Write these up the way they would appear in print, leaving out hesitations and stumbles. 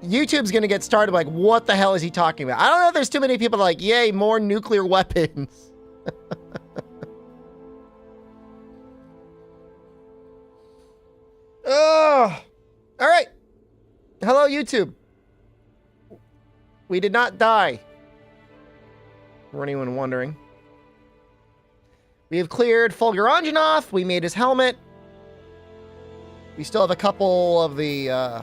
YouTube's gonna get started like, what the hell is he talking about? I don't know if there's too many people like, yay, more nuclear weapons. Oh, all right. Hello, YouTube. We did not die. For anyone wondering. We have cleared Fulger Anjanath. We made his helmet. We still have a couple of the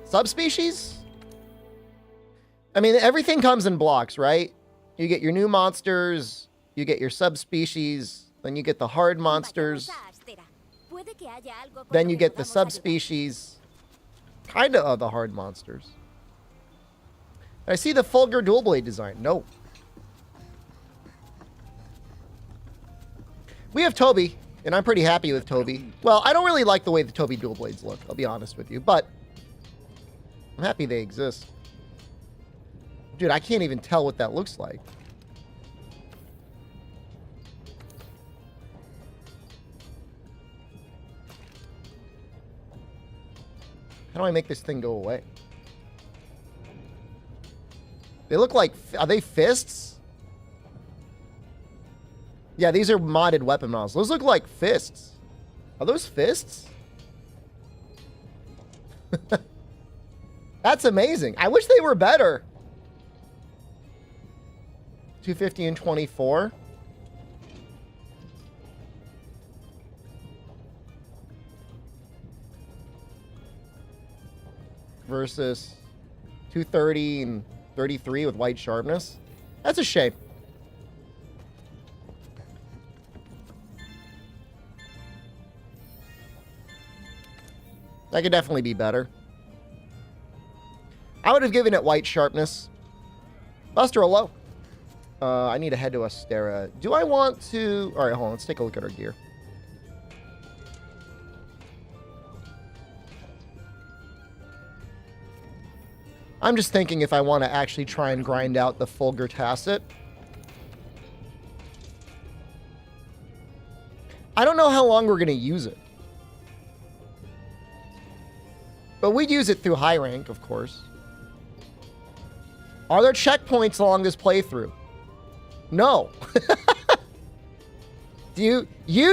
subspecies? I mean, everything comes in blocks, right? You get your new monsters, you get your subspecies, then you get the hard monsters, then you get the subspecies, kind of the hard monsters. I see the Fulger dual blade design. No. We have Toby, and I'm pretty happy with Toby. Well, I don't really like the way the Toby dual blades look, I'll be honest with you, but I'm happy they exist. Dude, I can't even tell what that looks like. How do I make this thing go away? They look like... Are they fists? Yeah, these are modded weapon models. Those look like fists. Are those fists? That's amazing. I wish they were better. 250 and 24. Versus 230 and 33 with white sharpness. That's a shame. That could definitely be better. I would have given it white sharpness. Buster, hello. I need to head to Astera. Do I want to... All right, hold on. Let's take a look at our gear. I'm just thinking if I want to actually try and grind out the Fulger Tacit. I don't know how long we're going to use it. But we'd use it through high rank, of course. Are there checkpoints along this playthrough? No. You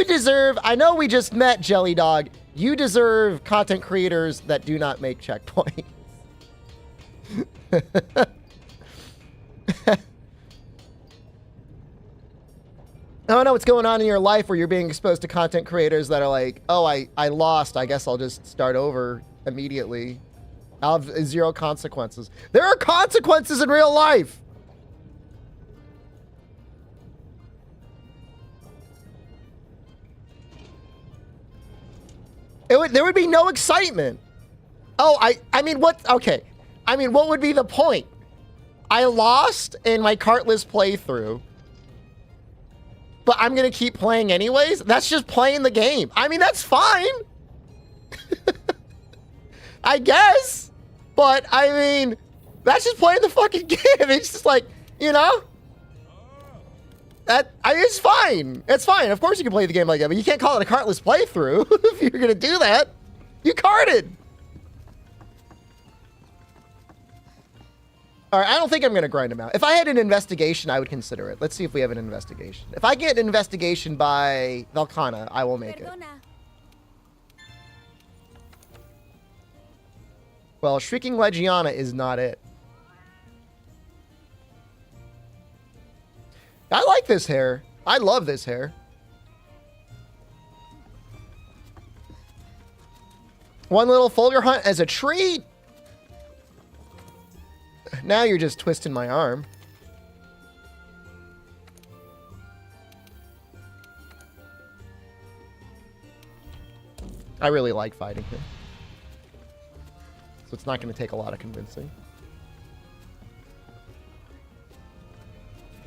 deserve... I know we just met, Jelly Dog. You deserve content creators that do not make checkpoints. I don't know what's going on in your life where you're being exposed to content creators that are like, oh, I lost. I guess I'll just start over immediately. I'll have zero consequences. There are consequences in real life. There would be no excitement. Oh, I mean, what? Okay. I mean, what would be the point? I lost in my cartless playthrough, but I'm going to keep playing anyways? That's just playing the game. I mean, that's fine. I guess. But, I mean, that's just playing the fucking game. It's just like, you know? It's fine. It's fine. Of course you can play the game like that, but you can't call it a cartless playthrough if you're going to do that. You carted. All right, I don't think I'm going to grind them out. If I had an investigation, I would consider it. Let's see if we have an investigation. If I get an investigation by Valkana, I will make it. Well, Shrieking Legiana is not it. I like this hair. I love this hair. One little Fulger hunt as a treat. Now you're just twisting my arm. I really like fighting him. So it's not going to take a lot of convincing.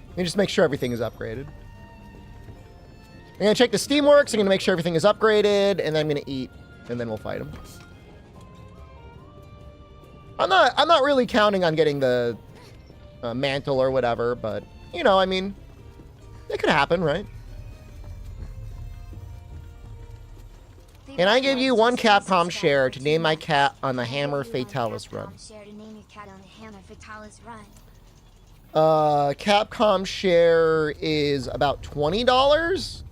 Let me just make sure everything is upgraded. I'm going to check the Steamworks. I'm going to make sure everything is upgraded. And then I'm going to eat. And then we'll fight him. I'm not really counting on getting the mantle or whatever, but, you know, I mean, it could happen, right? And I give you 1 Capcom share to name my cat on the Hammer Fatalis run. Capcom share is about $20.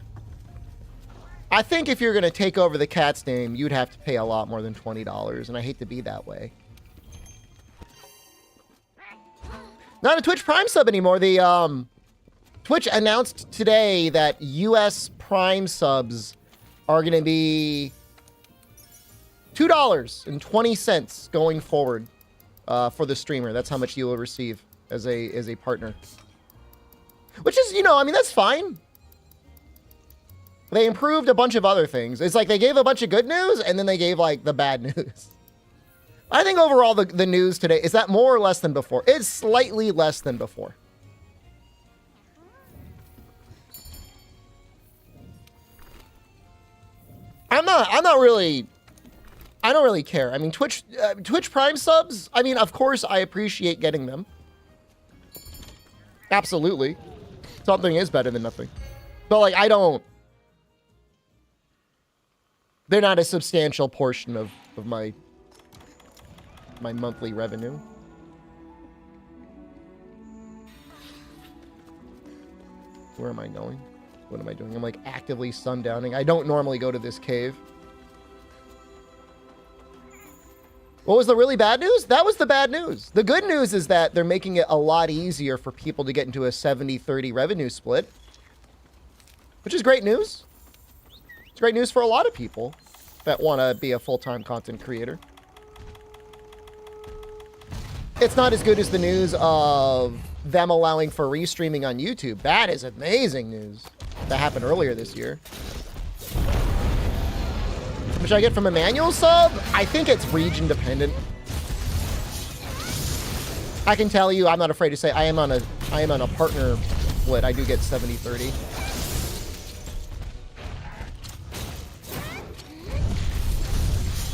I think if you're going to take over the cat's name, you'd have to pay a lot more than $20, and I hate to be that way. Not a Twitch Prime sub anymore. The Twitch announced today that US Prime subs are going to be $2.20 going forward for the streamer. That's how much you will receive as a partner. Which is, you know, I mean, that's fine. They improved a bunch of other things. It's like they gave a bunch of good news, and then they gave, like, the bad news. I think overall the news today, is that more or less than before? It's slightly less than before. I don't really care. I mean, Twitch Prime subs, I mean, of course I appreciate getting them. Absolutely. Something is better than nothing. But, like, they're not a substantial portion of my monthly revenue. Where am I going? What am I doing? I'm, like, actively sundowning. I don't normally go to this cave. What was the really bad news? That was the bad news. The good news is that they're making it a lot easier for people to get into a 70-30 revenue split, which is great news. It's great news for a lot of people that want to be a full-time content creator. It's not as good as the news of them allowing for restreaming on YouTube. That is amazing news. That happened earlier this year. How much I get from a manual sub? I think it's region dependent. I can tell you, I'm not afraid to say, I am on a partner split. I do get 70-30.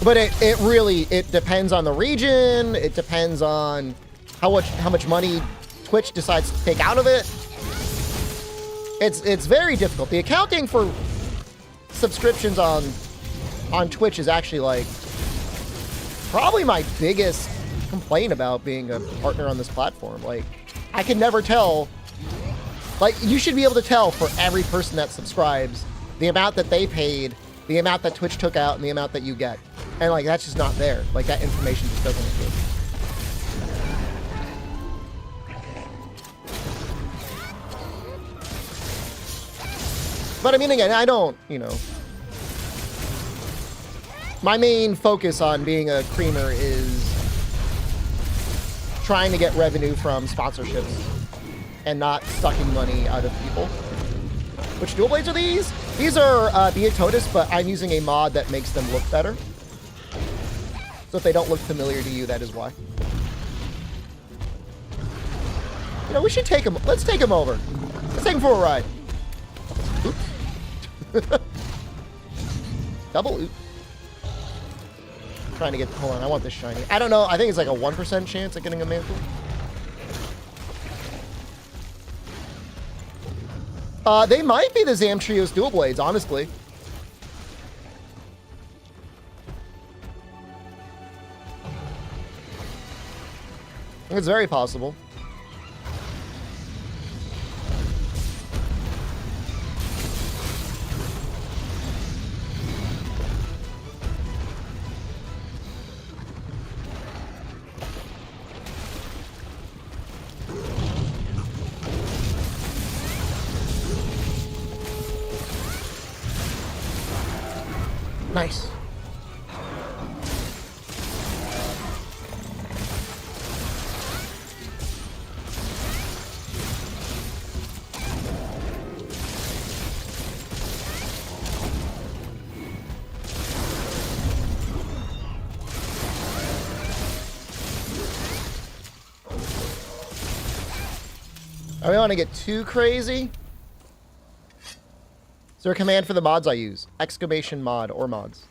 But it really depends on the region. It depends on how much money Twitch decides to take out of it. It's very difficult. The accounting for subscriptions on Twitch is actually, like, probably my biggest complaint about being a partner on this platform. Like, I can never tell. Like, you should be able to tell for every person that subscribes the amount that they paid, the amount that Twitch took out, and the amount that you get. And, like, that's just not there. Like, that information just doesn't exist. But I mean, again, I don't, you know. My main focus on being a creamer is trying to get revenue from sponsorships and not sucking money out of people. Which dual blades are these? These are Beatotus, but I'm using a mod that makes them look better. So if they don't look familiar to you, that is why. You know, we should take them. Let's take them over. Let's take them for a ride. Oops. Double oops. Trying to get, hold on, I want this shiny. I don't know, I think it's like a 1% chance at getting a mantle. They might be the Zamtrios dual blades, honestly. It's very possible. Nice. I don't want to get too crazy. Is there a command for the mods I use? Exclamation mod or mods.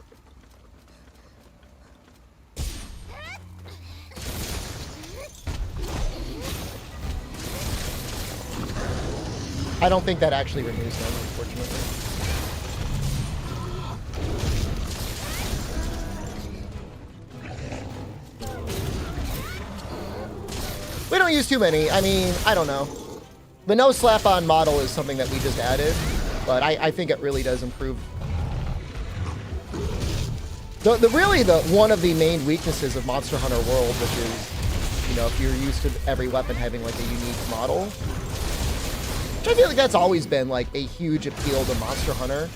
I don't think that actually renews them, unfortunately. don't use too many. I mean, I don't know. The no slap on model is something that we just added, but I think it really does improve. Really one of the main weaknesses of Monster Hunter World, which is, you know, if you're used to every weapon having like a unique model, which I feel like that's always been like a huge appeal to Monster Hunter.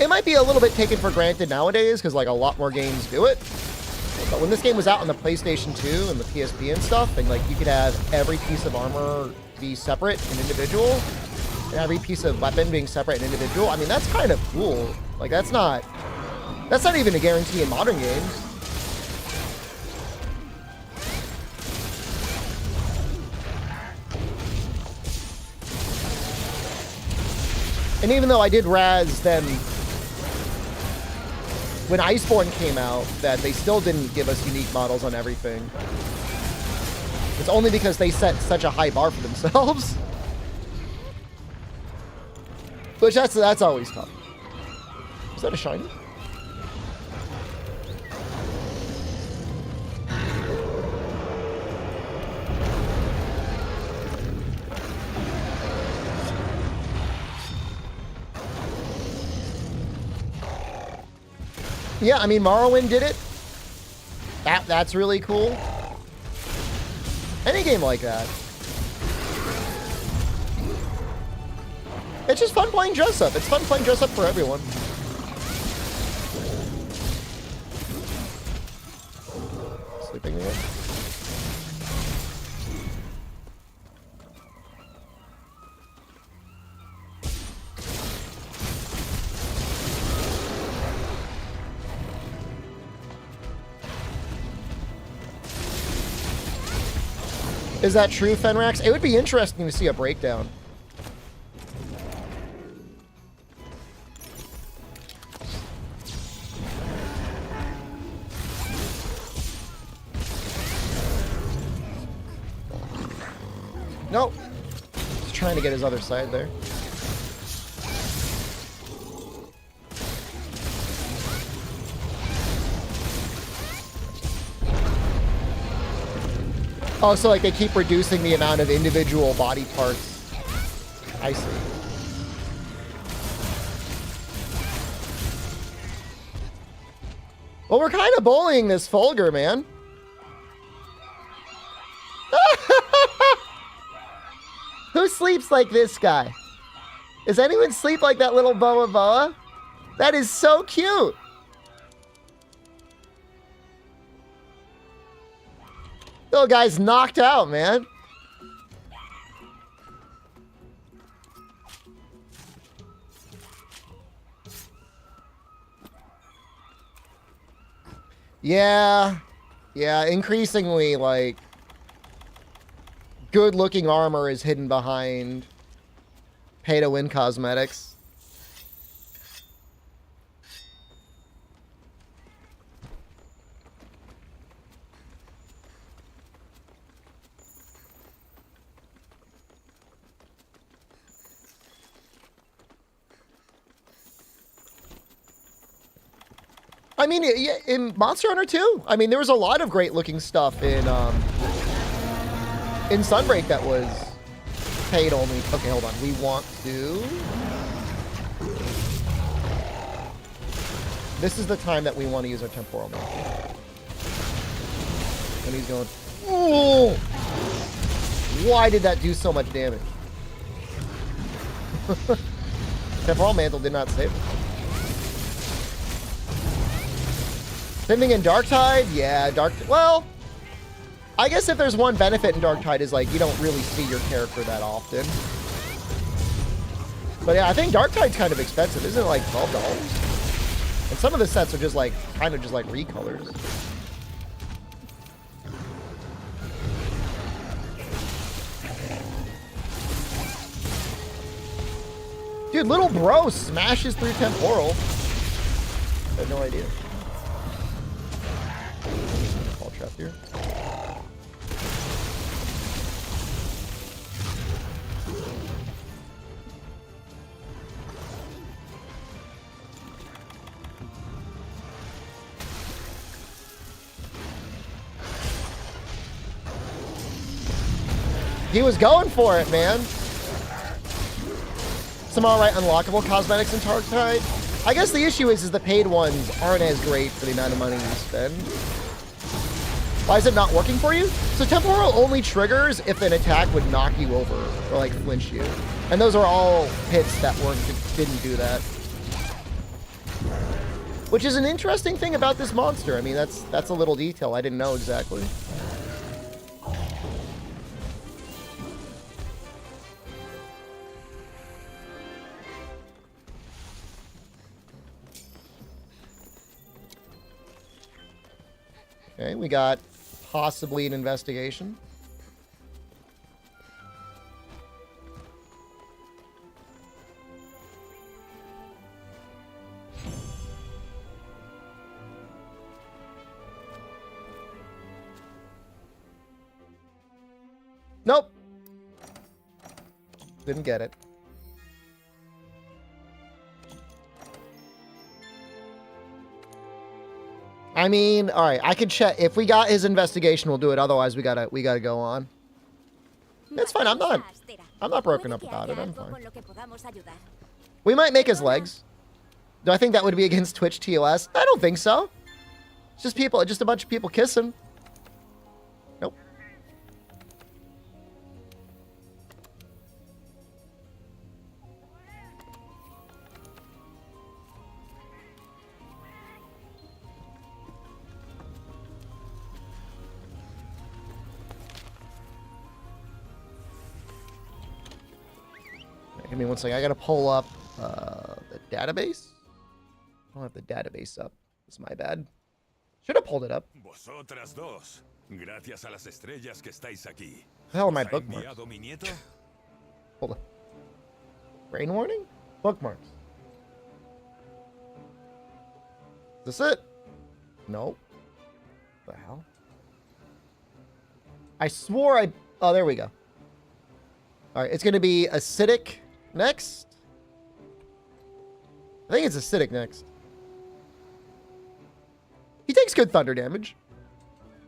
It might be a little bit taken for granted nowadays because like a lot more games do it. But when this game was out on the PlayStation 2 and the PSP and stuff, and like you could have every piece of armor be separate and individual, and every piece of weapon being separate and individual, I mean, that's kind of cool. Like that's not even a guarantee in modern games. And even though I did razz them when Iceborne came out, that they still didn't give us unique models on everything. It's only because they set such a high bar for themselves. Which that's always tough. Is that a shiny? Yeah, I mean, Morrowind did it. That's really cool. Any game like that. It's just fun playing dress up. It's fun playing dress up for everyone. Sleeping again. Is that true, Fenrax? It would be interesting to see a breakdown. Nope. He's trying to get his other side there. Oh, so like they keep reducing the amount of individual body parts. I see. Well, we're kind of bullying this Fulger, man. Who sleeps like this guy? Does anyone sleep like that little boa boa? That is so cute. Little guy's knocked out, man. Yeah. Yeah, increasingly, like, good-looking armor is hidden behind pay-to-win cosmetics. I mean, yeah, in Monster Hunter 2, I mean, there was a lot of great-looking stuff in Sunbreak that was paid only. Okay, hold on. We want to... This is the time that we want to use our Temporal mantle. And he's going... Oh! Why did that do so much damage? Temporal mantle did not save it. Same thing in Darktide? Yeah, well, I guess if there's one benefit in Darktide is, like, you don't really see your character that often. But yeah, I think Darktide's kind of expensive. Isn't it like $12? And some of the sets are just, like, kind of just, like, recolors. Dude, little bro smashes through Temporal. I have no idea. Fall trap here. He was going for it, man. Some alright unlockable cosmetics in Tarkite. I guess the issue is the paid ones aren't as great for the amount of money you spend. Why is it not working for you? So Temporal only triggers if an attack would knock you over or like flinch you. And those are all hits that didn't do that. Which is an interesting thing about this monster. I mean, that's a little detail I didn't know exactly. Okay, we got possibly an investigation. Nope. Didn't get it. I mean, all right, I could check. If we got his investigation, we'll do it. Otherwise, we gotta go on. It's fine. I'm not broken up about it. I'm fine. We might make his legs. Do I think that would be against Twitch TOS? I don't think so. It's just people, just a bunch of people kissing. Nope. Give me one second. I gotta pull up the database. I don't have the database up. It's my bad. Should have pulled it up. Vosotras dos, gracias a las estrellas que estáis aquí. The hell are my bookmarks? Hold on. Brain warning? Bookmarks. Is this it? Nope. What the hell? I swore I... Oh, there we go. Alright, it's gonna be acidic next. I think it's acidic next. He takes good thunder damage.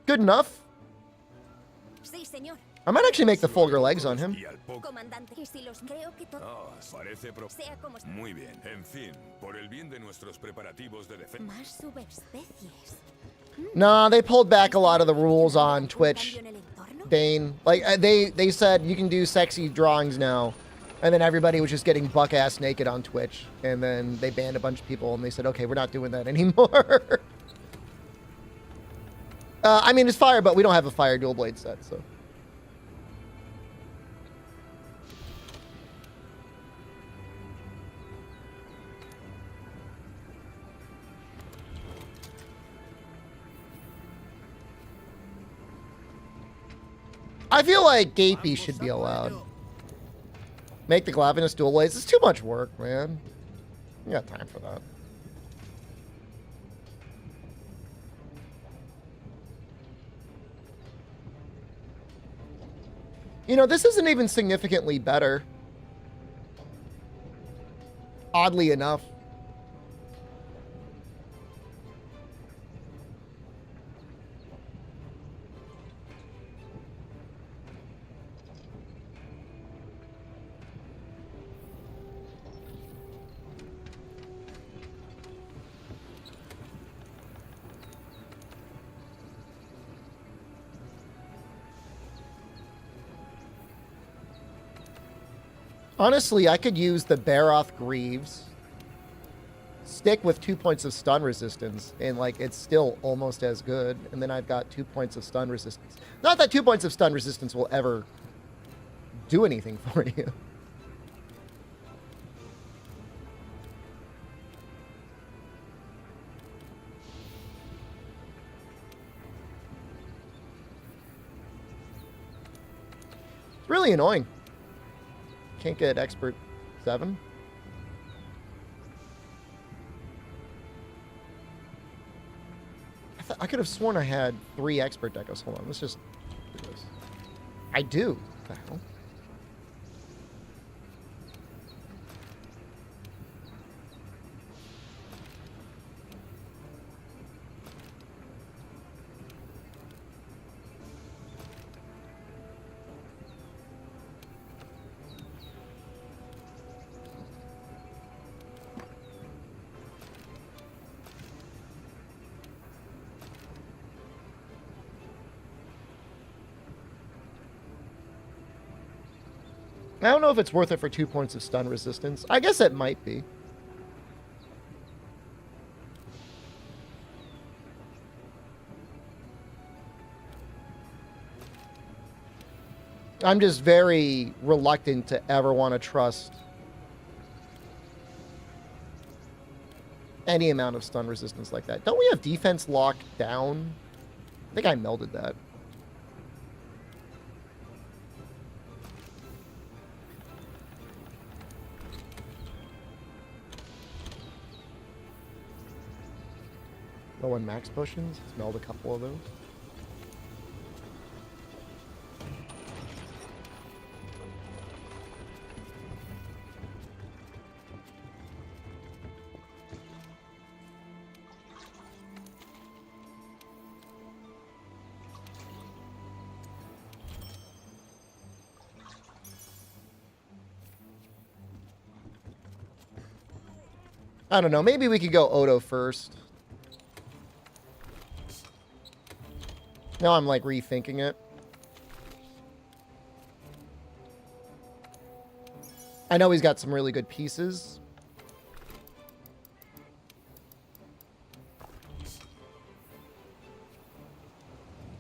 Good enough. I might actually make the Fulger legs on him. Muy bien. En fin, por el bien de nuestros preparativos de defensa. Nah, they pulled back a lot of the rules on Twitch. Dane, like they said you can do sexy drawings now, and then everybody was just getting buck ass naked on Twitch, and then they banned a bunch of people, and they said, okay, we're not doing that anymore. I mean, it's fire, but we don't have a fire dual blade set, so. I feel like Gapey should be allowed. Make the Glavinus dual blades. It's too much work, man. You got time for that. You know, this isn't even significantly better. Oddly enough. Honestly, I could use the Baroth Greaves, stick with 2 points of stun resistance, and like it's still almost as good. And then I've got 2 points of stun resistance. Not that 2 points of stun resistance will ever do anything for you. It's really annoying. Can't get expert 7. I could have sworn I had 3 expert decos. Hold on, let's just do this. I do. What the hell? I don't know if it's worth it for 2 points of stun resistance. I guess it might be. I'm just very reluctant to ever want to trust any amount of stun resistance like that. Don't we have defense locked down? I think I melded that. Low on max potions. Let's meld a couple of those. I don't know. Maybe we could go Odo first. Now I'm like rethinking it. I know he's got some really good pieces.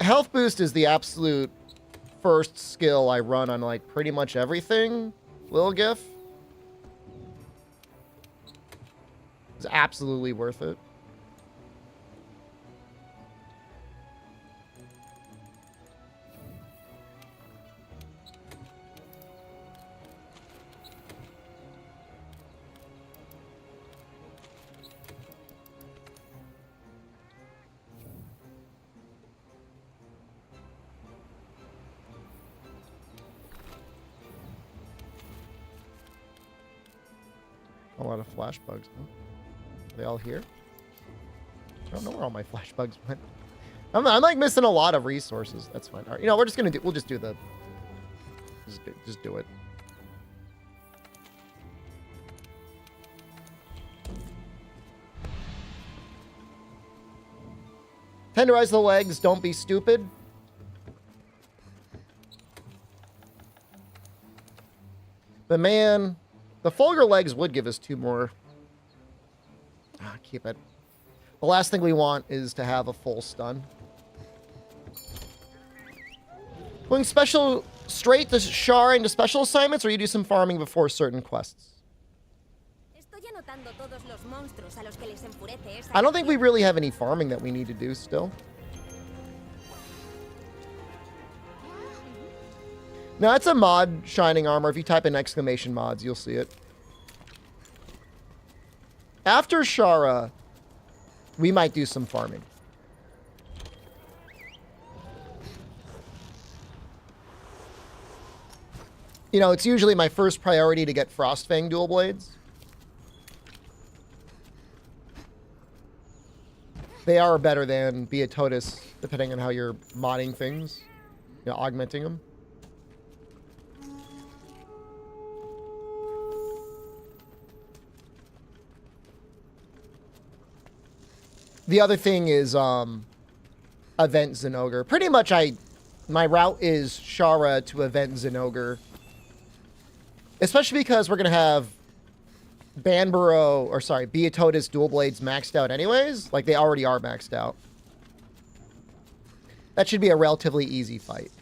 Health boost is the absolute first skill I run on like pretty much everything. Lil Gif. It's absolutely worth it. A lot of flash bugs, huh? Are they all here? I don't know where all my flash bugs went. I'm like missing a lot of resources. That's fine. All right, you know, we'll just do the. Just do it. Tenderize the legs. Don't be stupid. But man, the Fulger legs would give us 2 more. Keep it. The last thing we want is to have a full stun. Going special straight to Shar into special assignments, or you do some farming before certain quests? I don't think we really have any farming that we need to do still. No, it's a mod, Shining Armor. If you type in exclamation mods, you'll see it. After Shara, we might do some farming. You know, it's usually my first priority to get Frostfang dual blades. They are better than Beatotis, depending on how you're modding things. You know, augmenting them. The other thing is Event Zinogre. Pretty much my route is Shara to Event Zinogre. Especially because we're going to have Beatotis dual blades maxed out anyways. Like, they already are maxed out. That should be a relatively easy fight.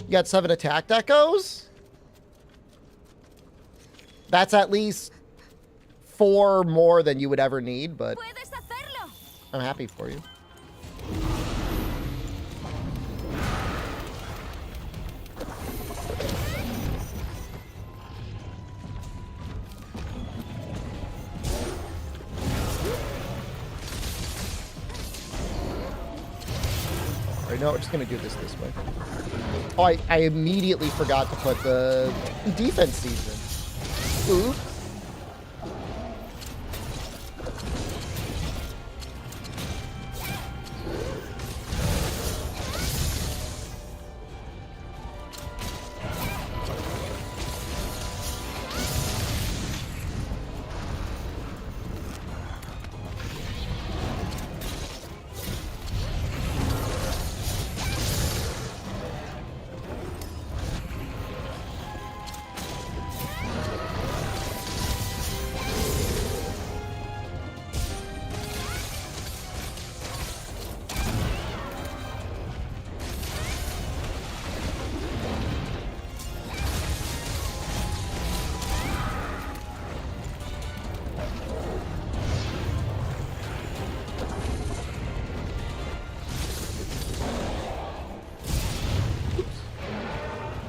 You got 7 attack echoes? That's at least 4 more than you would ever need, but I'm happy for you. All right, no, we're just going to do this way. Oh, I immediately forgot to put the defense season. Oops.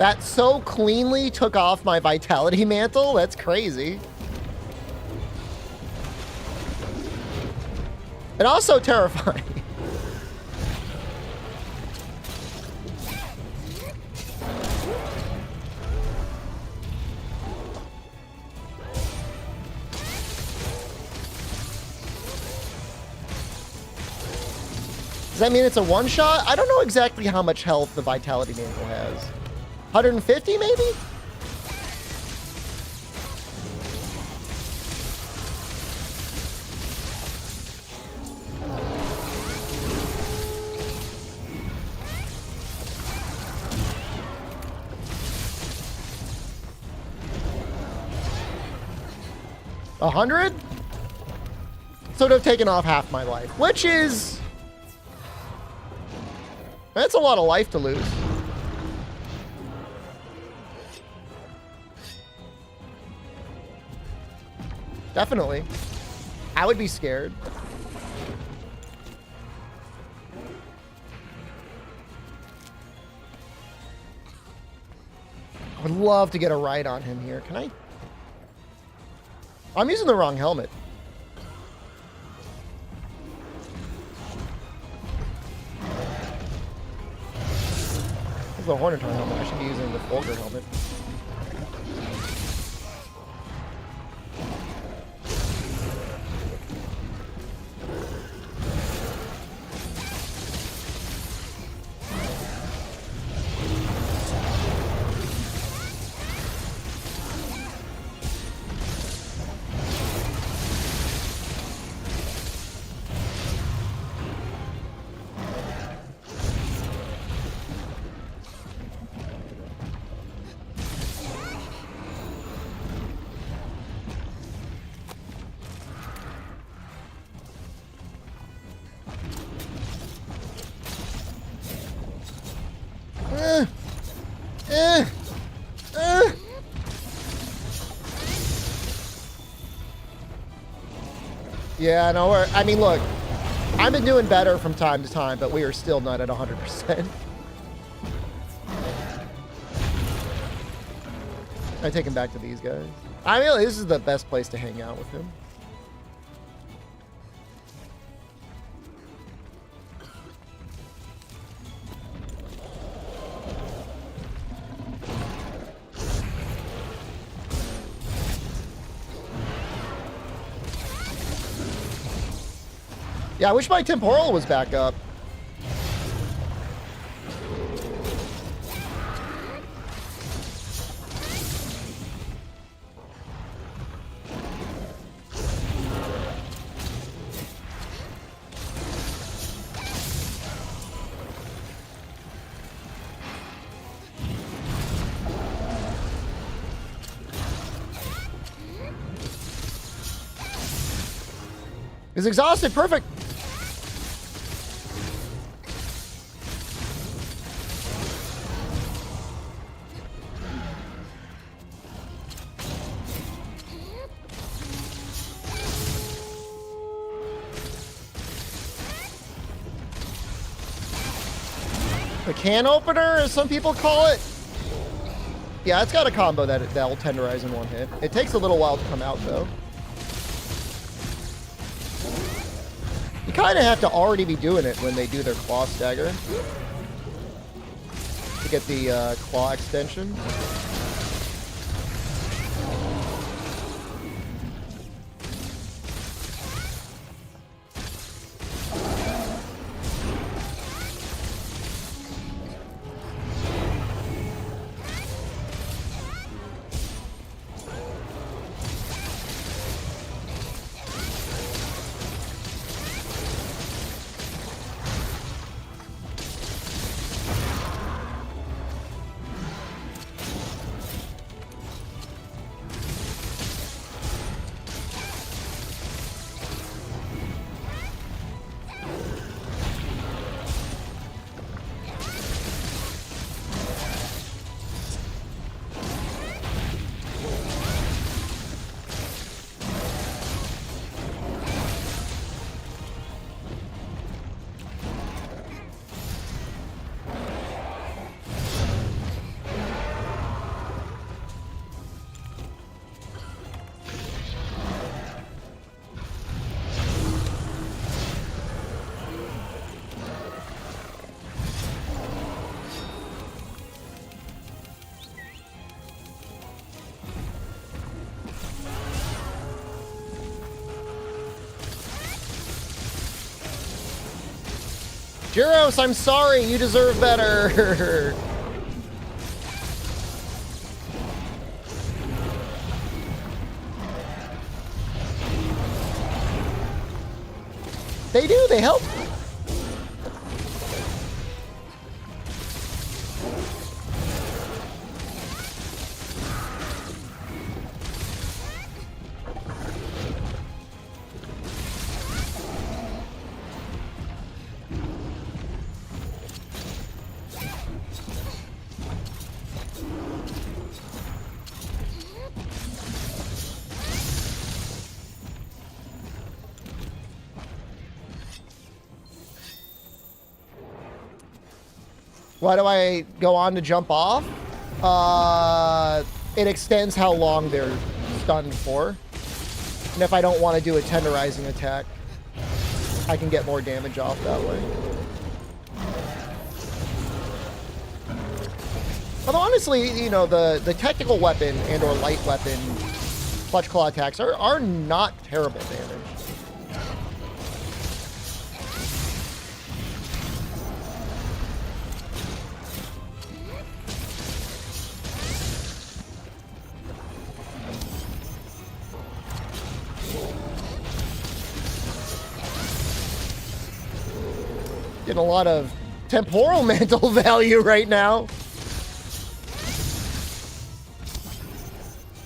That so cleanly took off my vitality mantle. That's crazy. And also terrifying. Does that mean it's a one-shot? I don't know exactly how much health the Vitality Mantle has. 150, maybe? A 100? So it would have taken off half my life, which is... That's a lot of life to lose. Definitely. I would be scared. I would love to get a ride on him here. Can I? I'm using the wrong helmet. This is the Hornator helmet. I should be using the Fulger helmet. Yeah, no, I mean, look, I've been doing better from time to time, but we are still not at 100%. I take him back to these guys. I mean, this is the best place to hang out with him. Yeah, I wish my Temporal was back up. He's exhausted, perfect. The can opener, as some people call it. Yeah, it's got a combo that'll tenderize in one hit. It takes a little while to come out, though. You kind of have to already be doing it when they do their claw stagger to get the claw extension. Gyros, I'm sorry. You deserve better. They do. They help. Why do I go on to jump off? It extends how long they're stunned for. And if I don't want to do a tenderizing attack, I can get more damage off that way. Although honestly, you know, the technical weapon and or light weapon clutch claw attacks are not terrible damage. Getting a lot of temporal mantle value right now.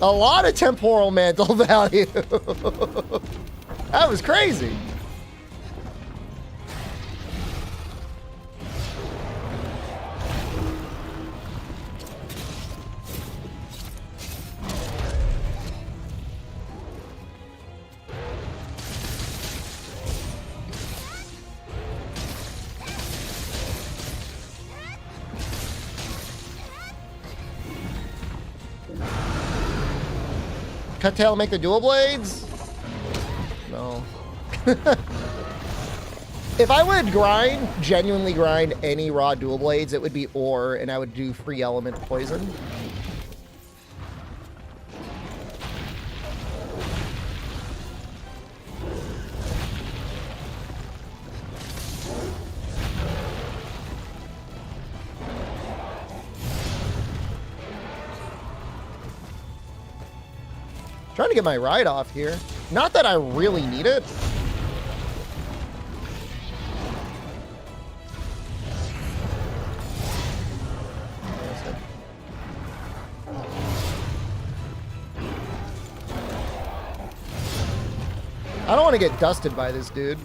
A lot of temporal mantle value. That was crazy. Cut tail, make the dual blades? No. If I would grind, genuinely grind any raw dual blades, it would be ore, and I would do free element poison. Trying to get my ride off here. Not that I really need it. I don't want to get dusted by this dude.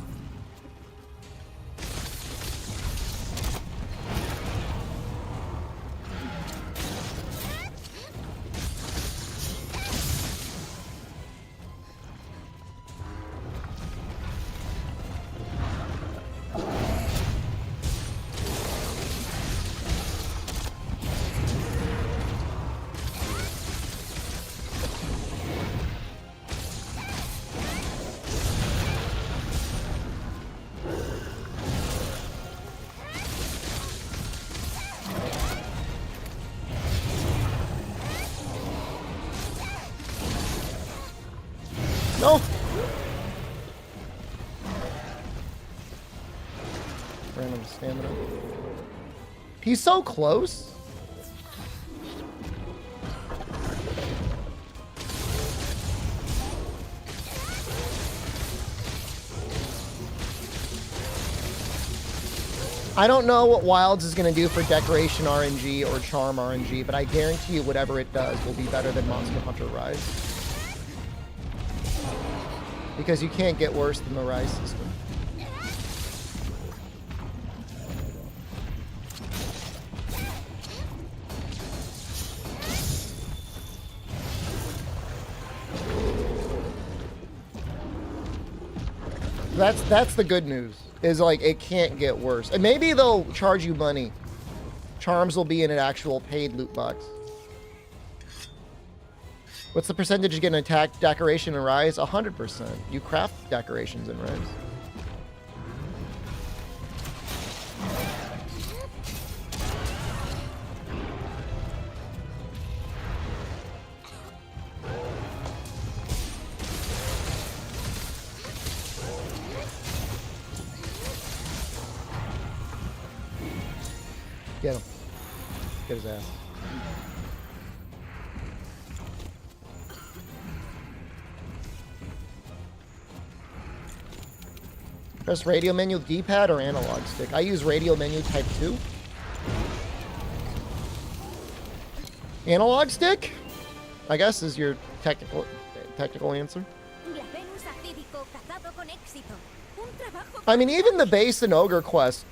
No. Random stamina. He's so close. I don't know what Wilds is going to do for Decoration RNG or Charm RNG, but I guarantee you whatever it does will be better than Monster Hunter Rise. Because you can't get worse than the Rise system. That's the good news. Is like it can't get worse. And maybe they'll charge you money. Charms will be in an actual paid loot box. What's the percentage you get an attack, decoration, and Rise? 100%. You craft decorations in Rise. Get him. Get his ass. Press radio menu D-pad or analog stick? I use radio menu type 2. Analog stick? I guess is your technical answer. I mean, even the base and ogre quest,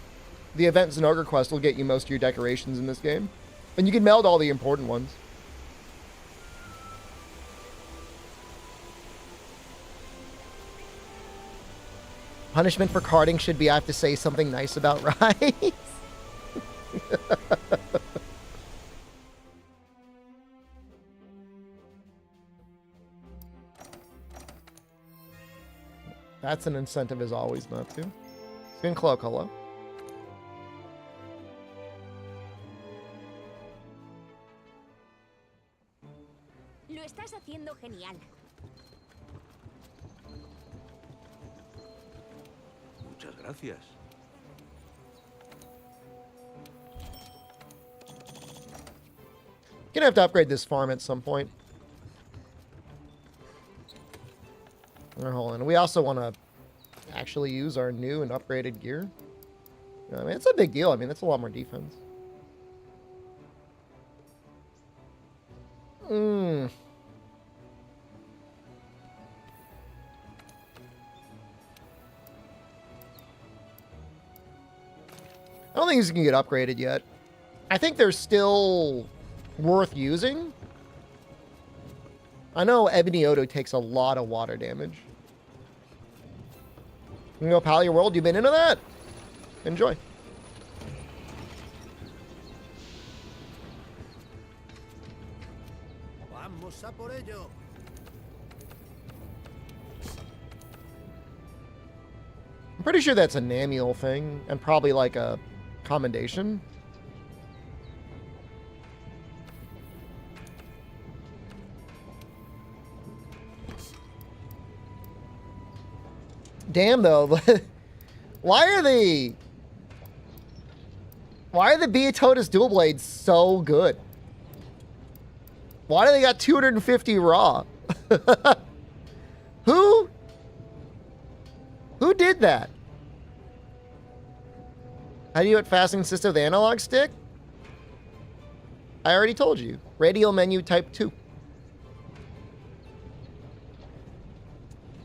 the events and ogre quest will get you most of your decorations in this game. And you can meld all the important ones. Punishment for carding should be I have to say something nice about Rice. That's an incentive as always not to. Spin cloak, hello. Lo estás haciendo genial. Muchas gracias. Gonna have to upgrade this farm at some point. Hold on. We also want to actually use our new and upgraded gear. I mean, it's a big deal. I mean, that's a lot more defense. I don't think these can get upgraded yet. I think they're still worth using. I know Ebony Odo takes a lot of water damage. You know, Pallier World, you been into that? Enjoy. Vamos a por ello. I'm pretty sure that's a Namiel thing, and probably like a commendation. Damn though, why are the Beatotus dual blades so good? Why do they got 250 raw? Who did that? How do you do it fasting system with analog stick? I already told you. Radial menu type 2.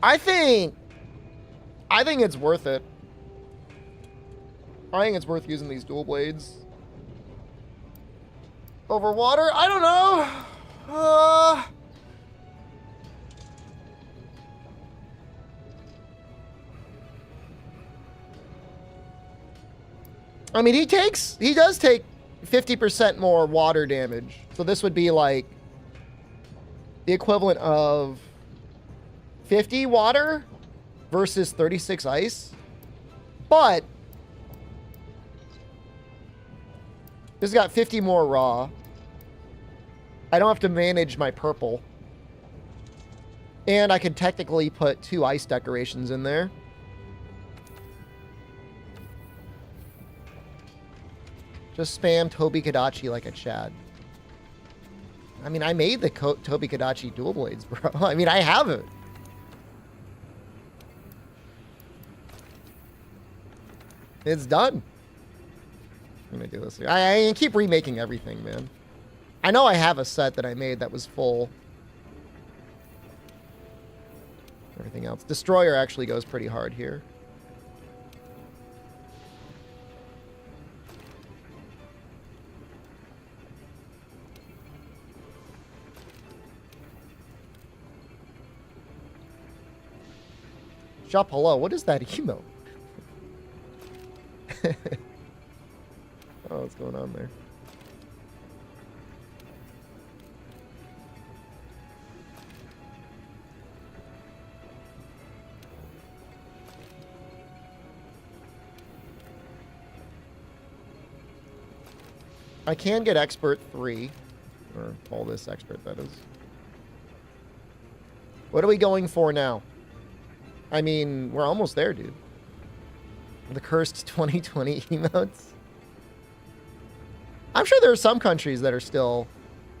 I think it's worth it. I think it's worth using these dual blades over water. I don't know. I mean, he does take 50% more water damage. So this would be like the equivalent of 50 water versus 36 ice. But this got 50 more raw. I don't have to manage my purple. And I could technically put 2 ice decorations in there. Just spam Tobi Kadachi like a Chad. I mean, I made the Tobi Kadachi dual blades, bro. I mean, I have it. It's done. I'm gonna do this here. I keep remaking everything, man. I know I have a set that I made that was full. Everything else. Destroyer actually goes pretty hard here. Shop hello. What is that emote? Oh, what's going on there? I can get expert 3, or all this expert that is. What are we going for now? I mean, we're almost there, dude. The cursed 2020 emotes. I'm sure there are some countries that are still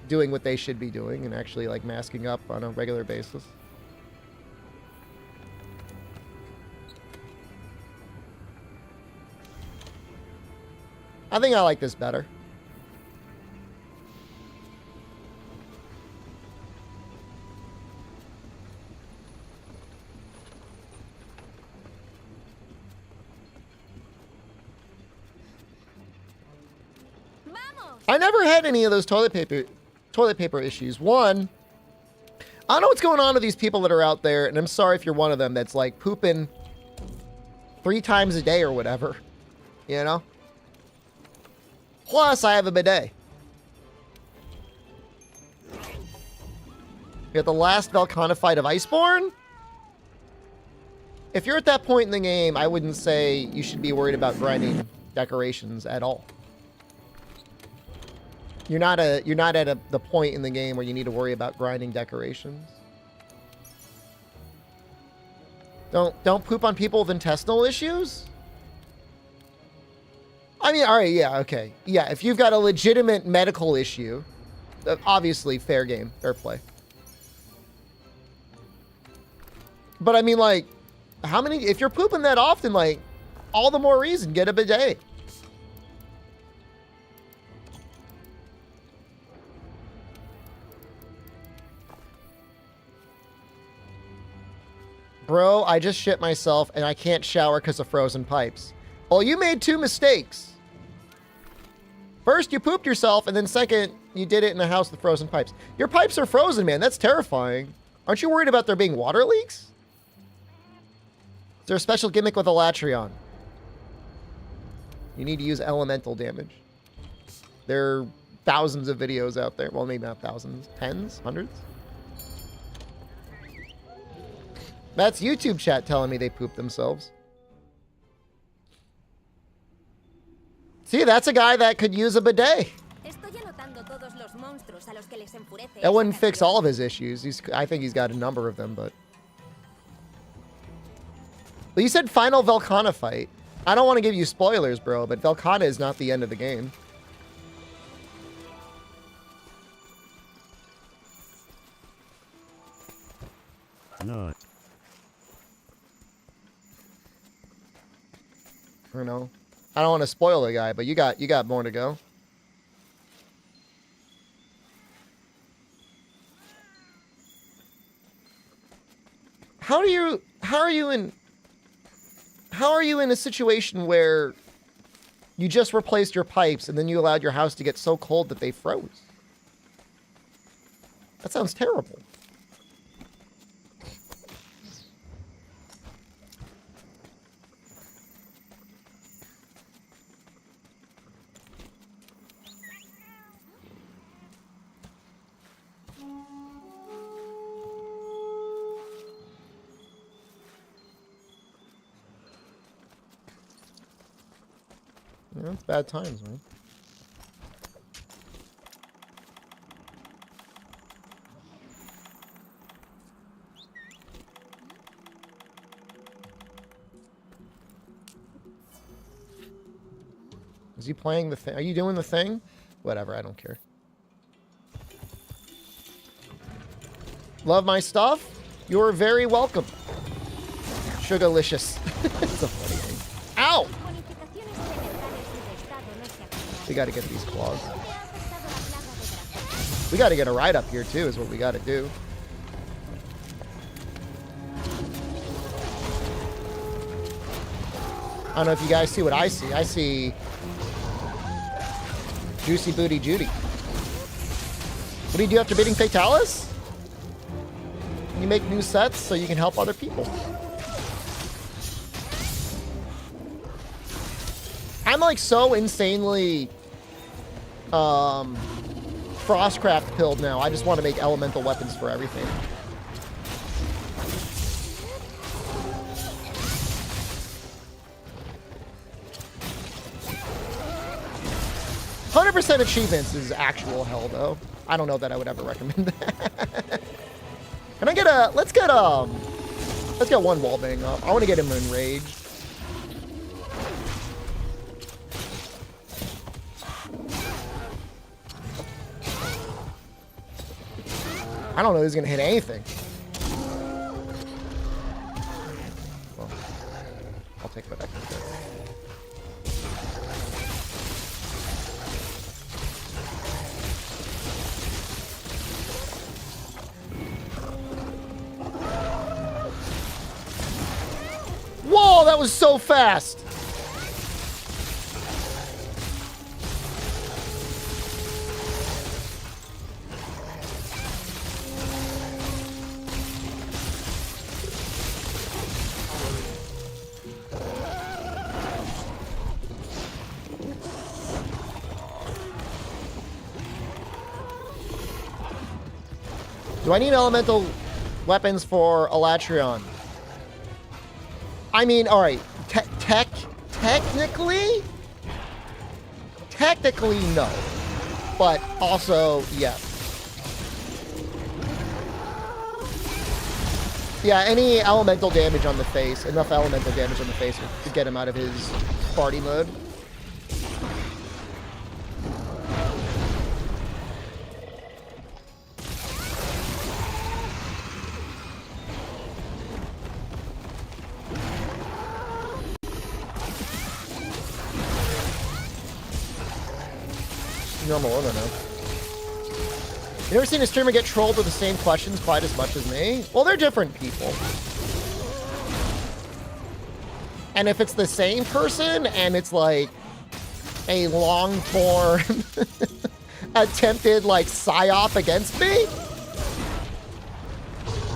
doing what they should be doing and actually like masking up on a regular basis. I think I like this better. I never had any of those toilet paper issues. One, I don't know what's going on with these people that are out there, and I'm sorry if you're one of them that's like pooping 3 times a day or whatever, you know? Plus, I have a bidet. You got the last Velkhana fight of Iceborne? If you're at that point in the game, I wouldn't say you should be worried about grinding decorations at all. You're not at the point in the game where you need to worry about grinding decorations. Don't poop on people with intestinal issues? I mean, all right, yeah, okay. Yeah, if you've got a legitimate medical issue, obviously fair game, fair play. But I mean, like, how many, if you're pooping that often, like, all the more reason, get a bidet. Bro, I just shit myself and I can't shower because of frozen pipes. Well, you made 2 mistakes. First, you pooped yourself, and then second, you did it in a house with frozen pipes. Your pipes are frozen, man. That's terrifying. Aren't you worried about there being water leaks? Is there a special gimmick with Alatreon? You need to use elemental damage. There are thousands of videos out there. Well, maybe not thousands. Tens? Hundreds? That's YouTube chat telling me they poop themselves. See, that's a guy that could use a bidet. That wouldn't fix all of his issues. I think he's got a number of them, but... Well, you said final Velkhana fight. I don't want to give you spoilers, bro, but Velkhana is not the end of the game. No. I don't know. I don't want to spoil the guy, but you got more to go. How are you in a situation where you just replaced your pipes and then you allowed your house to get so cold that they froze? That sounds terrible. Yeah, it's bad times, man. Is he playing the thing? Are you doing the thing? Whatever, I don't care. Love my stuff? You're very welcome. Sugarlicious. It's a funny thing. Ow! We gotta get these claws. We gotta get a ride up here too, is what we gotta do. I don't know if you guys see what I see. I see Juicy Booty Judy. What do you do after beating Fatalis? You make new sets so you can help other people. I'm like so insanely Frostcraft pilled now. I just want to make elemental weapons for everything. 100% achievements is actual hell, though. I don't know that I would ever recommend that. Can I get a... Let's get one wall bang up. I want to get him enraged. I don't know who's gonna hit anything. Well, I'll take what I can get. Whoa, that was so fast! Do I need elemental weapons for Alatreon? I mean, alright, technically, no, but also, yeah. Yeah, any elemental damage on the face, enough elemental damage on the face to get him out of his party mode. Normal, I don't know. You ever seen a streamer get trolled with the same questions quite as much as me? Well, they're different people. And if it's the same person and it's like a long-form attempted like psyop against me,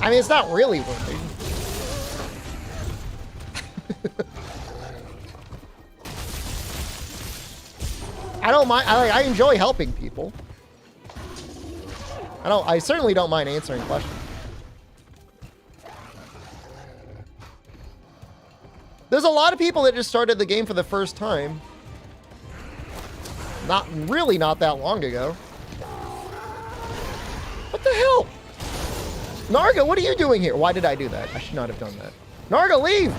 I mean, it's not really working. I don't mind. I enjoy helping people. I certainly don't mind answering questions. There's a lot of people that just started the game for the first time. Not that long ago. What the hell? Narga, what are you doing here? Why did I do that? I should not have done that. Narga, leave!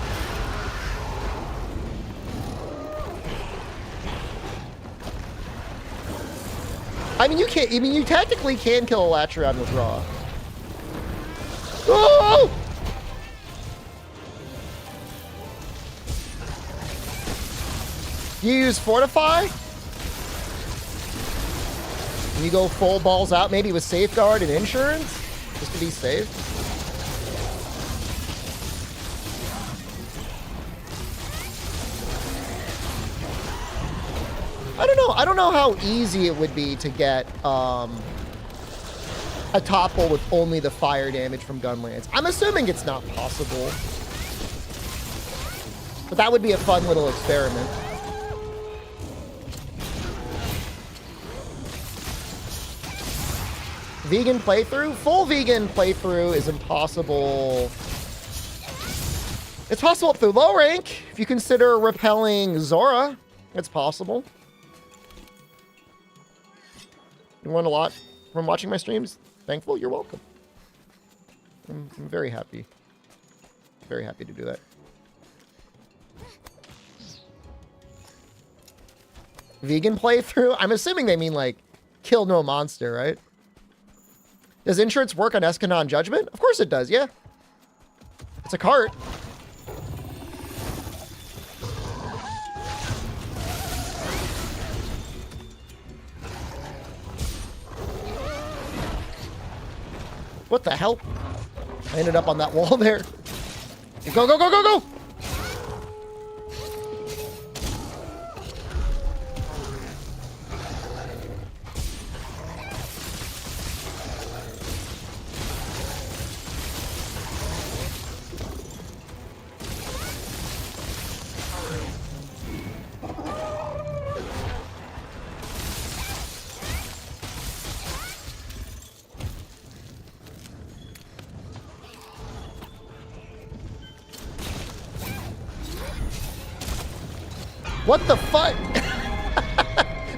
I mean, you technically can kill Alatreon with Raw. Oh! You use Fortify? And you go full balls out, maybe with Safeguard and Insurance? Just to be safe? I don't know how easy it would be to get a topple with only the fire damage from Gunlance. I'm assuming it's not possible. But that would be a fun little experiment. Vegan playthrough? Full vegan playthrough is impossible. It's possible up through low rank. If you consider repelling Zora, it's possible. You learn a lot from watching my streams. Thankful, you're welcome. I'm very happy. Very happy to do that. Vegan playthrough? I'm assuming they mean like kill no monster, right? Does Insurance work on Eschanon Judgment? Of course it does, yeah. It's a cart. What the hell? I ended up on that wall there. Go, go, go, go, go! What the fuck?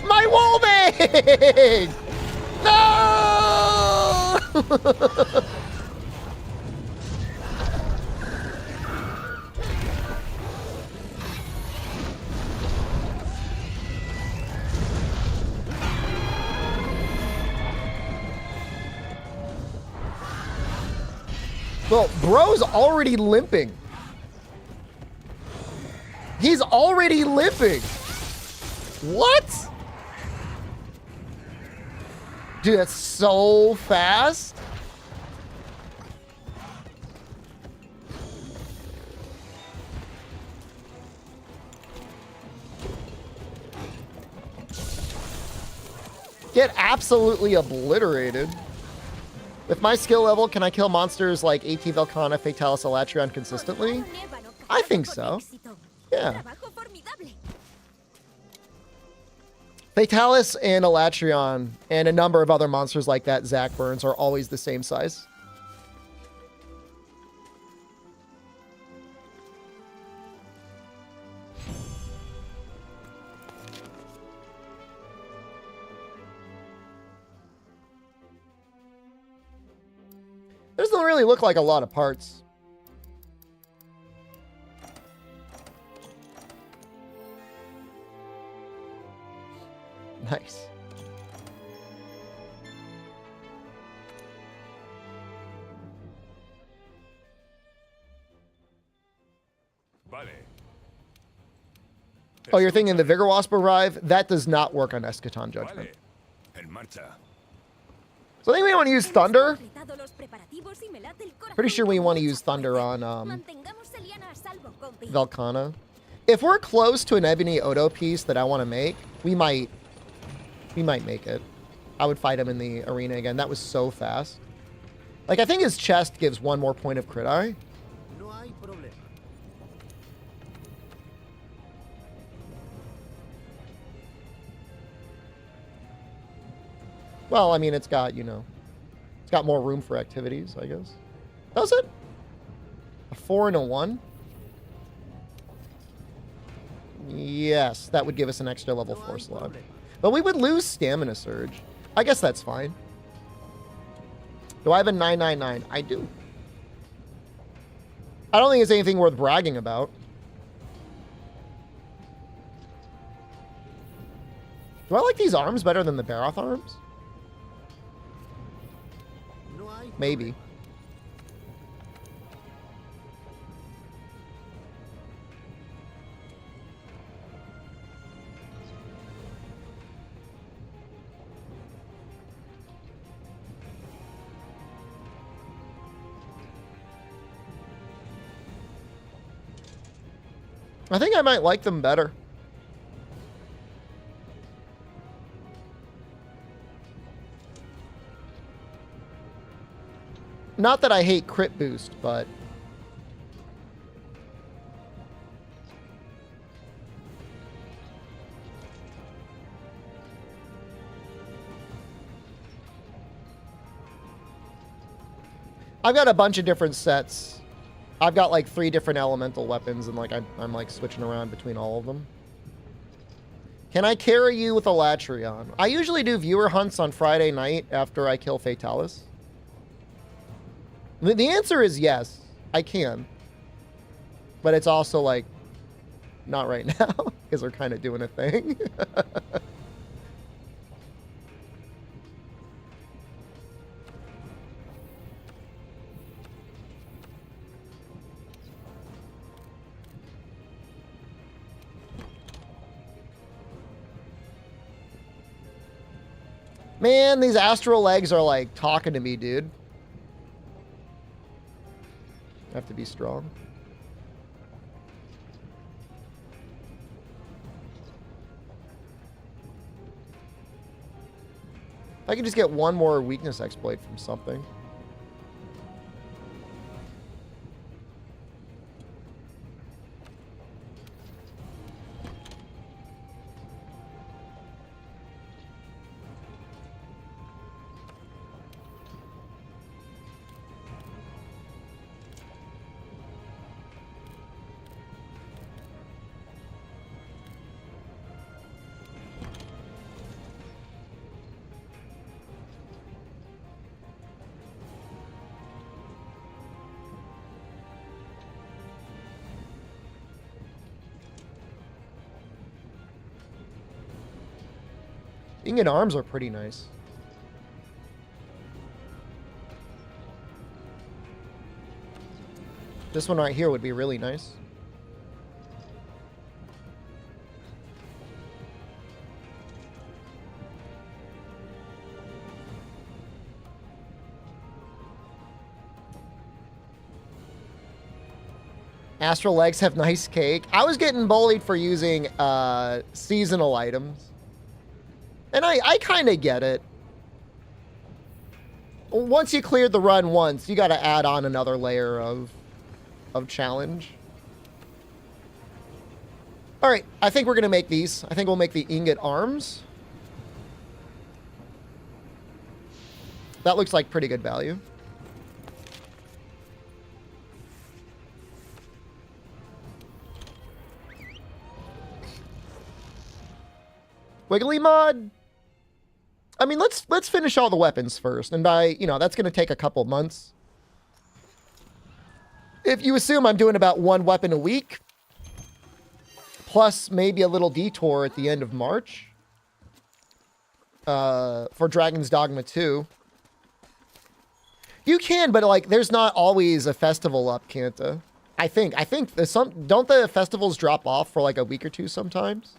My wall bag! No! Well, bro's already limping. He's already limping. What? Dude, that's so fast. Get absolutely obliterated. With my skill level, can I kill monsters like AT Velkhana, Fatalis, Alatreon consistently? I think so. Yeah. Fatalis and Alatreon and a number of other monsters like that, Zach Burns, are always the same size. This doesn't really look like a lot of parts. Nice. Vale. Oh, you're thinking the Vigor Wasp arrive? That does not work on Eschaton Judgment. Vale. En marcha. So I think we want to use Thunder. Pretty sure we want to use Thunder on Velkhana. If we're close to an Ebony Odo piece that I want to make, we might make it. I would fight him in the arena again. That was so fast. Like, I think his chest gives one more point of crit eye. Well, I mean, it's got, you know, it's got more room for activities, I guess. Does it? A 4 and a 1? Yes, that would give us an extra level 4 slot. But we would lose Stamina Surge. I guess that's fine. Do I have a 999? I do. I don't think it's anything worth bragging about. Do I like these arms better than the Baroth arms? Maybe. I think I might like them better. Not that I hate crit boost, but I've got a bunch of different sets. I've got like 3 different elemental weapons, and like I'm like switching around between all of them. Can I carry you with Alatreon? I usually do viewer hunts on Friday night after I kill Fatalis. The answer is yes, I can. But it's also like, not right now, because we're kind of doing a thing. Man, these astral legs are like talking to me, dude. I have to be strong. If I could just get one more weakness exploit from something. Ingot arms are pretty nice. This one right here would be really nice. Astral legs have nice cake. I was getting bullied for using seasonal items. And I kind of get it. Once you cleared the run once, you got to add on another layer of challenge. All right, I think we're going to make these. I think we'll make the ingot arms. That looks like pretty good value. Wiggly mod. I mean, let's finish all the weapons first, and by, you know, that's going to take a couple months. If you assume I'm doing about one weapon a week, plus maybe a little detour at the end of March for Dragon's Dogma 2. You can, but like, there's not always a festival up, Kanta. I think there's don't the festivals drop off for like a week or two sometimes?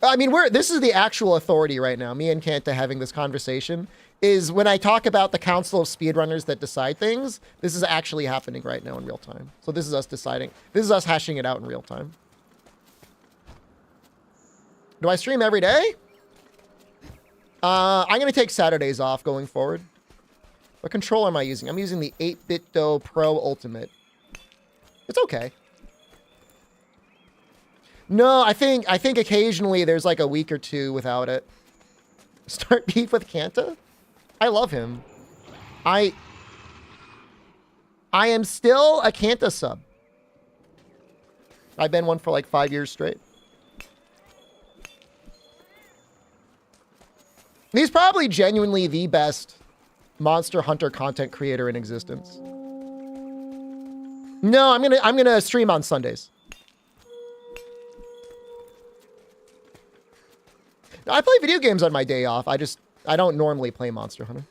I mean, this is the actual authority right now. Me and Kanta having this conversation is when I talk about the council of speedrunners that decide things, this is actually happening right now in real time. So this is us deciding. This is us hashing it out in real time. Do I stream every day? I'm going to take Saturdays off going forward. What controller am I using? I'm using the 8BitDo Pro Ultimate. It's okay. No, I think occasionally there's like a week or two without it. Start beef with Kanta? I love him. I am still a Kanta sub. I've been one for like 5 years straight. He's probably genuinely the best Monster Hunter content creator in existence. No, I'm gonna stream on Sundays. I play video games on my day off. I don't normally play Monster Hunter.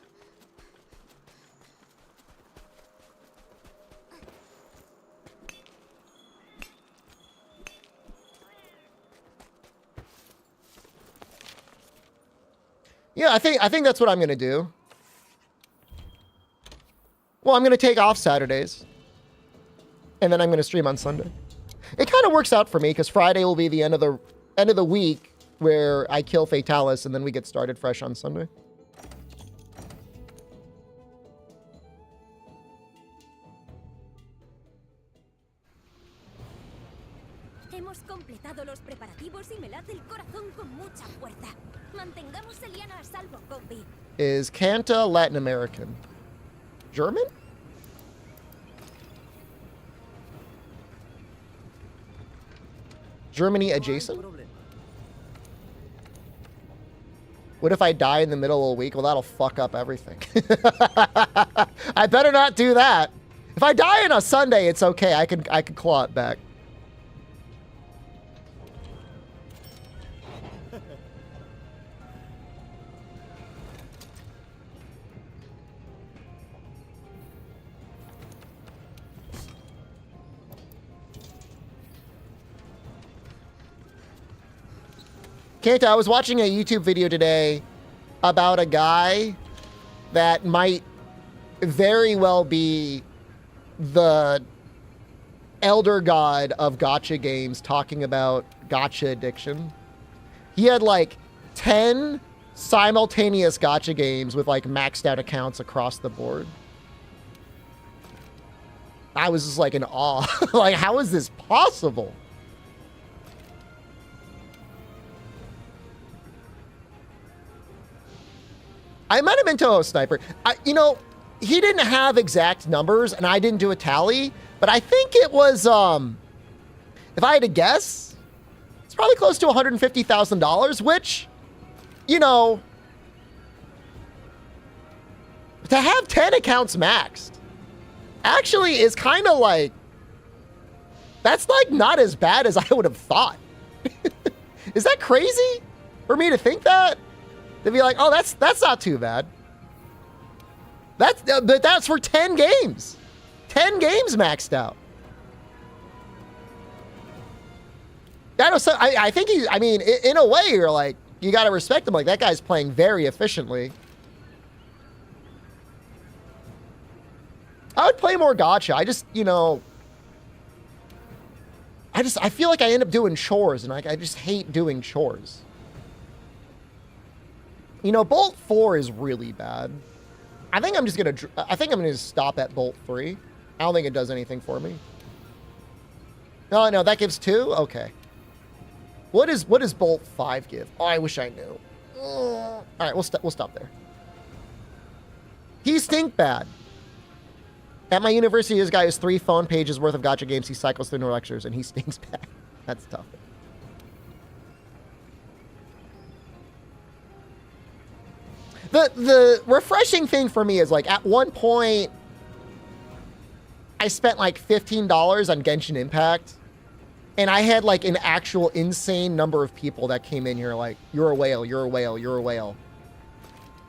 Yeah, I think that's what I'm gonna do. Well, I'm gonna take off Saturdays, and then I'm gonna stream on Sunday. It kind of works out for me because Friday will be the end of the week where I kill Fatalis, and then we get started fresh on Sunday. Hemos completado los preparativos y me late el corazón con mucha fuerza. Mantengamos a Liana a salvo, compi. Is Kanta Latin American? German? Germany adjacent? What if I die in the middle of the week? Well, that'll fuck up everything. I better not do that. If I die on a Sunday, it's okay. I can claw it back. Kanta, I was watching a YouTube video today about a guy that might very well be the elder god of gacha games talking about gacha addiction. He had like 10 simultaneous gacha games with like maxed out accounts across the board. I was just like in awe. Like, how is this possible? I might have been Toho Sniper. You know, he didn't have exact numbers, and I didn't do a tally, but I think it was, if I had to guess, it's probably close to $150,000, which, you know, to have 10 accounts maxed actually is kind of like, that's like not as bad as I would have thought. Is that crazy for me to think that? They'd be like, oh, that's not too bad. But that's for 10 games. 10 games maxed out. I think he's, I mean, in a way, you're like, you got to respect him. Like, that guy's playing very efficiently. I would play more gacha. I just, you know, I feel like I end up doing chores, and I just hate doing chores. You know, Bolt 4 is really bad. I think I'm gonna stop at Bolt 3. I don't think it does anything for me. No, that gives 2? Okay. What does Bolt 5 give? Oh, I wish I knew. All right, we'll stop there. He stink bad. At my university, this guy has 3 phone pages worth of gacha games. He cycles through no lectures, and he stinks bad. That's tough. The refreshing thing for me is, like, at one point, I spent like $15 on Genshin Impact, and I had like an actual insane number of people that came in here like, you're a whale, you're a whale, you're a whale.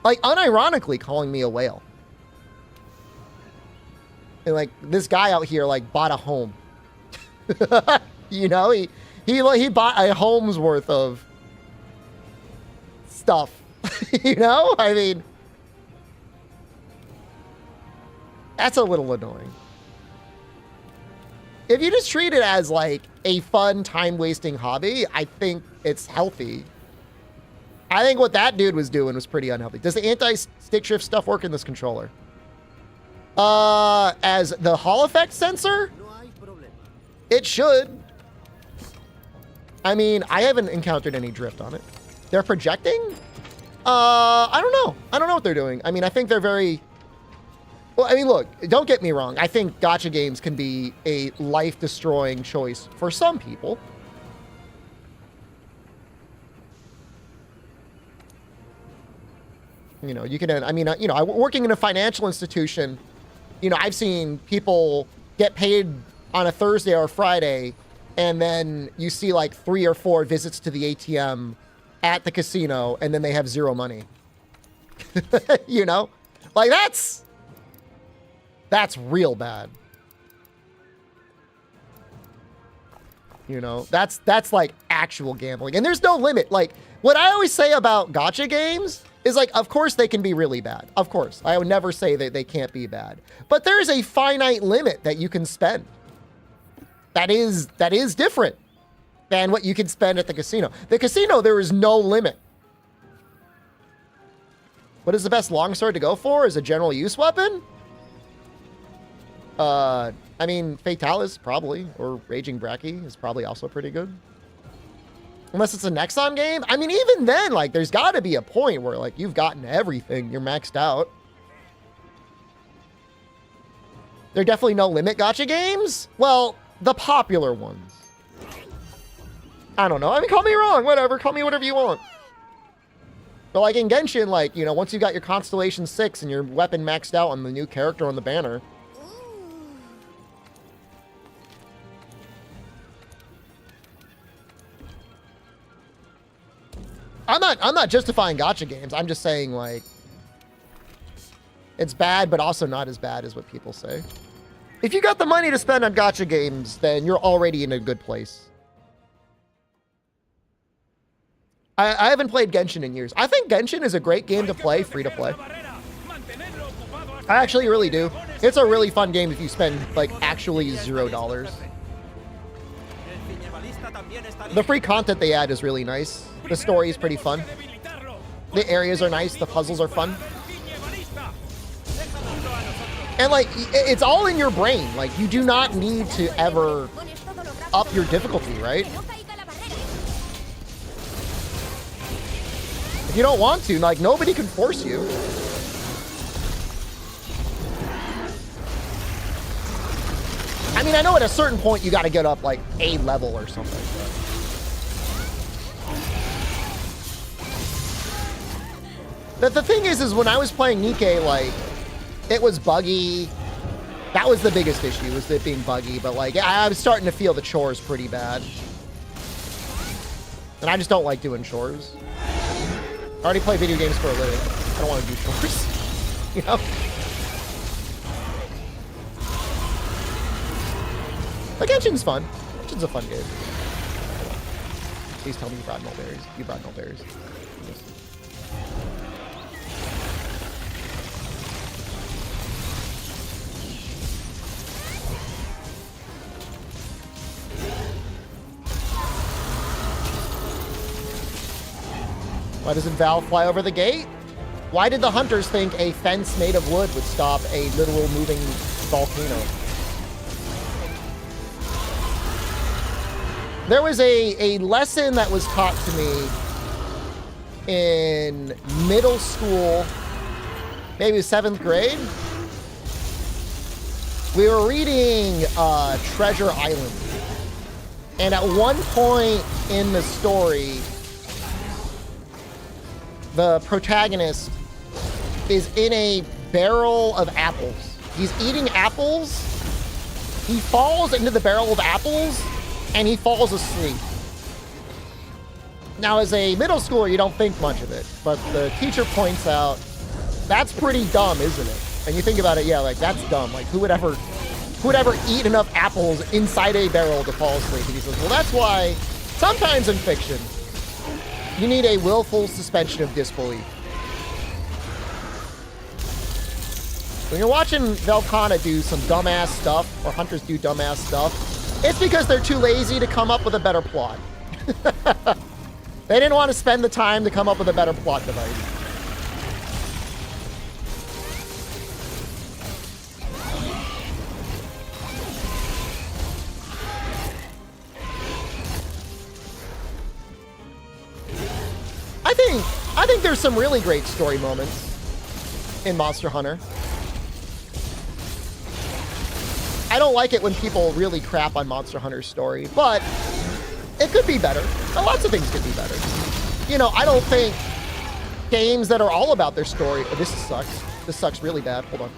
Like, unironically calling me a whale. And like, this guy out here like bought a home. You know, he bought a home's worth of stuff. You know, I mean, that's a little annoying. If you just treat it as like a fun time-wasting hobby, I think it's healthy. I think what that dude was doing was pretty unhealthy. Does the anti-stick shift stuff work in this controller? As the Hall effect sensor? It should. I mean, I haven't encountered any drift on it. They're projecting? I don't know. I don't know what they're doing. I mean, I think they're very... Well, I mean, look, don't get me wrong. I think gacha games can be a life-destroying choice for some people. You know, you can, I mean, you know, working in a financial institution, you know, I've seen people get paid on a Thursday or a Friday, and then you see like 3 or 4 visits to the ATM at the casino, and then they have 0 money. You know? Like, that's real bad. You know, that's like actual gambling. And there's no limit. Like, what I always say about gacha games is like, of course they can be really bad. Of course. I would never say that they can't be bad. But there's a finite limit that you can spend. That is different than what you can spend at the casino. The casino, there is no limit. What is the best longsword to go for? Is a general use weapon? I mean, Fatalis, probably. Or Raging Bracky is probably also pretty good. Unless it's a Nexon game. I mean, even then, like, there's got to be a point where, like, you've gotten everything. You're maxed out. There are definitely no limit gacha games? Well, the popular ones. I don't know. I mean, call me wrong. Whatever. Call me whatever you want. But, like, in Genshin, like, you know, once you got your Constellation 6 and your weapon maxed out on the new character on the banner... I'm not justifying gacha games. I'm just saying, like, it's bad, but also not as bad as what people say. If you got the money to spend on gacha games, then you're already in a good place. I haven't played Genshin in years. I think Genshin is a great game to play, free to play. I actually really do. It's a really fun game if you spend, like, actually $0. The free content they add is really nice. The story is pretty fun. The areas are nice. The puzzles are fun. And, like, it's all in your brain. Like, you do not need to ever up your difficulty, right? If you don't want to, like, nobody can force you. I mean, I know at a certain point you got to get up, like, a level or something. The thing is when I was playing Nikke, like, it was buggy. That was the biggest issue, was it being buggy. But, like, I was starting to feel the chores pretty bad. And I just don't like doing chores. I already play video games for a living. I don't want to do chores. You know? But Genshin's fun. Genshin's a fun game. Please tell me you brought null berries. You brought null berries. Why doesn't Val fly over the gate? Why did the hunters think a fence made of wood would stop a literal moving volcano? There was a lesson that was taught to me in middle school, maybe 7th grade. We were reading Treasure Island. And at one point in the story, the protagonist is in a barrel of apples. He's eating apples. He falls into the barrel of apples and he falls asleep. Now, as a middle schooler, you don't think much of it, but the teacher points out, that's pretty dumb, isn't it? And you think about it, yeah, like that's dumb. Like who would ever eat enough apples inside a barrel to fall asleep? And he says, well, that's why sometimes in fiction, you need a willful suspension of disbelief. When you're watching Velkhana do some dumbass stuff, or hunters do dumbass stuff, it's because they're too lazy to come up with a better plot. They didn't want to spend the time to come up with a better plot device. I think there's some really great story moments in Monster Hunter. I don't like it when people really crap on Monster Hunter's story, but it could be better. Lots of things could be better. You know, I don't think games that are all about their story... Oh, this sucks. This sucks really bad. Hold on.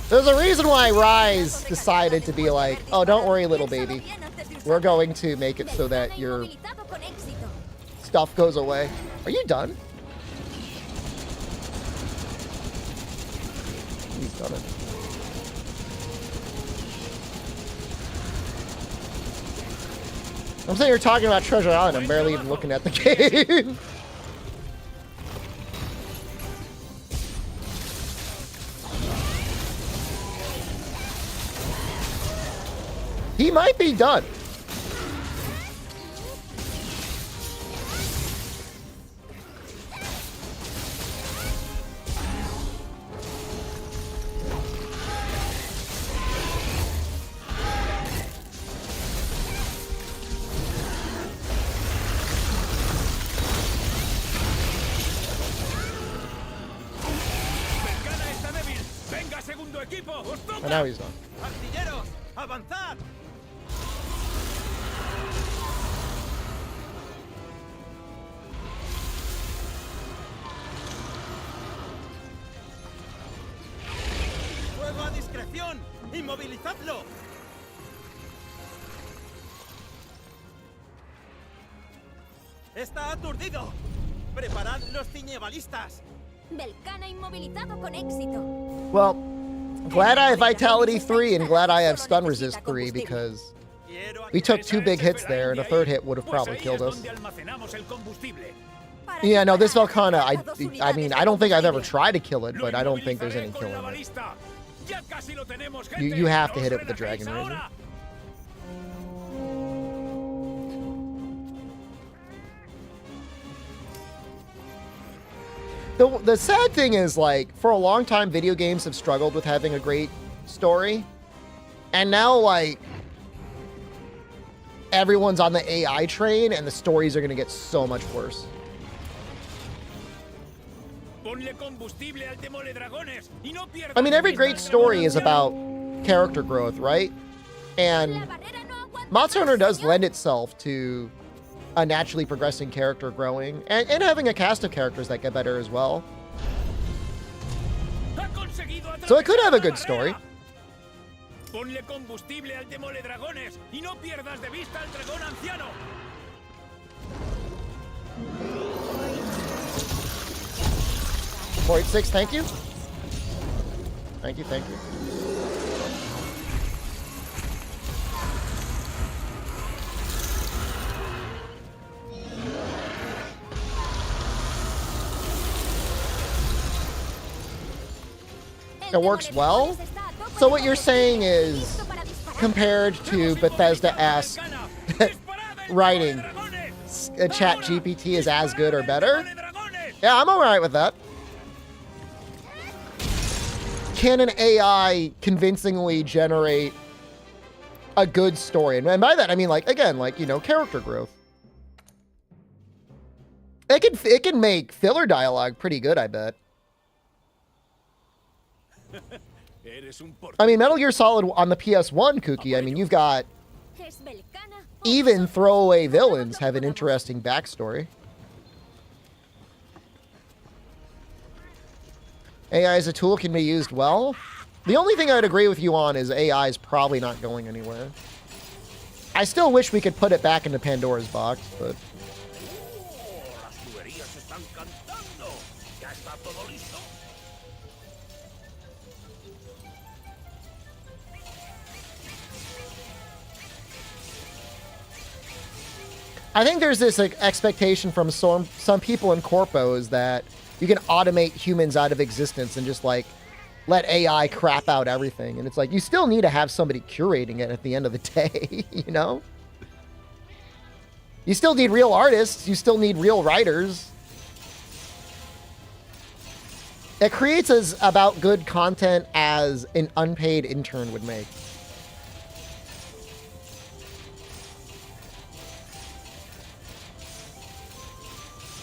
There's a reason why Rise decided to be like, oh, don't worry, little baby. We're going to make it so that your stuff goes away. Are you done? He's done it. I'm saying you're talking about Treasure Island. I'm barely even looking at the game. He might be done. And now he's done. ¡Fuego a discreción! ¡Inmovilizadlo! ¡Está aturdido! ¡Preparad los ciñebalistas! Velkhana inmovilizado con éxito. Well, glad I have Vitality 3 and glad I have Stun Resist 3 because we took 2 big hits there and a 3rd hit would have probably killed us. Yeah, no, this Velkhana, I mean, I don't think I've ever tried to kill it, but I don't think there's any killing it. You have to hit it with the Dragon Razor. The sad thing is, like, for a long time, video games have struggled with having a great story. And now, like, everyone's on the AI train, and the stories are going to get so much worse. I mean, every great story is about character growth, right? And Monster Hunter does lend itself to a naturally progressing character growing, and having a cast of characters that get better as well. So it could have a good story. Ponle combustible al demoledragones y no pierdas de vista al dragón anciano. 486, thank you. Thank you, thank you. It works well. So what you're saying is, compared to Bethesda-esque writing, a chat GPT is as good or better? Yeah, I'm alright with that. Can an AI convincingly generate a good story? And by that, I mean, like, again, like, you know, character growth. It can make filler dialogue pretty good, I bet. I mean, Metal Gear Solid on the PS1, Kooky, I mean, you've got even throwaway villains have an interesting backstory. AI as a tool can be used well. The only thing I'd agree with you on is AI is probably not going anywhere. I still wish we could put it back into Pandora's box, but... I think there's this like, expectation from some people in corpos that you can automate humans out of existence and just like let AI crap out everything. And it's like, you still need to have somebody curating it at the end of the day, you know? You still need real artists. You still need real writers. It creates as about good content as an unpaid intern would make.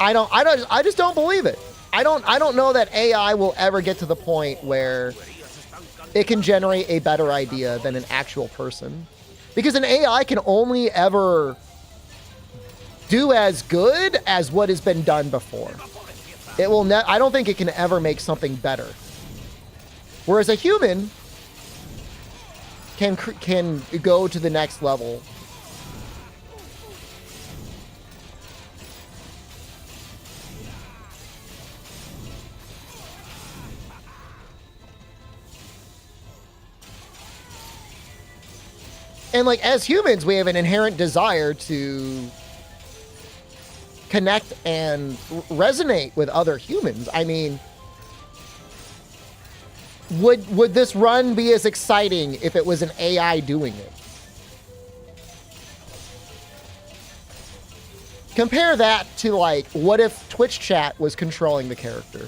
I just don't believe it. I don't know that AI will ever get to the point where it can generate a better idea than an actual person. Because an AI can only ever do as good as what has been done before. It will I don't think it can ever make something better. Whereas a human can go to the next level. And like as humans, we have an inherent desire to connect and resonate with other humans. I mean, would this run be as exciting if it was an AI doing it? Compare that to like, what if Twitch chat was controlling the character?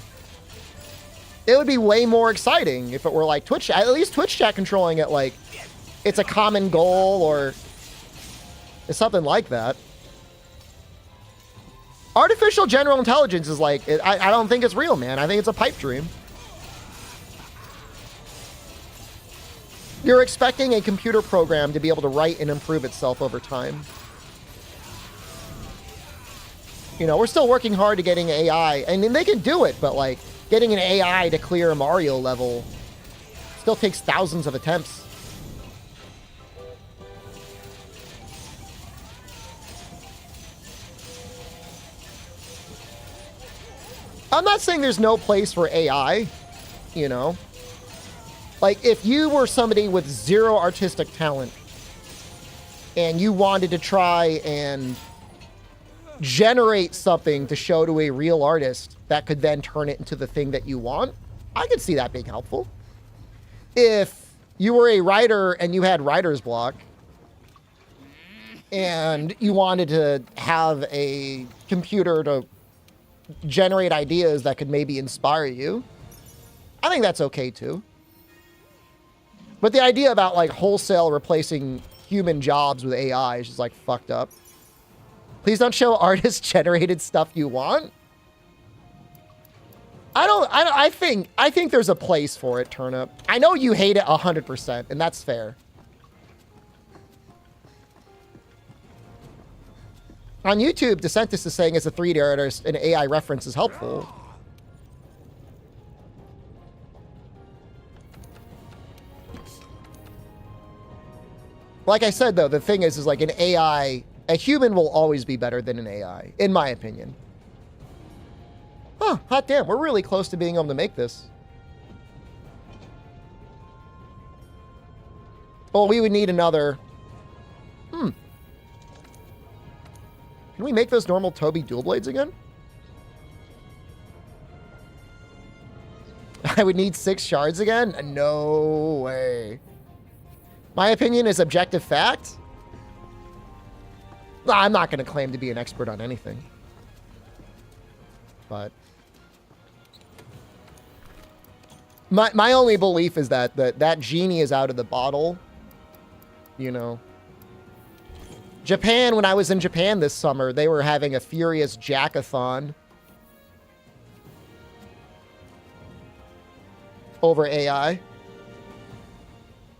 It would be way more exciting if it were like Twitch chat, at least Twitch chat controlling it like, it's a common goal or it's something like that. Artificial general intelligence is like, I don't think it's real, man. I think it's a pipe dream. You're expecting a computer program to be able to write and improve itself over time. You know, we're still working hard to getting AI, and they can do it, but like getting an AI to clear a Mario level still takes thousands of attempts. I'm not saying there's no place for AI, you know. Like, if you were somebody with zero artistic talent and you wanted to try and generate something to show to a real artist that could then turn it into the thing that you want, I could see that being helpful. If you were a writer and you had writer's block and you wanted to have a computer to generate ideas that could maybe inspire you, I think that's okay too. But the idea about like wholesale replacing human jobs with AI is just like fucked up. Please don't show artist generated stuff you want. I think there's a place for it, Turnip. I know you hate it 100%, and that's fair. On YouTube, DeSantis is saying as a 3D artist, an AI reference is helpful. Like I said, though, the thing is like an AI, a human will always be better than an AI, in my opinion. Huh, hot damn, we're really close to being able to make this. Oh, we would need another. Can we make those normal Toby dual blades again? I would need 6 shards again? No way. My opinion is objective fact. I'm not going to claim to be an expert on anything. But my only belief is that that genie is out of the bottle. You know. Japan, when I was in Japan this summer, they were having a furious jackathon over AI.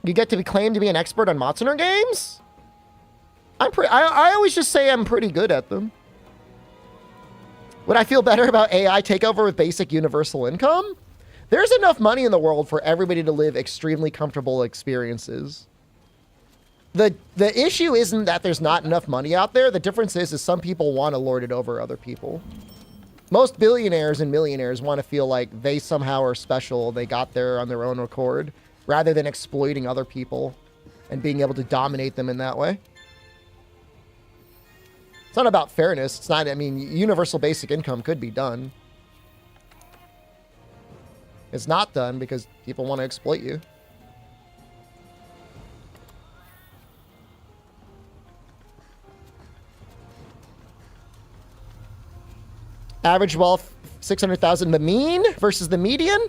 You get to be claimed to be an expert on Matsuner games? I always just say I'm pretty good at them. Would I feel better about AI takeover with basic universal income? There's enough money in the world for everybody to live extremely comfortable experiences. The issue isn't that there's not enough money out there. The difference is some people want to lord it over other people. Most billionaires and millionaires want to feel like they somehow are special. They got there on their own accord, rather than exploiting other people and being able to dominate them in that way. It's not about fairness. It's not, I mean, universal basic income could be done. It's not done because people want to exploit you. Average wealth, 600,000. The mean versus the median?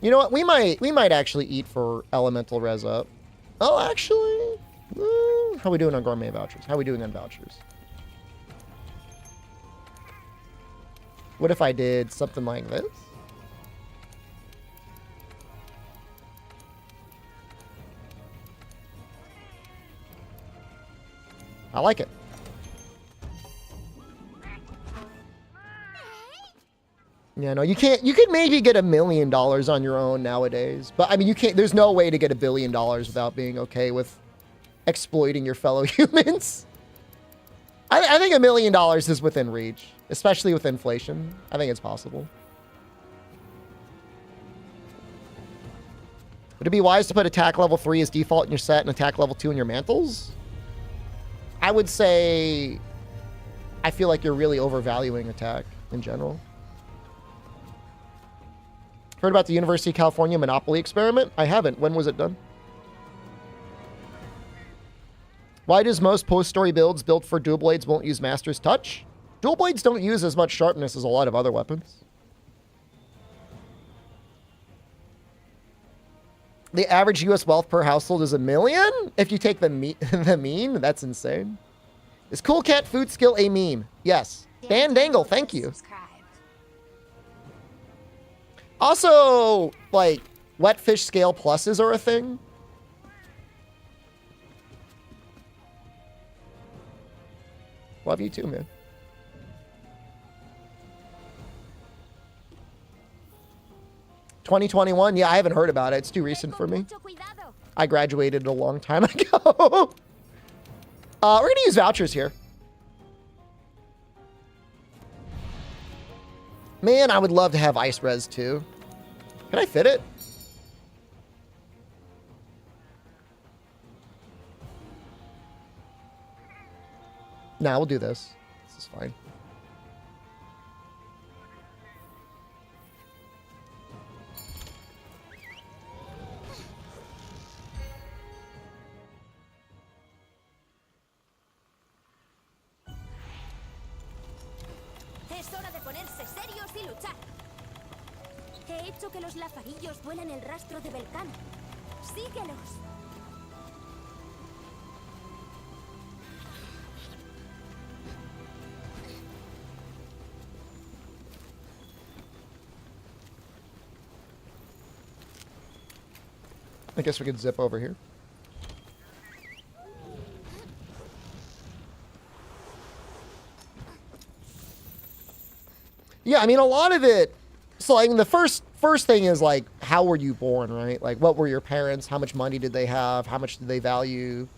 You know what? We might actually eat for elemental res up. Oh, actually, how are we doing on gourmet vouchers? How are we doing on vouchers? What if I did something like this? I like it. Yeah, no, you can't. You could maybe get $1 million on your own nowadays, but I mean, you can't. There's no way to get $1 billion without being okay with exploiting your fellow humans. I think $1 million is within reach, especially with inflation. I think it's possible. Would it be wise to put attack level 3 as default in your set and attack level 2 in your mantles? I would say I feel like you're really overvaluing attack in general. Heard about the University of California Monopoly experiment? I haven't. When was it done? Why does most post-story builds built for dual blades won't use Master's Touch? Dual blades don't use as much sharpness as a lot of other weapons. The average U.S. wealth per household is $1 million? If you take the mean, that's insane. Is Cool Cat food skill a meme? Yes. Dan Dangle, thank you. Also, like, wet fish scale pluses are a thing. Love you too, man. $2021? Yeah, I haven't heard about it. It's too recent for me. I graduated a long time ago. We're going to use vouchers here. Man, I would love to have ice res too. Can I fit it? Nah, we'll do this. This is fine. Es hora de ponerse serios y luchar. He hecho que los lazarillos vuelan el rastro de Belcán. Síguelos. I guess we could zip over here. Yeah, I mean, a lot of it... So, I mean, the first first thing is like, how were you born, right? Like, what were your parents? How much money did they have? How much did they value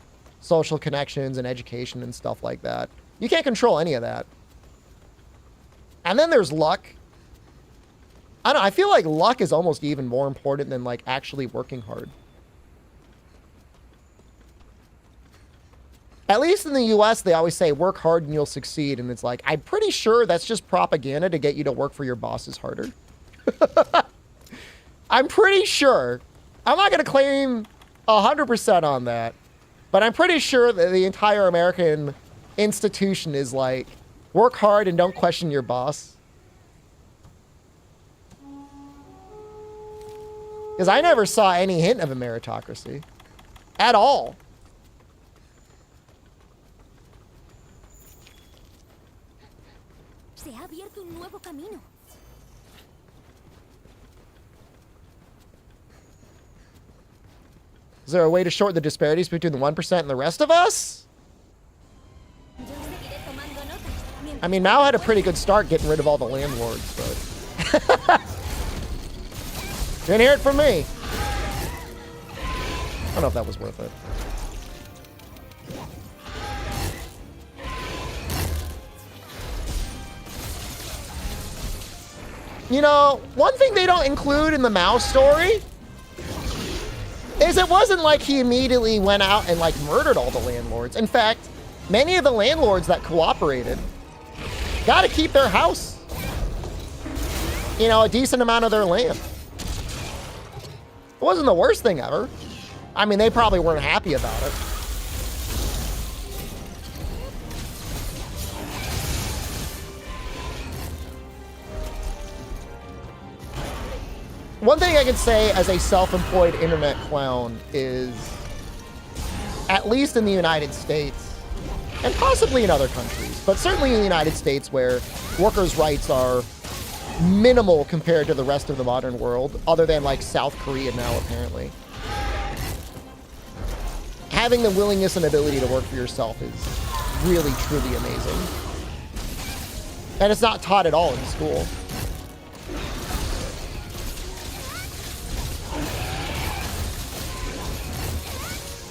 social connections and education and stuff like that? You can't control any of that. And then there's luck. I don't know, I feel like luck is almost even more important than like actually working hard. At least in the US, they always say work hard and you'll succeed. And it's like, I'm pretty sure that's just propaganda to get you to work for your bosses harder. I'm pretty sure. I'm not going to claim 100% on that. But I'm pretty sure that the entire American institution is like, work hard and don't question your boss. Because I never saw any hint of a meritocracy. At all. Se ha abierto un nuevo camino. Is there a way to shorten the disparities between the 1% and the rest of us? Yo seguiré tomando notas. I mean, Mao had a pretty good start getting rid of all the landlords, but... You didn't hear it from me. I don't know if that was worth it. You know, one thing they don't include in the Mao story is it wasn't like he immediately went out and like murdered all the landlords. In fact, many of the landlords that cooperated got to keep their house. You know, a decent amount of their land. It wasn't the worst thing ever. I mean, they probably weren't happy about it. One thing I can say as a self-employed internet clown is, at least in the United States, and possibly in other countries, but certainly in the United States where workers' rights are minimal compared to the rest of the modern world, other than like South Korea now apparently. Having the willingness and ability to work for yourself is really, truly amazing. And it's not taught at all in school.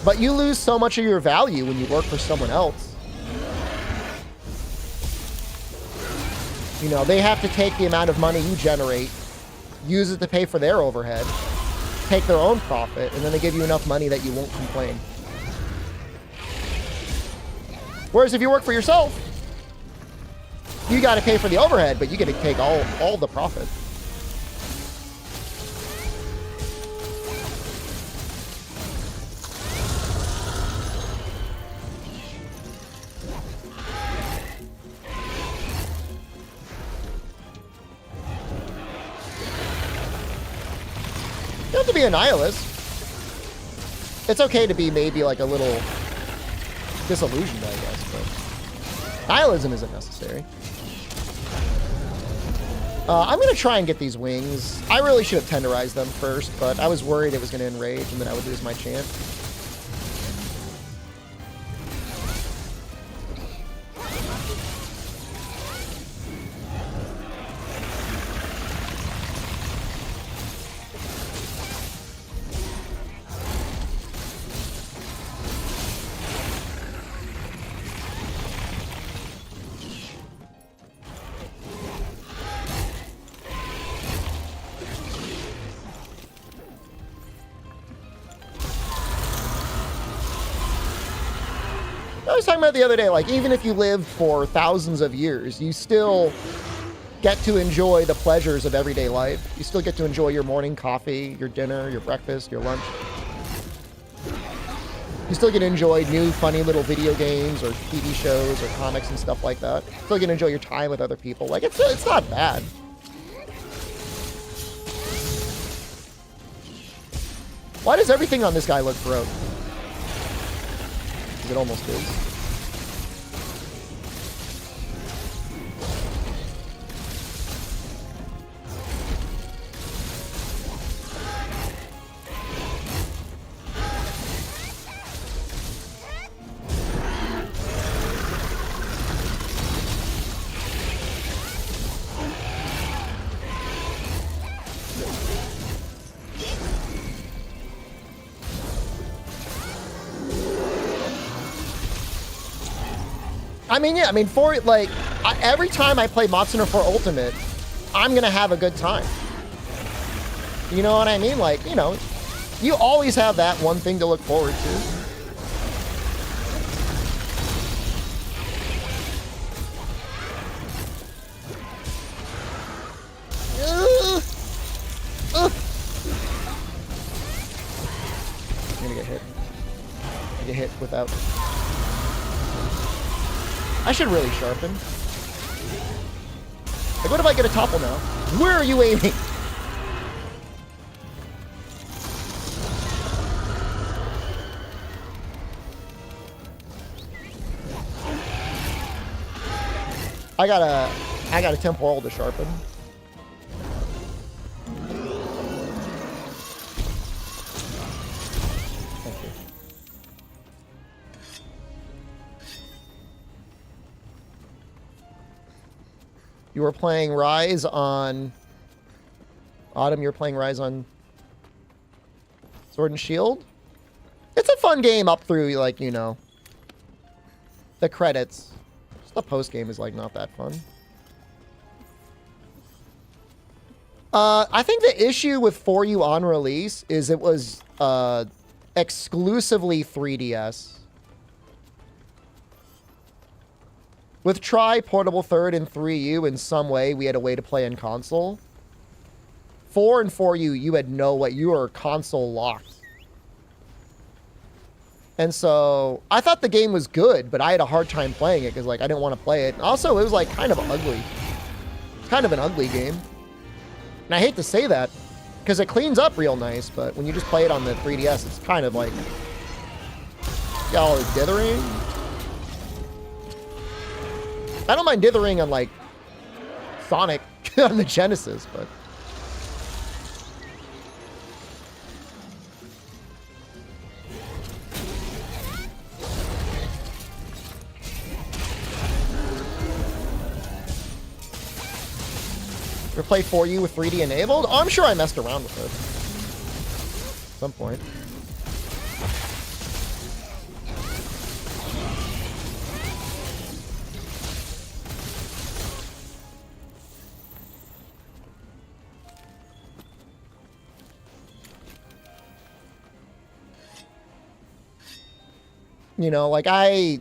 But you lose so much of your value when you work for someone else. You know, they have to take the amount of money you generate, use it to pay for their overhead, take their own profit, and then they give you enough money that you won't complain. Whereas if you work for yourself, you got to pay for the overhead, but you get to take all the profit. You don't have to be a nihilist. It's okay to be maybe like a little disillusioned, I guess, but nihilism isn't necessary. I'm going to try and get these wings. I really should have tenderized them first, but I was worried it was going to enrage and then I would lose my chant. I was talking about the other day, like, even if you live for thousands of years, you still get to enjoy the pleasures of everyday life. You still get to enjoy your morning coffee, your dinner, your breakfast, your lunch. You still get to enjoy new, funny little video games or TV shows or comics and stuff like that. You still get to enjoy your time with other people. Like, it's not bad. Why does everything on this guy look broke? It almost is. I mean, yeah, I mean, for, like, every time I play Monster 4 Ultimate, I'm gonna have a good time. You know what I mean? Like, you know, you always have that one thing to look forward to. I'm gonna get hit. I get hit without. I should really sharpen. Like, what if I get a topple now? Where are you aiming? I got a temporal to sharpen. Thank you. You were playing Rise on Autumn. You're playing Rise on Sword and Shield. It's a fun game up through, like, you know, the credits. The post game is like not that fun. I think the issue with 4U on release is it was exclusively 3DS. With Tri, Portable Third, and 3U, in some way we had a way to play in console. 4 and 4U, you had no way. You were console locked. And so I thought the game was good, but I had a hard time playing it because, like, I didn't want to play it. Also, it was, like, kind of ugly. It's kind of an ugly game. And I hate to say that because it cleans up real nice, but when you just play it on the 3DS, it's kind of like, got all the dithering. I don't mind dithering on, like, Sonic on the Genesis, but... Ever play 4U with 3D enabled? Oh, I'm sure I messed around with it. At some point. You know, like I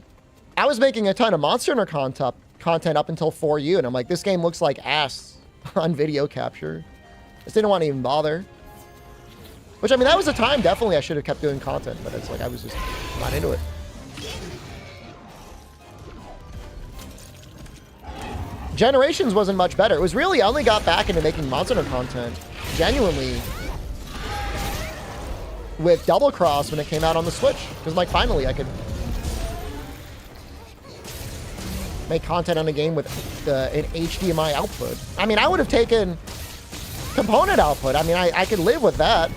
was making a ton of Monster Hunter content up until 4U, and I'm like, this game looks like ass on video capture. I just didn't want to even bother. Which, I mean, that was a time definitely I should have kept doing content, but it's like I was just not into it. Generations wasn't much better. It was really, I only got back into making Monster Hunter content genuinely with Double Cross when it came out on the Switch. Because, like, finally I could make content on a game with an HDMI output. I mean, I would have taken component output. I mean, I could live with that.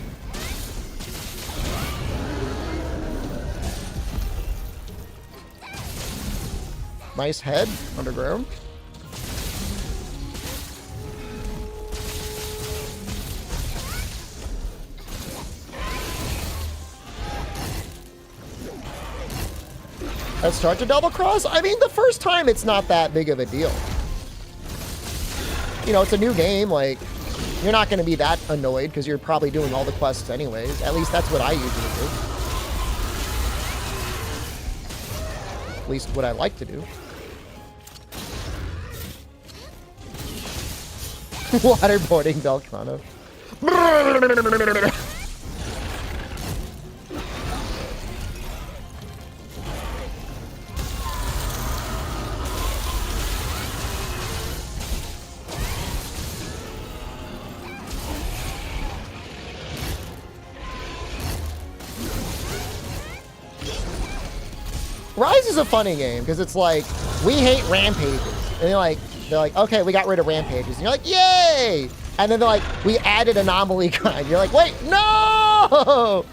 Nice head underground. Let's start to double cross. I mean, the first time it's not that big of a deal. You know, it's a new game. Like, you're not going to be that annoyed because you're probably doing all the quests anyways. At least that's what I usually do. At least what I like to do. Waterboarding Velcano. Rise is a funny game because it's like, we hate rampages. And they're like, okay, we got rid of rampages. And you're like, yay! And then they're like, we added anomaly grind. You're like, wait, no!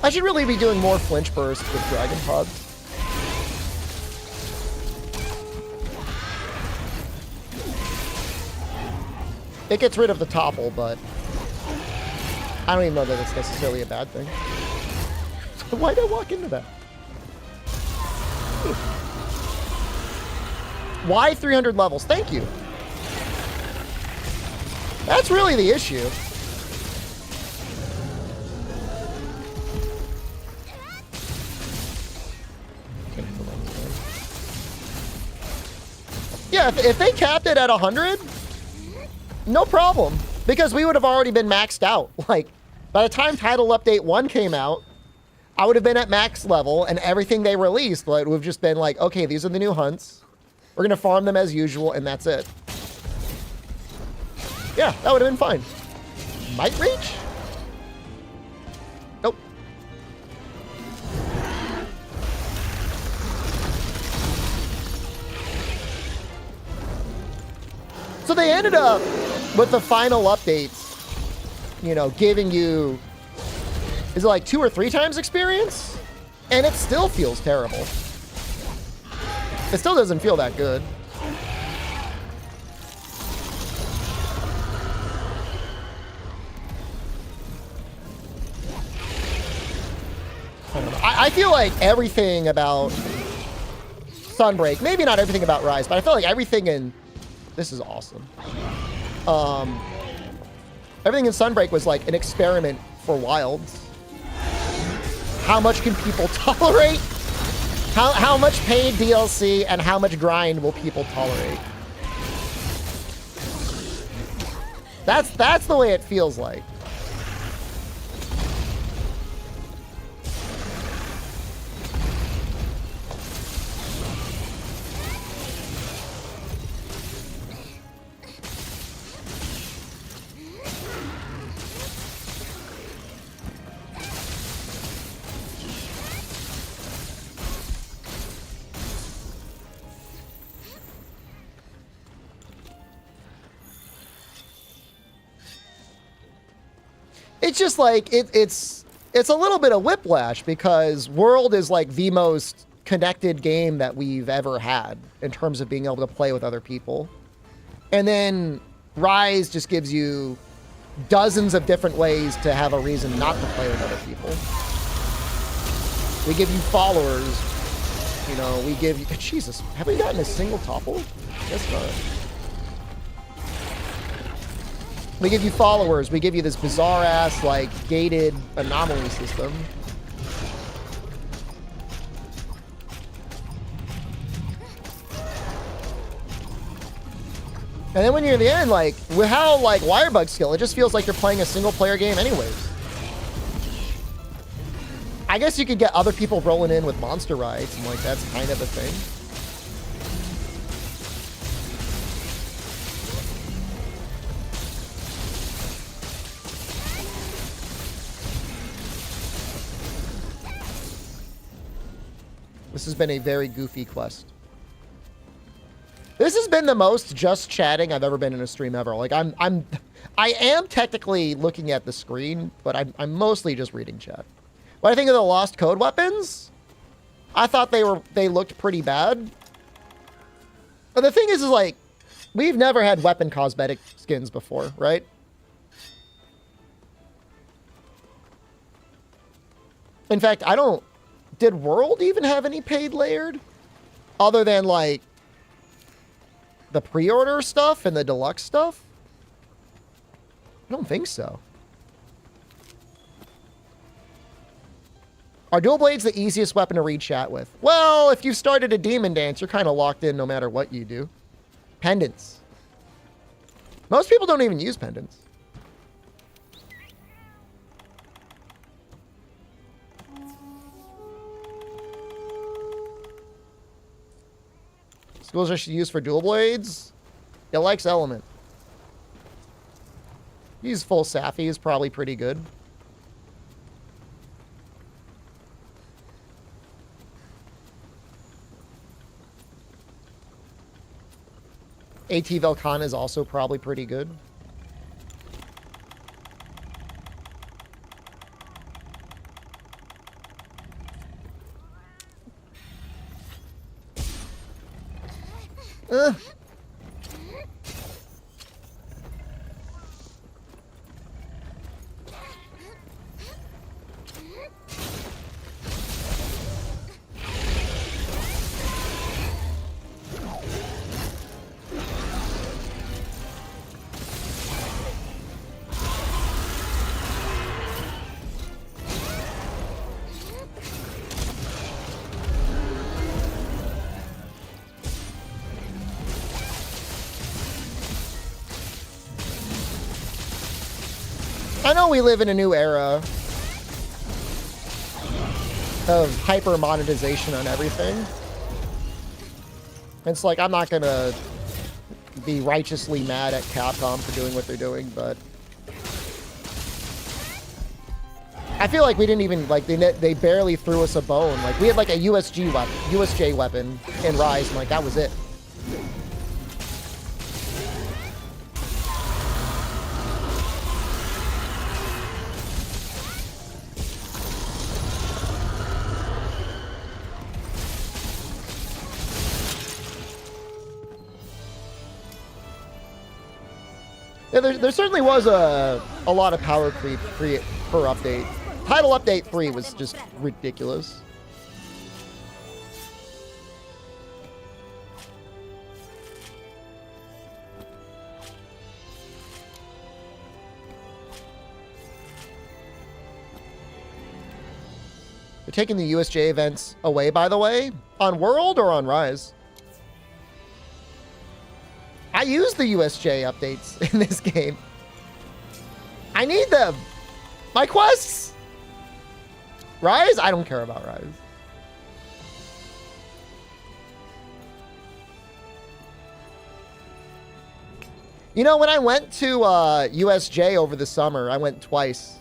I should really be doing more flinch bursts with Dragon Pods. It gets rid of the topple, but I don't even know that it's necessarily a bad thing. Why did I walk into that? Why 300 levels? Thank you. That's really the issue. Yeah, if they capped it at 100, no problem. Because we would have already been maxed out. Like, by the time Title Update 1 came out, I would have been at max level, and everything they released would have just been like, okay, these are the new hunts. We're going to farm them as usual, and that's it. Yeah, that would have been fine. Might reach? Nope. So they ended up, with the final updates, you know, giving you, is it like 2 or 3 times experience? And it still feels terrible. It still doesn't feel that good. I feel like everything about Sunbreak, maybe not everything about Rise, but I feel like everything in, this is awesome. Everything in Sunbreak was like an experiment for Wilds. How much can people tolerate? How much paid DLC and how much grind will people tolerate? That's the way it feels like. It's just like, it's a little bit of whiplash because World is like the most connected game that we've ever had in terms of being able to play with other people. And then Rise just gives you dozens of different ways to have a reason not to play with other people. We give you followers, you know, we give you, Jesus, have we gotten a single topple? Guess not. We give you followers. We give you this bizarre-ass, like, gated anomaly system. And then when you're in the end, like, with how, like, Wirebug skill, it just feels like you're playing a single-player game anyways. I guess you could get other people rolling in with monster rides, and, like, that's kind of a thing. This has been a very goofy quest. This has been the most just chatting I've ever been in a stream ever. Like I am technically looking at the screen, but I'm mostly just reading chat. What I think of the lost code weapons? I thought they looked pretty bad. But the thing is like, we've never had weapon cosmetic skins before, right? In fact, did World even have any paid layered? Other than, like, the pre-order stuff and the deluxe stuff? I don't think so. Are dual blades the easiest weapon to read chat with? Well, if you've started a demon dance, you're kind of locked in no matter what you do. Pendants. Most people don't even use pendants. Skills I should use for dual blades. It likes element. Use full Safi is probably pretty good. AT Velkhana is also probably pretty good. Ugh. I know we live in a new era of hyper monetization on everything. It's like, I'm not gonna be righteously mad at Capcom for doing what they're doing, but I feel like we didn't even, like, they barely threw us a bone. Like, we had like a USJ weapon in Rise, and like, that was it. Yeah, there certainly was a lot of power creep per update. Title Update 3 was just ridiculous. They're taking the USJ events away, by the way, on World or on Rise? I use the USJ updates in this game. I need them. My quests. Rise? I don't care about Rise. You know, when I went to USJ over the summer, I went twice.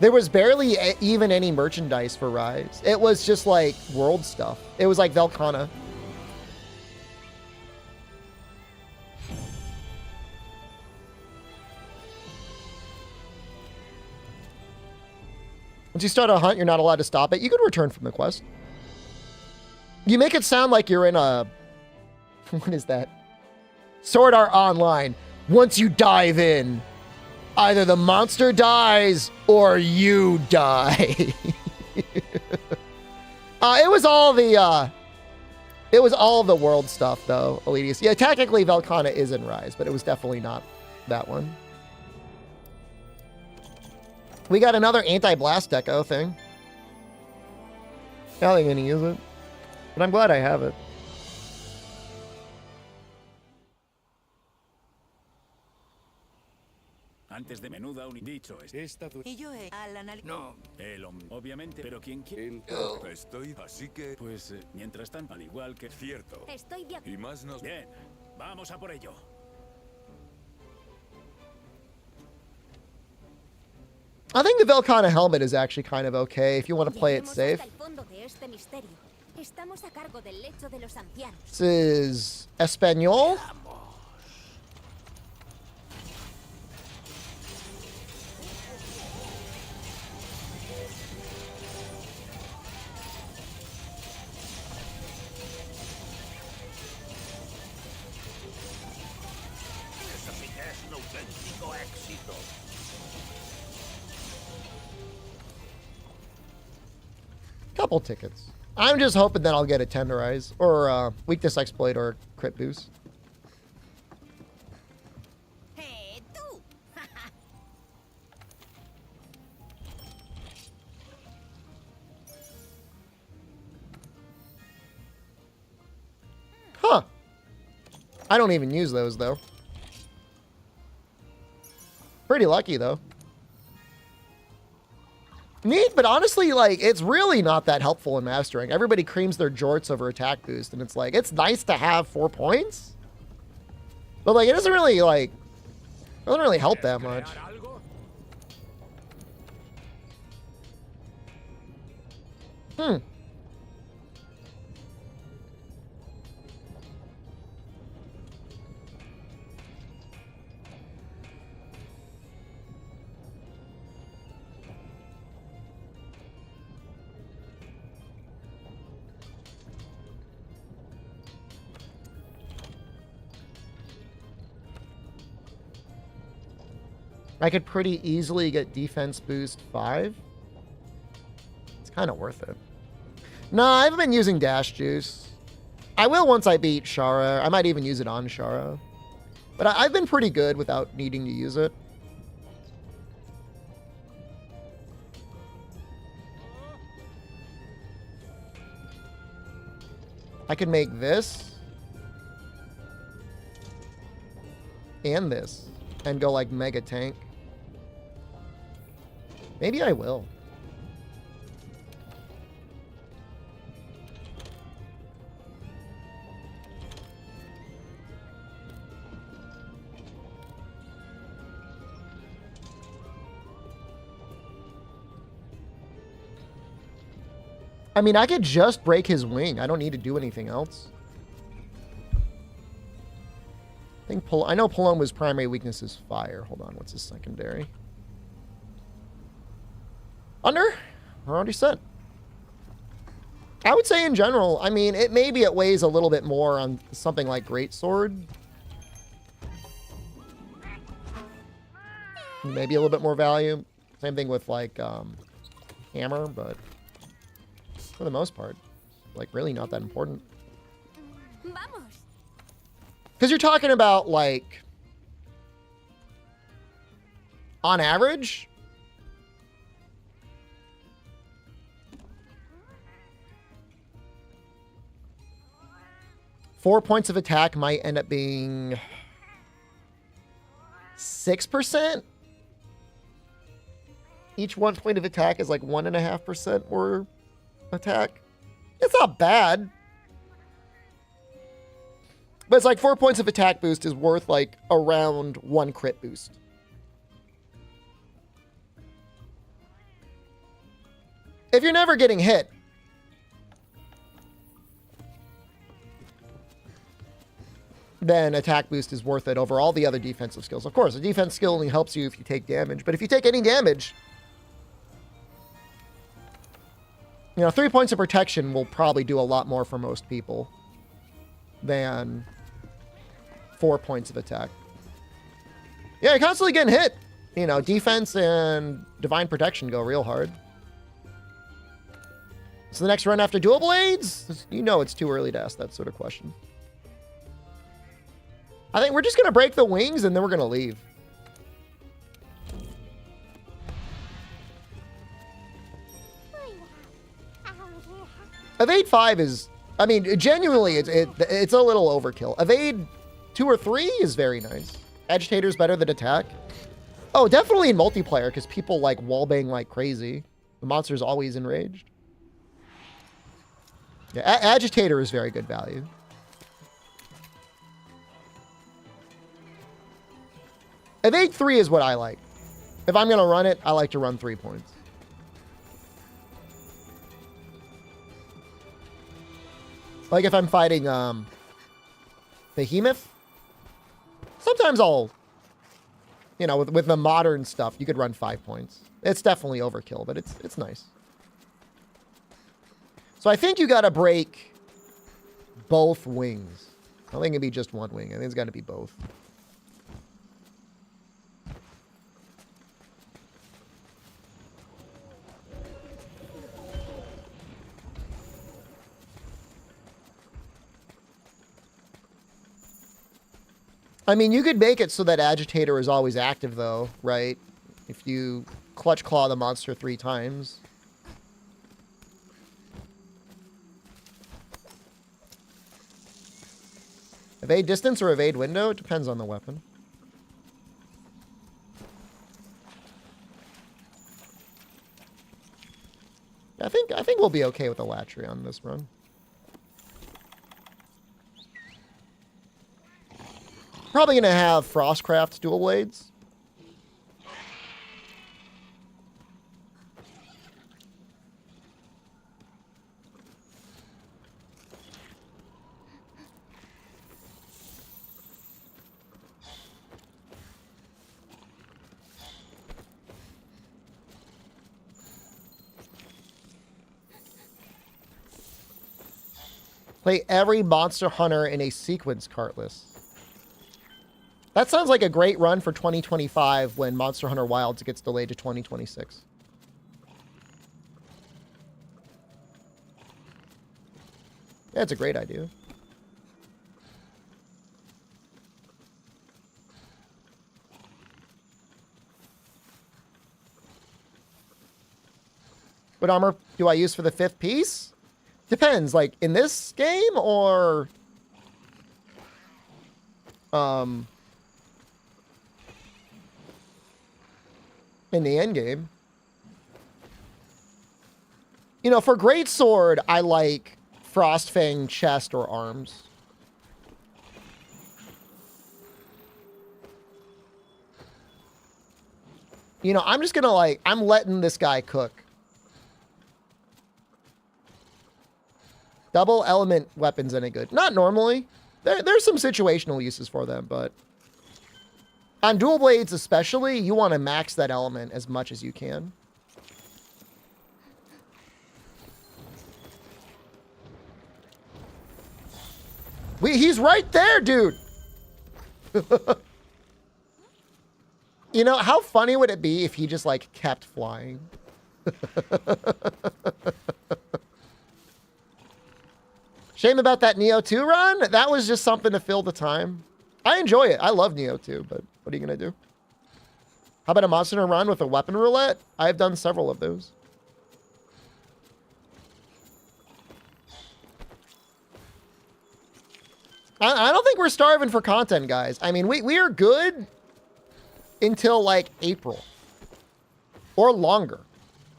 There was barely even any merchandise for Rise. It was just like world stuff. It was like Velkhana. Once you start a hunt, you're not allowed to stop it. You could return from the quest. You make it sound like you're in a... What is that? Sword Art Online. Once you dive in, either the monster dies or you die. It was all the... It was all the world stuff, though, Elitius. Yeah, technically Velkhana is in Rise, but it was definitely not that one. We got another anti-blast deco thing. Not gonna use it, but I'm glad I have it. Antes de menuda un dicho es. Y yo al analizar. No, obviamente, pero quien quiere. Estoy, así que... Pues mientras tanto, al igual que. Cierto. Estoy de Y más nos... Bien, vamos a por ello. I think the Velkhana helmet is actually kind of okay if you want to play it safe. This is Espanol. Couple tickets. I'm just hoping that I'll get a tenderize or weakness exploit or crit boost. Hey, tú. Huh. I don't even use those though. Pretty lucky though. Neat, but honestly, like, it's really not that helpful in mastering. Everybody creams their jorts over attack boost, and it's like, it's nice to have 4 points. But, like, it doesn't really, like, doesn't really help that much. Hmm. I could pretty easily get defense boost 5. It's kind of worth it. No, I haven't been using dash juice. I will once I beat Shara. I might even use it on Shara. But I've been pretty good without needing to use it. I could make this and this and go like mega tank. Maybe I will. I mean, I could just break his wing. I don't need to do anything else. I know Palumbo's primary weakness is fire. Hold on, what's his secondary? Under? I already said. I would say in general, I mean, maybe it weighs a little bit more on something like Greatsword. Maybe a little bit more value. Same thing with like Hammer, but for the most part, like really not that important. Vamos. Because you're talking about like, on average, four points of attack might end up being 6%. Each 1 point of attack is like 1.5% more attack. It's not bad. But it's like 4 points of attack boost is worth like around 1 crit boost. If you're never getting hit, then attack boost is worth it over all the other defensive skills. Of course, a defense skill only helps you if you take damage. But if you take any damage, you know, 3 points of protection will probably do a lot more for most people than 4 points of attack. Yeah, you're constantly getting hit. You know, defense and divine protection go real hard. So the next run after dual blades? You know it's too early to ask that sort of question. I think we're just going to break the wings and then we're going to leave. Evade 5 is, I mean, genuinely, it's a little overkill. Evade 2 or 3 is very nice. Agitator's better than attack. Oh, definitely in multiplayer, because people like wallbang like crazy. The monster's always enraged. Yeah, Agitator is very good value. Evade 3 is what I like. If I'm going to run it, I like to run 3 points. Like if I'm fighting Behemoth, sometimes I'll, you know, with the modern stuff, you could run 5 points. It's definitely overkill, but it's nice. So I think you got to break both wings. I don't think it'd be just one wing. I think it's got to be both. I mean, you could make it so that Agitator is always active, though, right? If you Clutch Claw the monster 3 times. Evade distance or evade window? It depends on the weapon. I think we'll be okay with Alatreon this run. Probably going to have Frostcraft dual blades. Play every Monster Hunter in a sequence cartless. That sounds like a great run for 2025 when Monster Hunter Wilds gets delayed to 2026. Yeah, it's a great idea. What armor do I use for the 5th piece? Depends, like in this game or in the end game. You know, for Greatsword, I like Frostfang chest or arms. You know, I'm just gonna like, I'm letting this guy cook. Double element weapons any good? Not normally. There's some situational uses for them, but on dual blades especially, you want to max that element as much as you can. He's right there, dude. You know, how funny would it be if he just like kept flying? Shame about that Neo 2 run. That was just something to fill the time. I enjoy it. I love Neo 2, but what are you going to do? How about a Monster Hunter run with a weapon roulette? I've done several of those. I don't think we're starving for content, guys. I mean, we are good until like April or longer.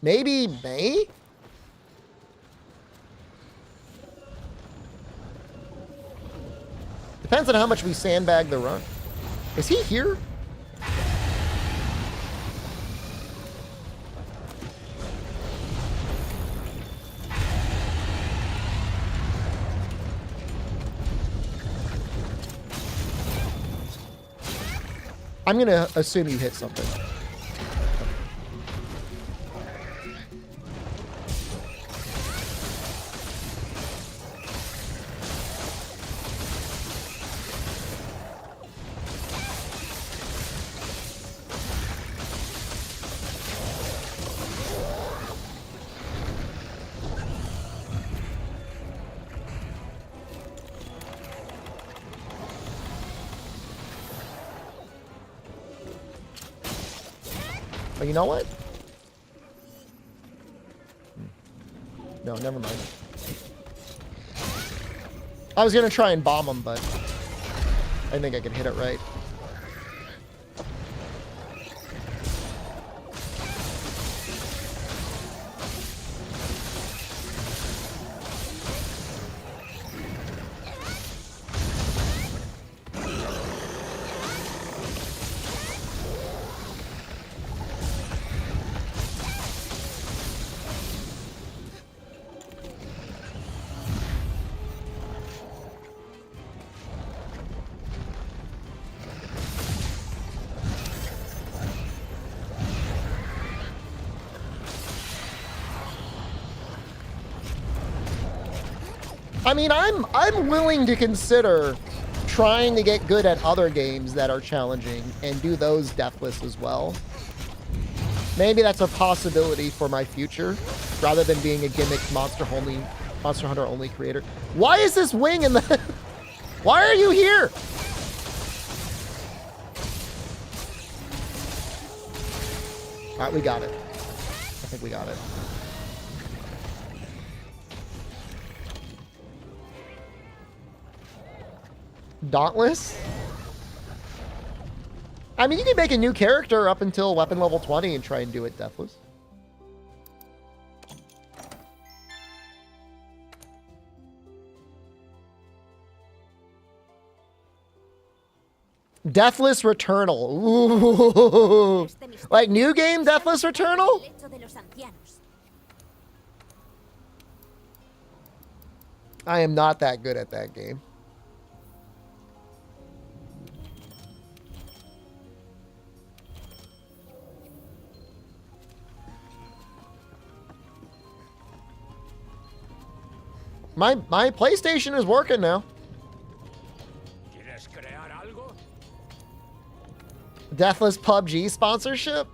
Maybe May? Depends on how much we sandbag the run. Is he here? I'm gonna assume you hit something. You know what? No, never mind. I was gonna try and bomb him, but I think I can hit it right. I mean, I'm willing to consider trying to get good at other games that are challenging and do those deathless as well. Maybe that's a possibility for my future, rather than being a gimmick Monster Hunter only creator. Why is this wing in the... Why are you here? All right, we got it. I think we got it. Dauntless? I mean, you can make a new character up until weapon level 20 and try and do it deathless. Deathless Returnal. Ooh. Like new game Deathless Returnal? I am not that good at that game. My PlayStation is working now. Deathless PUBG sponsorship?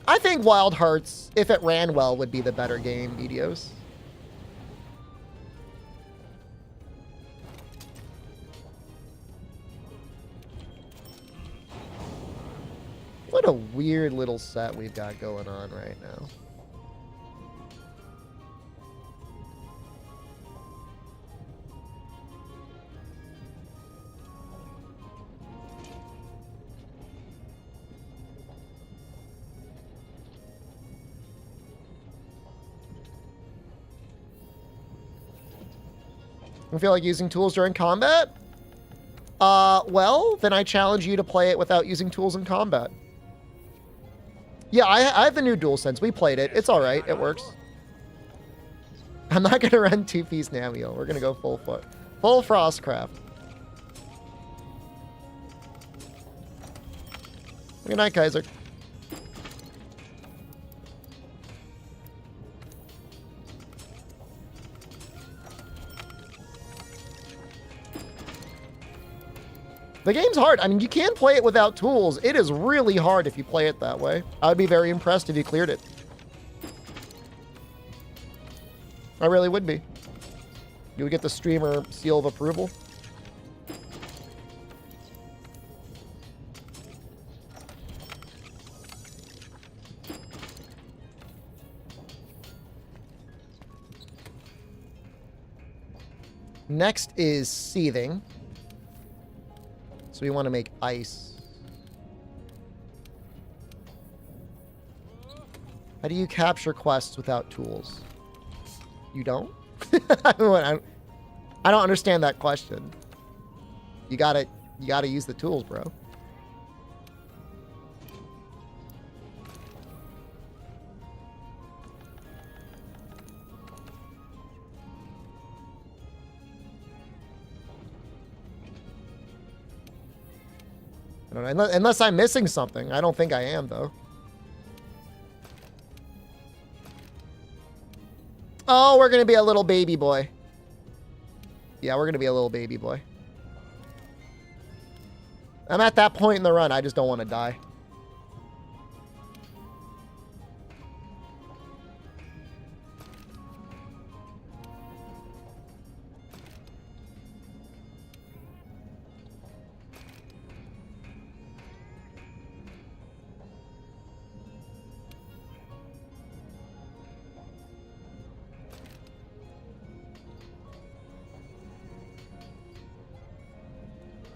I think Wild Hearts, if it ran well, would be the better game, Videos. What a weird little set we've got going on right now. You feel like using tools during combat? Well, then I challenge you to play it without using tools in combat. Yeah, I have the new DualSense. We played it. It's all right. It works. I'm not going to run two-piece Namio. We're going to go full Frostcraft. Good night, Kaiser. The game's hard. I mean, you can play it without tools. It is really hard if you play it that way. I would be very impressed if you cleared it. I really would be. You would get the streamer seal of approval. Next is seething. So we want to make ice. How do you capture quests without tools? You don't? I don't understand that question. You gotta use the tools, bro. I don't know, unless I'm missing something. I don't think I am, though. Oh, we're going to be a little baby boy. Yeah, we're going to be a little baby boy. I'm at that point in the run. I just don't want to die.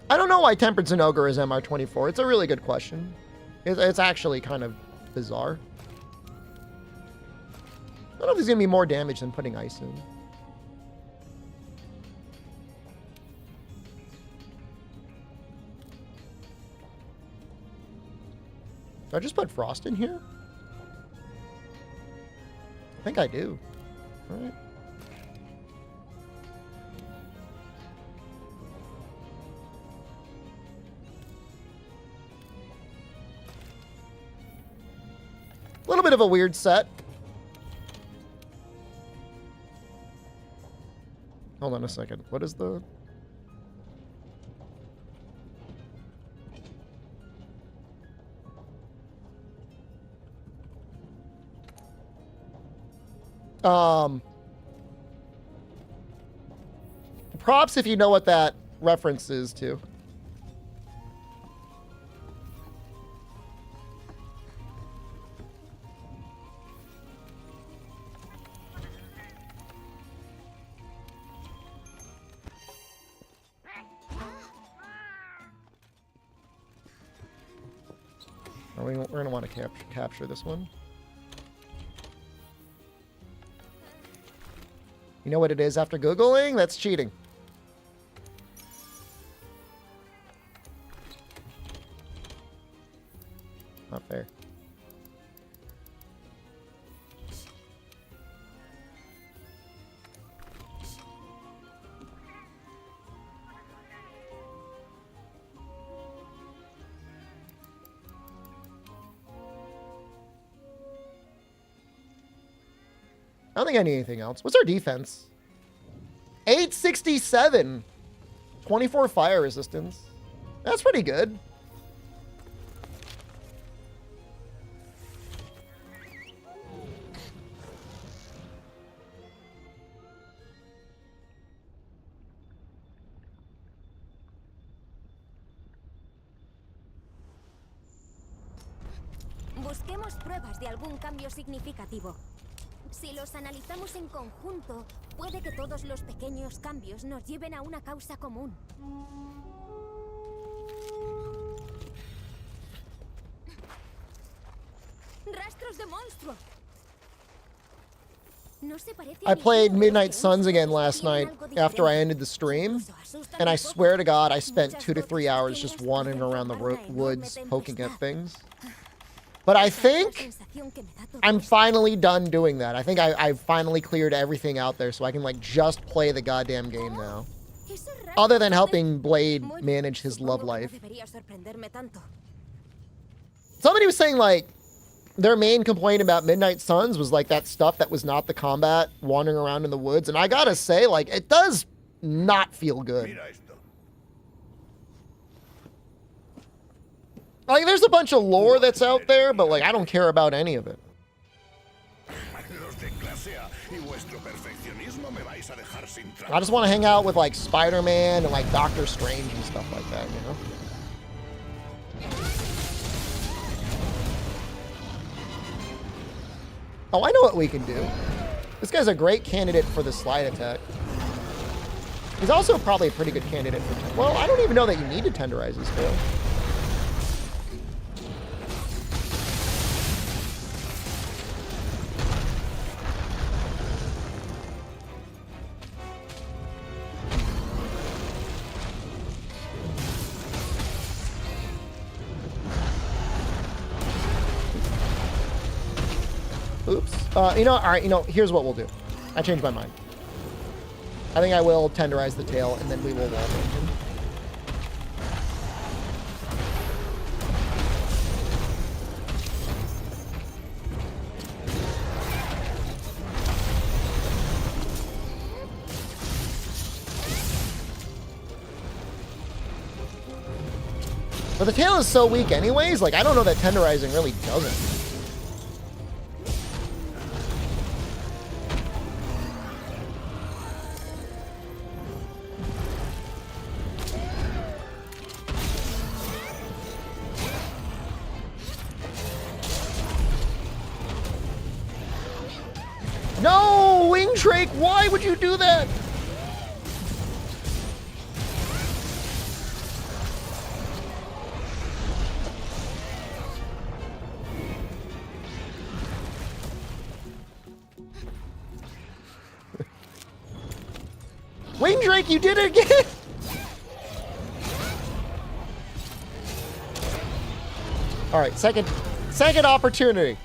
I don't know why Tempered Zinogre is MR24. It's a really good question. It's actually kind of bizarre. I don't know if there's going to be more damage than putting ice in. Do I just put frost in here? I think I do. All right. A little bit of a weird set. Hold on a second. What is the... Props if you know what that reference is to. We're going to want to capture this one. You know what it is after Googling? That's cheating. Not fair. I don't think I need anything else. What's our defense? 867. 24 fire resistance. That's pretty good. Busquemos pruebas de algún cambio significativo. Si los analizamos en conjunto, puede que todos los pequeños cambios nos lleven a una causa común. ¡Rastros de monstruo! No se parece a I played ninguno de los Midnight que Suns hemos again visto. last Tienen night algo after I diferente. ended the stream, Incluso asustan and I un poco. swear to God, I spent Muchas 2 to 3 gotas hours just pequeñas wandering pueden around the formar una enorme woods poking at tempestad. things. But I Esa es la think sensación que me da todo I'm esto. finally done doing that. I think I've finally cleared everything out there, so I can like just play the goddamn game now. Eso es raro, Other than ¿sabes? helping Blade Muy bien, manage his love supongo que life. no debería sorprenderme tanto. Somebody was saying like their main complaint about Midnight Suns was like that stuff that was not the combat, wandering around in the woods, and I gotta say, like, it does not feel good. Mira esto. Like, there's a bunch of lore that's out there, but like, I don't care about any of it. Los de clase A y vuestro perfeccionismo me vais a dejar sin I just want to hang out with like Spider-Man and like Doctor Strange and stuff like that, you know? Oh, I know what we can do. This guy's a great candidate for the slide attack. He's also probably a pretty good candidate for... Well, I don't even know that you need to tenderize his tail. Oops. You know, all right, you know, here's what we'll do. I changed my mind. I think I will tenderize the tail, and then we will wall bang him. But the tail is so weak anyways, like, I don't know that tenderizing really does it. No, Wing Drake, why would you do that? Wing Drake, you did it again! All right, second opportunity.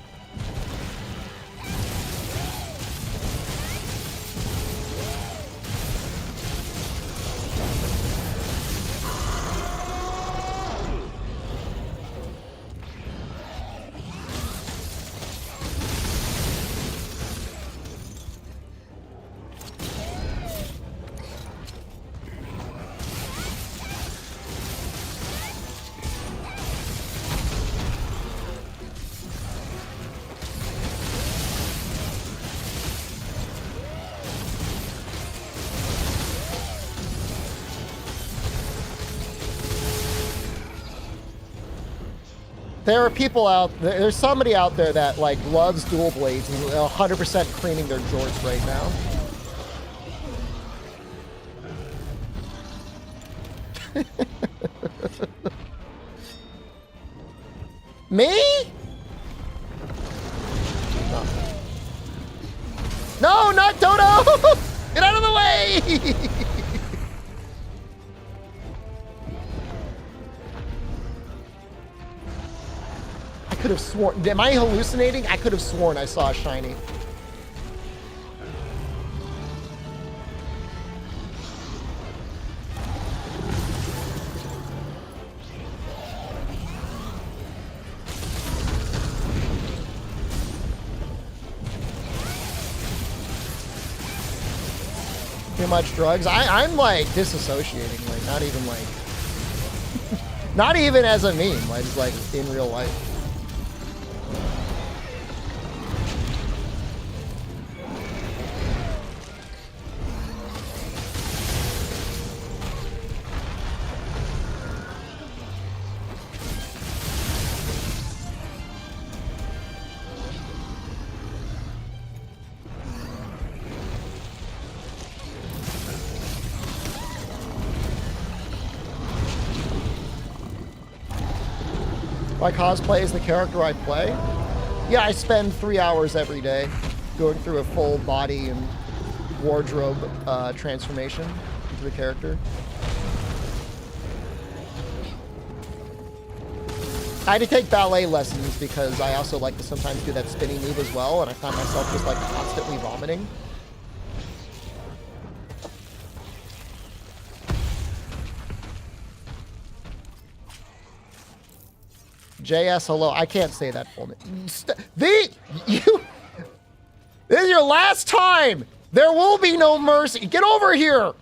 There are people out there, there's somebody out there that like loves dual blades and 100% creaming their jorts right now. Me? No. No, not Dodo! Get out of the way! I could have sworn. Am I hallucinating? I could have sworn I saw a shiny. Too much drugs. I'm like disassociating, like not even like, not even as a meme, like just like in real life. My cosplay is the character I play. Yeah, I spend 3 hours every day going through a full body and wardrobe transformation into the character. I had to take ballet lessons because I also like to sometimes do that spinning move as well, and I found myself just like constantly vomiting. JS, hello. I can't say that full name. This is your last time. There will be no mercy. Get over here.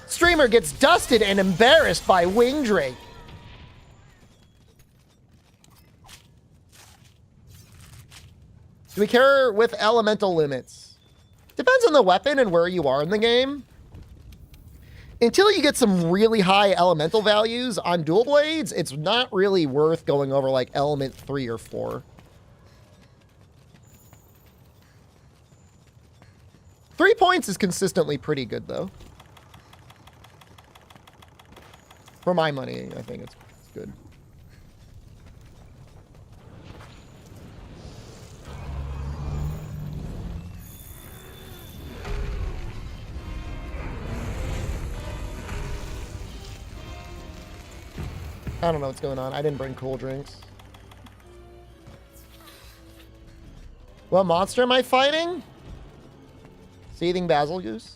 Streamer gets dusted and embarrassed by Wingdrake. Do we care with elemental limits? Depends on the weapon and where you are in the game. Until you get some really high elemental values on dual blades, it's not really worth going over like element 3 or 4. 3 points is consistently pretty good though. For my money, I think it's good. I don't know what's going on. I didn't bring cool drinks. What monster am I fighting? Seething Bazelgeuse?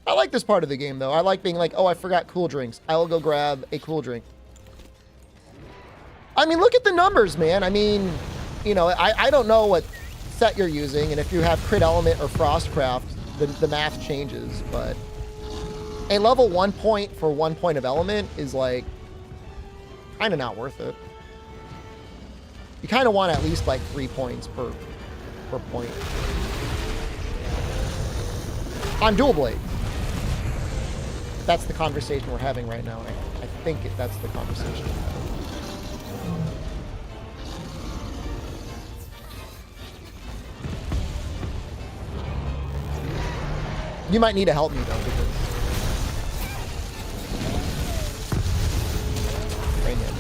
I like this part of the game, though. I like being like, oh, I forgot cool drinks. I will go grab a cool drink. I mean, look at the numbers, man. I mean, you know, I don't know what set you're using, and if you have crit element or frostcraft, the math changes, but a level 1 point for 1 point of element is like kind of not worth it. You kind of want at least like 3 points per point. On dual blade. That's the conversation we're having right now, and I think that's the conversation we're having. You might need to help me though, because brain damage.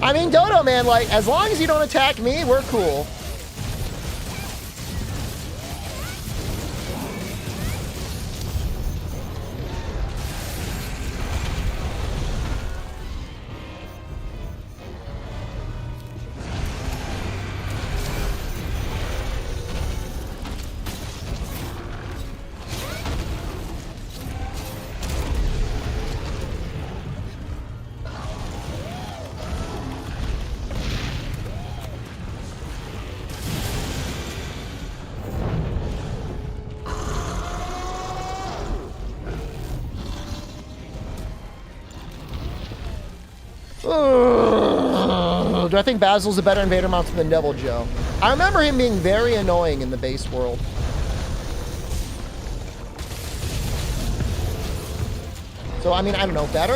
I mean, Dodo, man, like, as long as you don't attack me, we're cool. Do I think Basil's a better invader monster than Devil Joe? I remember him being very annoying in the base world. So, I mean, I don't know, better?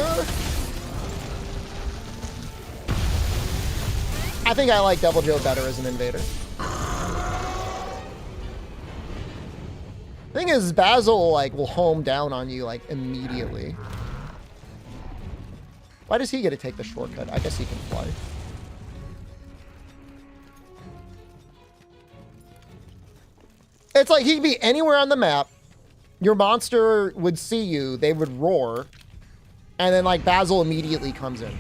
I think I like Deathless better as an invader. Thing is, Basil like will home down on you like immediately. Why does he get to take the shortcut? I guess he can fly. It's like he could be anywhere on the map. Your monster would see you, they would roar, and then like Basil immediately comes in.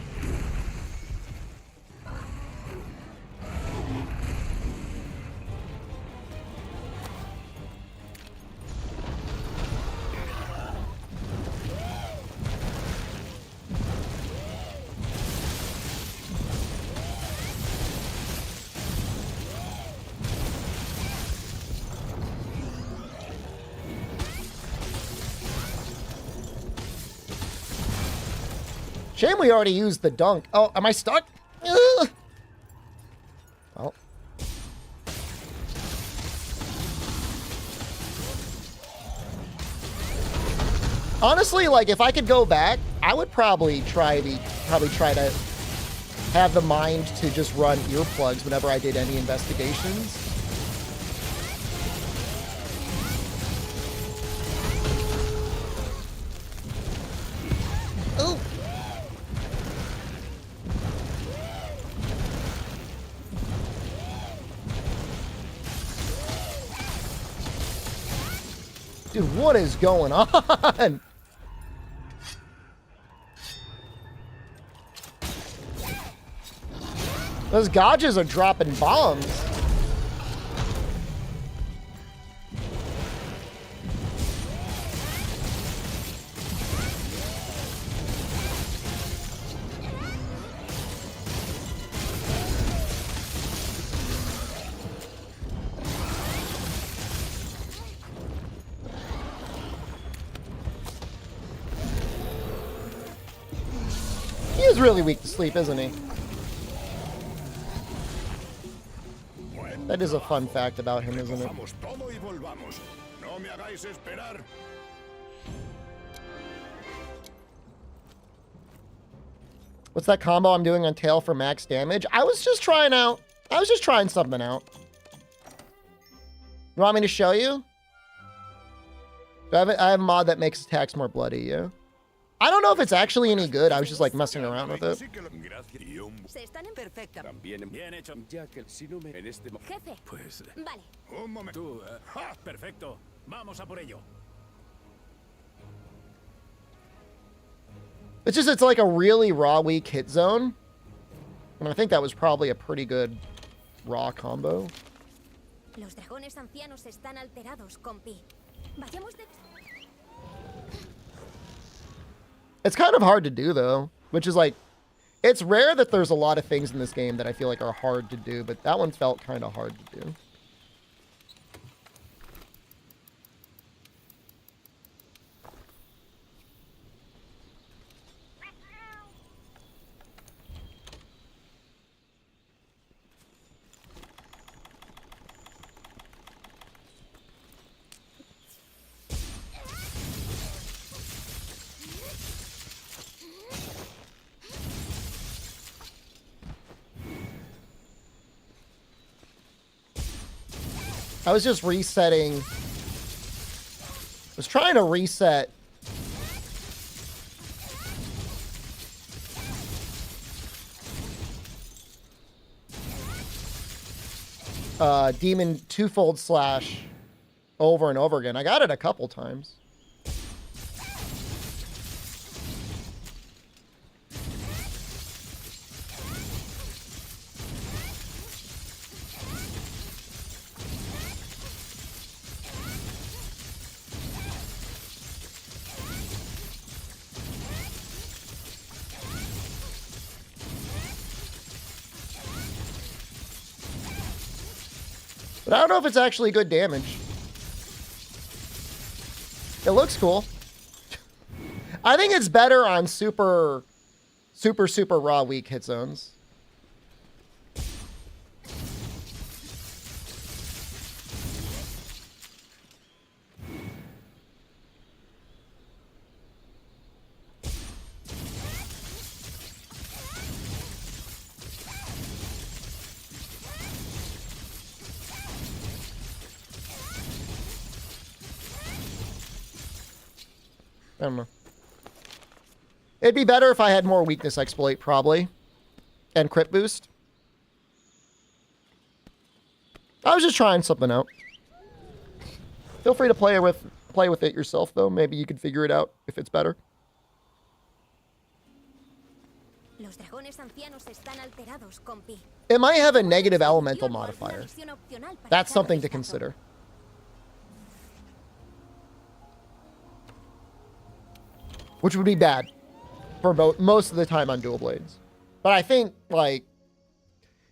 Shame we already used the dunk. Oh, am I stuck? Ugh. Well. Honestly, like if I could go back, I would probably try to have the mind to just run earplugs whenever I did any investigations. Oh. Dude, what is going on? Those gachas are dropping bombs. He is really weak to sleep, isn't he? That is a fun fact about him, isn't it? What's that combo I'm doing on tail for max damage? I was just trying something out. You want me to show you? I have a mod that makes attacks more bloody, yeah? I don't know if it's actually any good. I was just like messing around with it. Se están en perfecta. Bien hecho. Jefe. Pues, Vale. un momento. Tú, perfecto. Vamos a por ello. It's just, it's like a really raw weak hit zone. And I think that was probably a pretty good raw combo. Los dragones ancianos están alterados, compi. Vayamos de... It's kind of hard to do, though, which is like, it's rare that there's a lot of things in this game that I feel like are hard to do, but that one felt kind of hard to do. I was just resetting. I was trying to reset. Demon twofold slash over and over again. I got it a couple times. But I don't know if it's actually good damage. It looks cool. I think it's better on super raw weak hit zones. I don't know. It'd be better if I had more weakness exploit, probably. And crit boost. I was just trying something out. Feel free to play with it yourself, though. Maybe you could figure it out if it's better. Los dragones ancianos están alterados, compi. It might have a negative elemental modifier. That's something to consider. Which would be bad for most of the time on dual blades. But I think, like,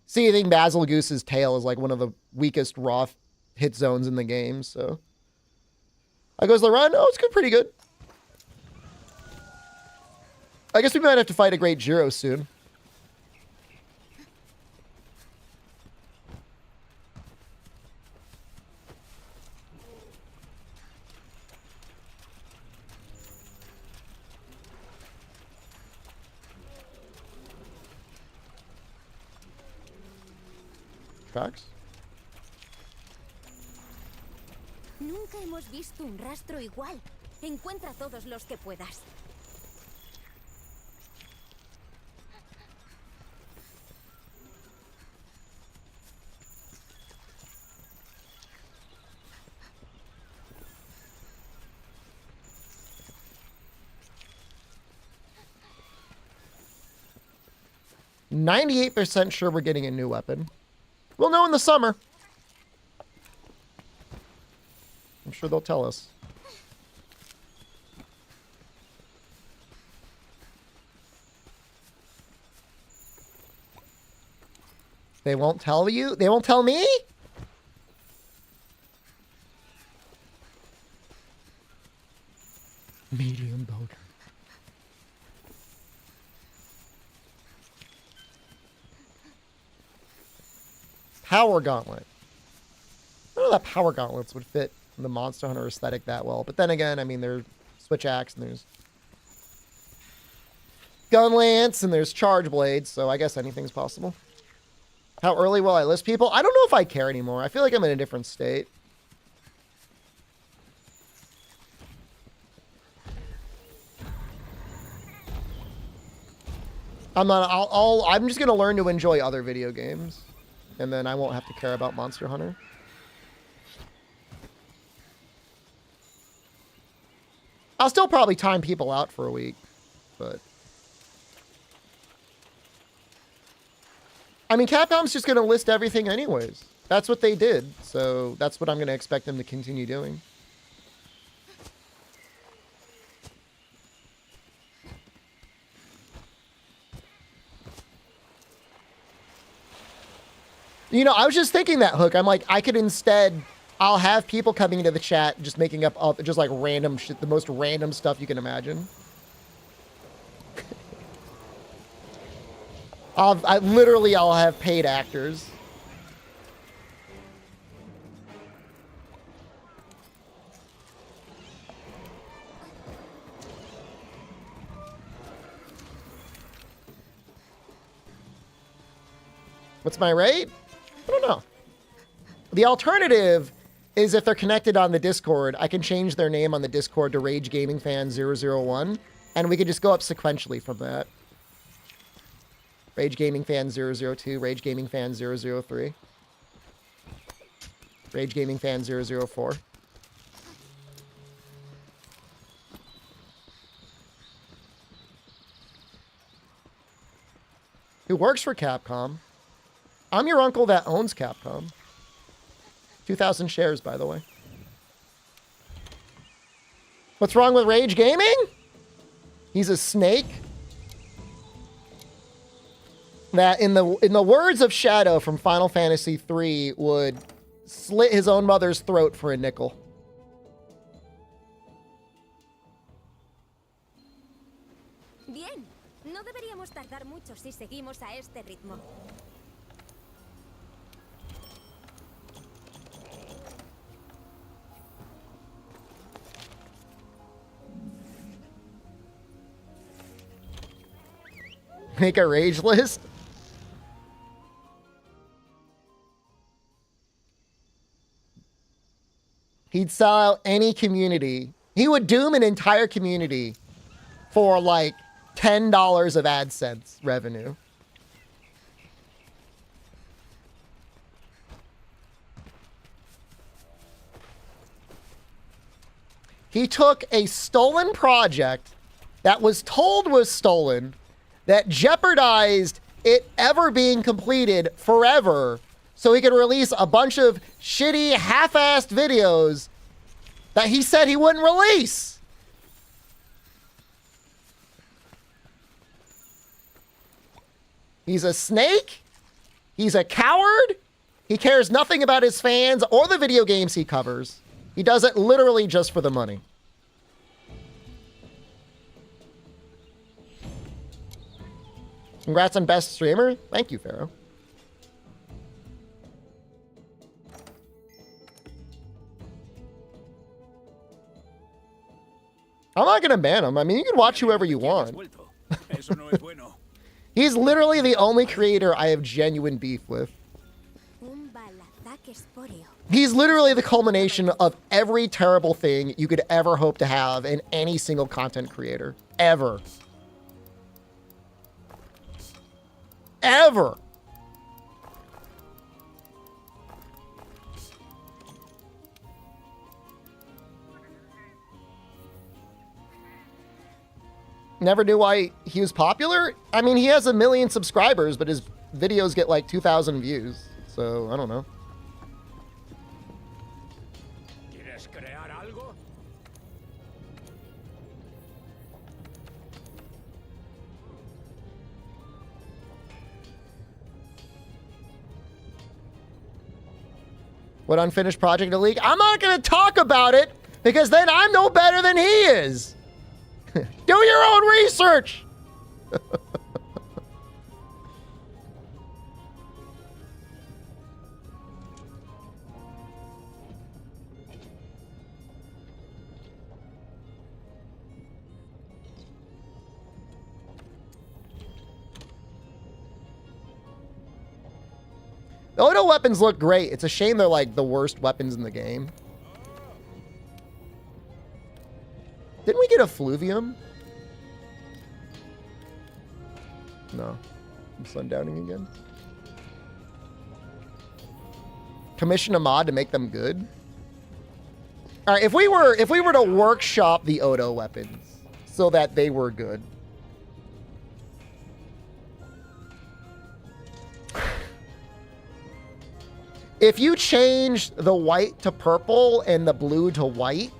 seeing Bazelgeuse's tail is like one of the weakest raw hit zones in the game, so. How goes the run? Oh, it's good, pretty good. I guess we might have to fight a great Jiro soon. Tracks? Nunca hemos visto un rastro igual. Encuentra todos los que puedas. %98 sure we're getting a new weapon. We'll know in the summer. I'm sure they'll tell us. They won't tell you? They won't tell me? Medium Baldur. Power Gauntlet. I don't know that Power Gauntlets would fit the Monster Hunter aesthetic that well. But then again, I mean, there's Switch Axe and there's Gun Lance and there's Charge Blades, so I guess anything's possible. How early will I list people? I don't know if I care anymore. I feel like I'm in a different state. I'm just gonna learn to enjoy other video games. And then I won't have to care about Monster Hunter. I'll still probably time people out for a week, but... I mean, Capcom's just going to list everything anyways. That's what they did, so that's what I'm going to expect them to continue doing. You know, I was just thinking that, Hook. I'm like, I could instead, I'll have people coming into the chat just making up just like random shit, the most random stuff you can imagine. I'll have paid actors. What's my rate? I don't know. The alternative is if they're connected on the Discord, I can change their name on the Discord to Rage Gaming Fan 001, and we could just go up sequentially from that. Rage Gaming Fan 002, Rage Gaming Fan 003, Rage Gaming Fan 004. Who works for Capcom? I'm your uncle that owns Capcom. 2,000 shares, by the way. What's wrong with Rage Gaming? He's a snake. That, in the words of Shadow from Final Fantasy III, would slit his own mother's throat for a nickel. Bien, no deberíamos tardar mucho si seguimos a este ritmo. Make a rage list? He'd sell out any community He would doom an entire community for like $10 of AdSense revenue. He took a stolen project that was told was stolen, that jeopardized it ever being completed forever, so he could release a bunch of shitty, half-assed videos that he said he wouldn't release. He's a snake. He's a coward. He cares nothing about his fans or the video games he covers. He does it literally just for the money. Congrats on best streamer. Thank you, Pharaoh. I'm not gonna ban him. I mean, you can watch whoever you want. He's literally the only creator I have genuine beef with. He's literally the culmination of every terrible thing you could ever hope to have in any single content creator. Ever. Ever. Never knew why he was popular. I mean, he has 1 million subscribers, but his videos get like 2,000 views. So, I don't know. What unfinished project to leak? I'm not going to talk about it because then I'm no better than he is. Do your own research. The auto weapons look great. It's a shame they're like the worst weapons in the game. Didn't we get a fluvium? No. I'm sundowning again. Commission a mod to make them good. All right, if we were to workshop the Odo weapons so that they were good. If you change the white to purple and the blue to white,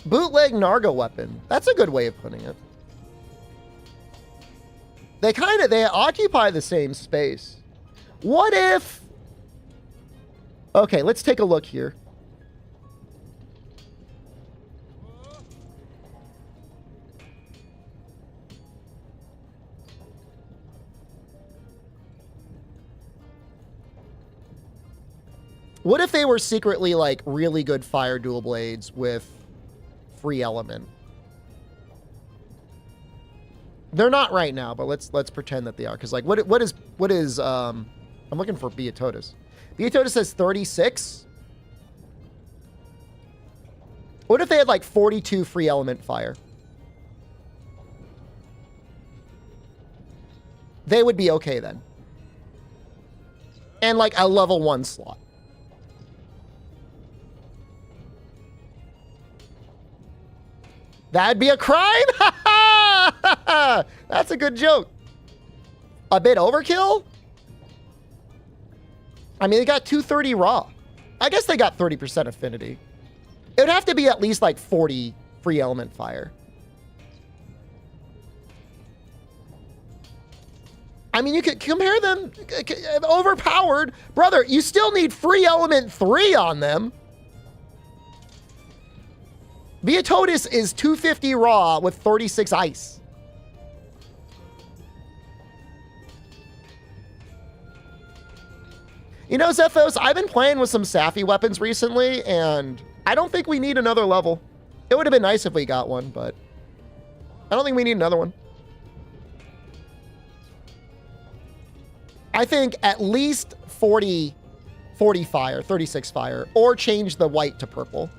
bootleg Narga weapon. That's a good way of putting it. They occupy the same space. What if... Okay, let's take a look here. What if they were secretly like really good fire dual blades with free element? They're not right now, but let's pretend that they are. Because like what is I'm looking for Beatotus. Beatotus says 36. What if they had like 42 free element fire? They would be okay then. And like a level 1 slot. That'd be a crime? That's a good joke. A bit overkill? I mean, they got 230 raw. I guess they got 30% affinity. It would have to be at least like 40 free element fire. I mean, you could compare them. Overpowered. Brother, you still need free element 3 on them. Beatotus is 250 raw with 36 ice. You know, Zethos, I've been playing with some Safi weapons recently, and I don't think we need another level. It would have been nice if we got one, but I don't think we need another one. I think at least 40 fire, 36 fire, or change the white to purple.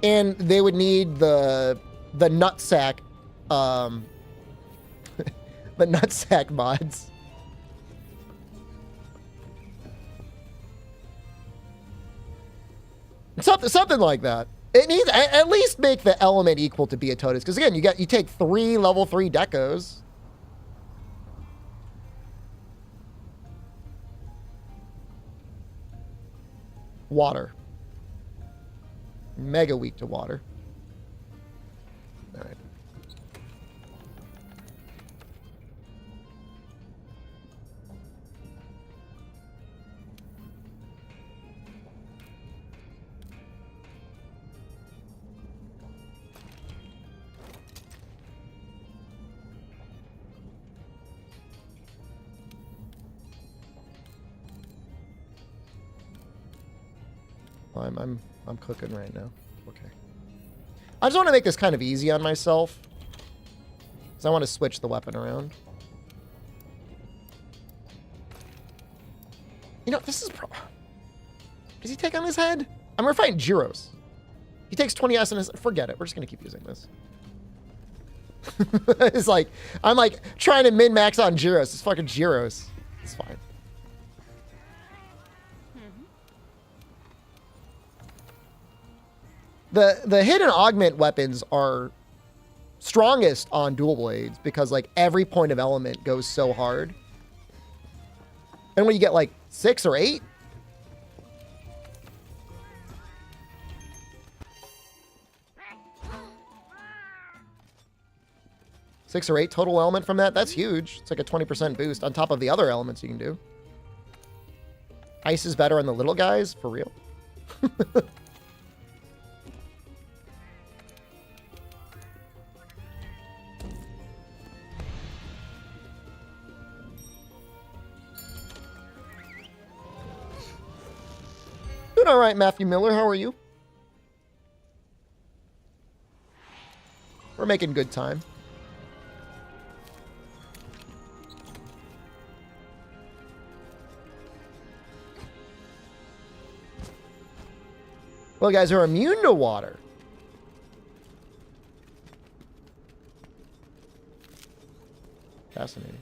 And they would need the nutsack, the nutsack mods. Something like that. It needs at least make the element equal to Beatotus, because again, you take 3 level 3 decos. Water. Mega weak to water. All right. I'm cooking right now. Okay. I just want to make this kind of easy on myself, because I want to switch the weapon around. You know, this is does he take on his head? I'm gonna fight Gyros. He takes 20 S on his. Forget it. We're just gonna keep using this. It's like I'm like trying to min max on Gyros. It's fucking Gyros. It's fine. The hidden augment weapons are strongest on dual blades because like every point of element goes so hard. And when you get like 6 or 8, six or 8 total element from that, that's huge. It's like a 20% boost on top of the other elements you can do. Ice is better on the little guys, for real. Doing all right, Matthew Miller. How are you? We're making good time. Well, guys are immune to water. Fascinating.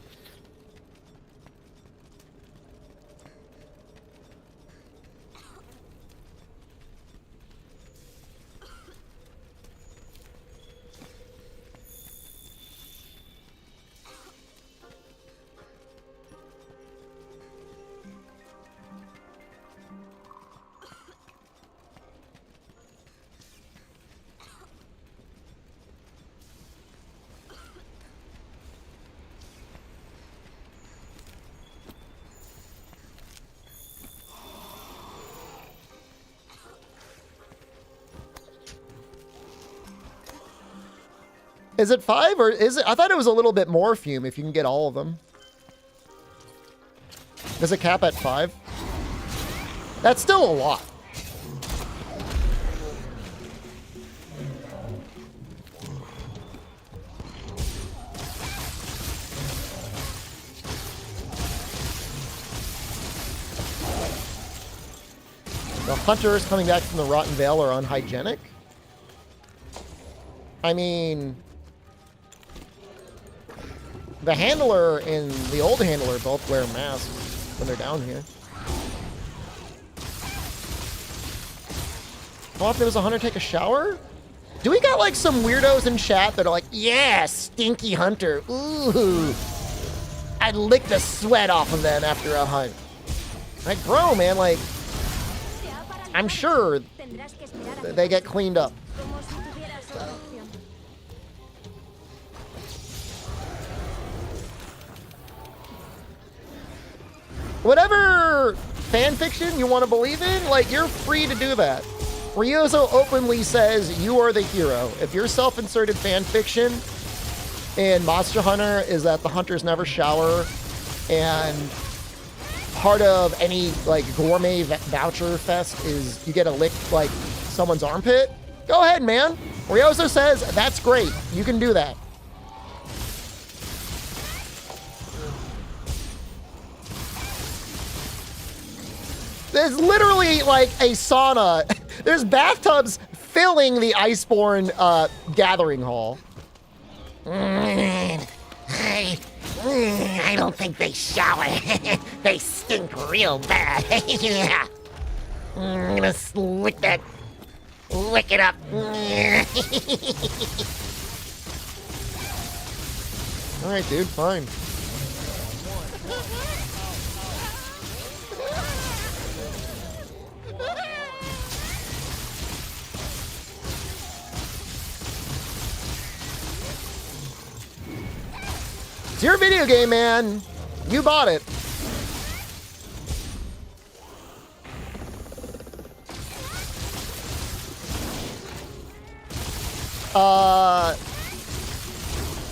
Is it 5 or is it? I thought it was a little bit more fume if you can get all of them. Does it cap at 5? That's still a lot. The hunters coming back from the Rotten Vale are unhygienic? I mean, the handler and the old handler both wear masks when they're down here. How often does a hunter take a shower? Do we got like some weirdos in chat that are like, yeah, stinky hunter. Ooh, I'd lick the sweat off of them after a hunt. Like, bro, man, like, I'm sure they get cleaned up. Whatever fan fiction you want to believe in, like, you're free to do that. Ryozo openly says you are the hero. If your self-inserted fan fiction in Monster Hunter is that the hunters never shower and part of any like gourmet voucher fest is you get to lick like someone's armpit, go ahead, man. Ryozo says that's great. You can do that. There's literally like a sauna. There's bathtubs filling the Iceborne gathering hall. I don't think they shower. They stink real bad. Yeah. I'm gonna lick it up. All right, dude, fine. It's your video game, man. You bought it.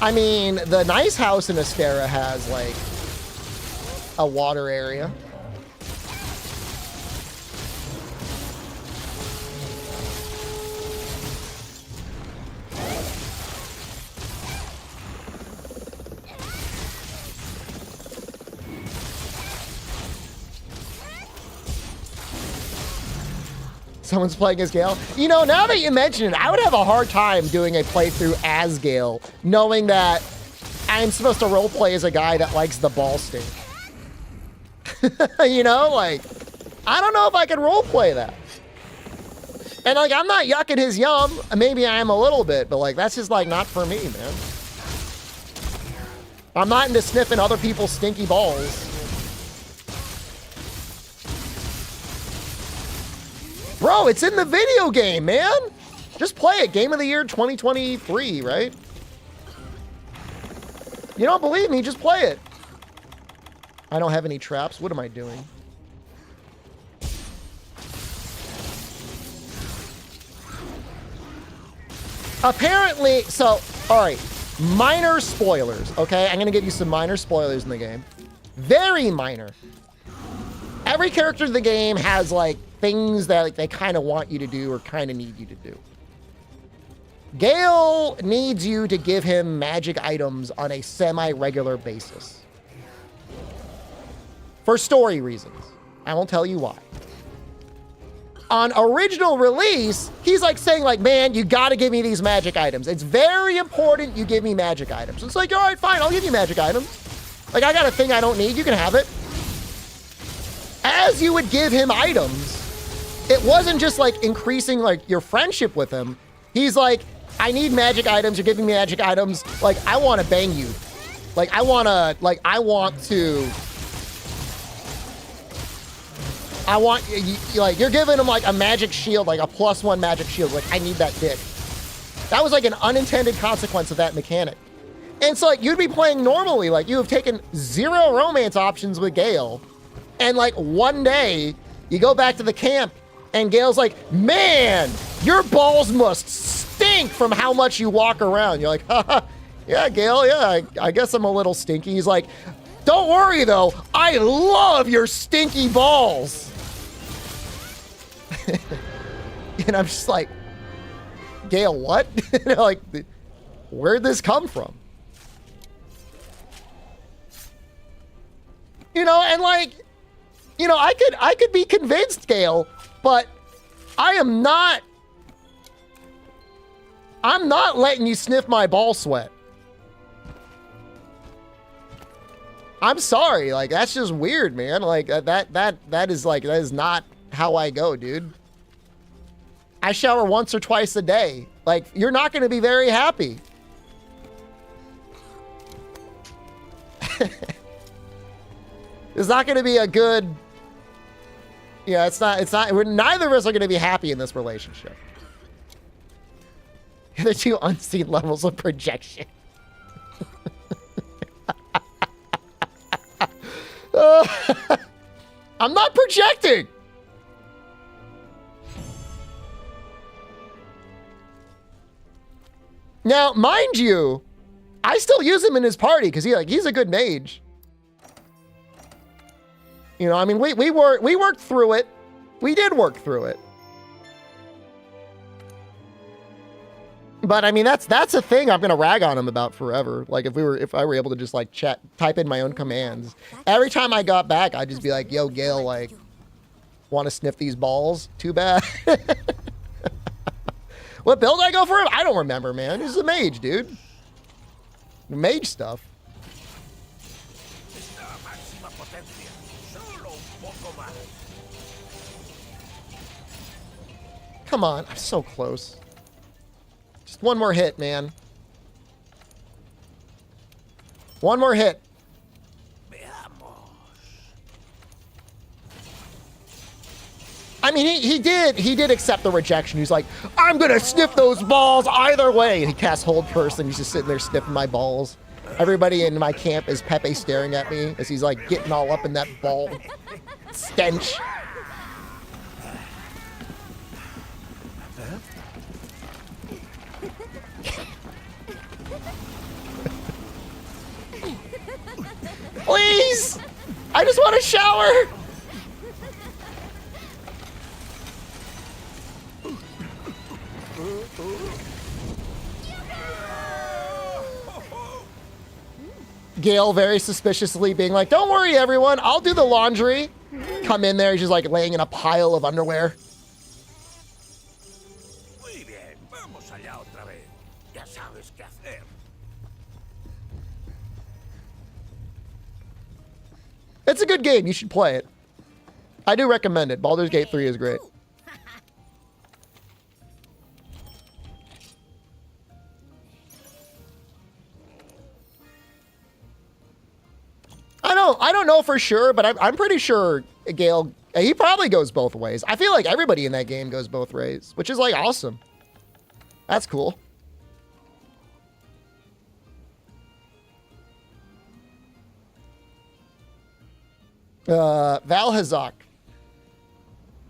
I mean, the nice house in Astera has, like, a water area. Someone's playing as Gale. You know, now that you mention it, I would have a hard time doing a playthrough as Gale, knowing that I'm supposed to roleplay as a guy that likes the ball stink. You know, like, I don't know if I can roleplay that. And, like, I'm not yucking his yum. Maybe I am a little bit, but, like, that's just, like, not for me, man. I'm not into sniffing other people's stinky balls. Bro, it's in the video game, man. Just play it. Game of the Year 2023, right? You don't believe me? Just play it. I don't have any traps. What am I doing? Apparently, so, all right. Minor spoilers, okay? I'm going to give you some minor spoilers in the game. Very minor. Every character in the game has, like, things that, like, they kind of want you to do or kind of need you to do. Gale needs you to give him magic items on a semi-regular basis. For story reasons. I won't tell you why. On original release, he's like saying, like, man, you gotta give me these magic items. It's very important you give me magic items. It's like, all right, fine, I'll give you magic items. Like, I got a thing I don't need, you can have it. As you would give him items, it wasn't just like increasing like your friendship with him. He's like, I need magic items, you're giving me magic items. Like, I want to bang you. Like, I want like, you're giving him like a magic shield, like a +1 magic shield. Like, I need that dick. That was like an unintended consequence of that mechanic. And so like, you'd be playing normally, like you have taken 0 romance options with Gale. And like one day you go back to the camp and Gale's like, man, your balls must stink from how much you walk around. You're like, haha, yeah, Gale, yeah, I guess I'm a little stinky. He's like, don't worry though, I love your stinky balls. And I'm just like, Gale, what? Like, where'd this come from? You know, and like, you know, I could be convinced, Gale, but I'm not letting you sniff my ball sweat. I'm sorry, like, that's just weird, man. Like, that is not how I go, dude. I shower once or twice a day. Like, you're not going to be very happy. It's not going to be a good... Yeah, it's not, neither of us are going to be happy in this relationship. The 2 unseen levels of projection. I'm not projecting. Now, mind you, I still use him in his party because he's a good mage. You know, I mean, we worked through it. We did work through it. But I mean, that's a thing I'm gonna rag on him about forever. Like if I were able to just like type in my own commands. Every time I got back, I'd just be like, yo, Gale, like, Want to sniff these balls? Too bad. What build did I go for him? I don't remember, man. He's a mage, dude. Mage stuff. Come on, I'm so close. Just one more hit, man. One more hit. I mean, he did accept the rejection. He's like, I'm gonna sniff those balls either way. And he casts hold person. He's just sitting there sniffing my balls. Everybody in my camp is Pepe staring at me as he's like getting all up in that ball stench. Please! I just want a shower! Gale very suspiciously being like, don't worry everyone, I'll do the laundry. Come in there, he's just like laying in a pile of underwear. Muy bien, vamos allá otra vez. Ya sabes qué hacer. It's a good game, you should play it. I do recommend it. Baldur's Gate 3 is great. I don't know for sure, but I'm pretty sure Gale, he probably goes both ways. I feel like everybody in that game goes both ways, which is like awesome. That's cool. Valhazak.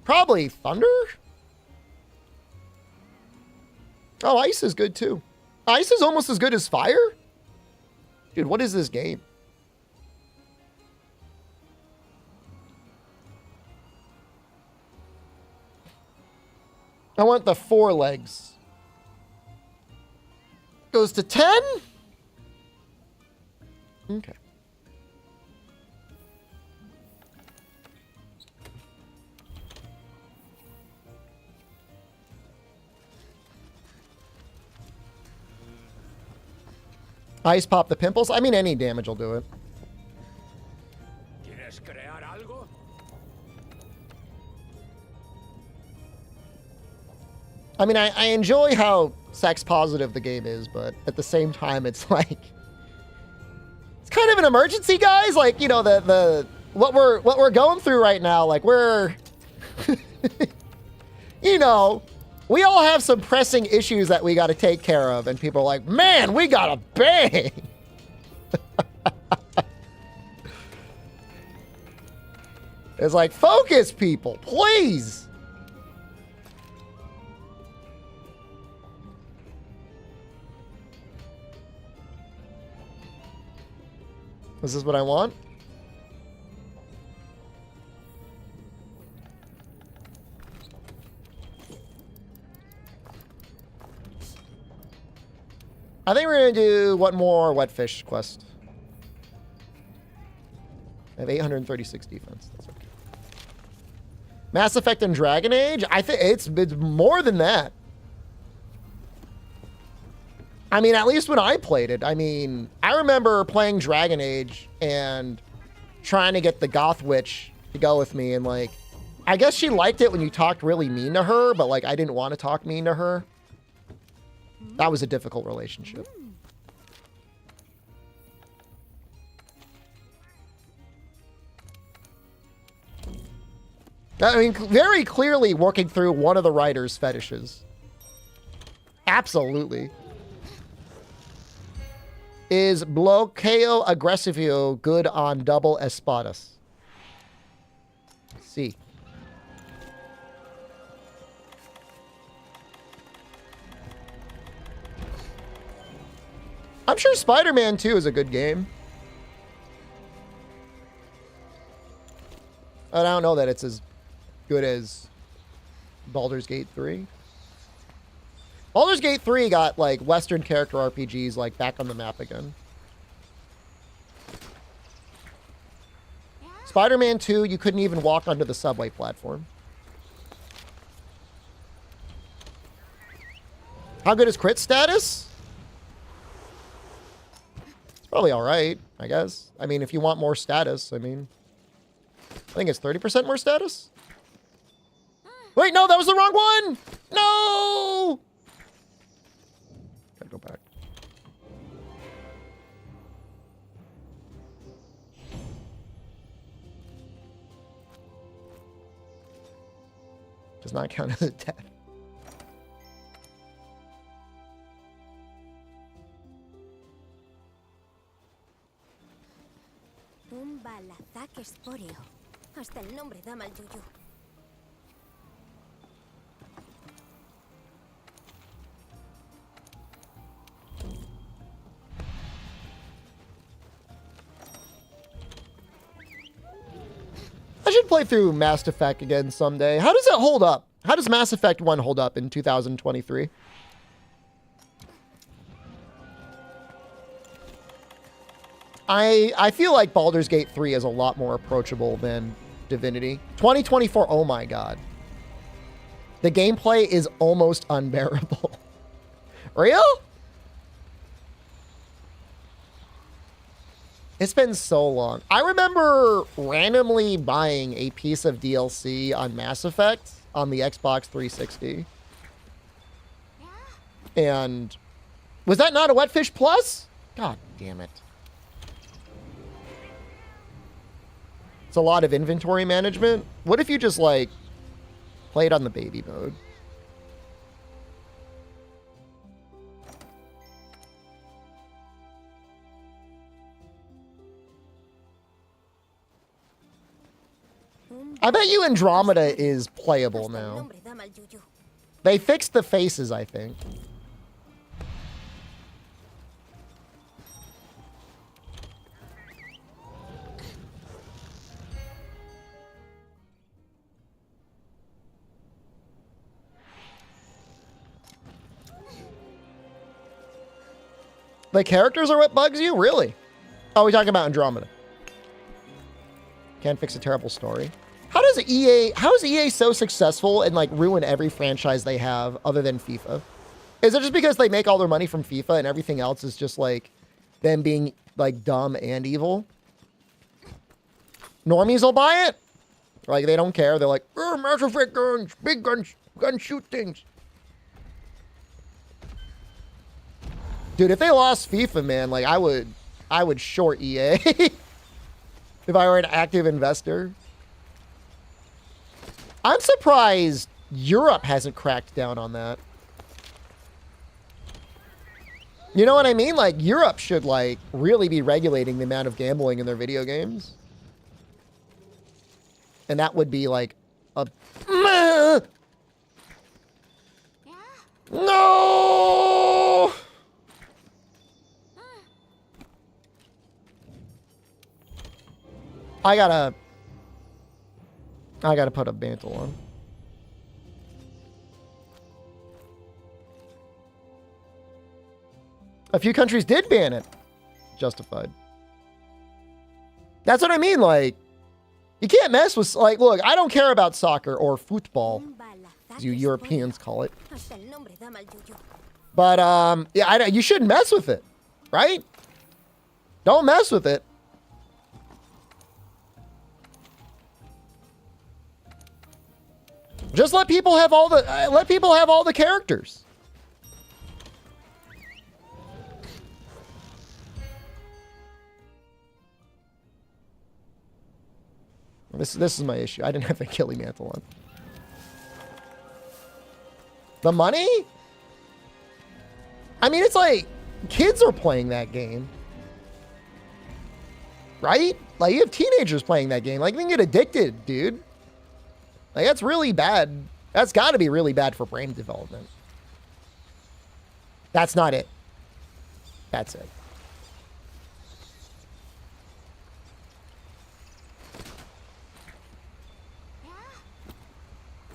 Probably Thunder? Oh, Ice is good too. Ice is almost as good as Fire? Dude, what is this game? I want the 4 legs. Goes to 10? Okay. Ice pop the pimples? I mean, any damage will do it. ¿Quieres crear algo? I mean, I enjoy how sex positive the game is, but at the same time, it's like, it's kind of an emergency, guys. Like, you know, what we're going through right now. Like, we're, you know, we all have some pressing issues that we got to take care of, and people are like, man, we gotta bang. It's like, focus, people, please. Is this what I want? I think we're going to do one more Wetfish quest. I have 836 defense. That's okay. Mass Effect and Dragon Age? I think it's more than that. I mean, at least when I played it, I mean, I remember playing Dragon Age and trying to get the Goth Witch to go with me. And, like, I guess she liked it when you talked really mean to her, but, like, I didn't want to talk mean to her. That was a difficult relationship. I mean, very clearly working through one of the writer's fetishes. Absolutely. Is Bloqueo Aggressivo good on double espadas? See. I'm sure Spider-Man 2 is a good game. I don't know that it's as good as Baldur's Gate 3. Baldur's Gate 3 got, like, Western character RPGs, like, back on the map again. Spider-Man 2, you couldn't even walk onto the subway platform. How good is crit status? It's probably all right, I guess. I mean, if you want more status, I mean, I think it's 30% more status. Wait, no, that was the wrong one. No. Gotta go back. Does not count as a death. Un balazaque espóreo. Hasta el nombre da mal yuyu. I should play through Mass Effect again someday. How does it hold up? How does Mass Effect 1 hold up in 2023? I feel like Baldur's Gate 3 is a lot more approachable than Divinity. 2024, oh my god. The gameplay is almost unbearable. Real? It's been so long. I remember randomly buying a piece of DLC on Mass Effect on the Xbox 360. And was that not a Wetfish Plus? God damn it. It's a lot of inventory management. What if you just like played on the baby mode? I bet you Andromeda is playable now. They fixed the faces, I think. The characters are what bugs you? Really? Oh, we're talking about Andromeda. Can't fix a terrible story. How is EA so successful and like ruin every franchise they have other than FIFA? Is it just because they make all their money from FIFA and everything else is just like them being like dumb and evil? Normies will buy it. Like they don't care. They're like, oh, Mass Effect guns, big guns, gun shoot things. Dude, if they lost FIFA, man, like I would short EA if I were an active investor. I'm surprised Europe hasn't cracked down on that. You know what I mean? Like Europe should like really be regulating the amount of gambling in their video games. And that would be like a no. I gotta put a mantle on. A few countries did ban it. Justified. That's what I mean. Like, you can't mess with, like, look, I don't care about soccer or football, as you Europeans call it. But, yeah, you shouldn't mess with it, right? Don't mess with it. Just let people have all the characters. This is my issue. I didn't have the Achilles mantle on. The money? I mean, it's like kids are playing that game. Right? Like you have teenagers playing that game. Like they can get addicted, dude. Like, that's really bad. That's got to be really bad for brain development. That's not it. That's it.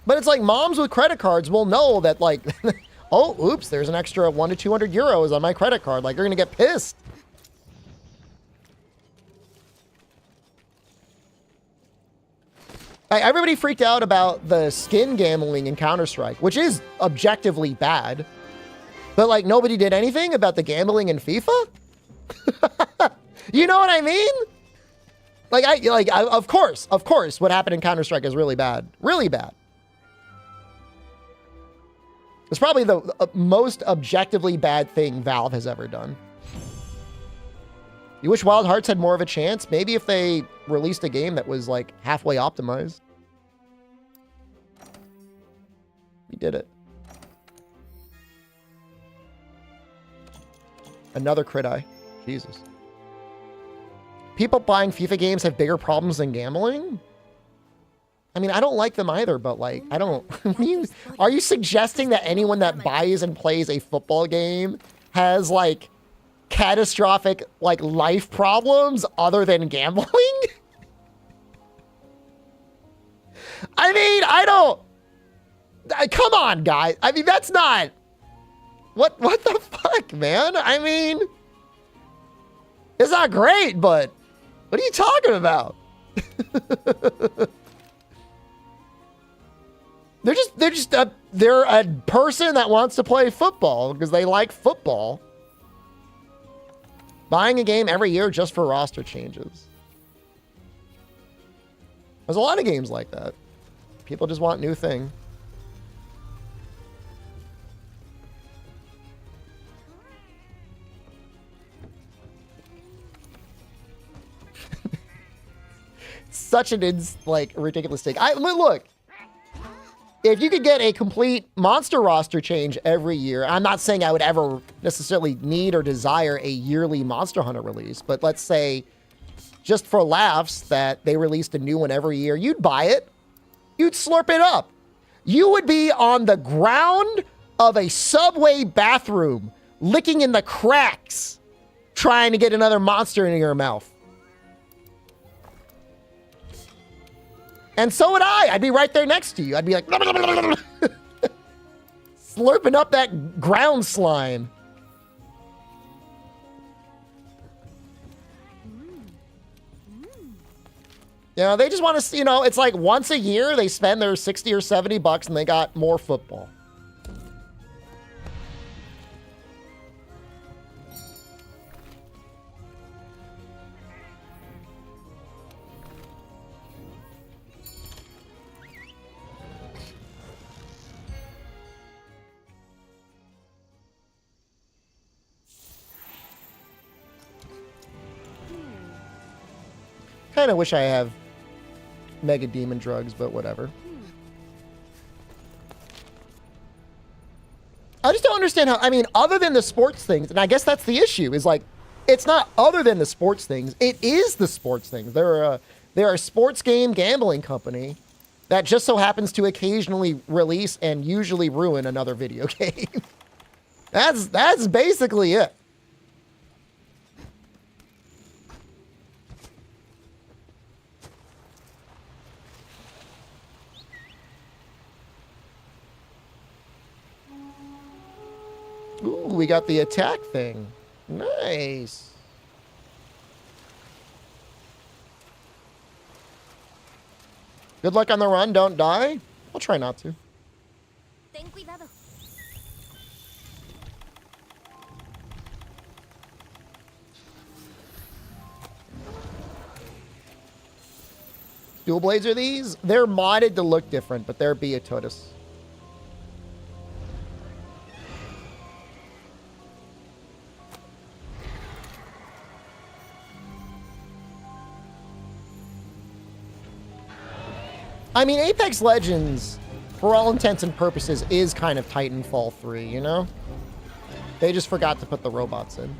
But it's like moms with credit cards will know that, like, oh, oops, there's an extra 100 to 200 euros on my credit card. Like, you're going to get pissed. Like, everybody freaked out about the skin gambling in Counter-Strike, which is objectively bad. But like nobody did anything about the gambling in FIFA? You know what I mean? Of course, what happened in Counter-Strike is really bad. Really bad. It's probably the most objectively bad thing Valve has ever done. You wish Wild Hearts had more of a chance? Maybe if they released a game that was like halfway optimized. We did it. Another crit eye. Jesus. People buying FIFA games have bigger problems than gambling? I mean, I don't like them either, but like, I don't... Are you suggesting that anyone that buys and plays a football game has like catastrophic like life problems other than gambling? I mean, I don't... Come on, guys. I mean, that's not... What the fuck, man? I mean... It's not great, but... What are you talking about? They're a person that wants to play football because they like football. Buying a game every year just for roster changes. There's a lot of games like that. People just want new thing. Such an ridiculous take. Look, if you could get a complete monster roster change every year, I'm not saying I would ever necessarily need or desire a yearly Monster Hunter release, but let's say just for laughs that they released a new one every year, you'd buy it. You'd slurp it up. You would be on the ground of a subway bathroom, licking in the cracks, trying to get another monster in your mouth. And so would I. I'd be right there next to you. I'd be like, slurping up that ground slime. You know, they just want to, it's like once a year they spend their 60 or 70 bucks and they got more football. Kind of wish I have Mega Demon drugs, but whatever. I just don't understand how, I mean, other than the sports things, and I guess that's the issue, is like, it's not other than the sports things, it is the sports things. They're a sports game gambling company that just so happens to occasionally release and usually ruin another video game. That's basically it. Ooh, we got the attack thing. Nice. Good luck on the run. Don't die. I'll try not to. Ten cuidado. Dual blades are these? They're modded to look different, but they're Beatotus. I mean, Apex Legends, for all intents and purposes, is kind of Titanfall 3, you know? They just forgot to put the robots in.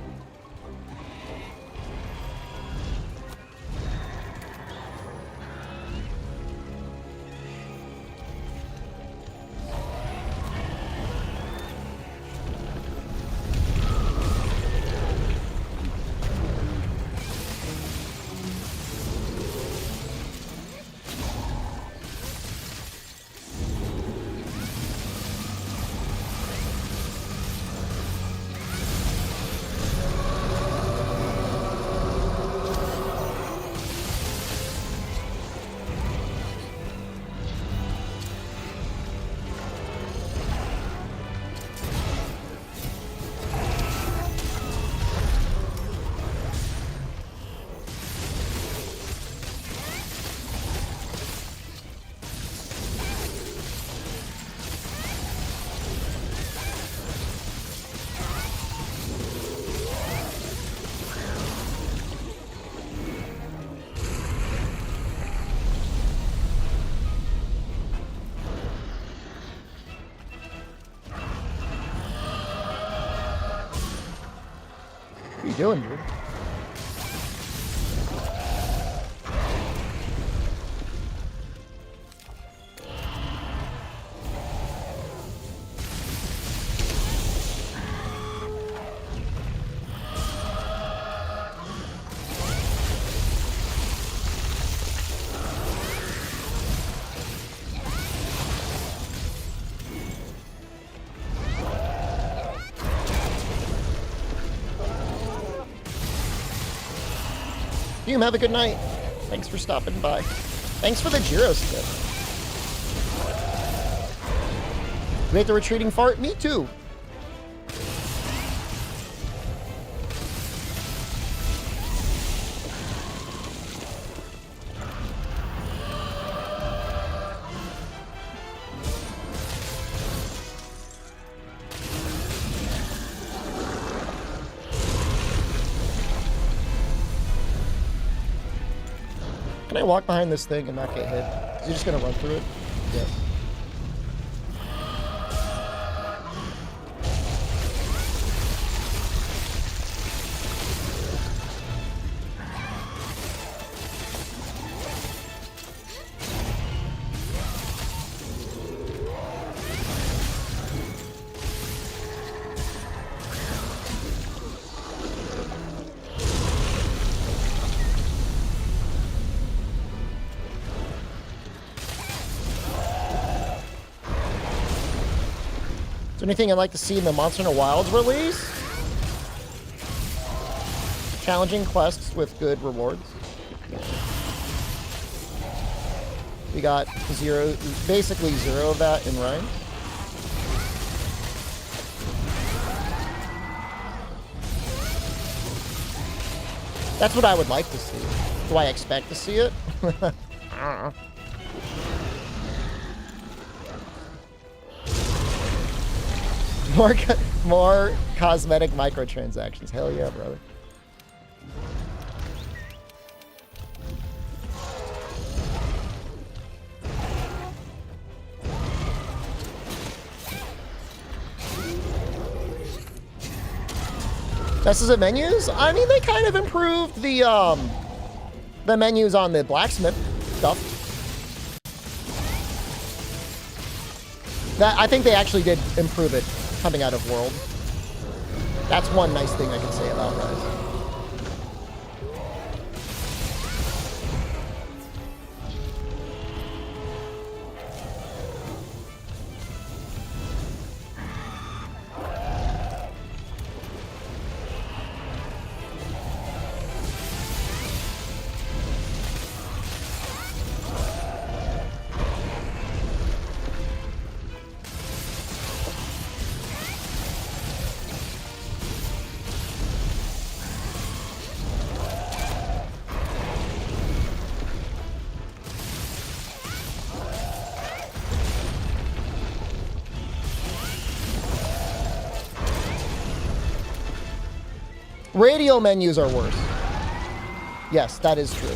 doing, dude? You have a good night. Thanks for stopping by. Thanks for the gyro skip. We hate the retreating fart? Me too. Can I walk behind this thing and not get hit? Is he just gonna run through it? Yes. Is there anything I'd like to see in the Monster Hunter Wilds release? Challenging quests with good rewards. We got basically zero of that in Rhyme. That's what I would like to see. Do I expect to see it? I don't know. More cosmetic microtransactions. Hell yeah, brother. Best is at menus? I mean, they kind of improved the menus on the blacksmith stuff. I think they actually did improve it coming out of World. That's one nice thing I can say about Rise. Radio menus are worse. Yes, that is true.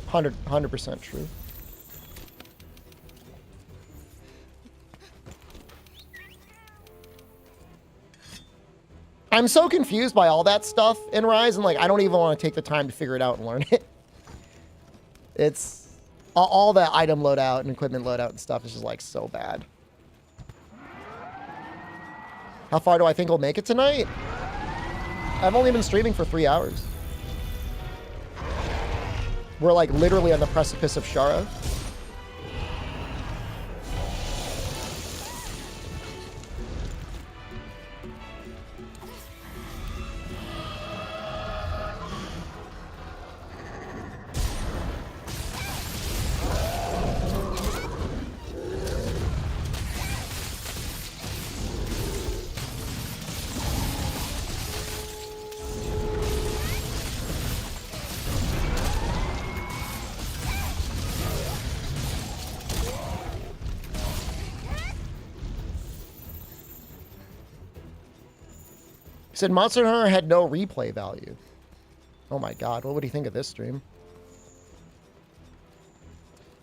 100% true. I'm so confused by all that stuff in Rise, and like I don't even want to take the time to figure it out and learn it. It's all the item loadout and equipment loadout and stuff is just like so bad. How far do I think we'll make it tonight? I've only been streaming for 3 hours. We're like literally on the precipice of Shara. He said Monster Hunter had no replay value. Oh my god, what would he think of this stream?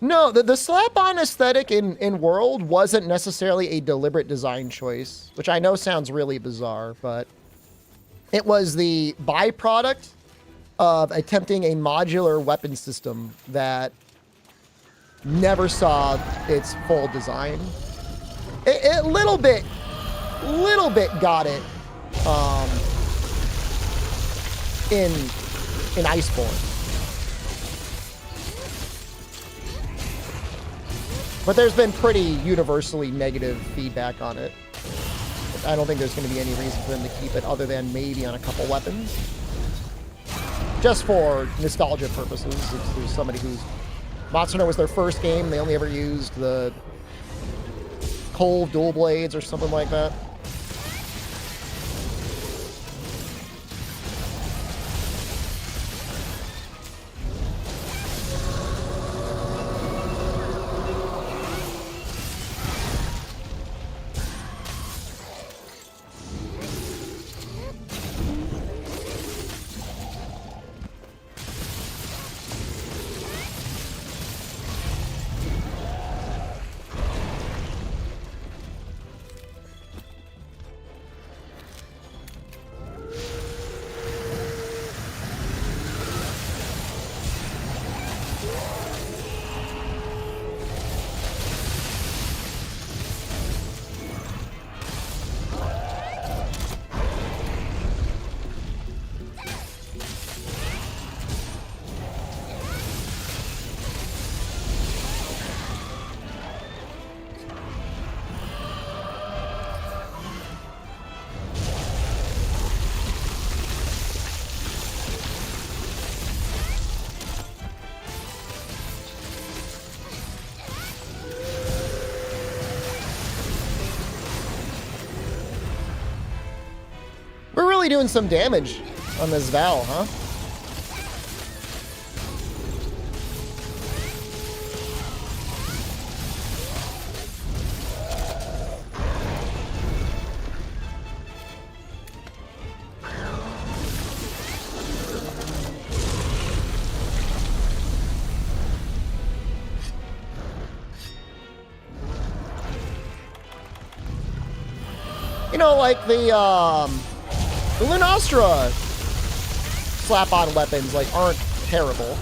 No, the slap-on aesthetic in World wasn't necessarily a deliberate design choice, which I know sounds really bizarre, but it was the byproduct of attempting a modular weapon system that never saw its full design. It little bit got it in Iceborne. But there's been pretty universally negative feedback on it. I don't think there's going to be any reason for them to keep it other than maybe on a couple weapons. Just for nostalgia purposes. If there's somebody who's... Monster Hunter was their first game. They only ever used the Cove dual blades or something like that. We're really doing some damage on this Val, huh? You know, like the Lunastra slap-on weapons, like, aren't terrible.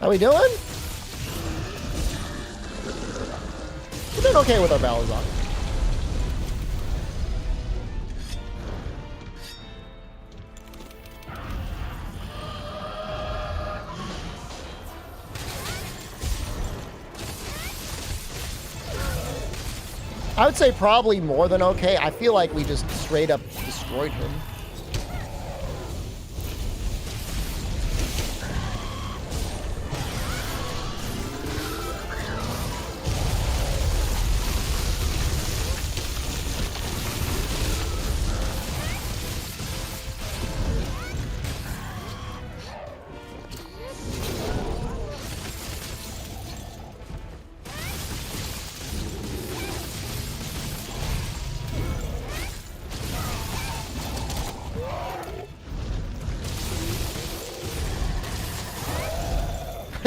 How we doing? We're doing okay with our Baldur. I would say probably more than okay. I feel like we just straight up destroyed him.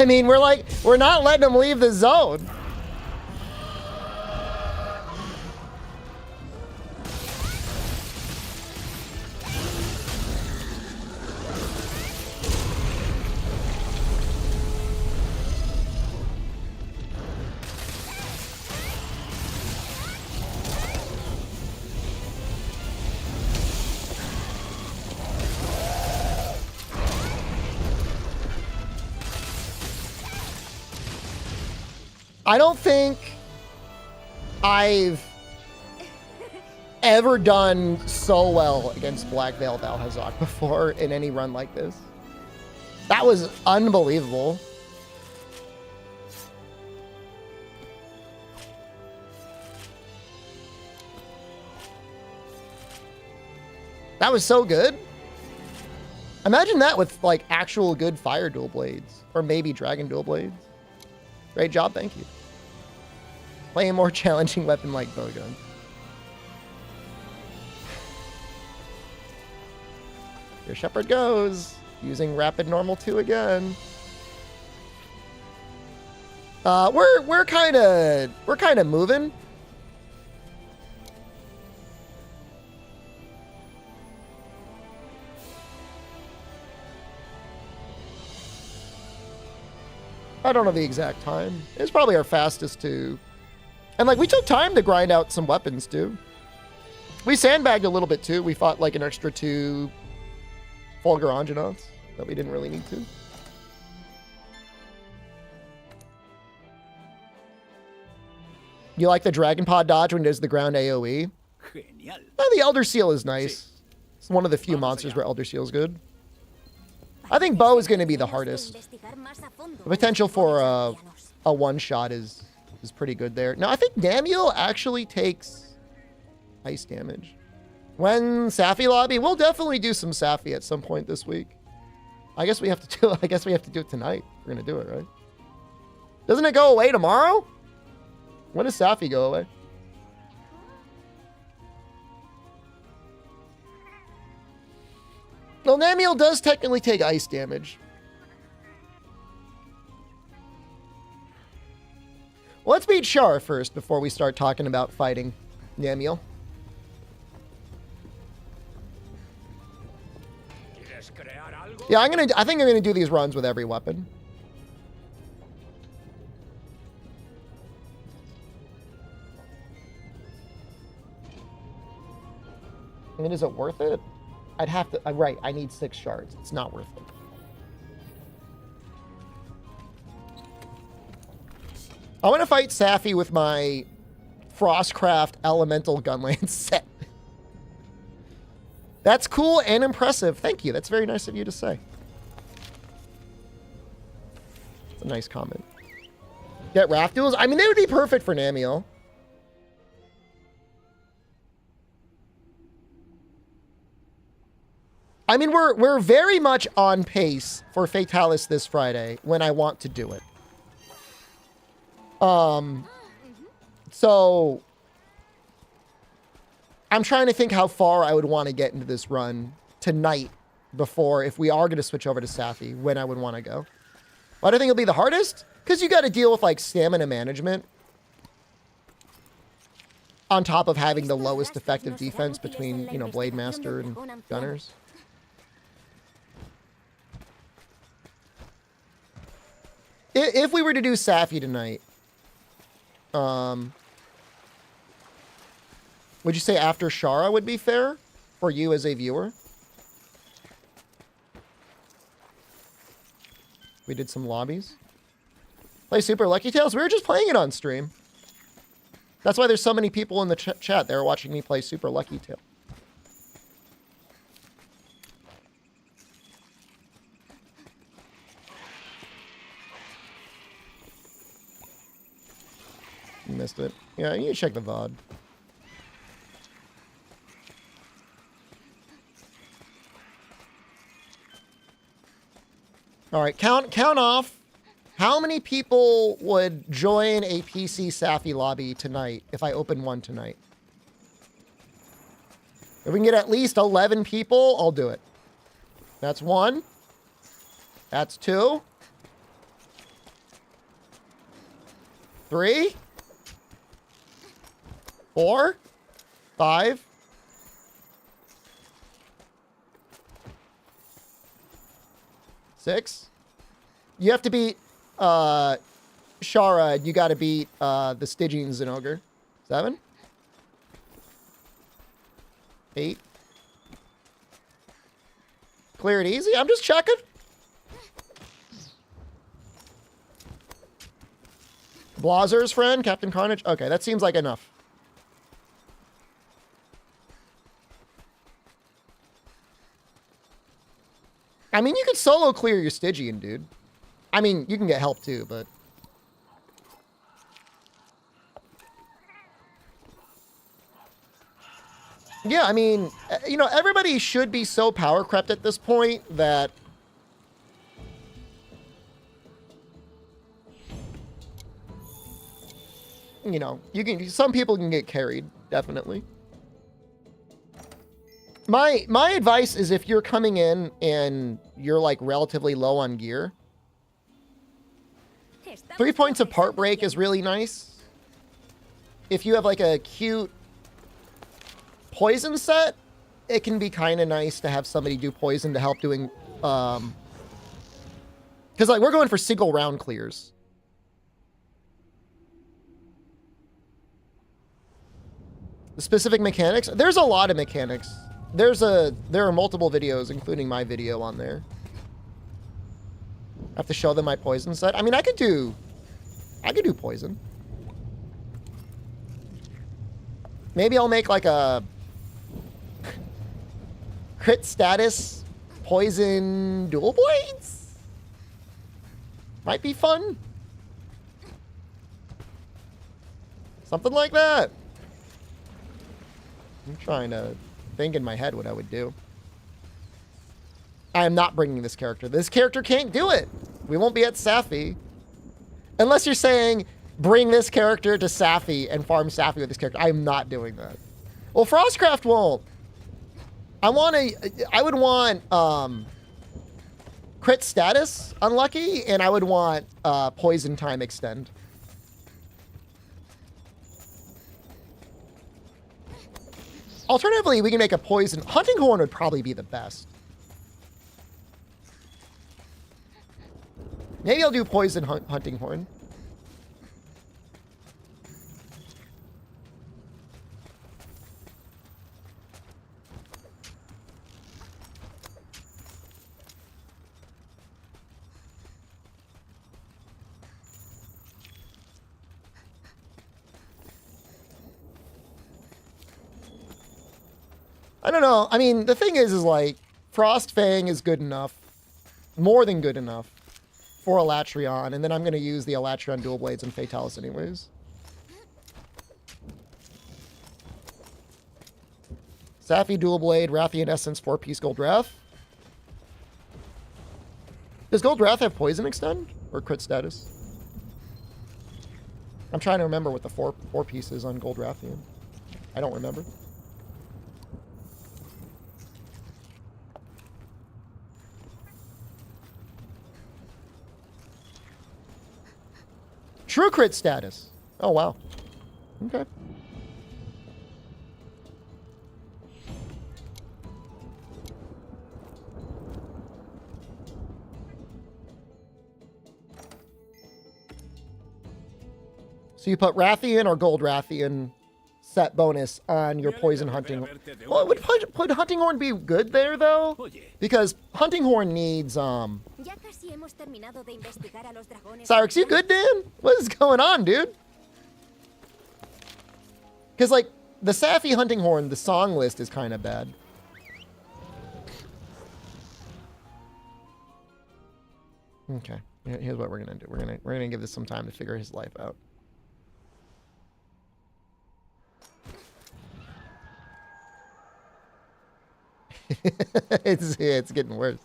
I mean, we're not letting them leave the zone. I don't think I've ever done so well against Black Veil Valhazak before in any run like this. That was unbelievable. That was so good. Imagine that with like actual good fire dual blades or maybe dragon dual blades. Great job, thank you. Play a more challenging weapon like bowgun. Your shepherd goes, using rapid normal 2 again. We're kind of moving. I don't know the exact time. It's probably our fastest too. And like we took time to grind out some weapons too. We sandbagged a little bit too. We fought like an extra 2 Fulger Anjanaths that we didn't really need to. You like the Dragon Pod dodge when it does the ground AoE? Genial. Oh, the Elder Seal is nice. It's one of the few monsters where Elder Seal is good. I think bow is going to be the hardest. The potential for a one-shot is pretty good there. Now, I think Namiel actually takes ice damage. When Safi lobby, we'll definitely do some Safi at some point this week. I guess we have to do it tonight. We're going to do it, right? Doesn't it go away tomorrow? When does Safi go away? Well, Namiel does technically take ice damage. Well, let's beat Char first before we start talking about fighting Namiel. Yeah, I think I'm gonna do these runs with every weapon. I mean, is it worth it? I'd have to, right, I need 6 shards. It's not worth it. I want to fight Safi with my Frostcraft Elemental Gunlance set. That's cool and impressive. Thank you. That's very nice of you to say. It's a nice comment. Get raft duels? I mean, they would be perfect for Namiel. I mean, we're very much on pace for Fatalis this Friday when I want to do it. So I'm trying to think how far I would want to get into this run tonight before, if we are going to switch over to Safi, when I would want to go. Why do I think it'll be the hardest? Because you got to deal with like stamina management on top of having the lowest effective defense between, you know, Blade Master and Gunners. If we were to do Safi tonight, would you say after Shara would be fair for you as a viewer? We did some lobbies. Play Super Lucky Tales? We were just playing it on stream. That's why there's so many people in the chat. They were watching me play Super Lucky Tale. You missed it. Yeah, you need to check the VOD. All right, count off. How many people would join a PC Safi lobby tonight if I open one tonight? If we can get at least 11 people, I'll do it. That's 1. That's 2. 3, 4, 5. 6. You have to beat Shara. You got to beat the Stygians and Ogre. 7. 8. Clear it easy. I'm just checking. Blazer's friend, Captain Carnage. Okay, that seems like enough. I mean, you could solo clear your Stygian, dude. I mean, you can get help too, but... Yeah, I mean, you know, everybody should be so power crept at this point that... You know, some people can get carried, definitely. My advice is if you're coming in and you're like relatively low on gear, 3 points of part break is really nice. If you have like a cute poison set, it can be kind of nice to have somebody do poison to help doing, because like we're going for single round clears. The specific mechanics, there's a lot of mechanics. There are multiple videos, including my video on there. I have to show them my poison set. I mean, I could do poison. Maybe I'll make like a crit status poison dual blades. Might be fun. Something like that. I'm trying to think in my head what I would do. I am not bringing this character. This character can't do it. We won't be at Safi. Unless you're saying, bring this character to Safi and farm Safi with this character. I am not doing that. Well, Frostcraft won't. I would want crit status unlucky, and I would want poison time extend. Alternatively, we can make a poison. Hunting Horn would probably be the best. Maybe I'll do poison Hunting Horn. I don't know. I mean, the thing is like, Frost Fang is good enough. More than good enough for Alatreon. And then I'm going to use the Alatreon Dual Blades and Fatalis anyways. Safi Dual Blade, Rathian Essence, 4-piece Gold Wrath. Does Gold Wrath have Poison Extend? Or crit status? I'm trying to remember what the four piece is on Gold Rathian. I don't remember. True crit status. Oh, wow. Okay. So you put Rathian or Gold Rathian set bonus on your poison hunting. Well, would Hunting Horn be good there, though? Because Hunting Horn needs, Cyrix, you good, Dan? What is going on, dude? Because, like, the Safi Hunting Horn, the song list is kind of bad. Okay, here's what we're gonna do. We're gonna give this some time to figure his life out. it's getting worse.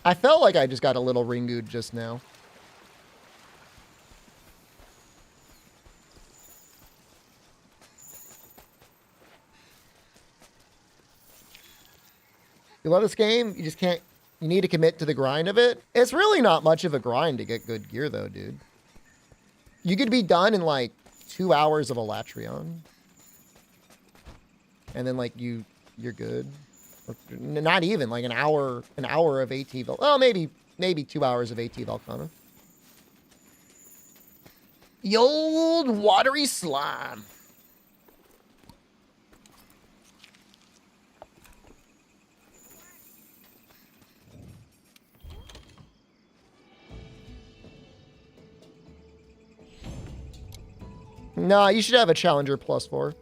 I felt like I just got a little ringooed just now. You love this game? You just can't... You need to commit to the grind of it? It's really not much of a grind to get good gear, though, dude. You could be done in, like, 2 hours of Alatreon. And then, like, you're good. Or not even, like, an hour of AT Vel. Well, maybe 2 hours of AT Volcano. The old watery slime. Nah, you should have a Challenger +4.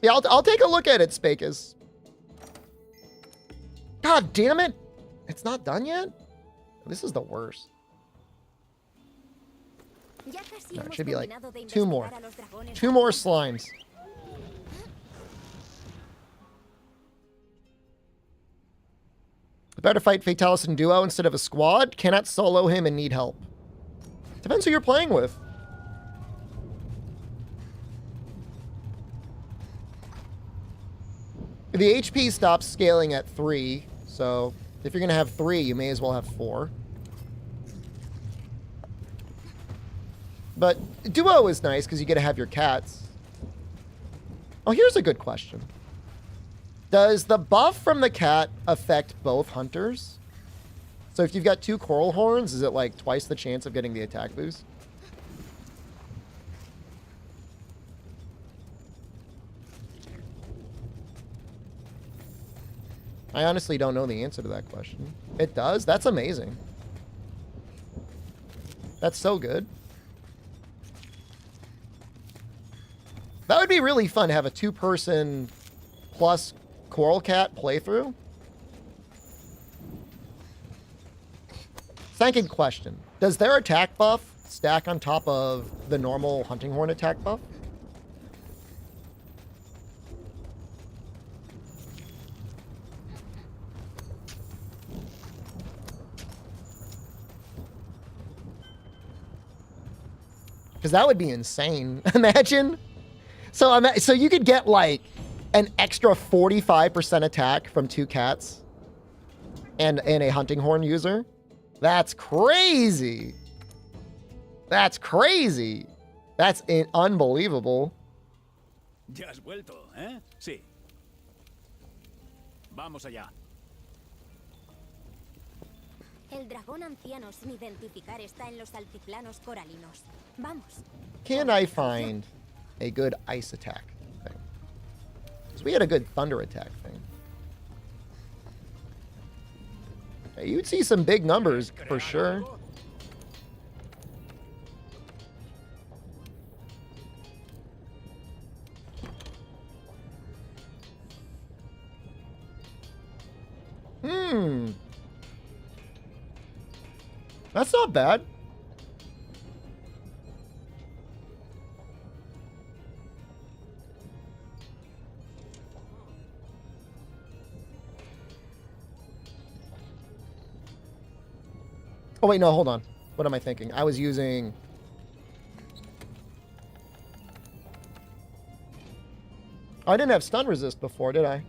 Yeah, I'll take a look at it, Spakus. God damn it! It's not done yet? This is the worst. No, it should be like 2 more. 2 more slimes. Better fight Fatalis in duo instead of a squad. Cannot solo him and need help. Depends who you're playing with. The HP stops scaling at 3, so if you're going to have 3, you may as well have 4. But duo is nice because you get to have your cats. Oh, here's a good question. Does the buff from the cat affect both hunters? So if you've got 2 coral horns, is it like twice the chance of getting the attack boost? I honestly don't know the answer to that question. It does? That's amazing. That's so good. That would be really fun to have a 2-person plus Coral Cat playthrough. Second question. Does their attack buff stack on top of the normal Hunting Horn attack buff? Because that would be insane. Imagine. So you could get like an extra 45% attack from 2 cats and a Hunting Horn user. That's crazy. That's crazy. That's unbelievable. ¿Ya has vuelto, eh? Sí. Vamos allá. El dragón anciano sin identificar está en los altiplanos coralinos. Vamos. Can I find a good ice attack thing? Because we had a good thunder attack thing. Hey, you'd see some big numbers for sure. That's not bad. Oh, wait, no, hold on. What am I thinking? I was using... Oh, I didn't have stun resist before, did I?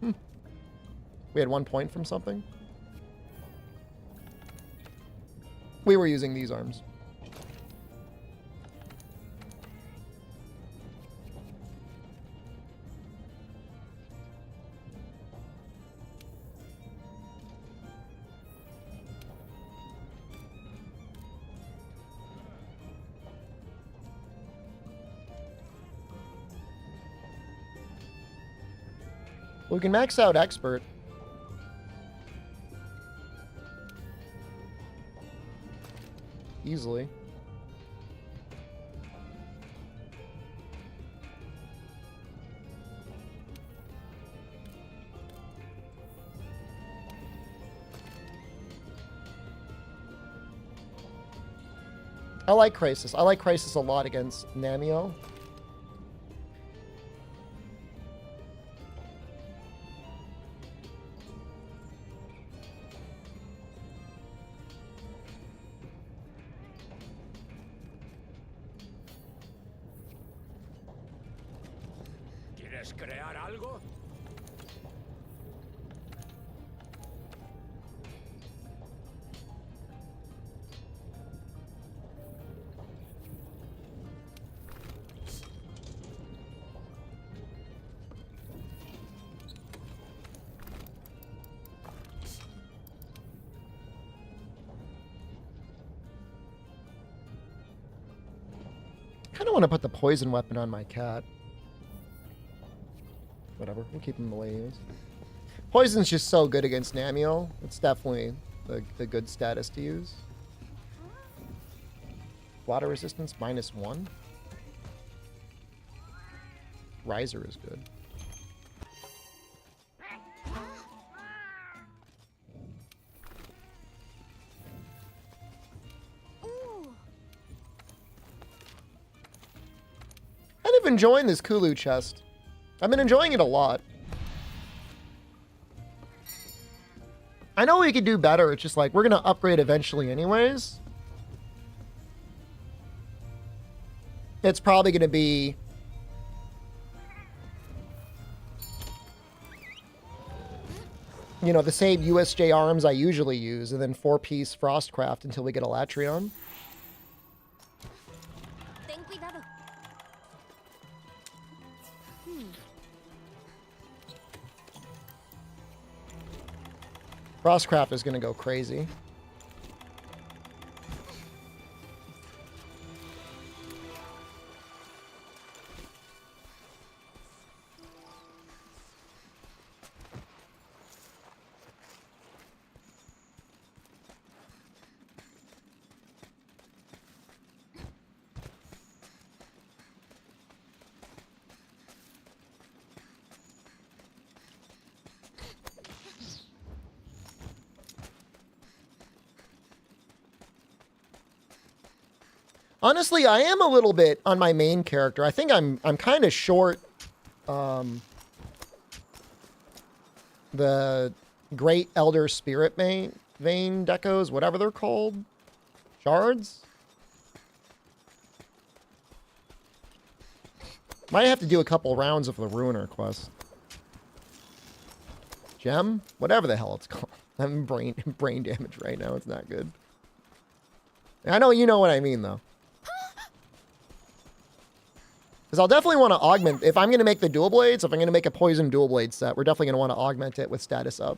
We had 1 point from something? We were using these arms. We can max out expert. Easily. I like Crisis. I like Crisis a lot against Namio. ¿Quieres crear algo? I kind of want to put the poison weapon on my cat. Whatever, we'll keep him the way he is. Poison's just so good against Namiel. It's definitely the good status to use. Water resistance -1. Riser is good. Kind of enjoying this Kulu chest. I've been enjoying it a lot. I know we could do better. It's just like, we're going to upgrade eventually anyways. It's probably going to be... you know, the same USJ arms I usually use, and then 4-piece Frostcraft until we get Alatreon. Ten cuidado. Frostcraft is going to go crazy. Honestly, I am a little bit on my main character. I think I'm kind of short the Great Elder Spirit Vein decos, whatever they're called. Shards? Might have to do a couple rounds of the Ruiner quest. Gem? Whatever the hell it's called. I'm brain damage right now. It's not good. I know you know what I mean, though. Because I'll definitely want to augment... if I'm going to make the dual blades, if I'm going to make a poison dual blade set, we're definitely going to want to augment it with status up.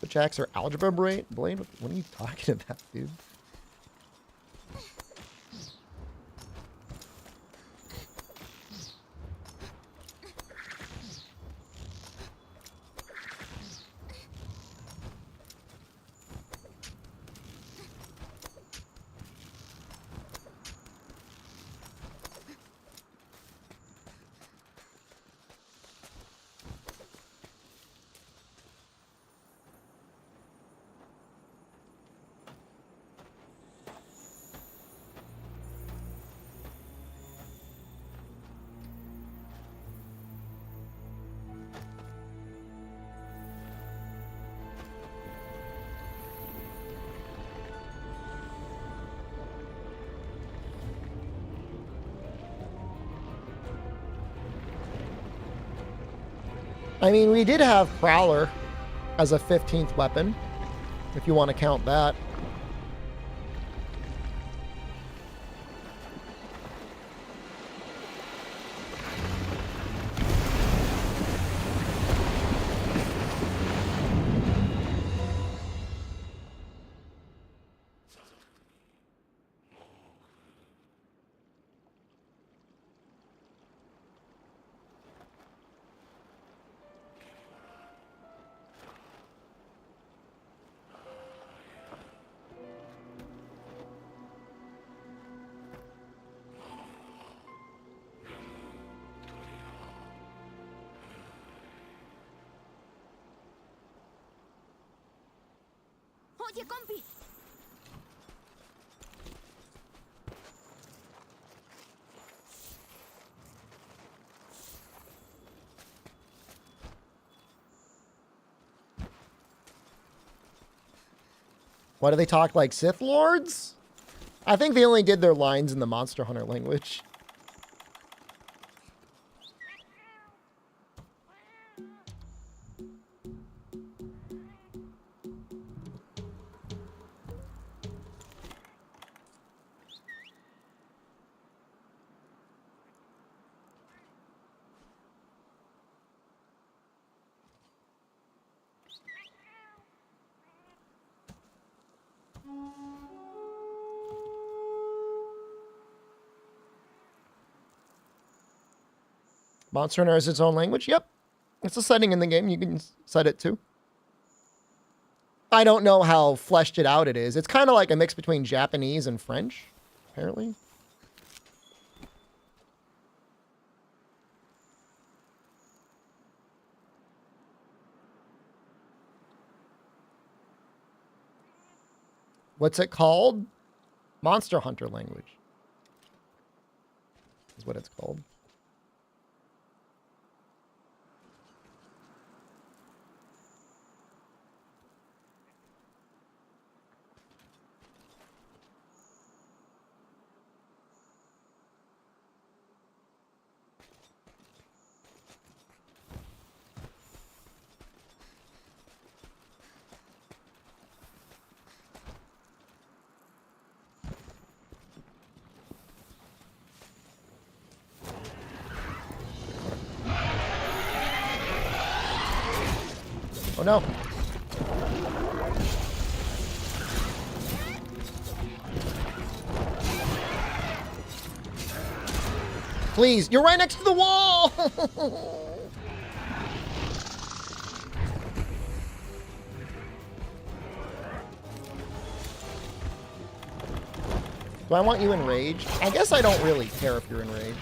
Switch or algebra blade? What are you talking about, dude? I mean, we did have Prowler as a 15th weapon, if you want to count that. Oye, compi. Why do they talk like Sith Lords? I think they only did their lines in the Monster Hunter language. Monster Hunter has its own language? Yep. It's a setting in the game. You can set it too. I don't know how fleshed it out it is. It's kind of like a mix between Japanese and French, apparently. What's it called? Monster Hunter language is what it's called. Oh no. Please, you're right next to the wall. Do I want you enraged? I guess I don't really care if you're enraged.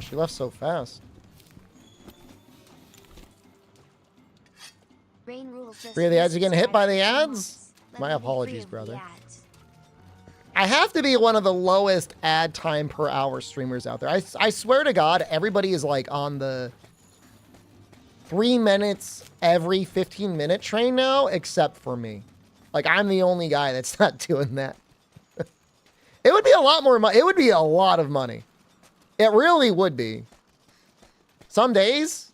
She left so fast. Free of the ads? You getting hit by the ads? My apologies, brother. I have to be one of the lowest ad time per hour streamers out there. I swear to God, everybody is like on the 3 minutes every 15-minute train now, except for me. Like, I'm the only guy that's not doing that. It would be a lot more money. It would be a lot of money. It really would be. Some days.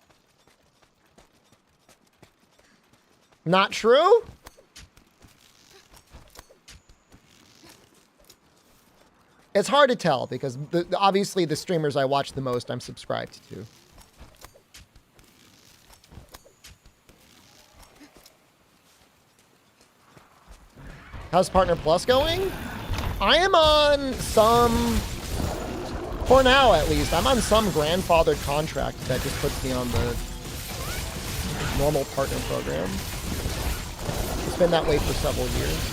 Not true? It's hard to tell because obviously the streamers I watch the most, I'm subscribed to. How's Partner Plus going? I am on some... For now, at least, I'm on some grandfathered contract that just puts me on the normal partner program. It's been that way for several years.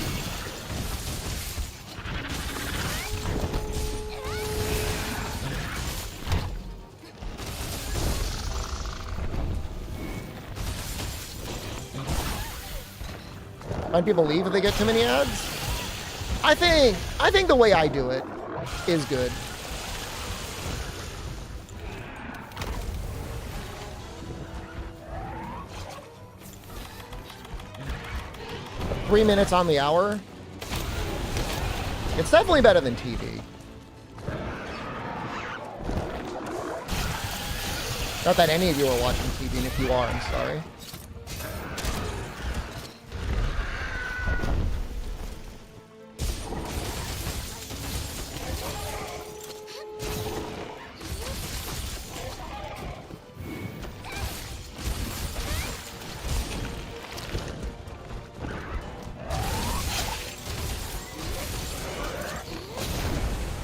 Might people leave if they get too many ads? I think the way I do it is good. $3 on the hour. It's definitely better than TV. Not that any of you are watching TV, and if you are, I'm sorry.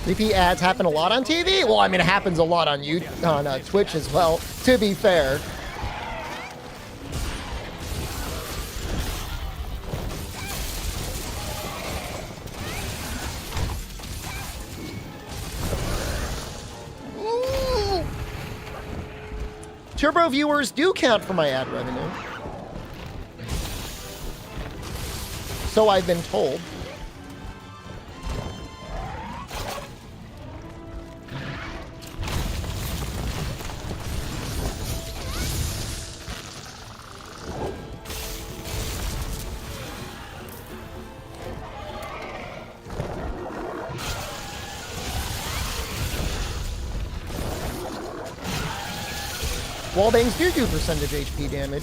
Repeat ads happen a lot on TV? Well, I mean, it happens a lot on Twitch as well, to be fair. Ooh. Turbo viewers do count for my ad revenue. So I've been told. Wallbangs do percentage HP damage.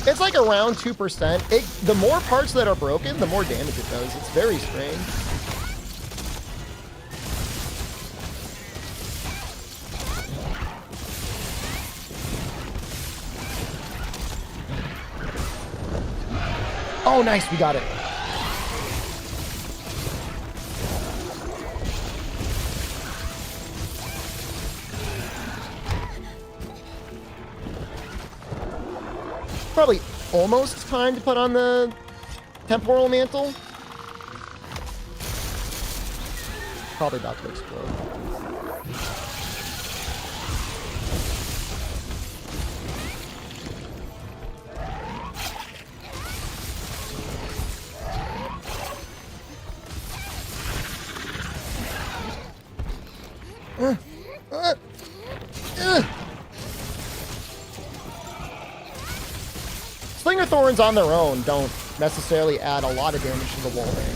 It's like around 2%. The more parts that are broken, the more damage it does. It's very strange. Oh, nice, we got it. Probably almost time to put on the temporal mantle. Probably about to explode. Slinger Thorns on their own don't necessarily add a lot of damage to the wallbang.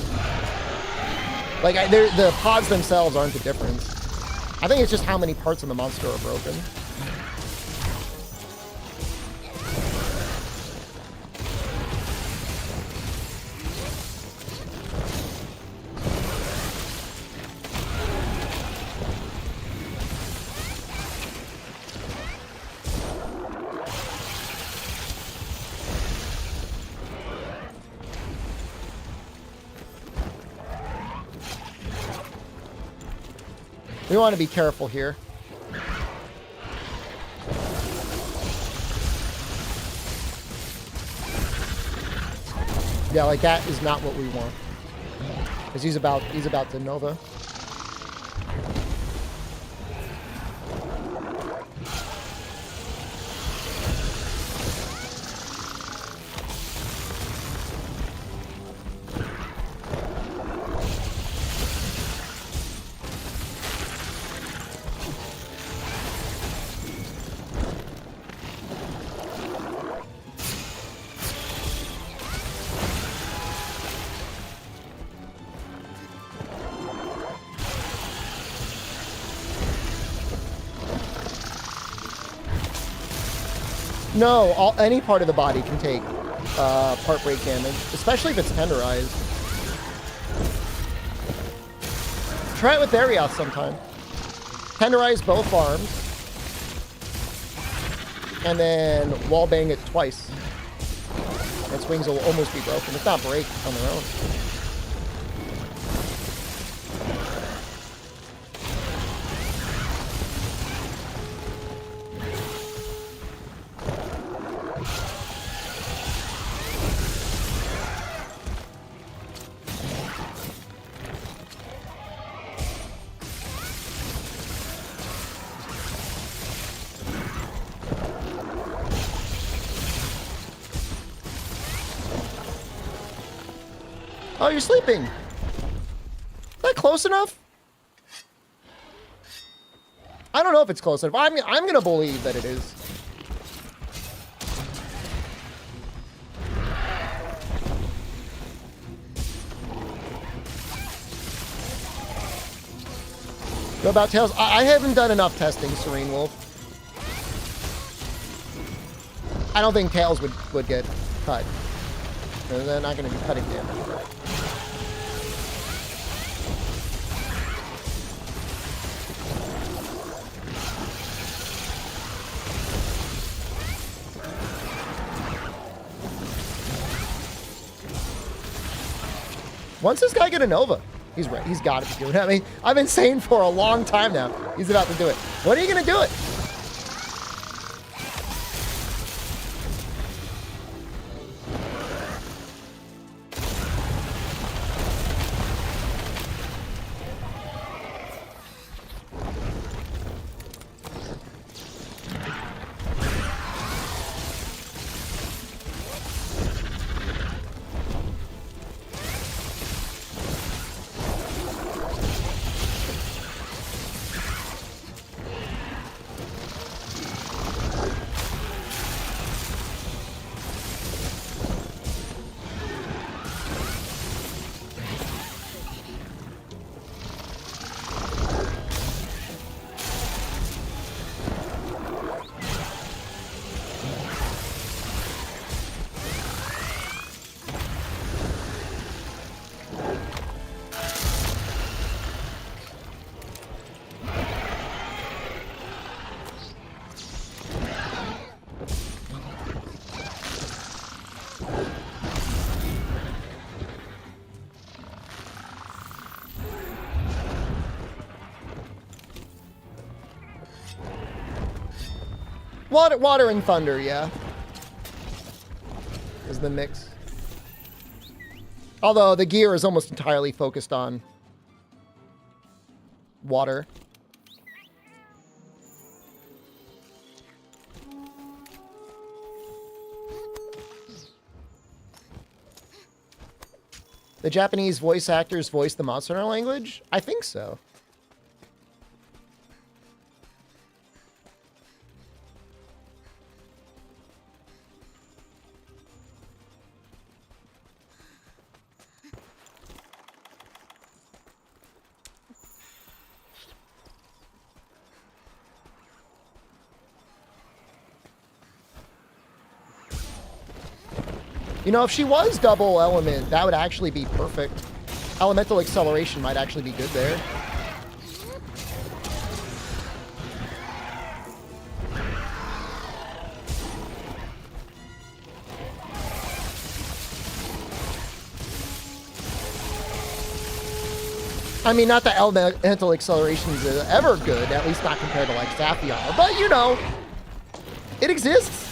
Like, the pods themselves aren't the difference. I think it's just how many parts of the monster are broken. We want to be careful here. Yeah, like that is not what we want. Because he's about to Nova. No, any part of the body can take part break damage, especially if it's tenderized. Try it with Barioth sometime. Tenderize both arms, and then wallbang it twice. Its wings will almost be broken. If not break on their own. Oh, you're sleeping. Is that close enough? I don't know if it's close enough. I'm gonna believe that it is. Go about Tails. I haven't done enough testing, Serene Wolf. I don't think Tails would get cut. They're not going to be cutting damage. Once this guy get a Nova? He's right. He's got to be doing it. I mean, I've been saying for a long time now, he's about to do it. When are you going to do it? Water and thunder, yeah. Is the mix. Although the gear is almost entirely focused on water. The Japanese voice actors voice the Monster Hunter language? I think so. You know, if she was double element, that would actually be perfect. Elemental acceleration might actually be good there. I mean, not that elemental acceleration is ever good, at least not compared to like Safijiiva, but you know, it exists.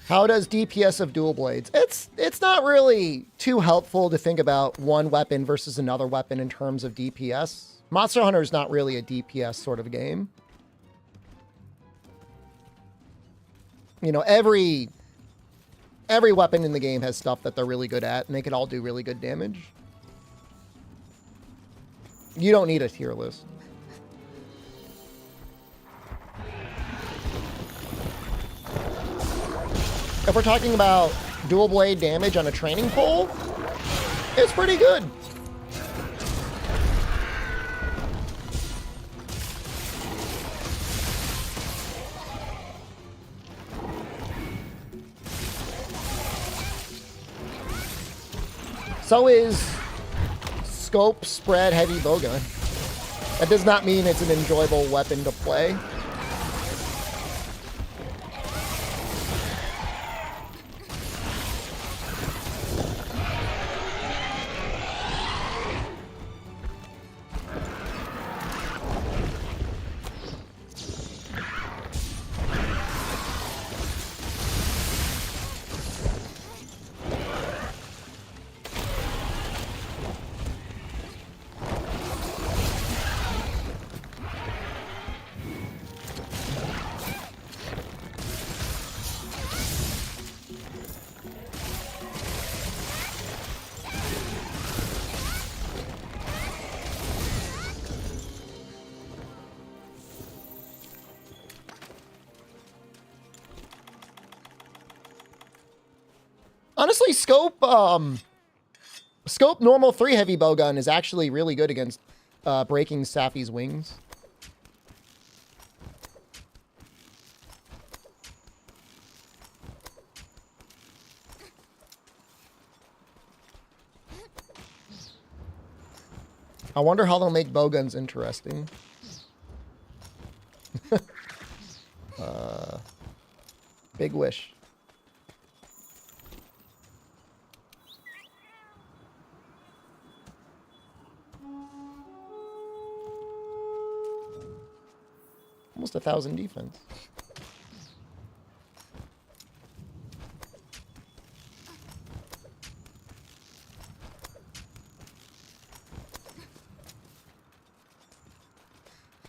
How does DPS of dual blades? It's not really too helpful to think about one weapon versus another weapon in terms of DPS. Monster Hunter is not really a DPS sort of game. You know, every weapon in the game has stuff that they're really good at, and they can all do really good damage. You don't need a tier list. if we're talking about dual blade damage on a training pole, it's pretty good. So is scope spread heavy bowgun. That does not mean it's an enjoyable weapon to play. Honestly, scope normal 3 heavy bowgun is actually really good against breaking Safi's wings. I wonder how they'll make bowguns interesting. Big wish. Almost 1,000 defense.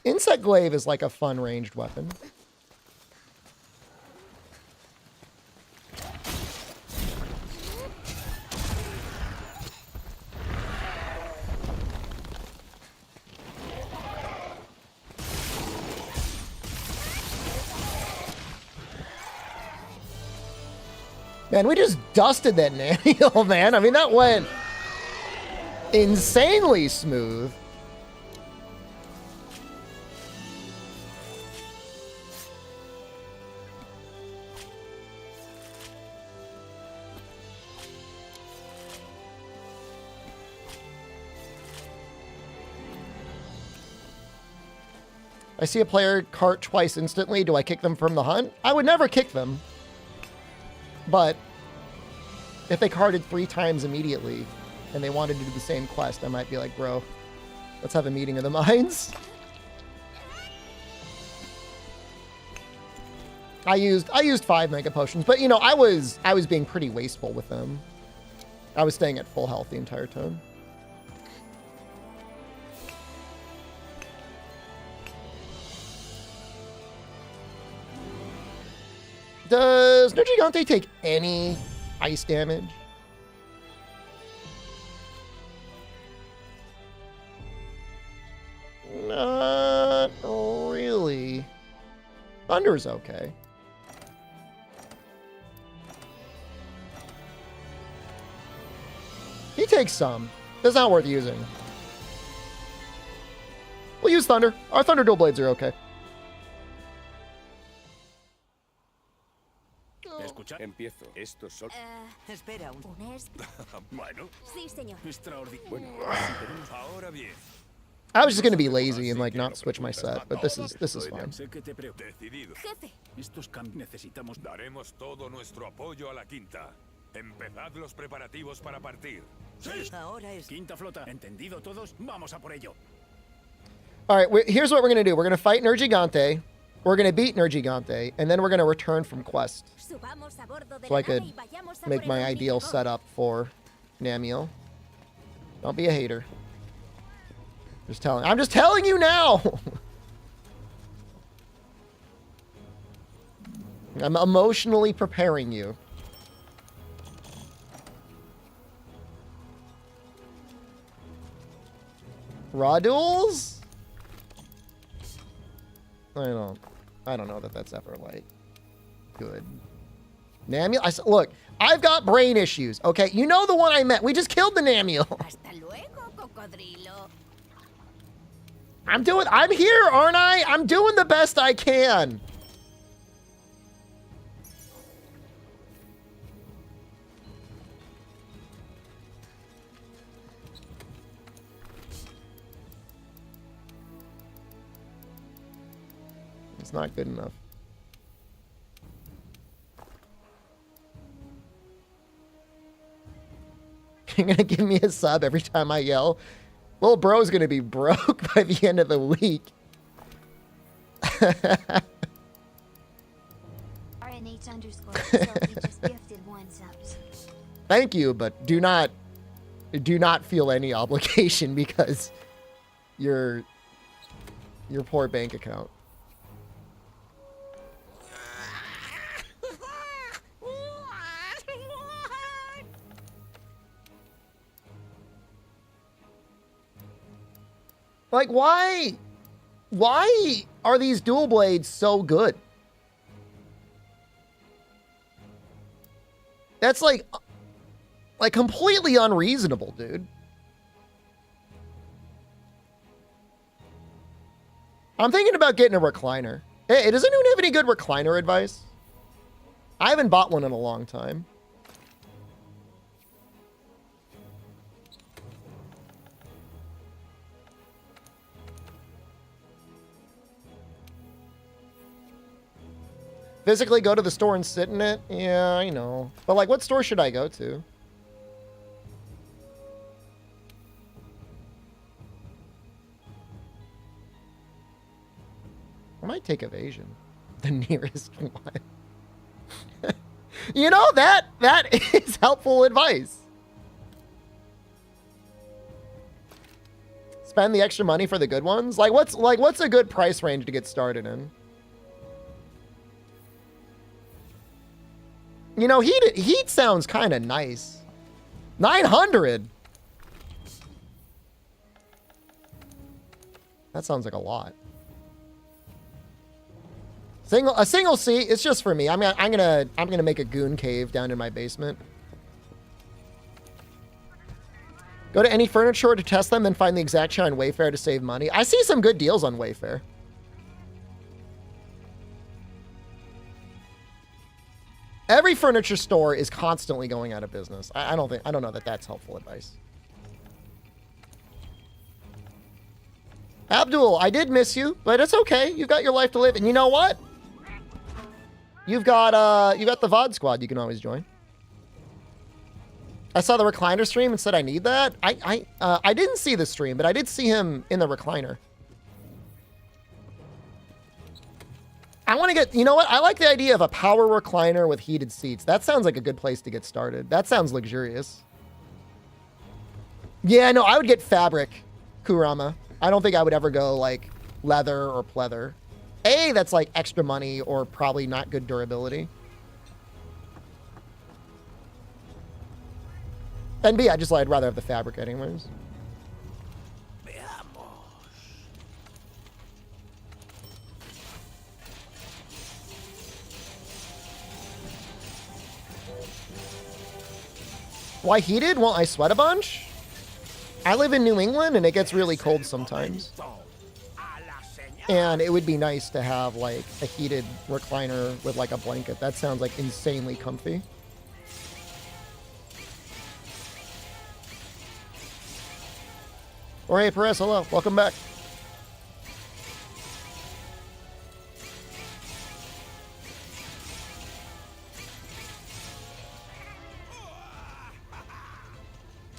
Insect glaive is like a fun ranged weapon. Man, we just dusted that Naniel, man. I mean, that went insanely smooth. I see a player cart twice instantly. Do I kick them from the hunt? I would never kick them. But if they carted 3 times immediately and they wanted to do the same quest, I might be like, bro, let's have a meeting of the minds. I used 5 mega potions, but you know, I was being pretty wasteful with them. I was staying at full health the entire time. Does Nergigante take any ice damage? Not really. Thunder's okay. He takes some. That's not worth using. We'll use Thunder. Our Thunder dual blades are okay. Empiezo. Estos son... Espera un... Bueno. Sí, señor. Extraordinario. Bueno. Ahora bien. I was just gonna be lazy and like not switch my set, but this is fine. Sé que te preocupa. Decidido. Jefe. Estos cambios necesitamos. Daremos todo nuestro apoyo a la quinta. Empezad los preparativos para partir. Sí. Ahora es quinta flota. ¿Entendido todos? Vamos a por ello. All right, here's what we're gonna do. We're gonna fight Nergigante. We're gonna beat Nergigante, and then we're gonna return from quest. So I could make my ideal setup for Namiel. Don't be a hater. I'm just telling you now. I'm emotionally preparing you. Raw duels? I don't know that that's ever like good. Namule? Look, I've got brain issues, okay? You know the one I meant. We just killed the Namule. Hasta luego, cocodrilo. I'm here, aren't I? I'm doing the best I can. It's not good enough. You're gonna give me a sub every time I yell? Little bro's gonna be broke by the end of the week. RNH_Sophie just gifted 1 sub. Thank you, but do not feel any obligation because your poor bank account. Like, why are these dual blades so good? That's like completely unreasonable, dude. I'm thinking about getting a recliner. Hey, does anyone have any good recliner advice? I haven't bought one in a long time. Physically go to the store and sit in it? Yeah, I know. But, like, what store should I go to? I might take evasion. The nearest one. You know, that is helpful advice. Spend the extra money for the good ones? What's a good price range to get started in? You know, heat sounds kind of nice. 900. That sounds like a lot. A single seat. It's just for me. I'm gonna make a goon cave down in my basement. Go to any furniture store to test them, then find the exact share on Wayfair to save money. I see some good deals on Wayfair. Every furniture store is constantly going out of business. I don't know that that's helpful advice. Abdul, I did miss you, but it's okay. You've got your life to live, and you know what? You got the VOD squad. You can always join. I saw the recliner stream and said I need that. I didn't see the stream, but I did see him in the recliner. I want to get, you know what? I like the idea of a power recliner with heated seats. That sounds like a good place to get started. That sounds luxurious. Yeah, no, I would get fabric, Kurama. I don't think I would ever go like leather or pleather. A, that's like extra money or probably not good durability. And B, I'd rather have the fabric anyways. Why heated? Won't I sweat a bunch? I live in New England and it gets really cold sometimes. And it would be nice to have like a heated recliner with like a blanket. That sounds like insanely comfy. Jorge Perez, hello. Welcome back.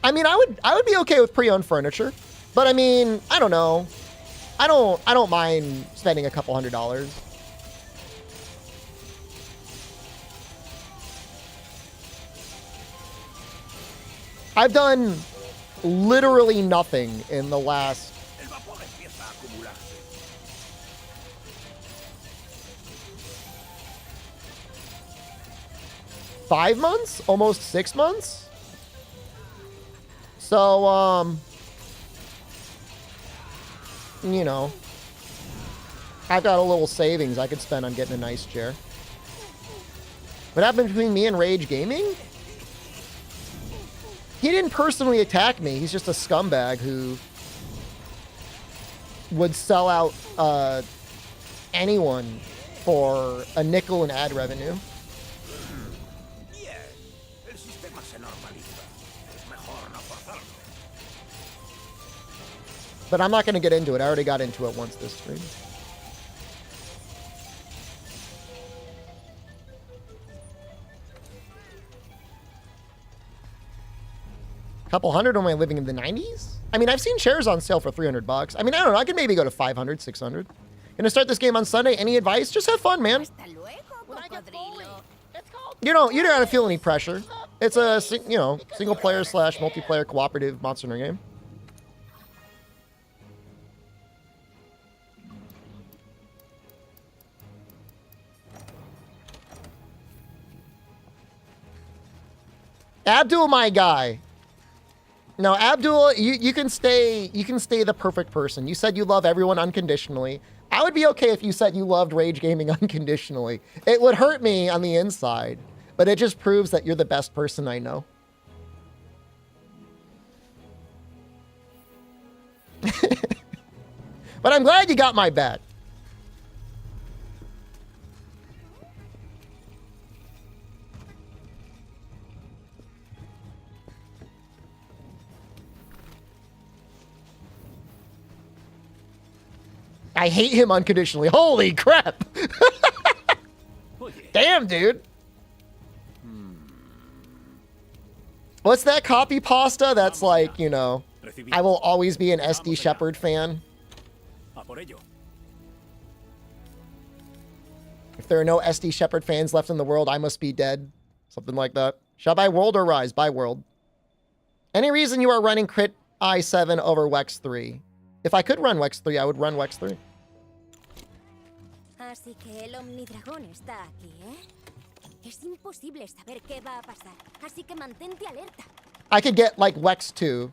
I mean, I would be okay with pre-owned furniture, but I mean, I don't know. I don't mind spending a couple $100s. I've done literally nothing in the last 5 months, almost 6 months. So, you know, I've got a little savings I could spend on getting a nice chair. What happened between me and Rage Gaming? He didn't personally attack me. He's just a scumbag who would sell out anyone for a nickel in ad revenue. Bien. El sistema se normaliza. Es mejor no forzarlo. But I'm not going to get into it. I already got into it once this stream. Couple hundred, am I living in the 90s? I mean, I've seen shares on sale for $300. I mean, I don't know. I could maybe go to 500, 600. Gonna start this game on Sunday. Any advice? Just have fun, man. You don't gotta feel any pressure. It's a, single player / multiplayer cooperative Monster Hunter game. Abdul, my guy. No, Abdul, you can stay the perfect person. You said you love everyone unconditionally. I would be okay if you said you loved Rage Gaming unconditionally. It would hurt me on the inside, but it just proves that you're the best person I know. But I'm glad you got my back. I hate him unconditionally. Holy crap. Damn, dude. What's that copy pasta? That's like, I will always be an SD Shepherd fan. If there are no SD Shepherd fans left in the world, I must be dead. Something like that. Shall I buy World or Rise? Buy World. Any reason you are running Crit I7 over Wex 3? If I could run Wex 3, I would run Wex 3. Así que el Omnidragón está aquí, ¿eh? Es imposible saber qué va a pasar, así que mantente alerta. I could get, like, Wex 2,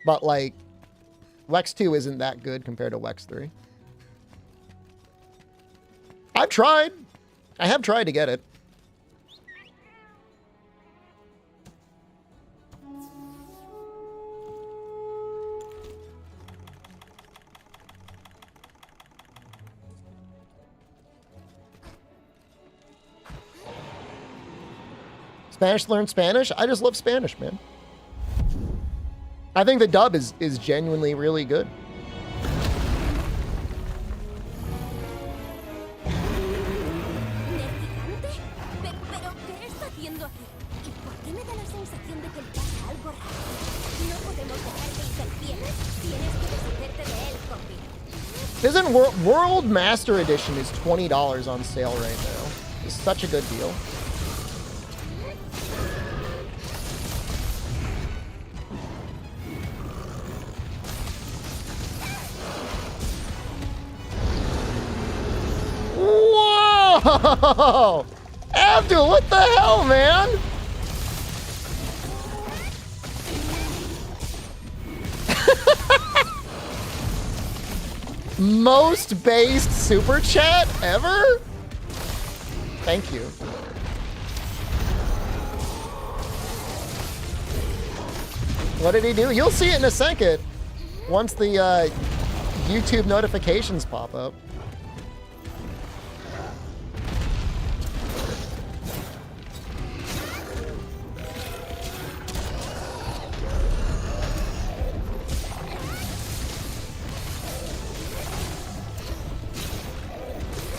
but, like, Wex 2 isn't that good compared to Wex 3. I've tried. I have tried to get it. Spanish learn Spanish? I just love Spanish, man. I think the dub is genuinely really good. ¿Pero qué está haciendo aquí? ¿Y por qué me da la sensación de que le pasa algo raro? No podemos dejar que interfiera. Tienes que deshacerte de él, compi. Isn't World Master Edition is $20 on sale right now? It's such a good deal. Whoa! Abdul, what the hell, man? Most based super chat ever? Thank you. What did he do? You'll see it in a second once the YouTube notifications pop up.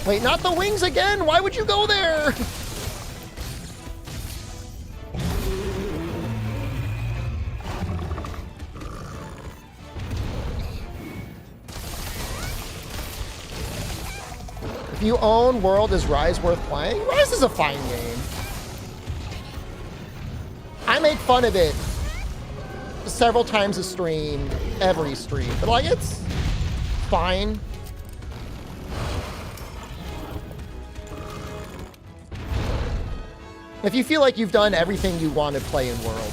Wait, not the wings again? Why would you go there? If you own World, is Rise worth playing? Rise is a fine game. I make fun of it several times a stream, every stream, but like it's fine. If you feel like you've done everything you want to play in World,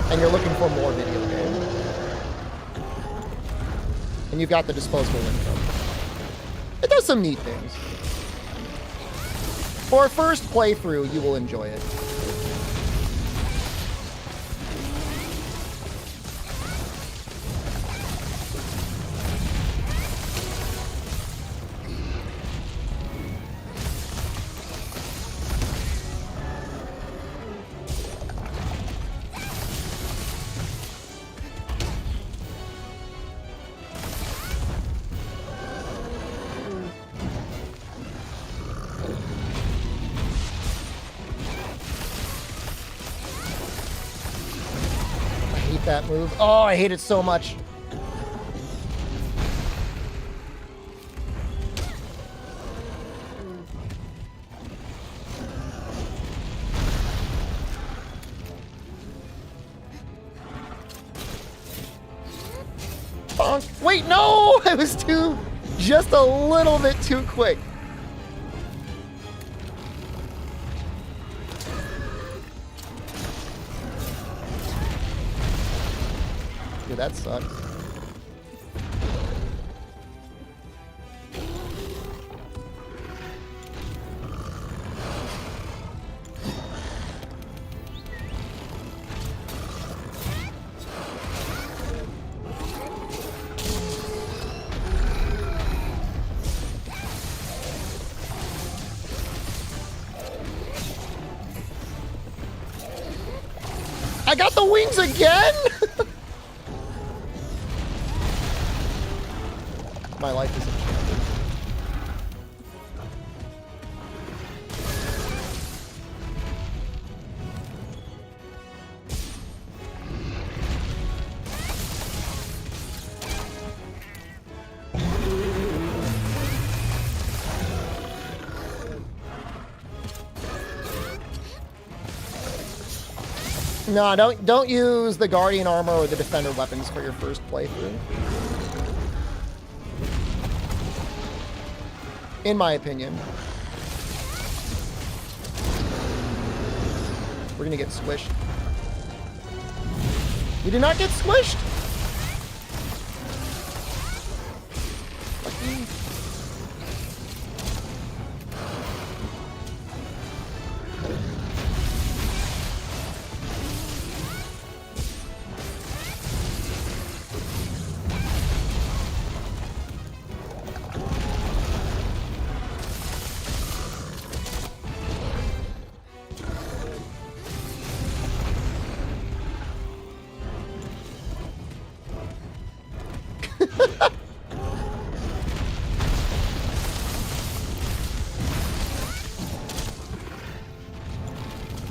and you're looking for more video game, and you've got the disposable income, it does some neat things. For a first playthrough, you will enjoy it. That move. Oh, I hate it so much. Bonk. Wait, no! I was just a little bit too quick. Dude, that sucks. I got the wings again? My life is enchanted. No, don't use the Guardian armor or the Defender weapons for your first playthrough. In my opinion. We're gonna get squished. We did not get squished! Lucky.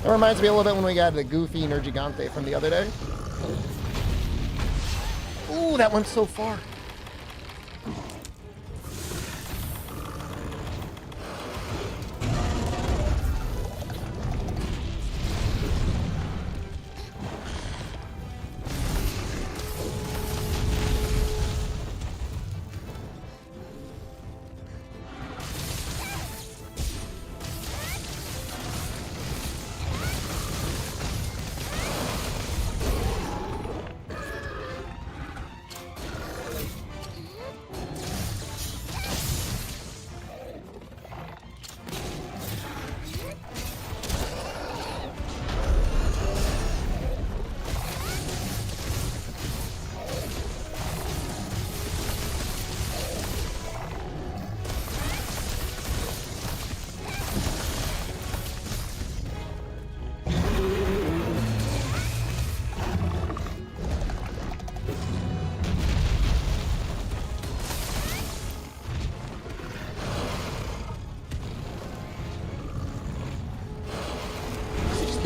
That reminds me a little bit when we got the Goofy Nergigante from the other day. Ooh, that went so far.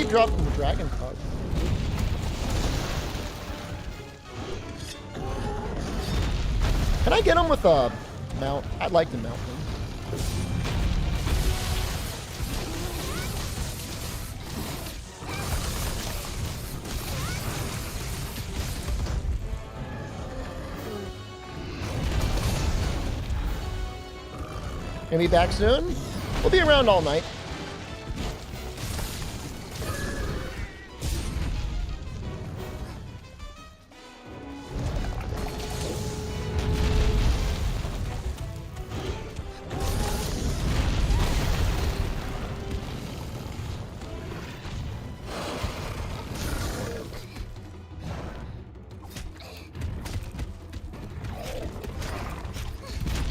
Dropping the dragon pod. Can I get him with a mount? I'd like to mount him. Gonna be back soon? We'll be around all night.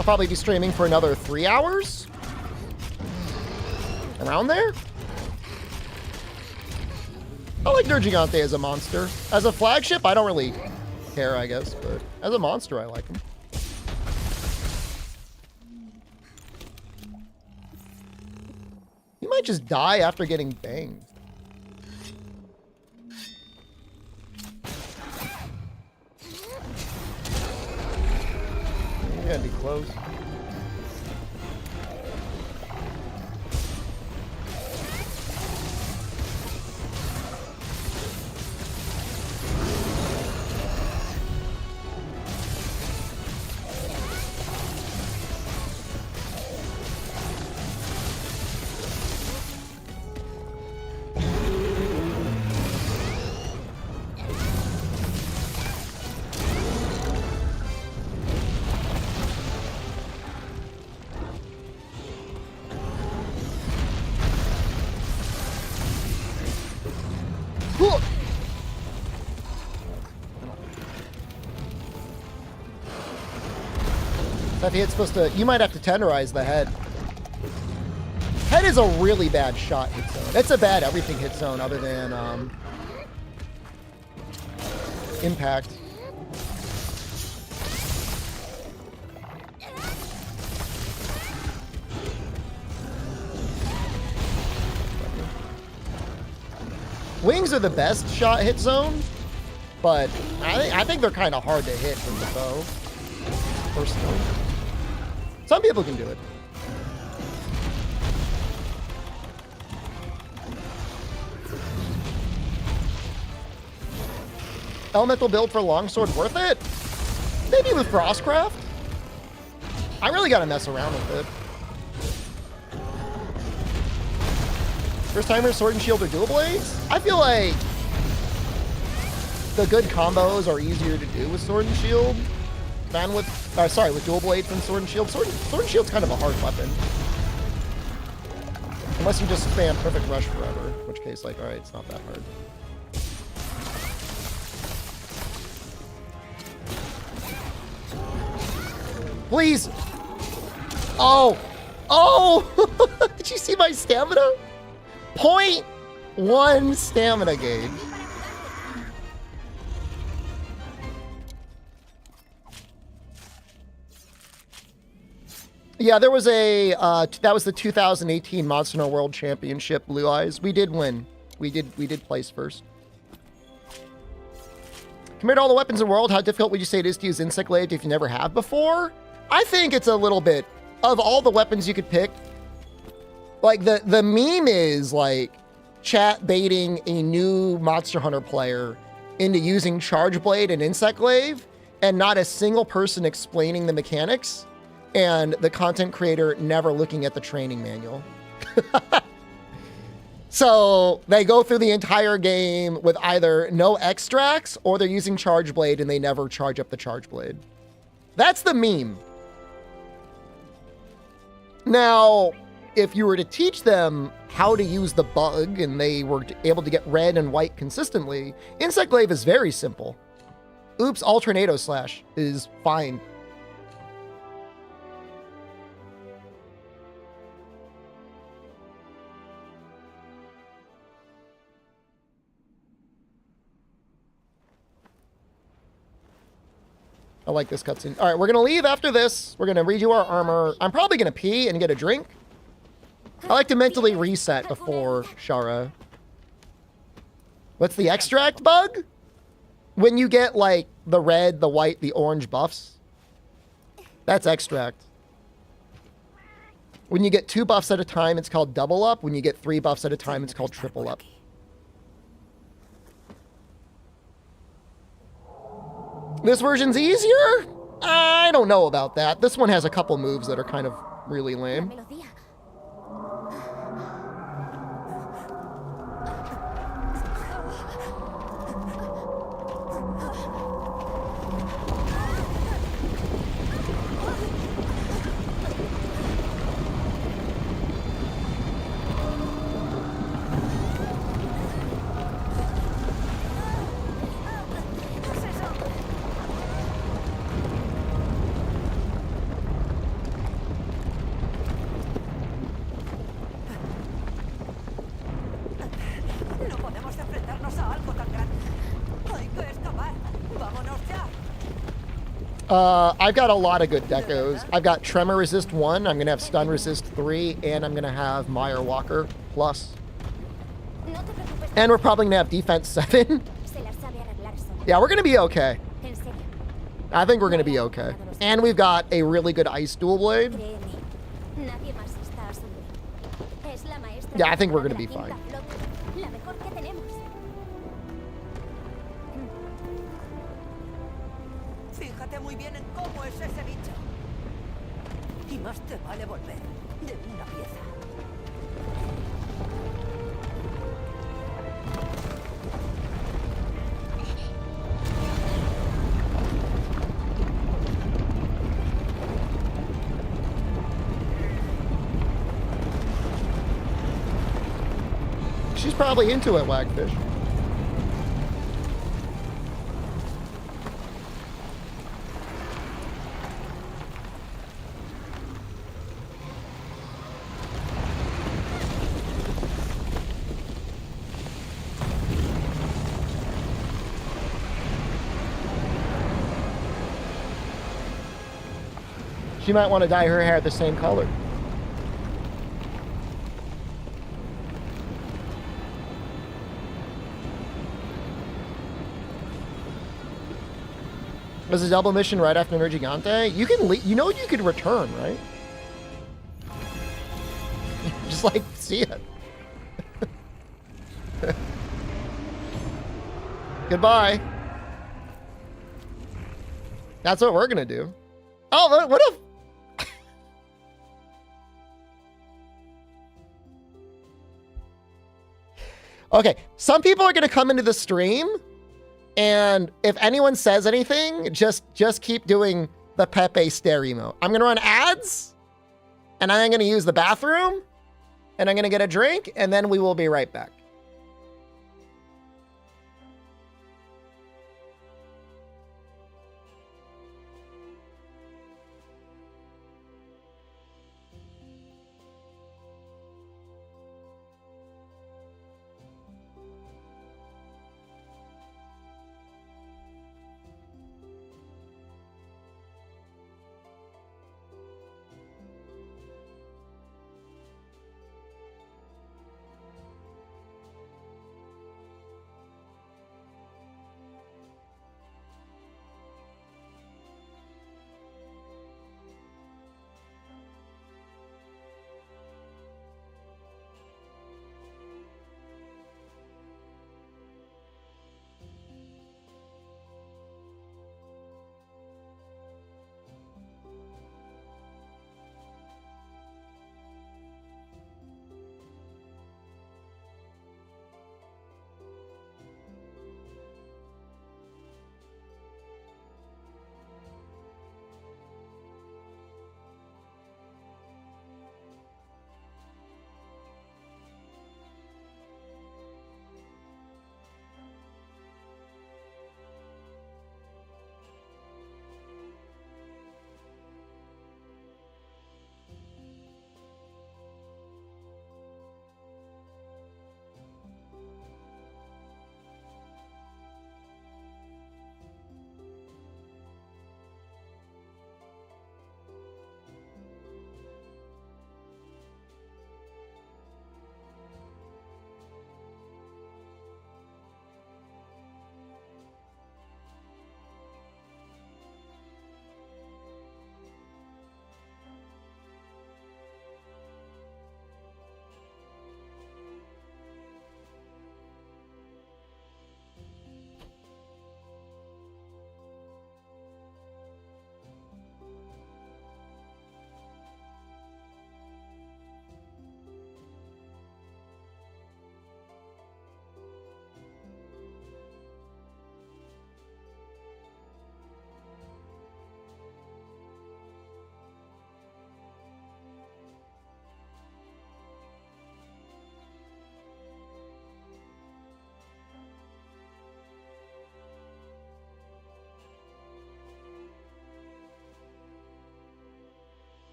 I'll probably be streaming for another 3 hours. Around there? I like Nergigante as a monster. As a flagship, I don't really care, I guess, but as a monster, I like him. He might just die after getting banged. He's gonna be close. If it's supposed to, you might have to tenderize the head. Head is a really bad shot hit zone. It's a bad everything hit zone other than impact. Wings are the best shot hit zone, but I think they're kind of hard to hit from the bow, personally. Some people can do it. Elemental build for longsword worth it? Maybe with Frostcraft. I really gotta mess around with it. First timer, sword and shield or dual blades? I feel like the good combos are easier to do with sword and shield than with, with dual blades than sword and shield. Sword and shield's kind of a hard weapon. Unless you just spam perfect rush forever, in which case, like, alright, it's not that hard. Please! Oh! Oh! Did you see my stamina? 0.1 stamina gauge. Yeah, there was a, that was the 2018 Monster Hunter World Championship, Blue Eyes. We did win. We did place first. Compared to all the weapons in the world, how difficult would you say it is to use Insect Glaive if you never have before? I think it's a little bit, of all the weapons you could pick, like the meme is like chat baiting a new Monster Hunter player into using Charge Blade and Insect Glaive, and not a single person explaining the mechanics, and the content creator never looking at the training manual. So they go through the entire game with either no extracts or they're using Charge Blade and they never charge up the Charge Blade. That's the meme. Now, if you were to teach them how to use the bug and they were able to get red and white consistently, Insect Glaive is very simple. Oops, Alternado Slash is fine. I like this cutscene. All right, we're going to leave after this. We're going to redo our armor. I'm probably going to pee and get a drink. I like to mentally reset before Shara. What's the extract bug? When you get, like, the red, the white, the orange buffs. That's extract. When you get 2 buffs at a time, it's called double up. When you get 3 buffs at a time, it's called triple up. This version's easier? I don't know about that. This one has a couple moves that are kind of really lame. I've got a lot of good decos. I've got Tremor Resist 1, I'm gonna have Stun Resist 3, and I'm gonna have Meyer Walker Plus. No te preocupes. And we're probably gonna have Defense 7. Se las sabe arreglar sola. Yeah, we're gonna be okay. En serio. I think we're gonna be okay. And we've got a really good Ice Dual Blade. Créeme. Nadie más está a su nivel. Es la maestra. Yeah, I think we're de gonna la be quinta fine. flota, la mejor que tenemos. Fíjate muy bien en cómo es ese bicho. Y más te vale volver de una pieza. She's probably into it, Wagfish. She might want to dye her hair the same color. Was a double mission right after Nergigante? You can you know you could return, right? Just like see it. Goodbye. That's what we're gonna do. Oh, what if? Okay, some people are gonna come into the stream, and if anyone says anything, just keep doing the Pepe stare emote. I'm gonna run ads, and I'm gonna use the bathroom, and I'm gonna get a drink, and then we will be right back.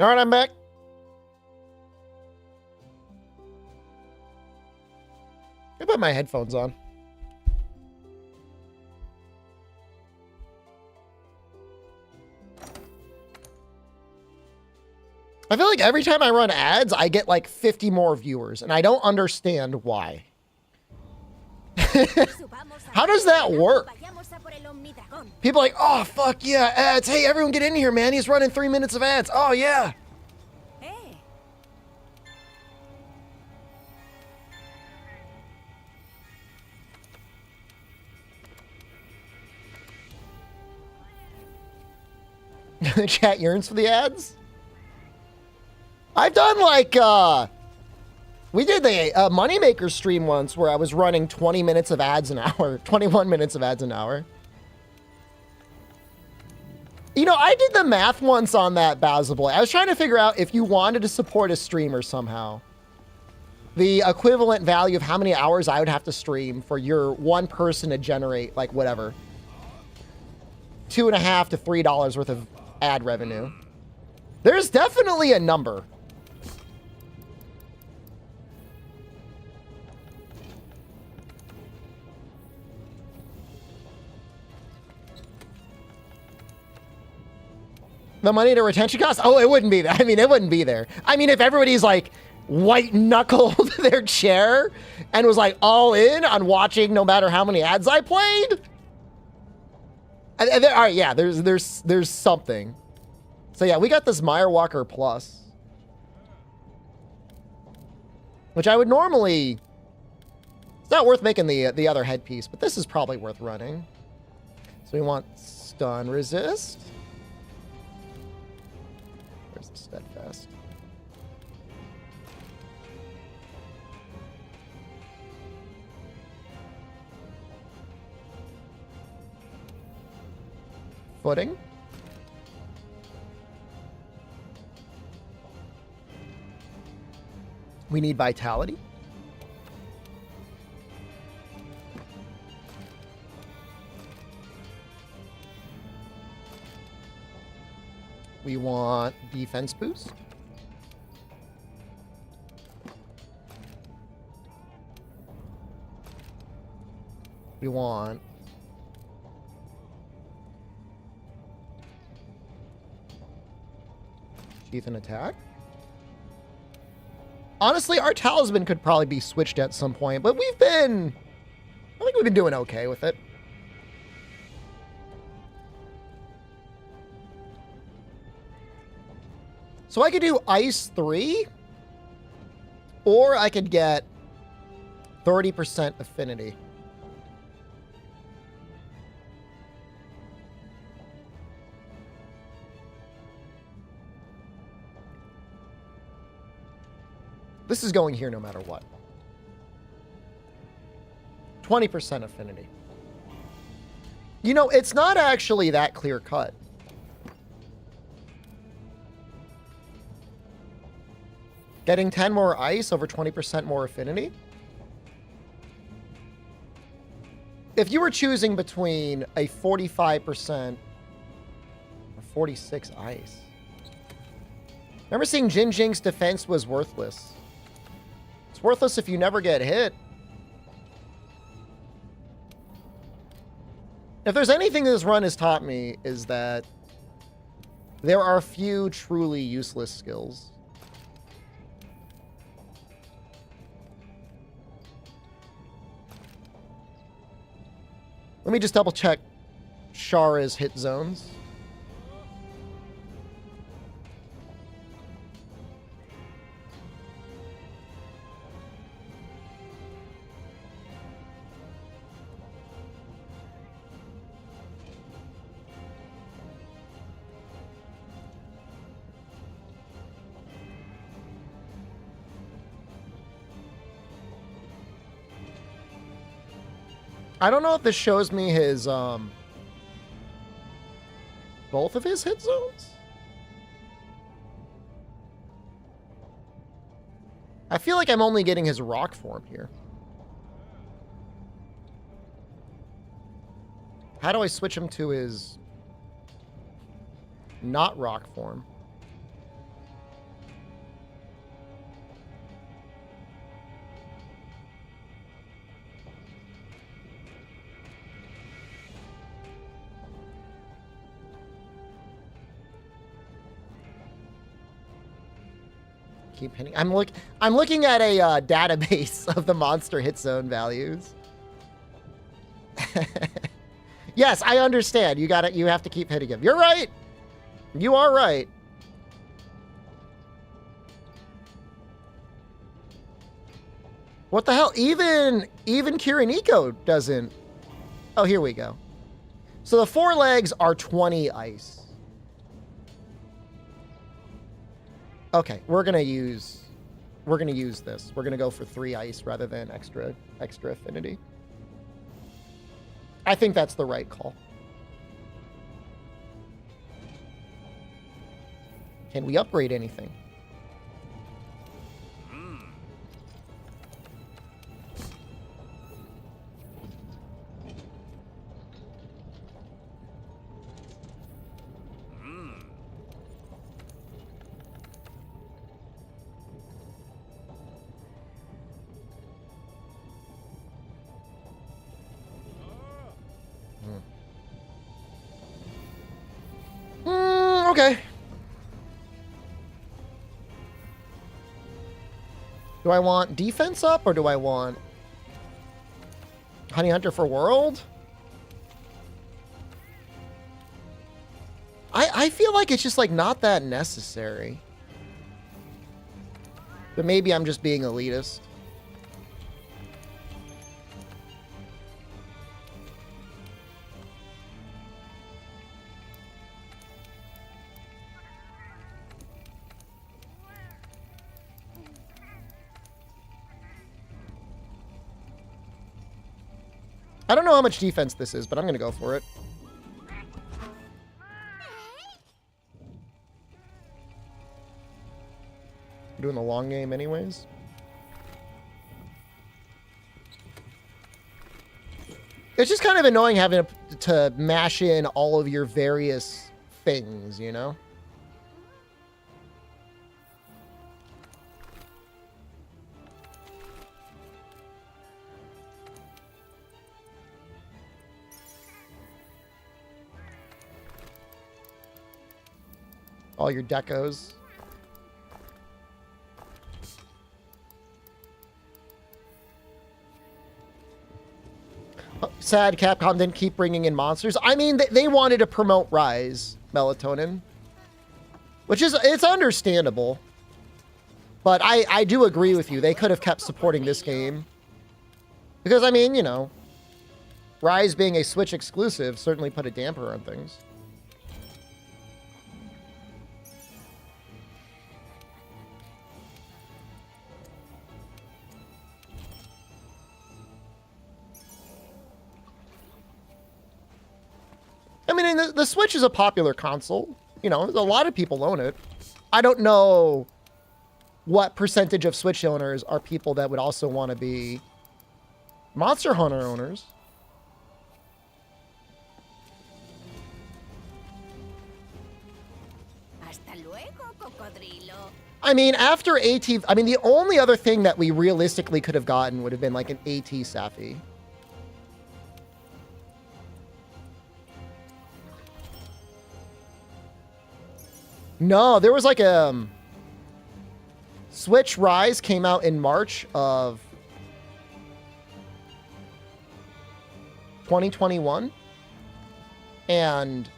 All right, I'm back. I put my headphones on. I feel like every time I run ads, I get like 50 more viewers, and I don't understand why. How does that work? People are like, oh, fuck yeah, ads. Hey, everyone get in here, man. He's running 3 minutes of ads. Oh, yeah. The chat yearns for the ads? I've done like, we did the Moneymaker stream once where I was running 20 minutes of ads an hour, 21 minutes of ads an hour. You know, I did the math once on that Bazelgeuse. I was trying to figure out if you wanted to support a streamer somehow, the equivalent value of how many hours I would have to stream for your one person to generate, like, whatever, $2.50 to $3 worth of ad revenue. There's definitely a number. The money to retention cost? Oh, it wouldn't be there. I mean, it wouldn't be there. I mean, if everybody's like white knuckled their chair and was like all in on watching no matter how many ads I played. All right, yeah, there's something. So yeah, we got this Meyer Walker Plus, which I would normally, it's not worth making the other headpiece, but this is probably worth running. So we want stun resist. Where's the steadfast? Footing. We need vitality. We want defense boost. We want sheath and attack. Honestly, our talisman could probably be switched at some point, but I think we've been doing okay with it. So I could do Ice 3, or I could get 30% affinity. This is going here no matter what. 20% affinity. You know, it's not actually that clear cut. Getting 10 more ice over 20% more affinity? If you were choosing between a 45% or 46 ice. Remember seeing Jin Jing's defense was worthless. It's worthless if you never get hit. If there's anything this run has taught me is that there are few truly useless skills. Let me just double check Shara's hit zones. I don't know if this shows me his, both of his hit zones? I feel like I'm only getting his rock form here. How do I switch him to his not rock form? keep hitting. I'm looking at a database of the monster hit zone values. Yes, I understand. You have to keep hitting him. You're right. You are right. What the hell? Even Kiriniko doesn't. Oh, here we go. So the 4 legs are 20 ice. Okay, we're gonna use this. We're gonna go for 3 ice rather than extra affinity. I think that's the right call. Can we upgrade anything? Okay. Do I want defense up or do I want Honey Hunter for World? I feel like it's just like not that necessary. But maybe I'm just being elitist. I don't know how much defense this is, but I'm going to go for it. I'm doing the long game anyways. It's just kind of annoying having to mash in all of your various things, you know? All your decos. Sad Capcom didn't keep bringing in monsters. I mean, they wanted to promote Rise, Melatonin. Which is, it's understandable. But I do agree with you. They could have kept supporting this game. Because, I mean, you know, Rise being a Switch exclusive certainly put a damper on things. I mean, the Switch is a popular console. You know, a lot of people own it. I don't know what percentage of Switch owners are people that would also want to be Monster Hunter owners. Hasta luego, cocodrilo. I mean, after AT... I mean, the only other thing that we realistically could have gotten would have been like an AT Safi. No, there was like a... Switch Rise came out in March of 2021. And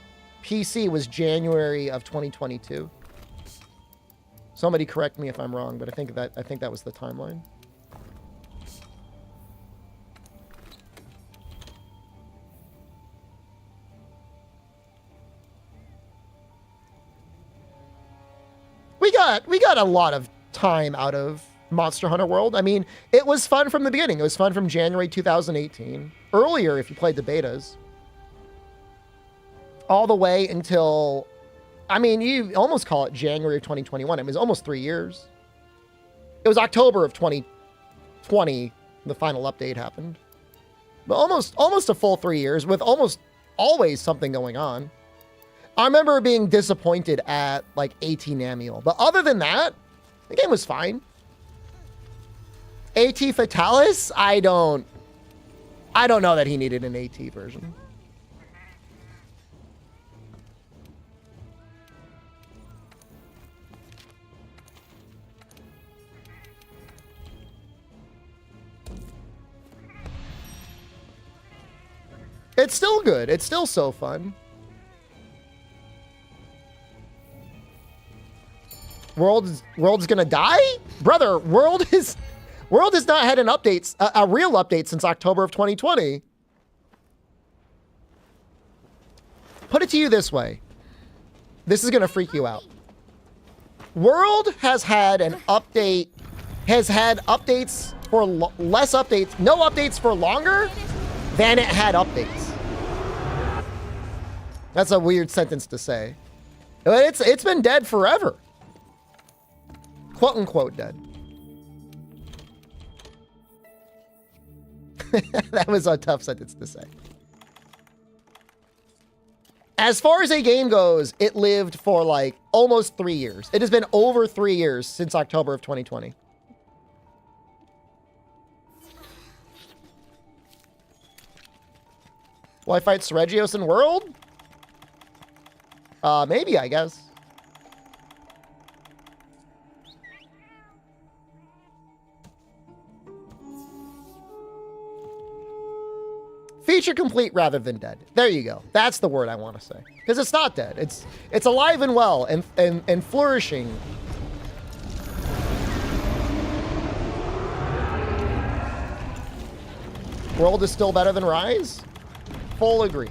PC was January of 2022. Somebody correct me if I'm wrong, but I think that was the timeline. We got a lot of time out of Monster Hunter World. I mean, it was fun from the beginning. It was fun from January 2018. Earlier, if you played the betas. All the way until... I mean, you almost call it January of 2021. It was almost 3 years. It was October of 2020. The final update happened. But almost a full 3 years with almost always something going on. I remember being disappointed at, like, AT Namiel. But other than that, the game was fine. AT Fatalis? I don't know that he needed an AT version. It's still good. It's still so fun. World is gonna die? Brother, World has not had an update, a real update since October of 2020. Put it to you this way. This is gonna freak you out. World has had an update, has had updates for less updates, no updates for longer than it had updates. That's a weird sentence to say. But it's been dead forever. Quote unquote dead. That was a tough sentence to say. As far as a game goes, it lived for like almost 3 years. It has been over 3 years since October of 2020. Will I fight Safijiiva in World? Maybe, I guess. Feature complete rather than dead. There you go. That's the word I want to say. Because it's not dead. It's alive and well and flourishing. World is still better than Rise? Full agree.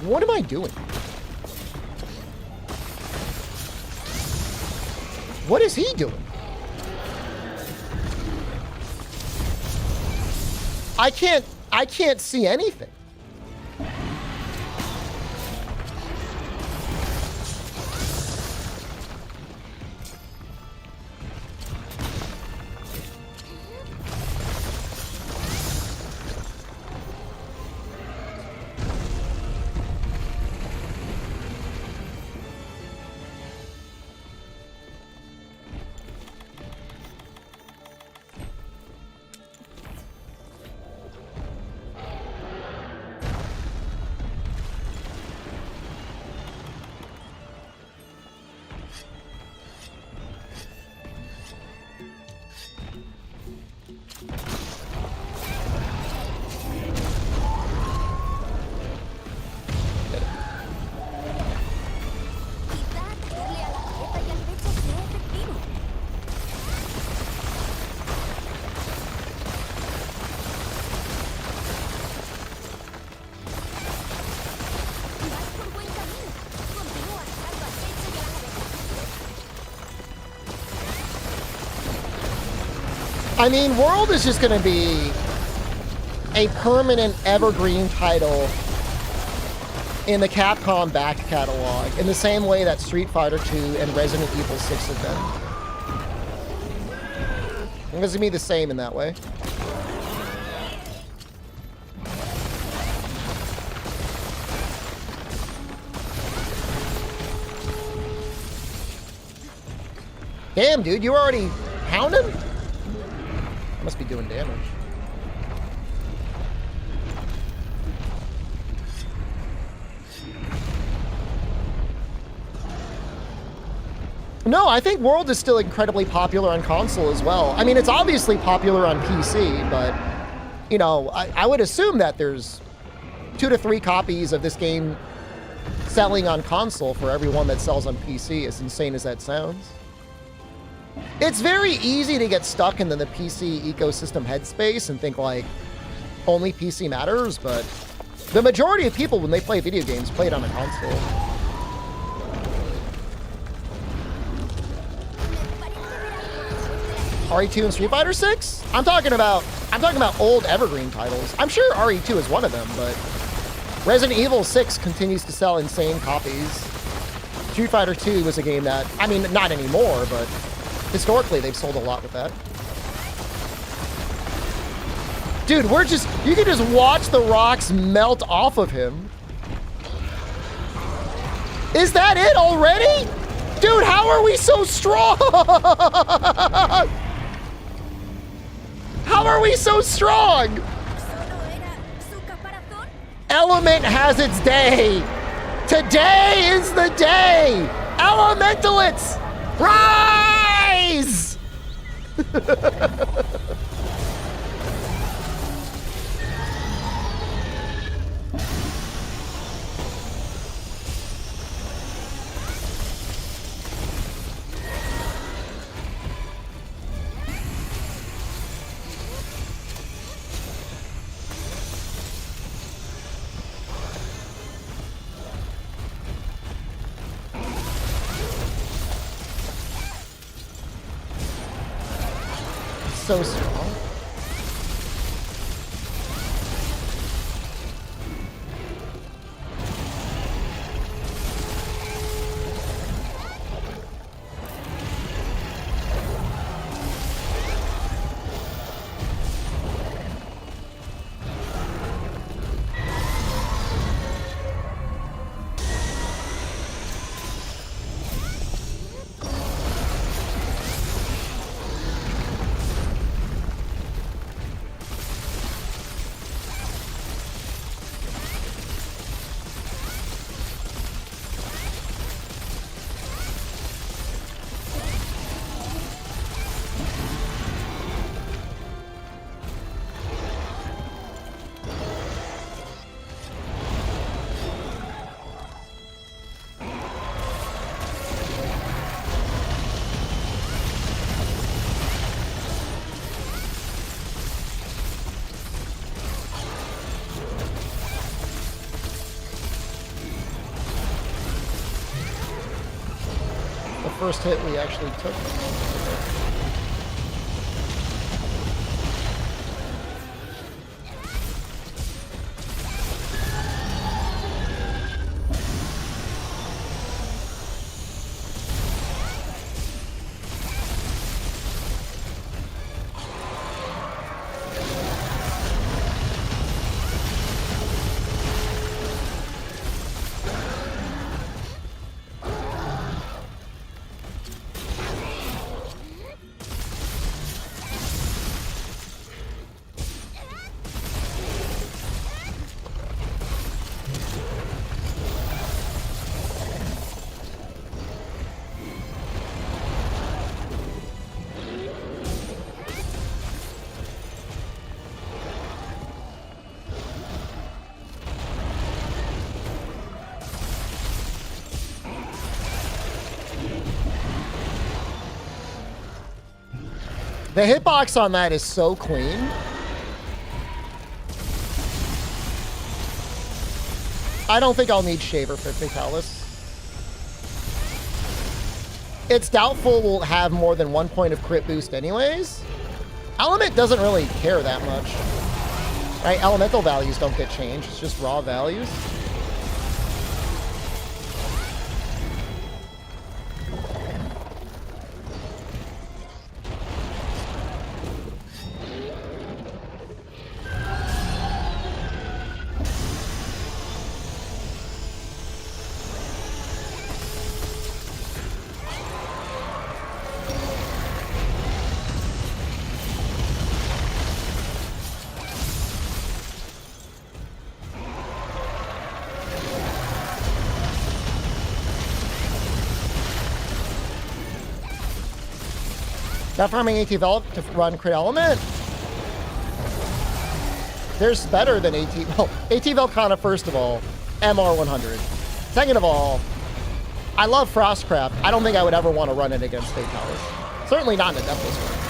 What am I doing? What is he doing? I can't see anything. I mean, World is just going to be a permanent evergreen title in the Capcom back catalog, in the same way that Street Fighter 2 and Resident Evil 6 have been. It's going to be the same in that way. Damn, dude, you already pounded? Must be doing damage. No, I think World is still incredibly popular on console as well. I mean, it's obviously popular on PC, but, you know, I would assume that there's 2 to 3 copies of this game selling on console for every one that sells on PC, as insane as that sounds. It's very easy to get stuck in the PC ecosystem headspace and think, like, only PC matters, but the majority of people, when they play video games, play it on a console. RE2 and Street Fighter 6? I'm talking about old evergreen titles. I'm sure RE2 is one of them, but Resident Evil 6 continues to sell insane copies. Street Fighter 2 was a game that, I mean, not anymore, but historically, they've sold a lot with that. Dude, you can just watch the rocks melt off of him. Is that it already? Dude, how are we so strong? How are we so strong? Element has its day. Today is the day. Elementalists! Rise! So strong. First hit we actually took. The hitbox on that is so clean. I don't think I'll need Shaver for Fatalis. It's doubtful we'll have more than 1 point of crit boost anyways. Element doesn't really care that much. Right? Elemental values don't get changed. It's just raw values. Not farming AT Velk to run crit element. There's better than AT. Well, AT Velkana, first of all, MR 100. Second of all, I love Frostcraft. I don't think I would ever want to run it against Fatalis. Certainly not in a Deathless run.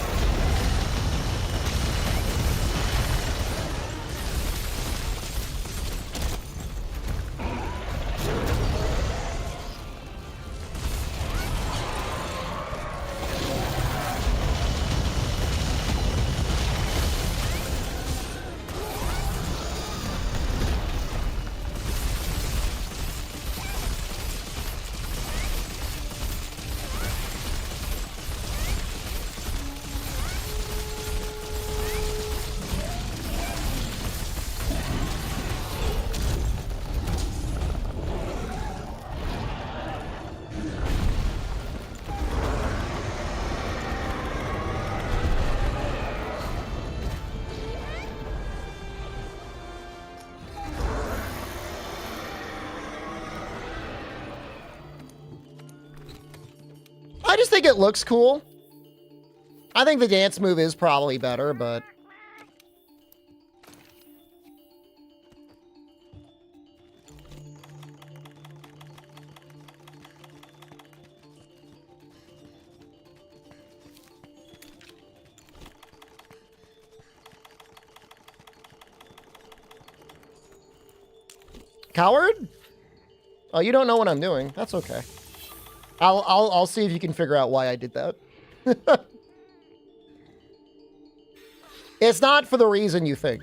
I just think it looks cool. I think the dance move is probably better, but... Coward? Oh, you don't know what I'm doing. That's okay. I'll see if you can figure out why I did that. It's not for the reason you think.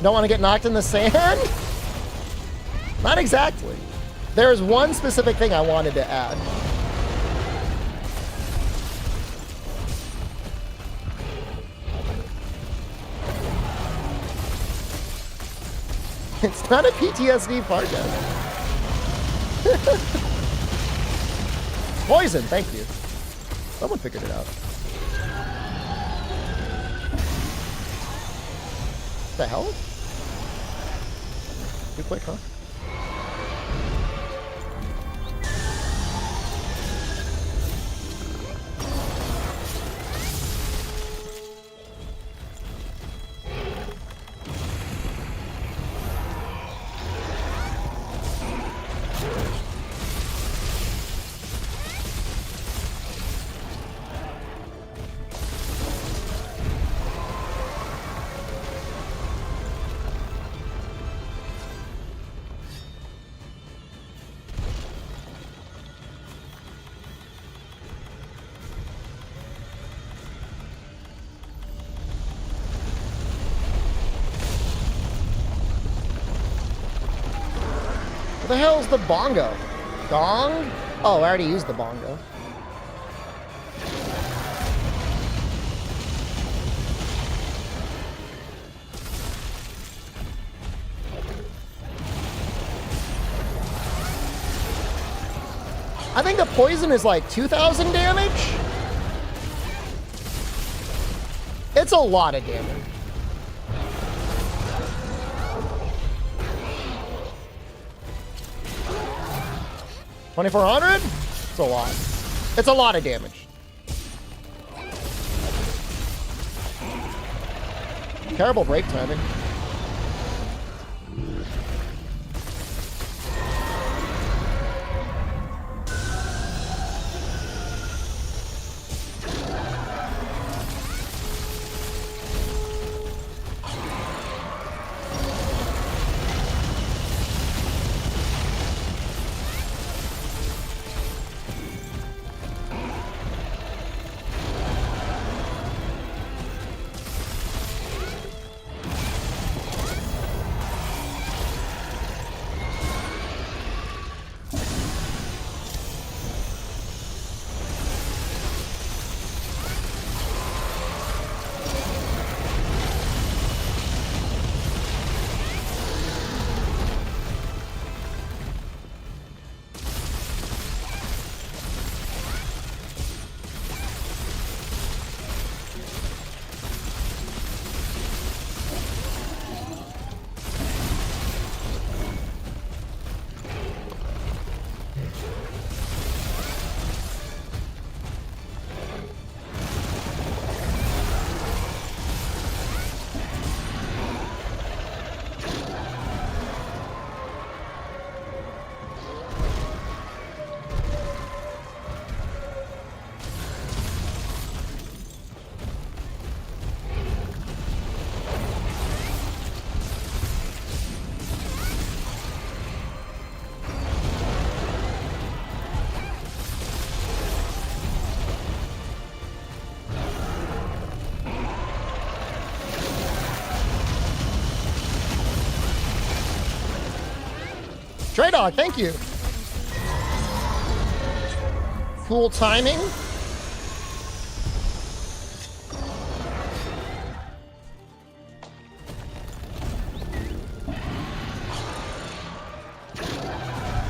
Don't want to get knocked in the sand? Not exactly. There's one specific thing I wanted to add. It's not a PTSD podcast. Poison, thank you. Someone figured it out. What the hell? Too quick, huh? What the hell's the bongo? Gong? Oh, I already used the bongo. I think the poison is like 2,000 damage. It's a lot of damage. 2,400? It's a lot. It's a lot of damage. Terrible break timing. Stray Dog, thank you. Cool timing.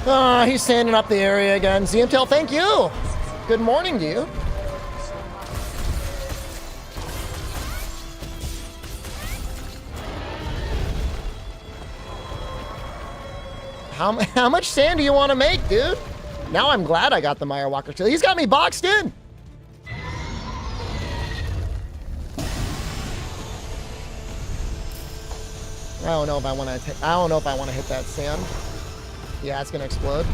He's sanding up the area again. ZMTL, thank you. Good morning to you. How much sand do you want to make, dude? Now I'm glad I got the Meyer Walker Steel. He's got me boxed in. I don't know if I want to hit that sand. Yeah, it's gonna explode.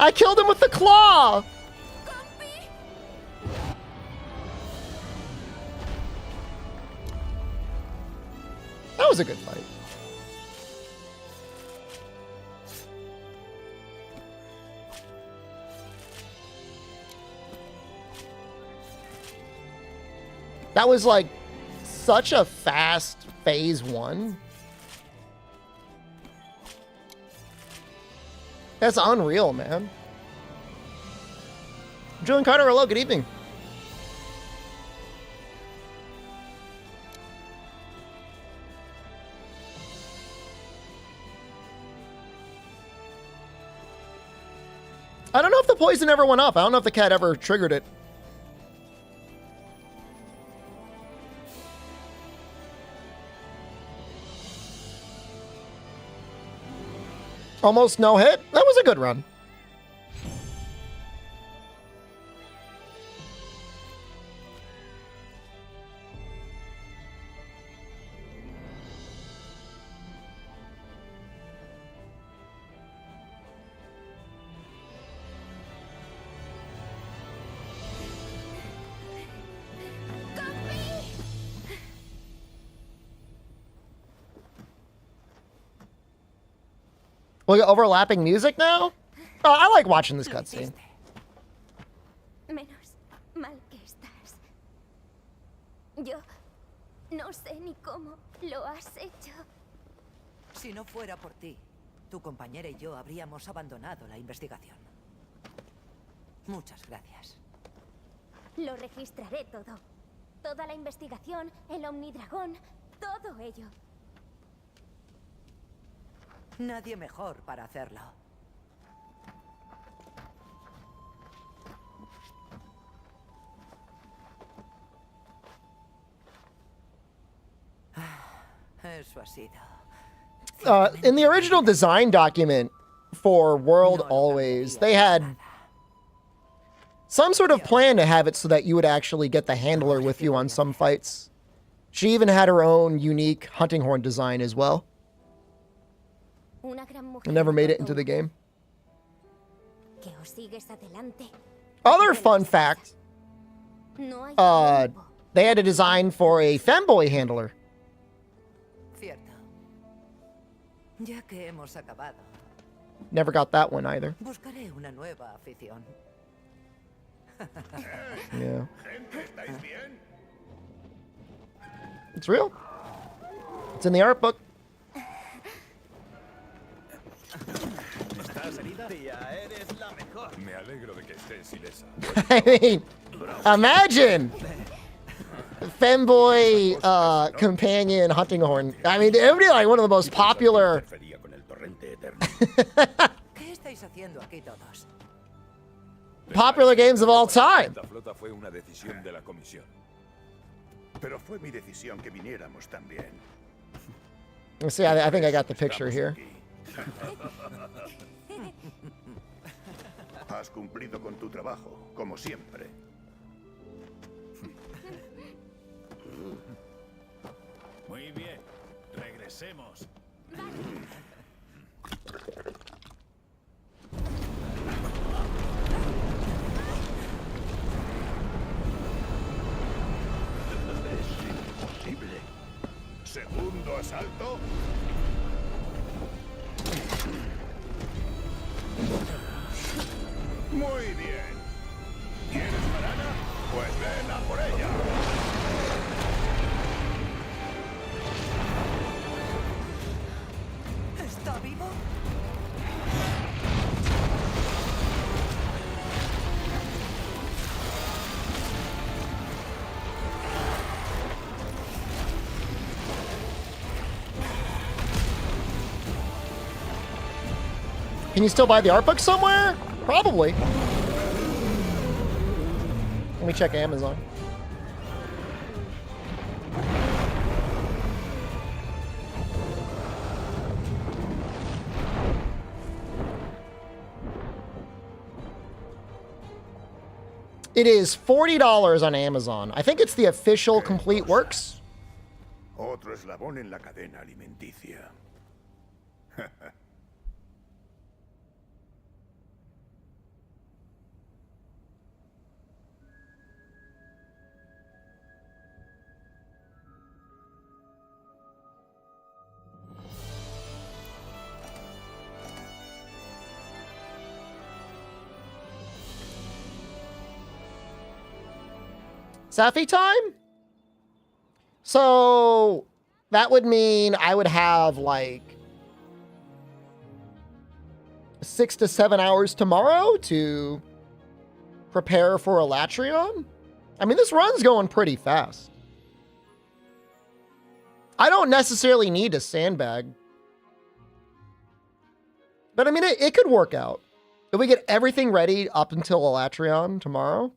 I killed him with the claw! That was a good fight. That was like such a fast phase 1. That's unreal, man. Julian Carter, hello, good evening. I don't know if the poison ever went up. I don't know if the cat ever triggered it. Almost no hit. That was a good run. Look at overlapping music now? Oh, I like watching this cutscene. Menos mal que estás. Yo no sé ni cómo lo has hecho. Si no fuera por ti, tu compañera y yo habríamos abandonado la investigación. Muchas gracias. Lo registraré todo. Toda la investigación, el Omnidragón, todo ello. Nadie mejor para hacerlo. Eso ha sido. In the original design document for World Always, they had some sort of plan to have it so that you would actually get the handler with you on some fights. She even had her own unique hunting horn design as well. I never made it into the game. Other fun fact, they had a design for a femboy handler. Cierto. Ya que hemos acabado, Never got that one either. buscaré una nueva afición. Yeah. It's real. It's in the art book. Me alegro de que estés ilesa. I mean, imagine femboy companion hunting horn. I mean, it would be like one of the most popular. ¿Qué es estáis haciendo aquí todos? Popular games of all time. Esta flota fue una decisión de la comisión. Pero fue mi decisión que viniéramos también. Let's see, I think I got the picture here. Has cumplido con tu trabajo, como siempre. Muy bien. Regresemos. Es imposible. Segundo asalto. Muy bien. ¿Quieres banana? Pues ven a por ella. ¿Está vivo? Can you still buy the art book somewhere? Probably. Let me check Amazon. It is $40 on Amazon. I think it's the official complete works. Otro eslabón en la cadena alimenticia. Safi time? So that would mean I would have like 6 to 7 hours tomorrow to prepare for Alatreon. I mean, this run's going pretty fast. I don't necessarily need a sandbag. But I mean, it could work out. If we get everything ready up until Alatreon tomorrow,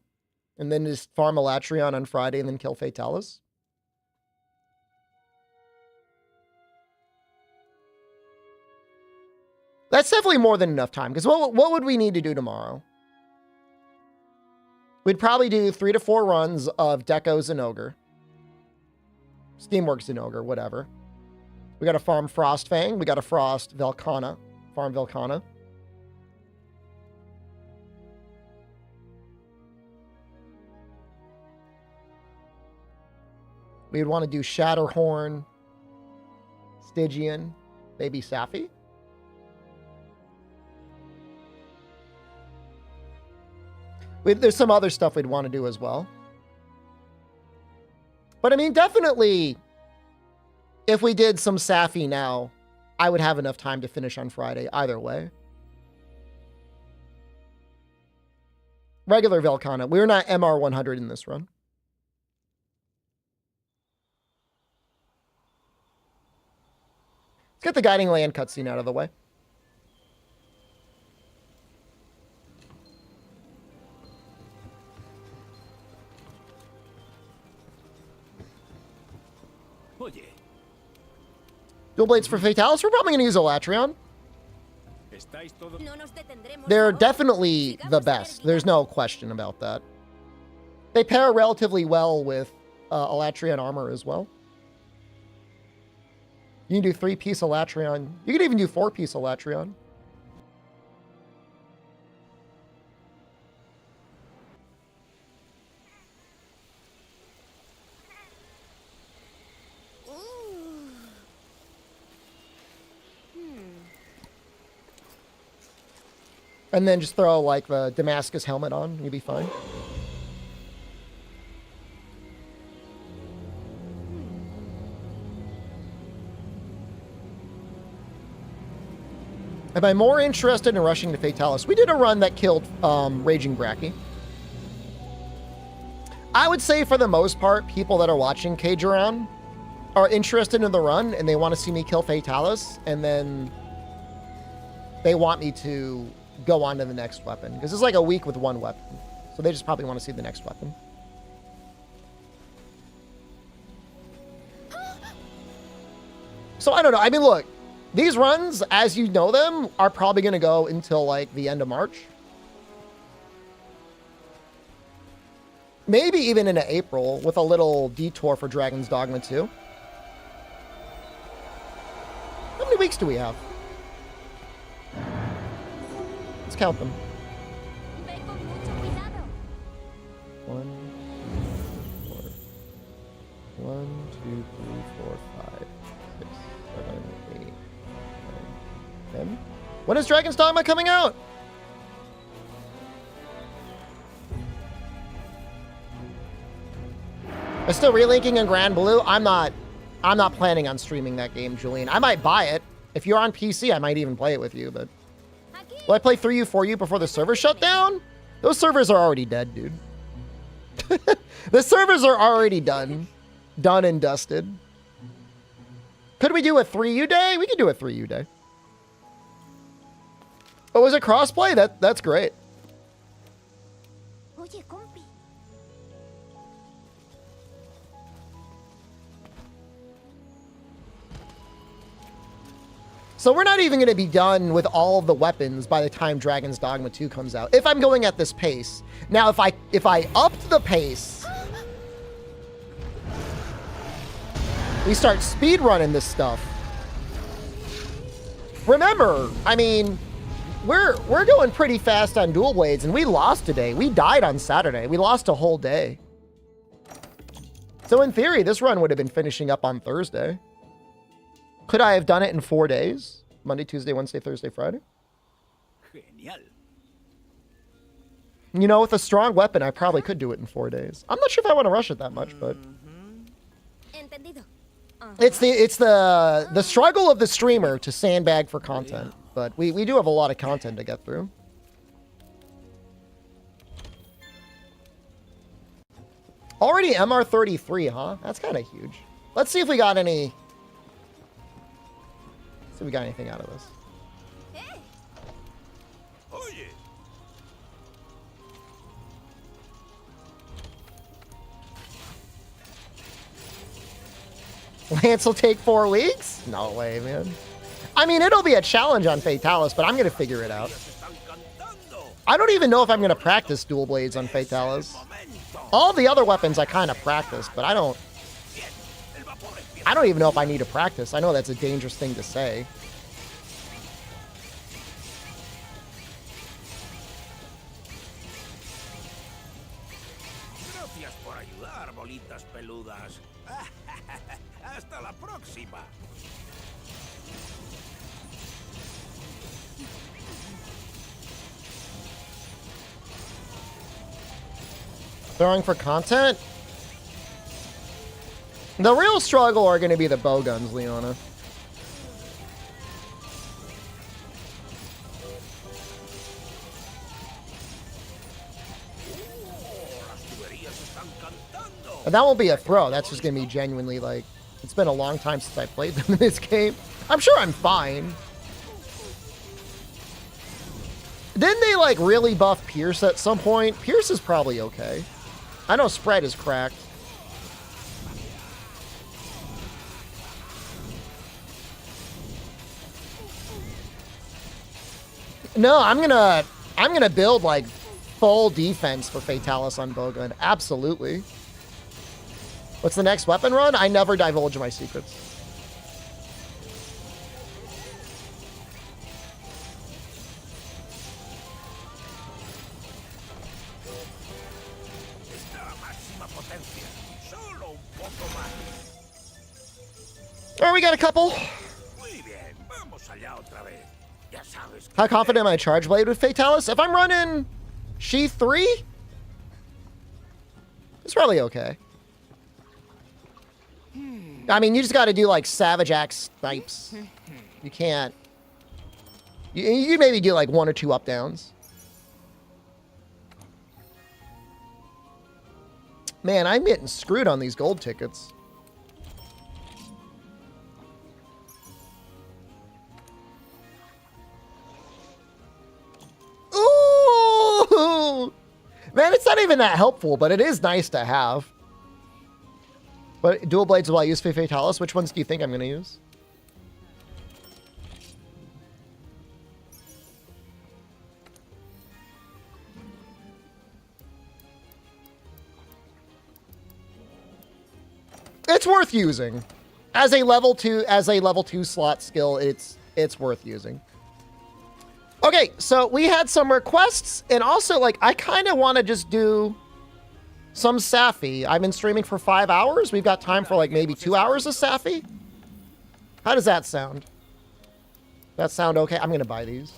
and then just farm Alatreon on Friday and then kill Fatalis. That's definitely more than enough time. Because what would we need to do tomorrow? We'd probably do 3 to 4 runs of Deco Zinogre. Steamworks Zinogre, whatever. We got to farm Frostfang. We got to frost Velkhana. Farm Velkhana. We'd want to do Shatterhorn, Stygian, maybe Safi. There's some other stuff we'd want to do as well. But I mean, definitely, if we did some Safi now, I would have enough time to finish on Friday either way. Regular Velkhana. We're not MR 100 in this run. Let's get the Guiding Land cutscene out of the way. Oye, Dual Blades for Fatalis. We're probably going to use Alatreon. ¿estáis todos? No nos detendremos They're ahora. definitely the Sigamos best. erguidos. There's no question about that. They pair relatively well with Alatreon armor as well. You can do 3-piece Alatreon. You can even do 4-piece Alatreon. And then just throw like the Damascus helmet on. You'll be fine. Am I more interested in rushing to Fatalis? We did a run that killed Raging Bracky. I would say for the most part, people that are watching Cage Around are interested in the run and they want to see me kill Fatalis, and then they want me to go on to the next weapon. Because it's like a week with one weapon. So they just probably want to see the next weapon. So I don't know. I mean, look, these runs, as you know them, are probably going to go until like the end of March. Maybe even into April with a little detour for Dragon's Dogma 2. How many weeks do we have? Let's count them. Ve con mucho cuidado. 1, 2, 4. 1, 2, 3, 4, 5, 6, 7, 8, 9, 10. When is Dragon's Dogma coming out? I'm still relinking in Grand Blue. I'm not planning on streaming that game, Julian. I might buy it. If you're on PC, I might even play it with you, but will I play 3U, 4U before the server shut down? Those servers are already dead, dude. The servers are already done. Done and dusted. Could we do a 3U day? We could do a 3U day. Oh, was it crossplay? That's great. Oye, compi. So we're not even going to be done with all of the weapons by the time Dragon's Dogma 2 comes out. If I'm going at this pace. Now, if I upped the pace, we start speed running this stuff. Remember, I mean, we're going pretty fast on dual blades, and we lost today. We died on Saturday. We lost a whole day. So in theory, this run would have been finishing up on Thursday. Could I have done it in 4 days? Monday, Tuesday, Wednesday, Thursday, Friday? Genial. You know, with a strong weapon, I probably could do it in 4 days. I'm not sure if I want to rush it that much, but Entendido. it's the struggle of the streamer to sandbag for content. But we do have a lot of content to get through. Already MR33, huh? That's kind of huge. Let's see if we got any. See if we got anything out of this. Oye, Lance will take 4 weeks? No way, man. I mean, it'll be a challenge on Fatalis, but I'm going to figure it out. I don't even know if I'm going to practice dual blades on Fatalis. All the other weapons I kind of practice, but I don't even know if I need to practice. I know that's a dangerous thing to say. gracias por ayudar, bolitas peludas. Hasta la próxima. Throwing for content? The real struggle are going to be the bow guns, Leona. And that won't be a throw. That's just going to be genuinely like, it's been a long time since I played them in this game. I'm sure I'm fine. Didn't they like really buff Pierce at some point? Pierce is probably okay. I know spread is cracked. No, I'm gonna build like full defense for Fatalis on Bowgun. Absolutely. What's the next weapon run? I never divulge my secrets. All right, we got a couple. How confident am I charge blade with Fatalis? If I'm running Sheath 3, it's probably okay. I mean, you just got to do like Savage Axe snipes. You can't. You maybe do like 1 or 2 up downs. Man, I'm getting screwed on these gold tickets. Man, it's not even that helpful, but it is nice to have. But dual blades will I use for Fatalis? Which ones do you think I'm going to use? It's worth using. As a level 2 slot skill, it's worth using. Okay, so we had some requests, and also, like, I kind of want to just do some Safi. I've been streaming for 5 hours. We've got time for, like, maybe 2 hours of Safi. How does that sound? That sound okay? I'm going to buy these.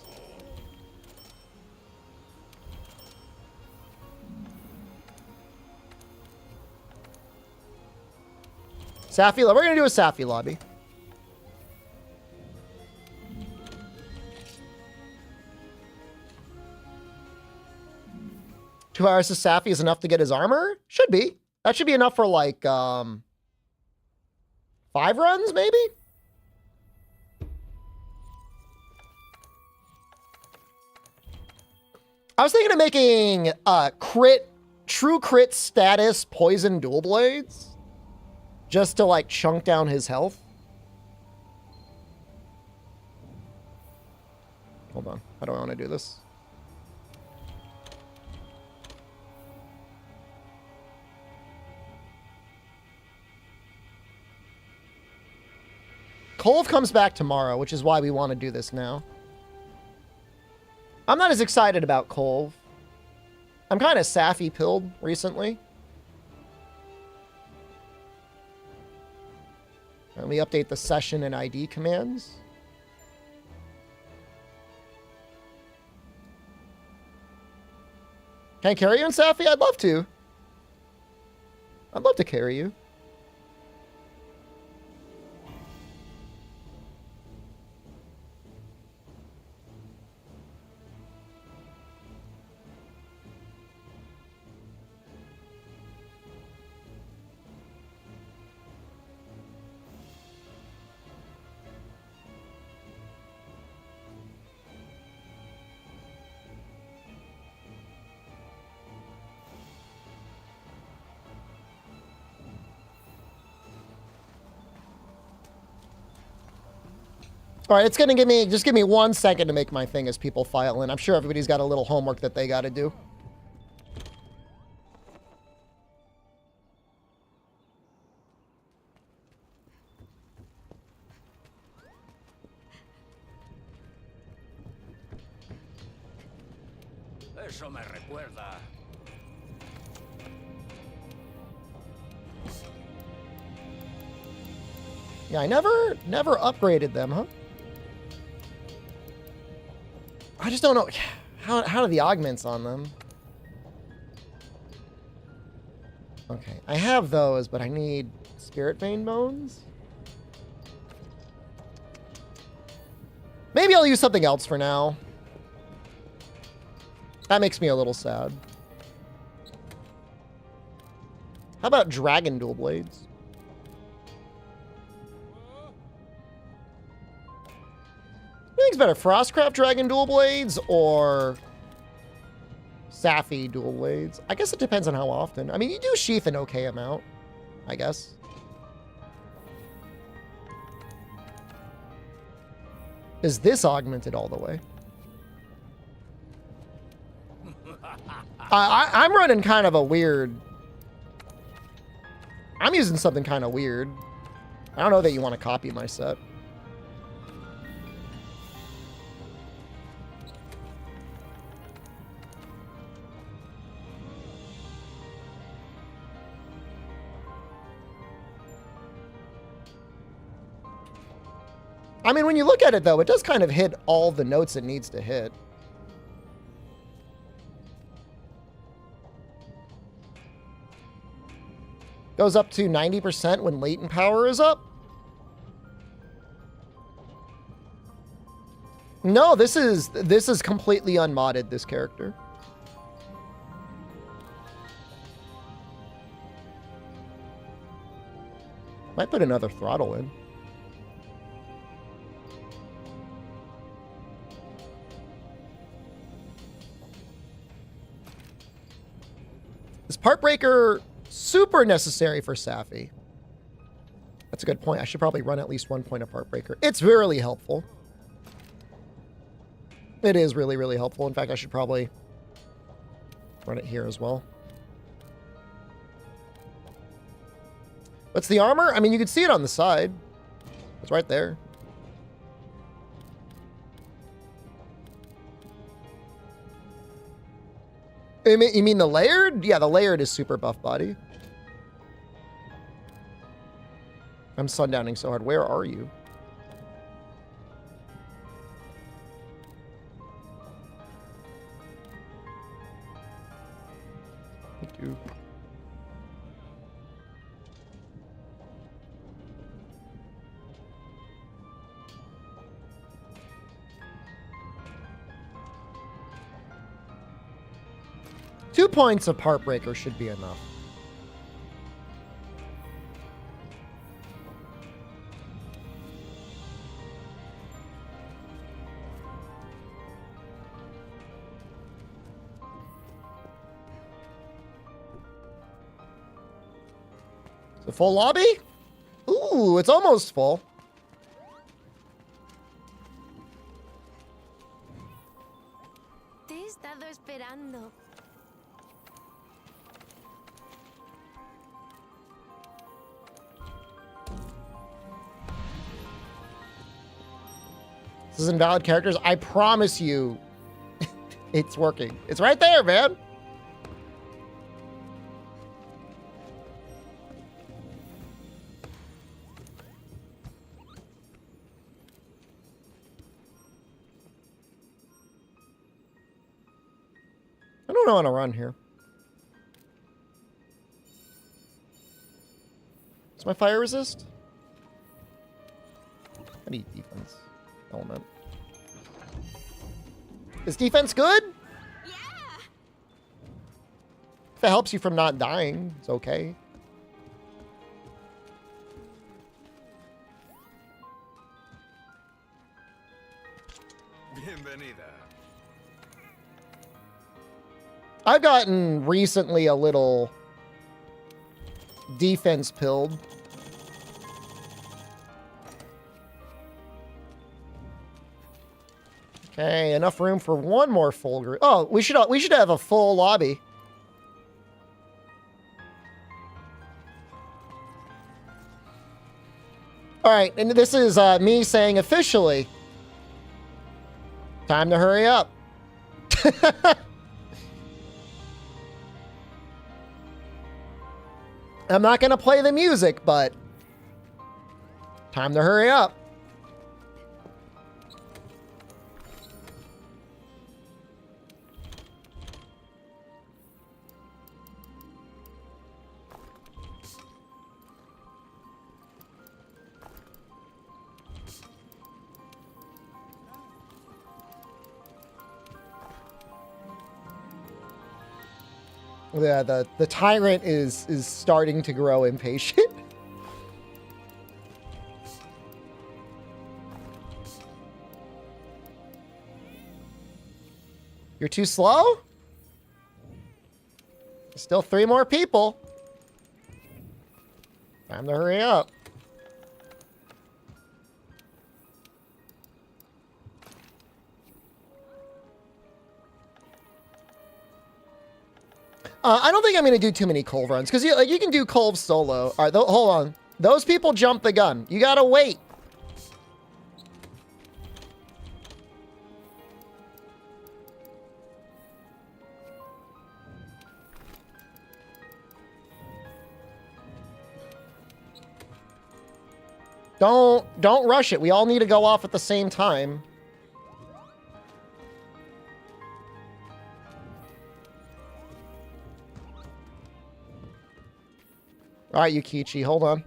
Safi, we're going to do a Safi lobby. Two hours of Safi is enough to get his armor? Should be. That should be enough for like 5 runs, maybe? I was thinking of making true crit status poison dual blades. Just to like chunk down his health. Hold on. How do I want to do this? Kolv comes back tomorrow, which is why we want to do this now. I'm not as excited about Kolv. I'm kind of Safi pilled recently. Let me update the session and ID commands. Can I carry you in Safi? I'd love to. I'd love to carry you. All right, it's going to give me, just give me 1 second to make my thing as people file in. I'm sure everybody's got a little homework that they got to do. Eso me recuerda. Yeah, I never upgraded them, huh? I just don't know. How are the augments on them? Okay, I have those, but I need Spirit Vein Bones. Maybe I'll use something else for now. That makes me a little sad. How about Dragon Dual Blades? What do you think's better, Frostcraft Dragon Dual Blades or Safi Dual Blades? I guess it depends on how often. I mean, you do sheath an okay amount, I guess. Is this augmented all the way? I'm running kind of a weird... I'm using something kind of weird. I don't know that you want to copy my set. I mean, when you look at it, though, it does kind of hit all the notes it needs to hit. Goes up to 90% when latent power is up. No, this is completely unmodded, this character. Might put another throttle in. Is Part Breaker super necessary for Safi? That's a good point. I should probably run at least 1 point of Part Breaker. It's really helpful. It is really, really helpful. In fact, I should probably run it here as well. What's the armor? I mean, you can see it on the side. It's right there. You mean the layered? Yeah, the layered is super buff body. I'm sundowning so hard. Where are you? Thank you. Two points of Heartbreaker should be enough. The full lobby? Ooh, it's almost full. Te he estado esperando. This is invalid characters. I promise you, it's working. It's right there, man. I don't know how to run here. Does my fire resist? I need defense. Element. Is defense good? Yeah. If it helps you from not dying, it's okay. Bienvenida. I've gotten recently a little defense pilled. Okay, enough room for one more Fulger. Oh, we should have a full lobby. All right, and this is me saying officially, time to hurry up. I'm not going to play the music, but time to hurry up. Yeah, the tyrant is starting to grow impatient. You're too slow? Still 3 more people. Time to hurry up. I don't think I'm going to do too many Colv runs, because you can do Colv solo. All right, hold on. Those people jump the gun. You got to wait. Don't rush it. We all need to go off at the same time. All right, Yukichi, hold on.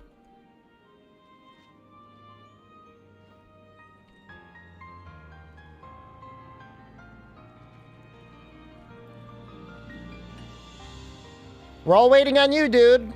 We're all waiting on you, dude.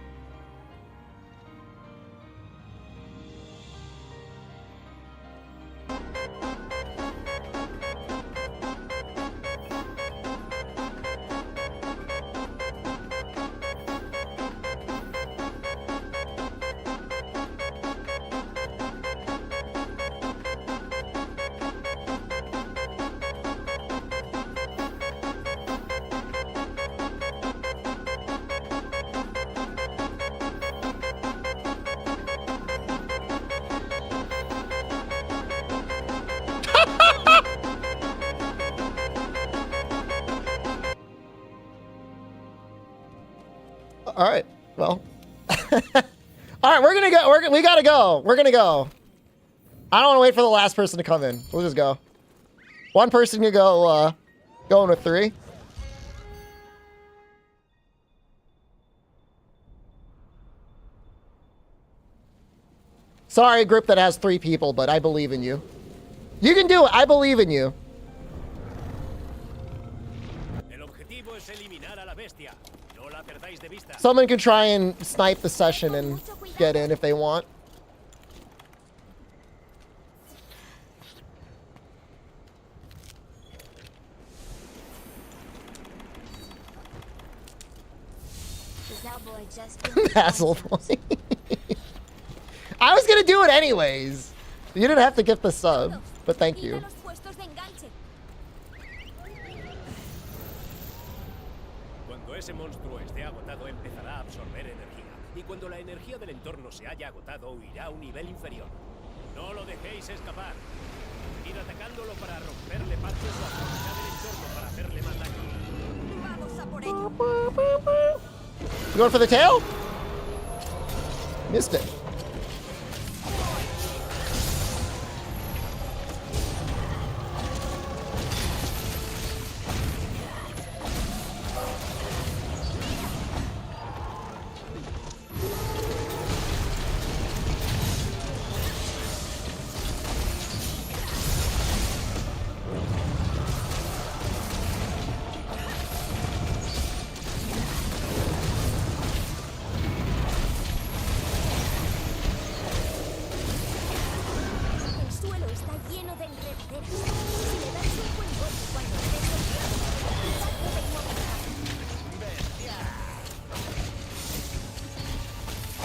All right. Well. All right, we're gonna go. We gotta go. We're gonna go. I don't want to wait for the last person to come in. We'll just go. One person can go. Going with 3. Sorry, group that has 3 people, but I believe in you. You can do it. I believe in you. Someone can try and snipe the session and get in if they want. Bazelgeuse. I was gonna do it anyways. You didn't have to get the sub, but thank you. Cuando ese monstruo esté agotado, empezará a absorber energía. Y cuando la energía del entorno se haya agotado, huirá a un nivel inferior. No lo dejéis escapar. Ir atacándolo para romperle partes o aprovechar el entorno para hacerle más daño. Vamos a por ello. You going for the tail? Missed it.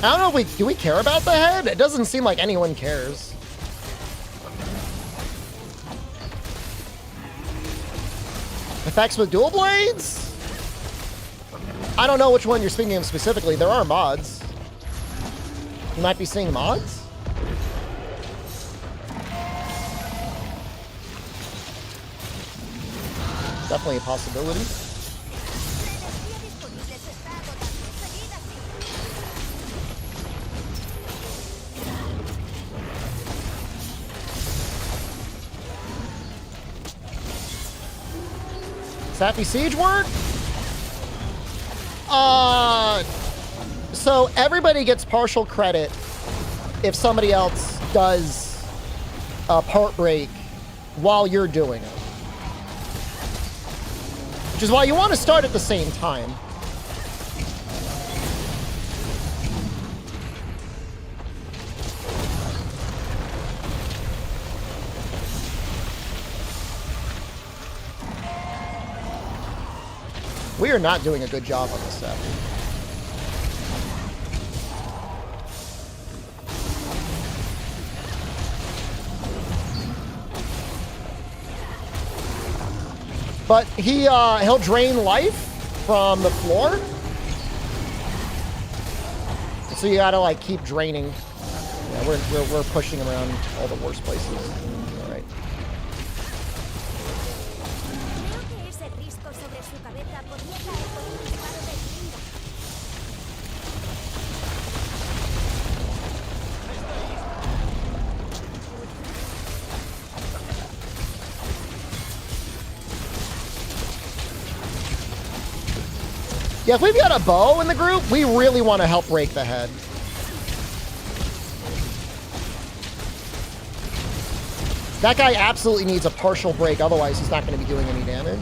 I don't know if do we care about the head? It doesn't seem like anyone cares. Effects with dual blades? I don't know which one you're speaking of specifically. There are mods. You might be seeing mods? Definitely a possibility. Safijiiva work? So everybody gets partial credit if somebody else does a part break while you're doing it. Which is why you want to start at the same time. We are not doing a good job on this set. But he'll drain life from the floor. So you gotta like keep draining. Yeah, we're pushing around all the worst places. All right. Yeah, if we've got a bow in the group, we really want to help break the head. That guy absolutely needs a partial break, otherwise he's not going to be doing any damage.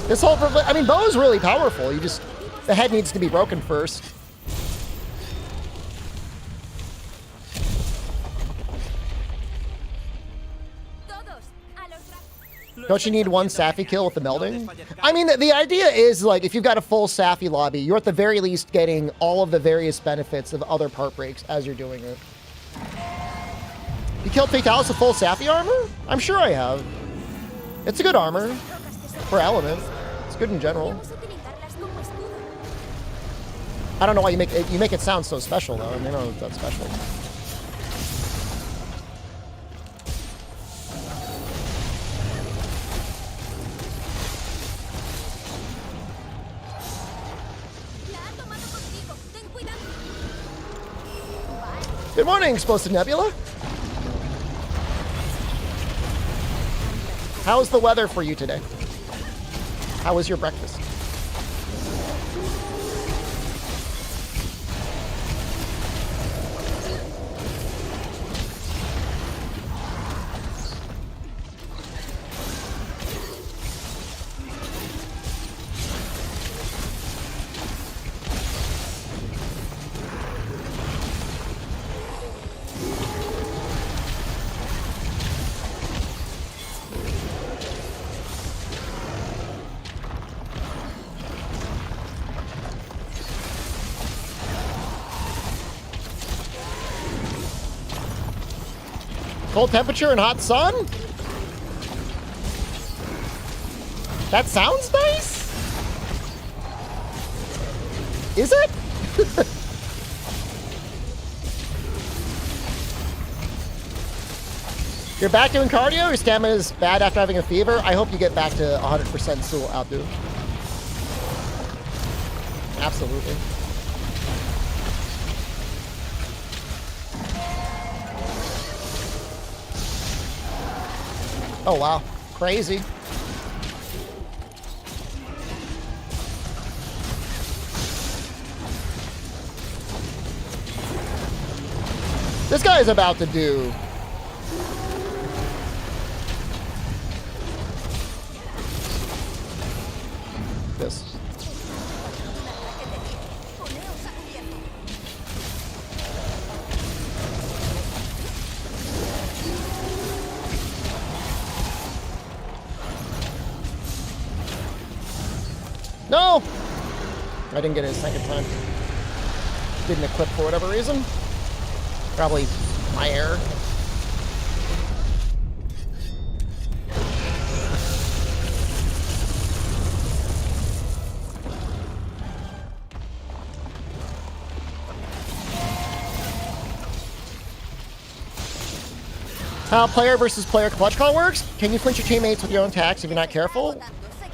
This whole, I mean, bow is really powerful. You just, the head needs to be broken first. Don't you need one Safi kill with the melding? I mean, the idea is, like, if you've got a full Safi lobby, you're at the very least getting all of the various benefits of other part breaks as you're doing it. You killed Fatalis with full Safi armor? I'm sure I have. It's a good armor for element. It's good in general. I don't know why you make it sound so special, though. I mean, I don't know if that's special. Good morning, Explosive Nebula. How's the weather for you today? How was your breakfast? Cold temperature and hot sun? That sounds nice? Is it? You're back doing cardio? Your stamina is bad after having a fever? I hope you get back to 100% soon, outdo. Absolutely. Oh, wow. Crazy. This guy is about to do... this. No! I didn't get it a second time. Didn't equip for whatever reason. Probably my error. How player versus player clutch call works? Can you flinch your teammates with your own attacks if you're not careful?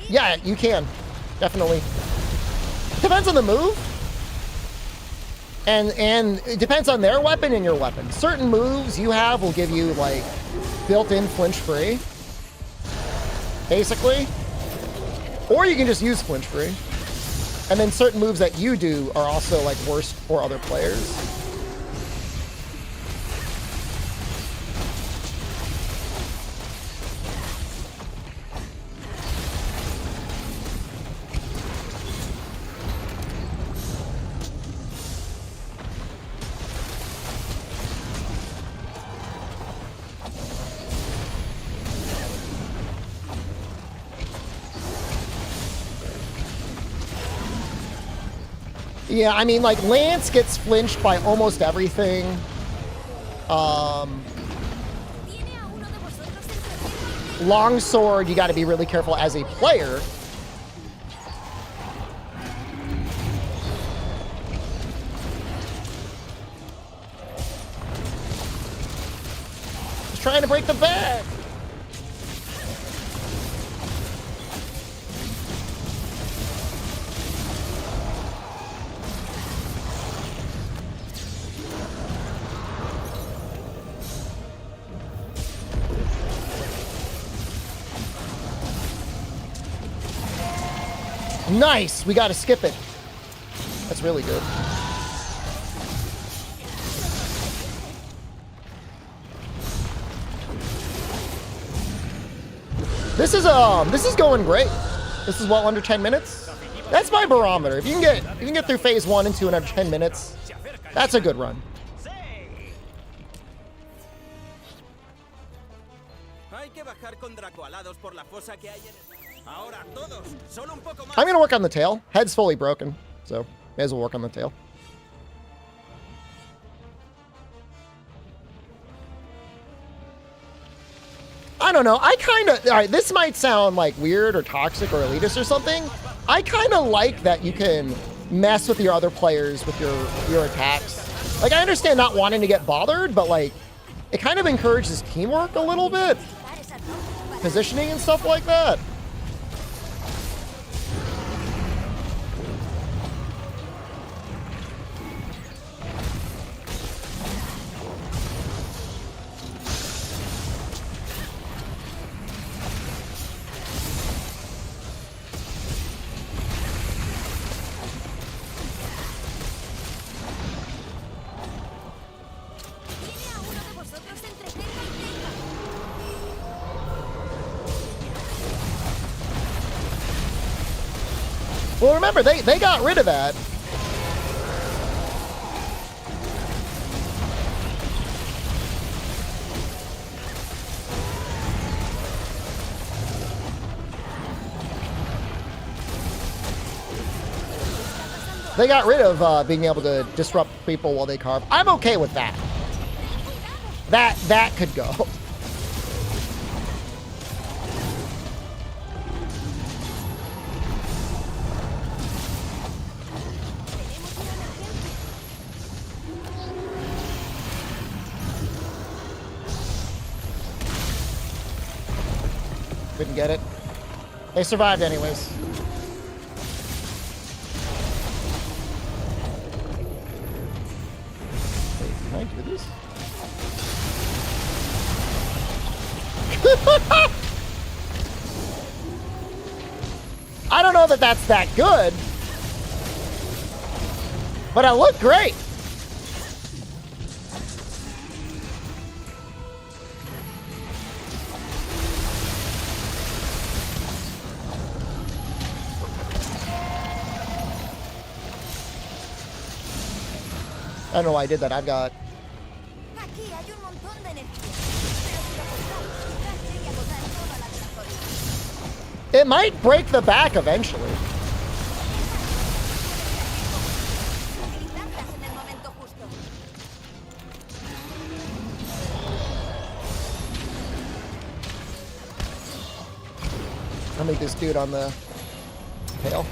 Yeah, you can. Definitely. Depends on the move. And it depends on their weapon and your weapon. Certain moves you have will give you, like, built-in flinch free. Basically. Or you can just use flinch free. And then certain moves that you do are also, like, worse for other players. Yeah, I mean, like, Lance gets flinched by almost everything. Longsword, you got to be really careful as a player. Just trying to break the back. Nice! We gotta skip it. That's really good. This is going great. This is well under 10 minutes. That's my barometer. If you can get through phase 1 and 2 in under 10 minutes, that's a good run. Hay que bajar con dracoalados por la fosa que hay en el... Ahora todos, solo un poco más. I'm gonna work on the tail. Head's fully broken, so may as well work on the tail. I don't know. I kind of... All right, this might sound like weird or toxic or elitist or something. I kind of like that you can mess with your other players with your attacks. Like, I understand not wanting to get bothered, but, like, it kind of encourages teamwork a little bit. Positioning and stuff like that. Well, remember, they got rid of that. They got rid of being able to disrupt people while they carve. I'm okay with that. That could go. Couldn't get it. They survived anyways. Wait, can I do this? I don't know that that's that good, but I look great. I don't know why I did that. I've got... It might break the back eventually. I'll make this dude on the tail.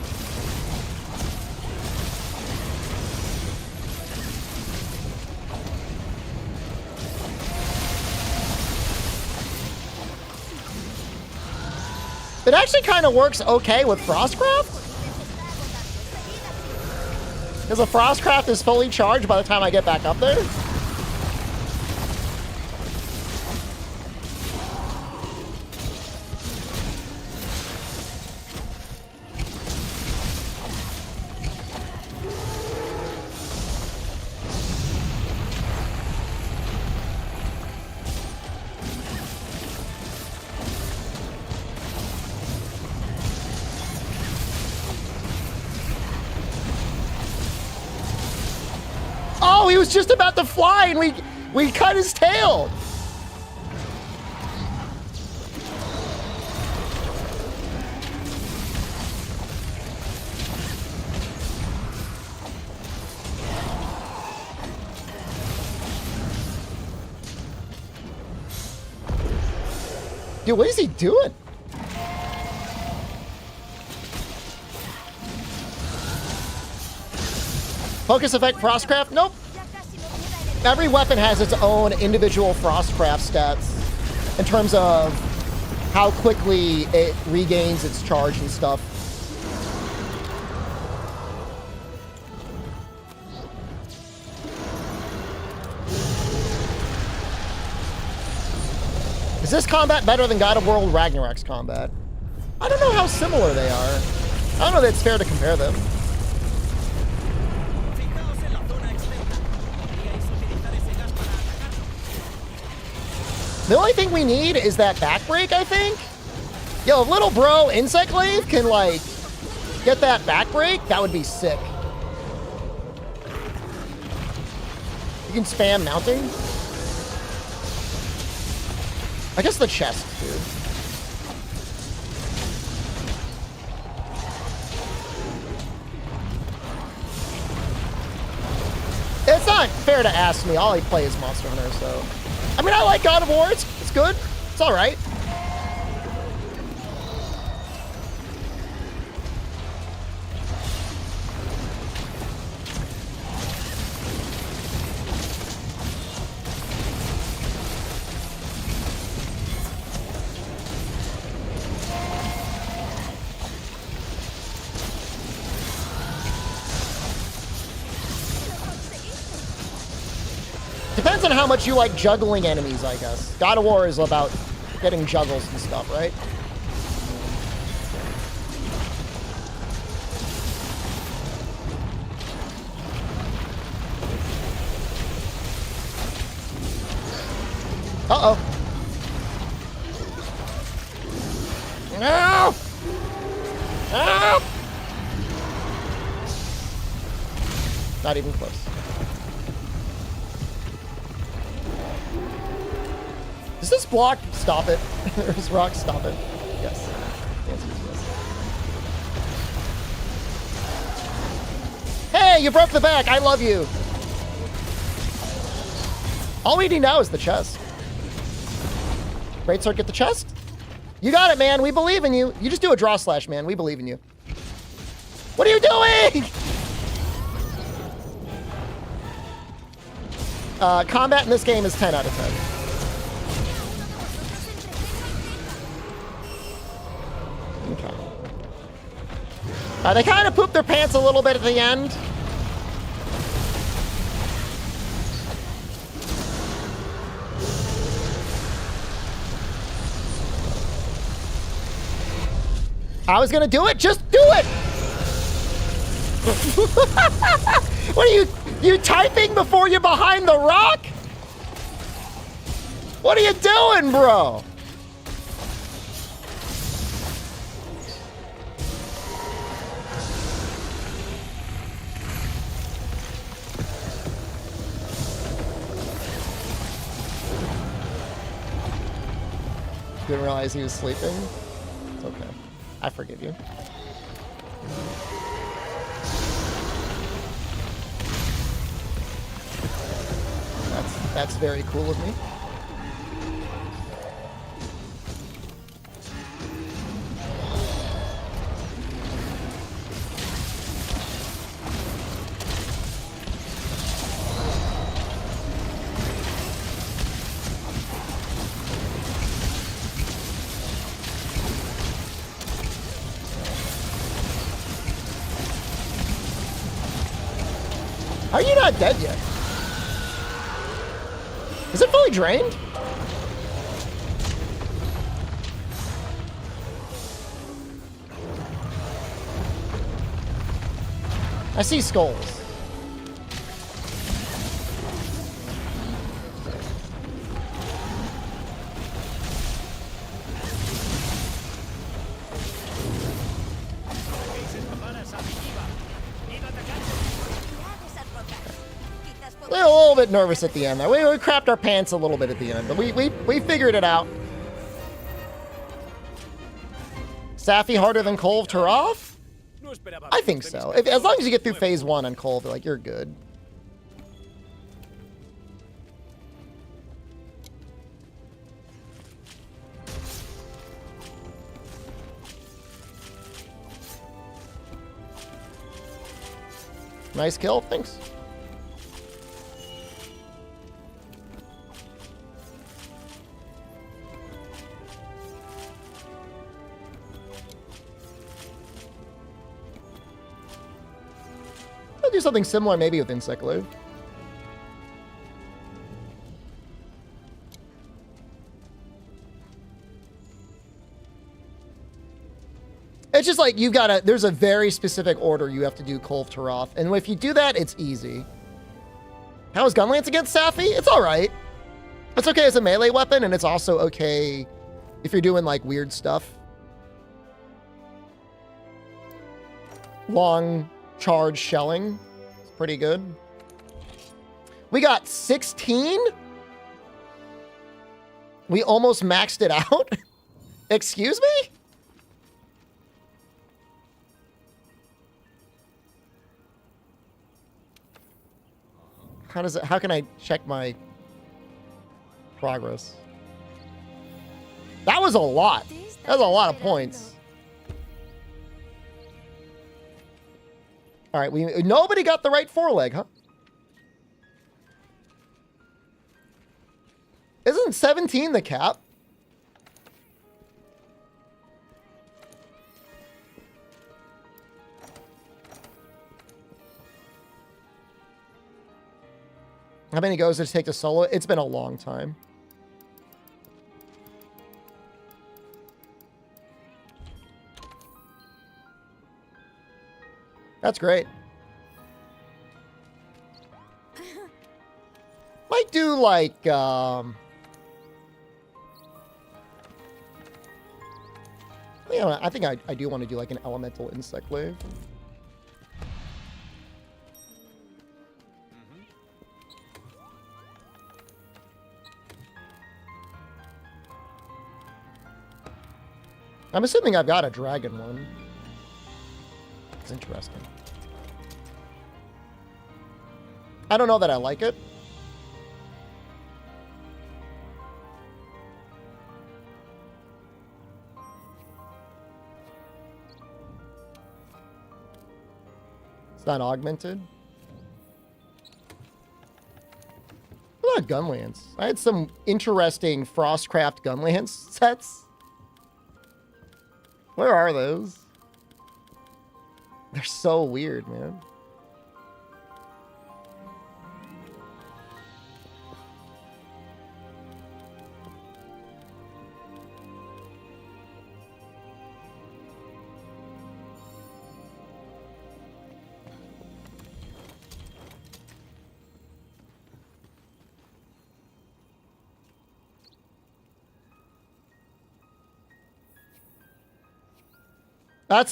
It actually kind of works okay with Frostcraft. Because the Frostcraft is fully charged by the time I get back up there. Oh, he was just about to fly and we cut his tail. Dude, what is he doing? Focus effect Frostcraft? Nope. Every weapon has its own individual Frostcraft stats in terms of how quickly it regains its charge and stuff. Is this combat better than God of World Ragnarok's combat? I don't know how similar they are. I don't know that it's fair to compare them. The only thing we need is that back break, I think. Yo, if little bro Insect Glaive can, like, get that back break, that would be sick. You can spam mounting. I guess the chest, dude. It's not fair to ask me. All I play is Monster Hunter, so... I mean, I like God of War. It's good. It's all right. Depends on how much you like juggling enemies, I guess. God of War is about getting juggles and stuff, right? Uh-oh. No! No! Not even close. Does this block stop it? Or does rock stop it? Yes. The answer is yes. Hey, you broke the back. I love you. All we need now is the chest. Greatsword, get the chest. You got it, man. We believe in you. You just do a draw slash, man. We believe in you. What are you doing? Combat in this game is 10 out of 10. Okay. They kind of pooped their pants a little bit at the end. I was gonna do it. Just do it. What are you typing before you're behind the rock? What are you doing, bro? Didn't realize he was sleeping. It's okay. I forgive you. That's very cool of me. How are you not dead yet? Is it fully drained? I see skulls. A little bit nervous at the end there. We crapped our pants a little bit at the end, but we figured it out. Safi harder than Kolv Taroth? I think so. As long as you get through phase 1 on Kolv, like, you're good. Nice kill, thanks. I'll do something similar maybe with Insect Loop. It's just like you've got to, there's a very specific order you have to do Kolv Taroth. And if you do that, it's easy. How is Gunlance against Safi? It's all right. It's okay as a melee weapon, and it's also okay if you're doing like weird stuff. Long charge shelling. It's pretty good. We got 16? We almost maxed it out? Excuse me? How can I check my progress? That was a lot. That was a lot of points. All right, nobody got the right foreleg, huh? Isn't 17 the cap? How many goes does it take to solo? It's been a long time. That's great. Might do like, yeah, I think I do want to do like an elemental insect wave. I'm assuming I've got a dragon one. It's interesting. I don't know that I like it. It's not augmented. What about Gunlance? I had some interesting Frostcraft Gunlance sets. Where are those? They're so weird, man.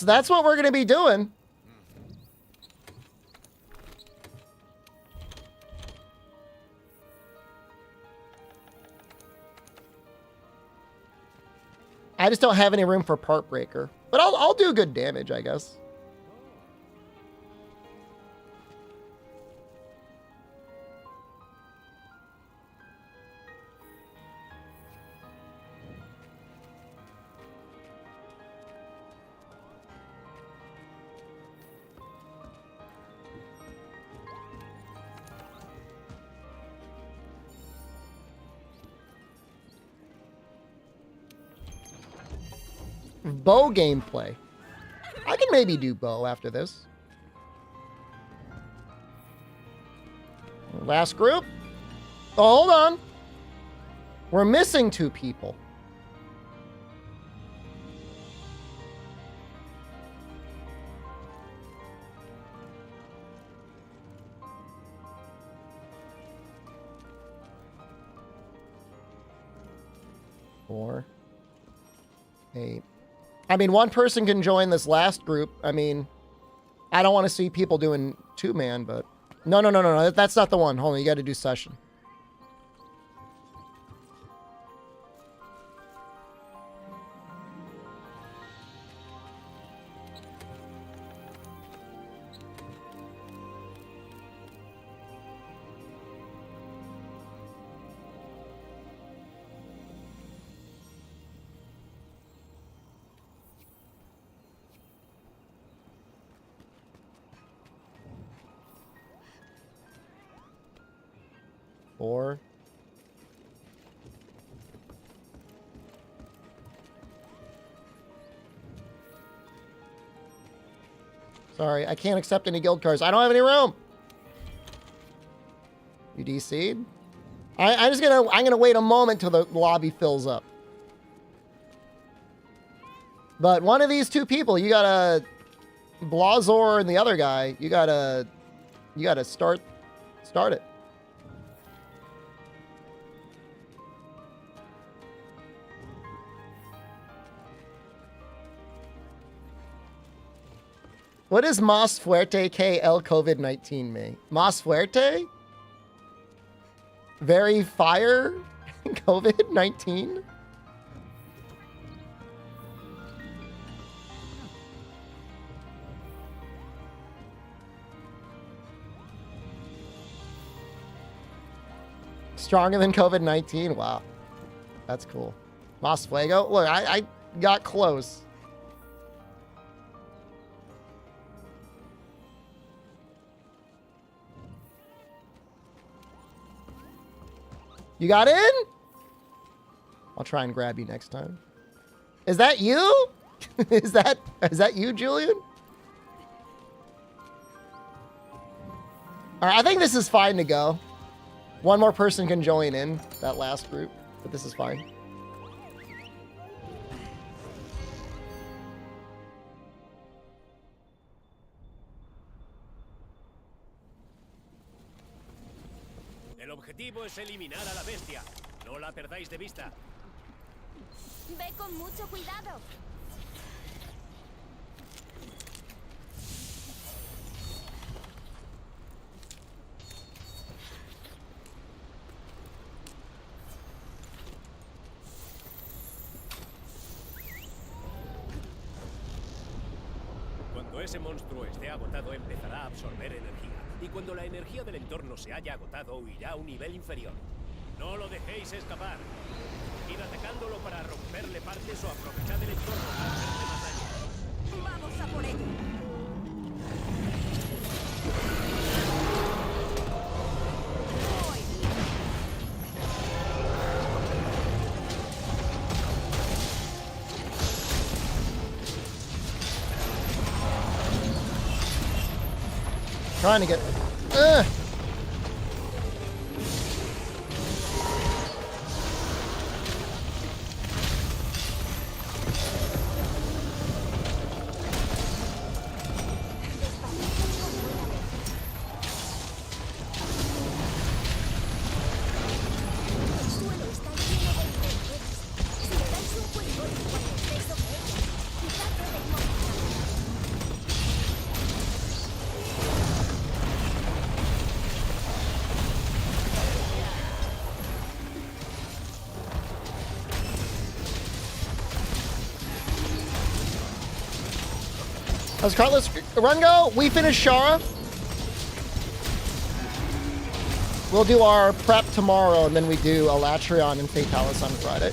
That's what we're gonna be doing. I just don't have any room for part breaker, but I'll do good damage, I guess. Bow gameplay. I can maybe do bow after this. Last group. Oh, hold on. We're missing 2 people. Four. 8. I mean, 1 person can join this last group. I mean, I don't want to see people doing 2-man, but... No. That's not the one. Hold on, you got to do session. Four. Sorry, I can't accept any guild cards. I don't have any room. You DC'd? I'm gonna wait a moment till the lobby fills up. But one of these 2 people, you gotta Blazor and the other guy, you gotta start it. What does Mas Fuerte KL COVID-19 mean? Mas Fuerte? Very fire? COVID-19? Stronger than COVID-19? Wow. That's cool. Mas Fuego? Look, I got close. You got in? I'll try and grab you next time. Is that you? Is that you, Julian? All right, I think this is fine to go. One more person can join in that last group, but this is fine. El objetivo es eliminar a la bestia. No la perdáis de vista. Ve con mucho cuidado. Cuando ese monstruo esté agotado, empezará a absorber energía. Y cuando la energía del entorno se haya agotado, huirá a un nivel inferior. No lo dejéis escapar. Ir atacándolo para romperle partes o aprovechad el entorno para hacerle más daño. Vamos a por ello. Trying to get... How's Carlos run go? We finished Shara. We'll do our prep tomorrow, and then we do Alatreon and Fatalis on Friday.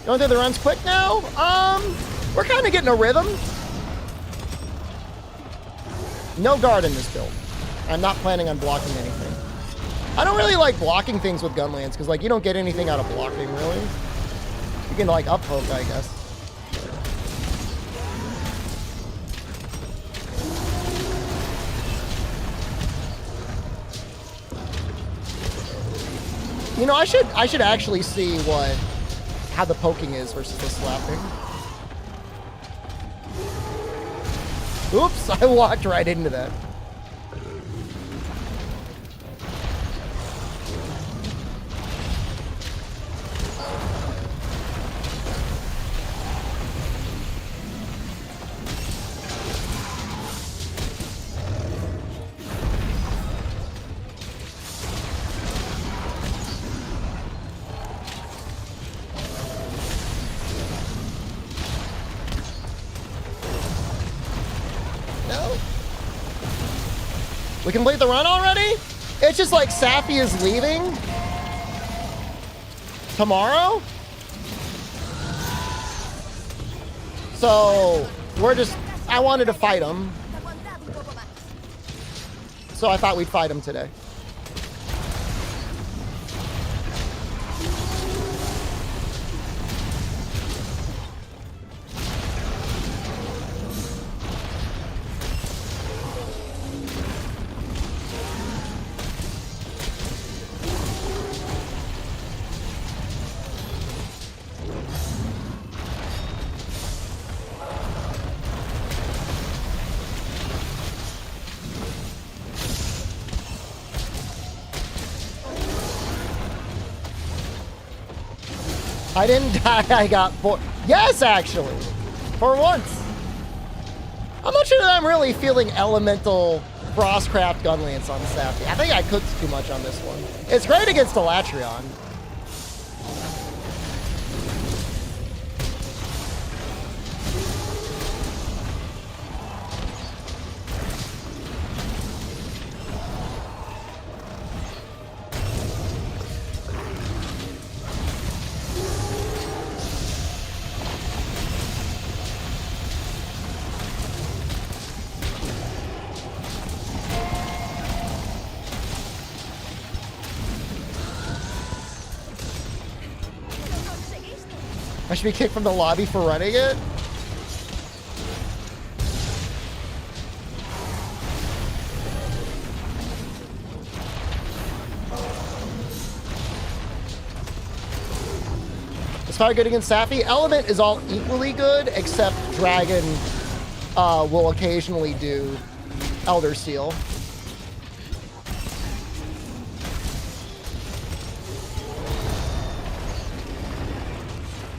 Going through the runs quick now? We're kind of getting a rhythm. No guard in this build. I'm not planning on blocking anything. I don't really like blocking things with Gunlands, because, like, you don't get anything out of blocking, really. You can, like, up-poke, I guess. You know, I should actually see how the poking is versus the slapping. Oops, I walked right into that. We complete the run already? It's just like Safi is leaving tomorrow. So I wanted to fight him. So I thought we'd fight him today. I didn't die, I got 4. Yes, actually! For once. I'm not sure that I'm really feeling elemental Frostcraft Gunlance on Safi. I think I cooked too much on this one. It's great against Alatreon. I should be kicked from the lobby for running it? It's probably good against Safi. Element is all equally good, except Dragon will occasionally do Elder Seal.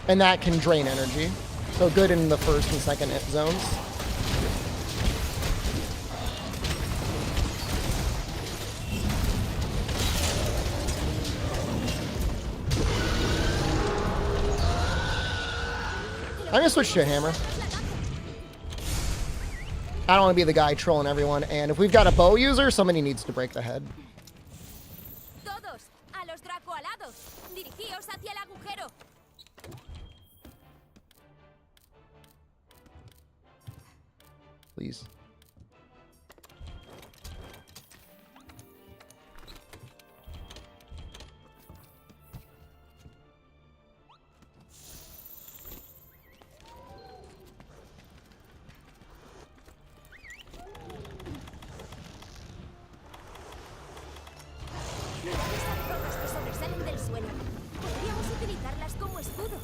And that can drain energy. So good in the first and second zones. I'm gonna switch to a hammer. I don't want to be the guy trolling everyone, and if we've got a bow user, somebody needs to break the head. Todos, a los dracoalados. Dirigíos hacia el agujero. Please. Esas rocas que sobresalen del suelo. Podríamos utilizarlas como escudo.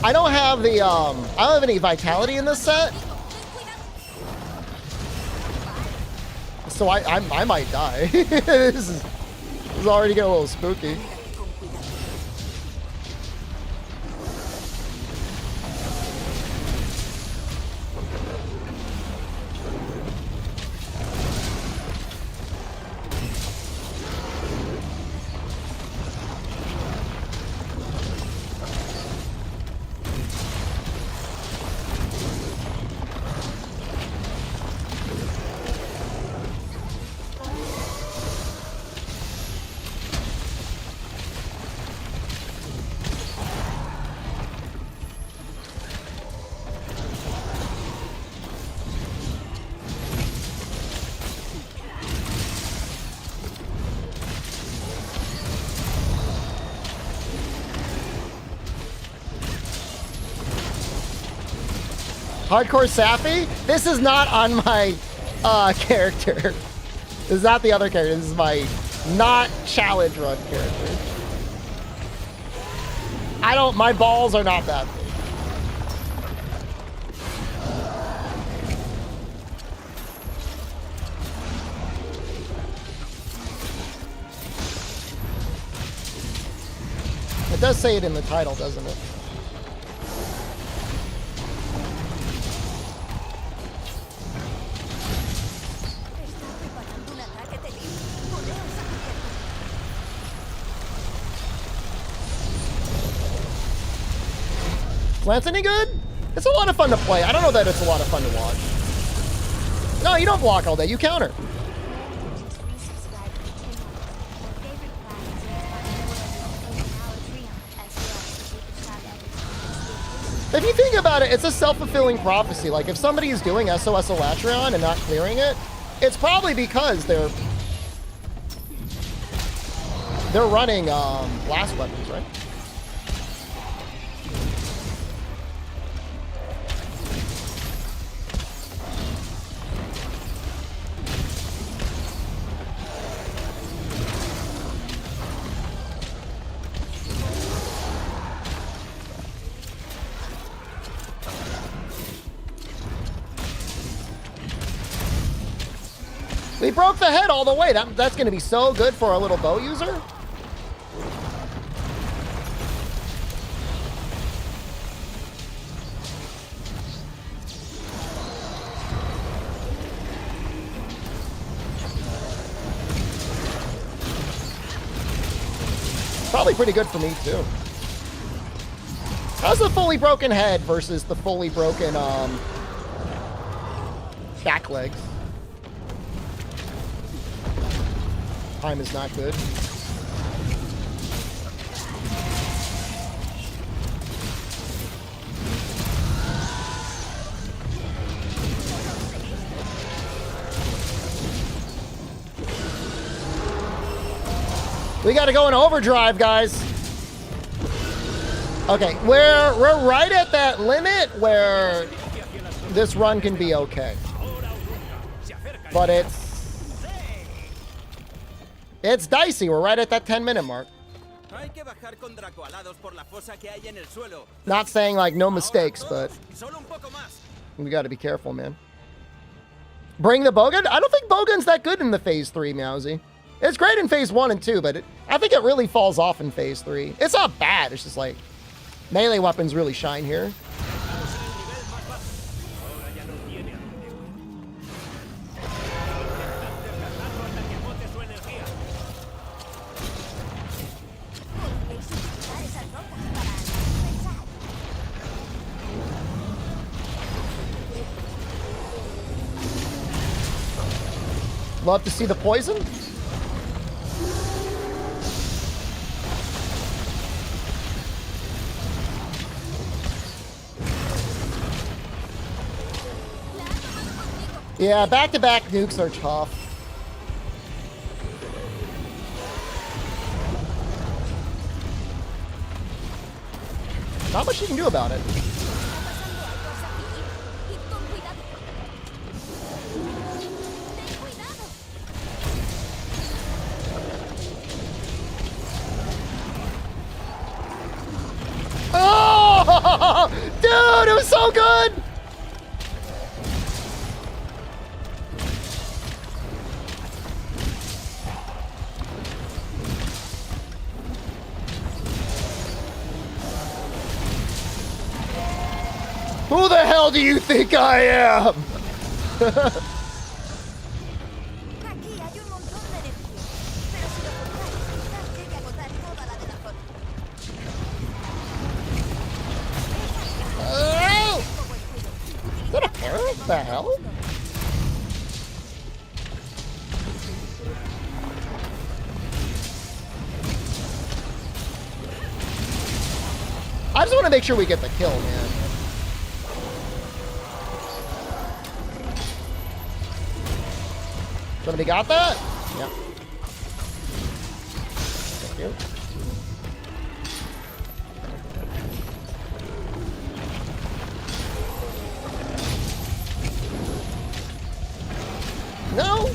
I don't have the, I don't have any vitality in this set. So I might die. This is already getting a little spooky. Hardcore Safi? This is not on my character. This is not the other character. This is my not challenge run character. My balls are not that big. It does say it in the title, doesn't it? Lance any good? It's a lot of fun to play. I don't know that it's a lot of fun to watch. No, you don't block all day. You counter. If you think about it, it's a self-fulfilling prophecy. Like, if somebody is doing SOS Alatreon and not clearing it, it's probably because they're running blast weapons, right? We broke the head all the way. That's going to be so good for a little bow user. Probably pretty good for me, too. How's the fully broken head versus the fully broken back legs? Time is not good. We got to go in overdrive, guys. Okay, we're right at that limit where this run can be okay. But it's dicey. We're right at that 10-minute mark. Not saying like no mistakes, but we got to be careful, man. Bring the bowgun? I don't think bowgun's that good in the phase 3, Meowsy. It's great in phase 1 and 2, but I think it really falls off in phase 3. It's not bad. It's just like melee weapons really shine here. Love to see the poison. Yeah, back-to-back nukes are tough. Not much you can do about it. Oh! Dude, it was so good! Who the hell do you think I am? Is that a parrot? What the hell? I just want to make sure we get the kill, man. Somebody got that? Yep. Thank you. No!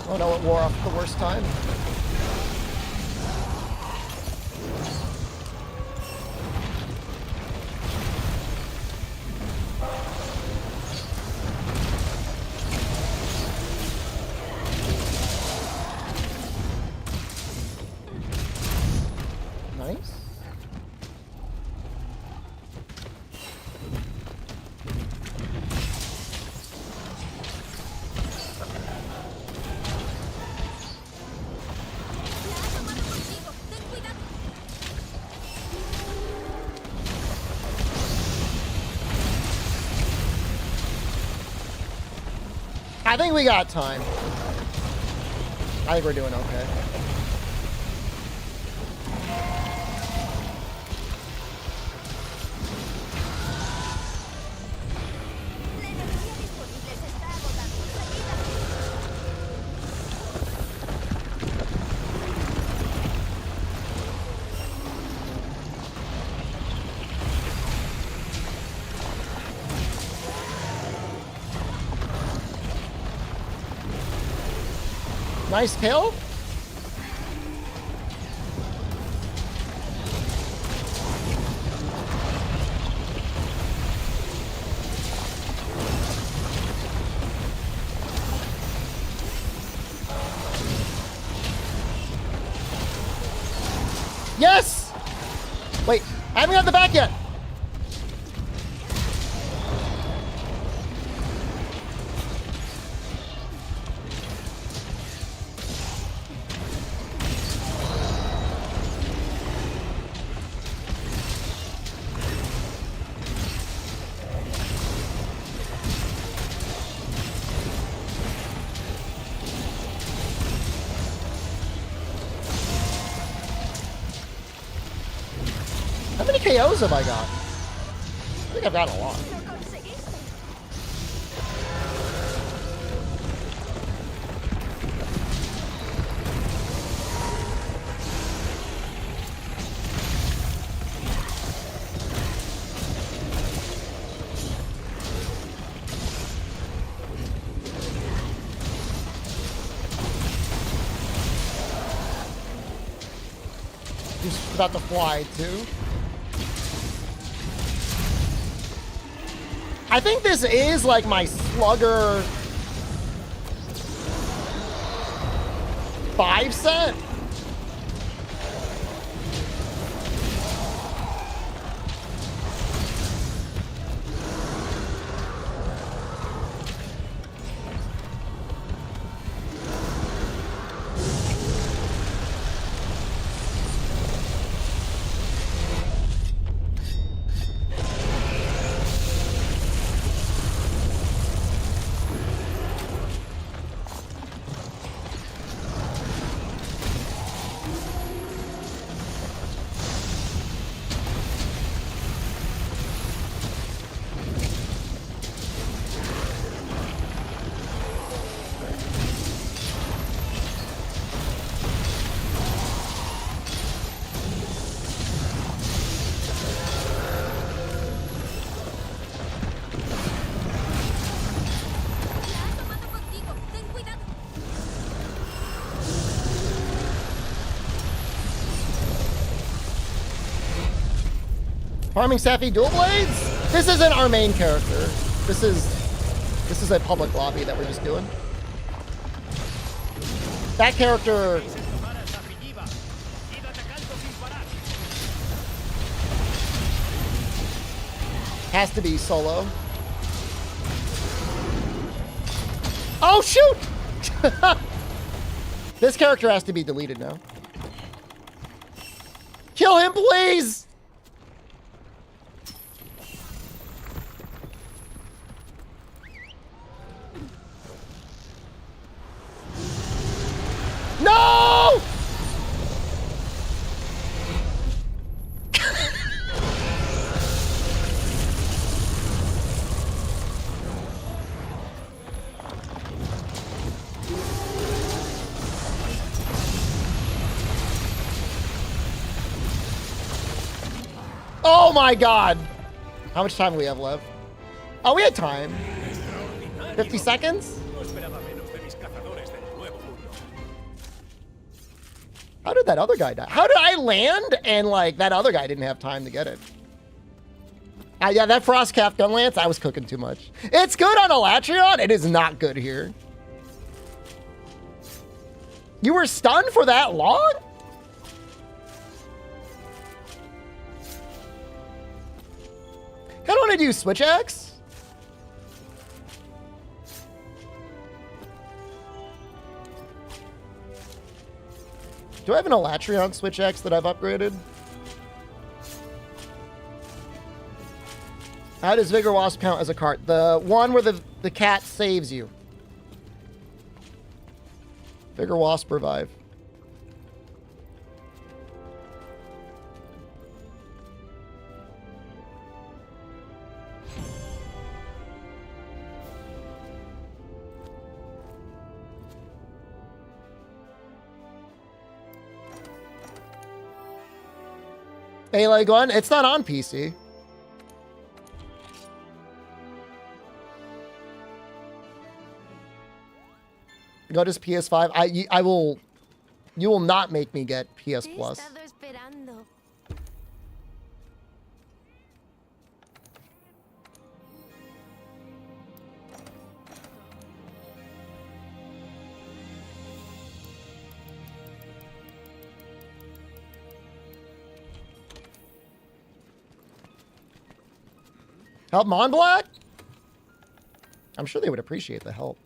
Oh no, it wore off at the worst time. Nice. I think we got time. I think we're doing okay. Nice kill. Yes! Wait, I haven't got the back yet. How many KOs have I got? I think I've got a lot. He's about to fly too. I think this is like my slugger 5 set. Farming Safi dual blades? This isn't our main character. This is a public lobby that we're just doing. That character has to be solo. Oh shoot! This character has to be deleted now. Kill him, please! No! Oh my god! How much time do we have left? Oh, we had time. 50 seconds? How did that other guy die? How did I land and like that other guy didn't have time to get it? Yeah, that Frostcap gun lance, I was cooking too much. It's good on Alatreon. It is not good here. You were stunned for that long? want to do Switch Axe? Do I have an Alatreon Switch Axe that I've upgraded? How does Vigor Wasp count as a cart? The one where the cat saves you. Vigor Wasp revive. Melee gun? It's not on PC. Go to PS5. I will. You will not make me get PS Plus. Help Monblack? I'm sure they would appreciate the help.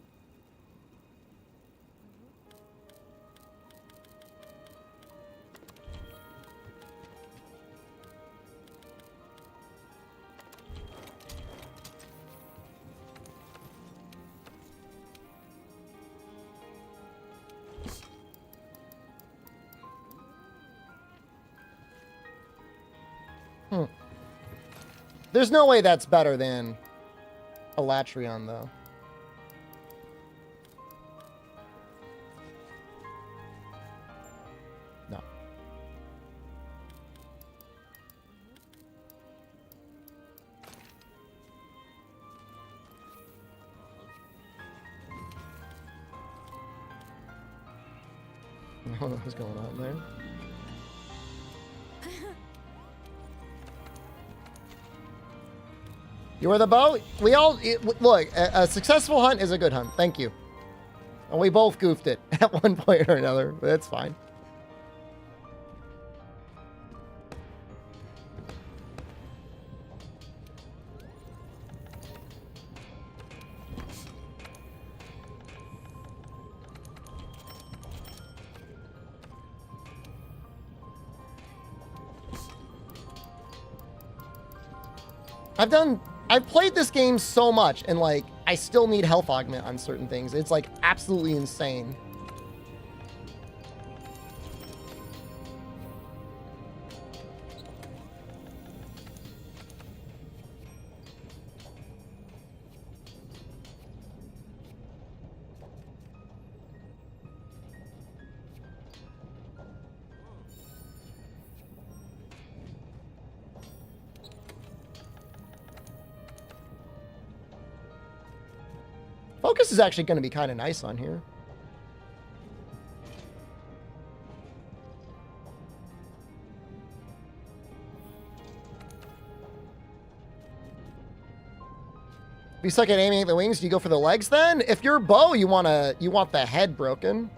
There's no way that's better than Alatreon, though. No. I don't know what's going on there. You are the bow? We all... look, a successful hunt is a good hunt. Thank you. And we both goofed it at one point or another. But that's fine. I've played this game so much, and, like, I still need health augment on certain things. It's, like, absolutely insane. Focus is actually going to be kind of nice on here. If you suck at aiming at the wings, do you go for the legs then? If you're bow, you want the head broken.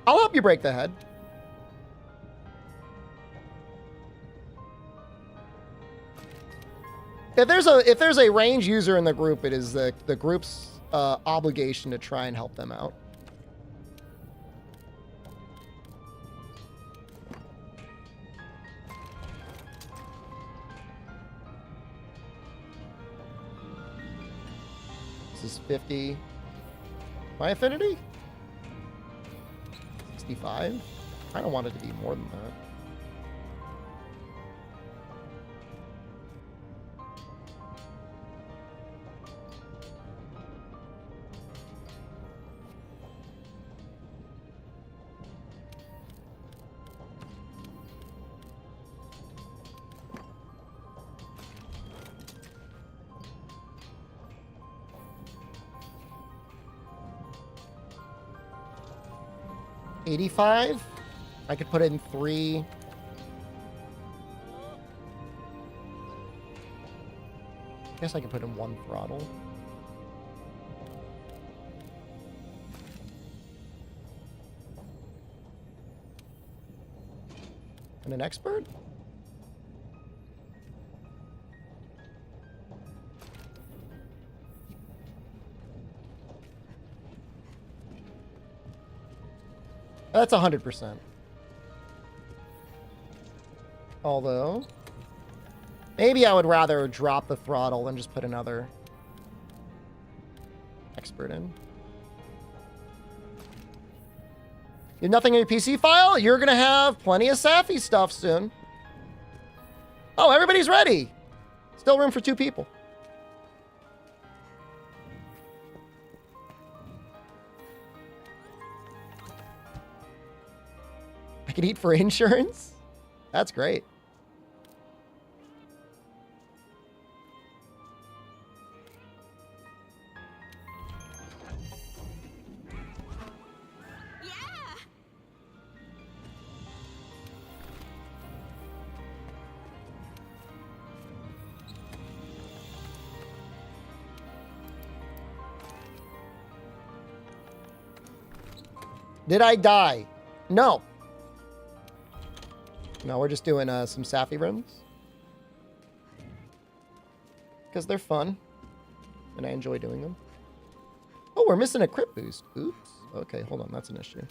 I'll help you break the head. If there's a range user in the group, it is the group's obligation to try and help them out. This is 50. My affinity? 65? I don't want it to be more than that. $85. I could put in 3. I guess I could put in 1 throttle. And an expert? That's 100%. Although, maybe I would rather drop the throttle than just put another expert in. You have nothing in your PC file? You're going to have plenty of Safi stuff soon. Oh, everybody's ready. Still room for 2 people. I can eat for insurance? That's great. Did I die? No. No, we're just doing some Safi runs. Because they're fun. And I enjoy doing them. Oh, we're missing a crit boost. Oops. Okay, hold on. That's an issue.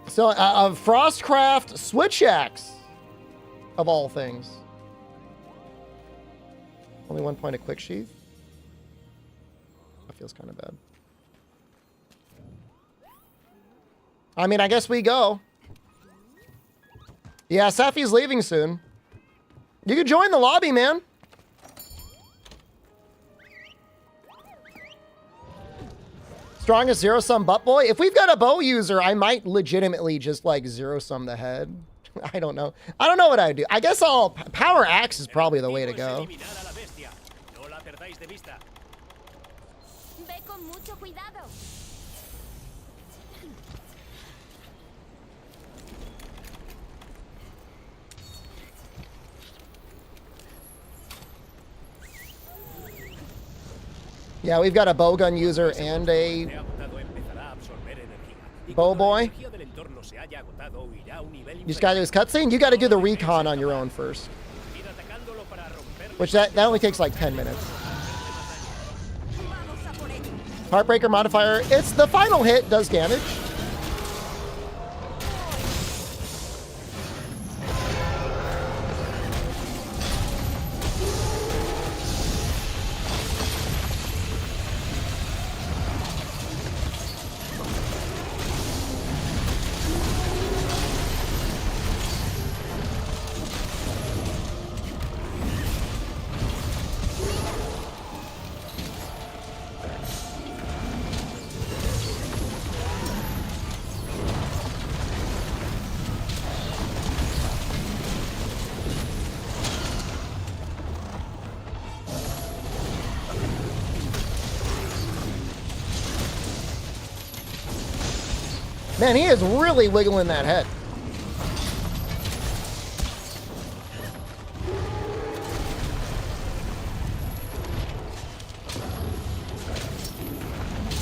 So, Frostcraft Switch Axe, of all things. Only 1 point of quick sheath. That feels kind of bad. I mean, I guess we go. Yeah, Safi's leaving soon. You can join the lobby, man. Strongest zero-sum butt boy? If we've got a bow user, I might legitimately just, like, zero-sum the head. I don't know. I don't know what I'd do. I guess I'll... Power axe is probably the way to go. Yeah, we've got a bowgun user and a bow boy. You just gotta do this cutscene. You gotta do the recon on your own first. Which that only takes like 10 minutes. Heartbreaker modifier. It's the final hit does damage. Man, he is really wiggling that head.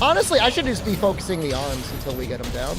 Honestly, I should just be focusing the arms until we get him down.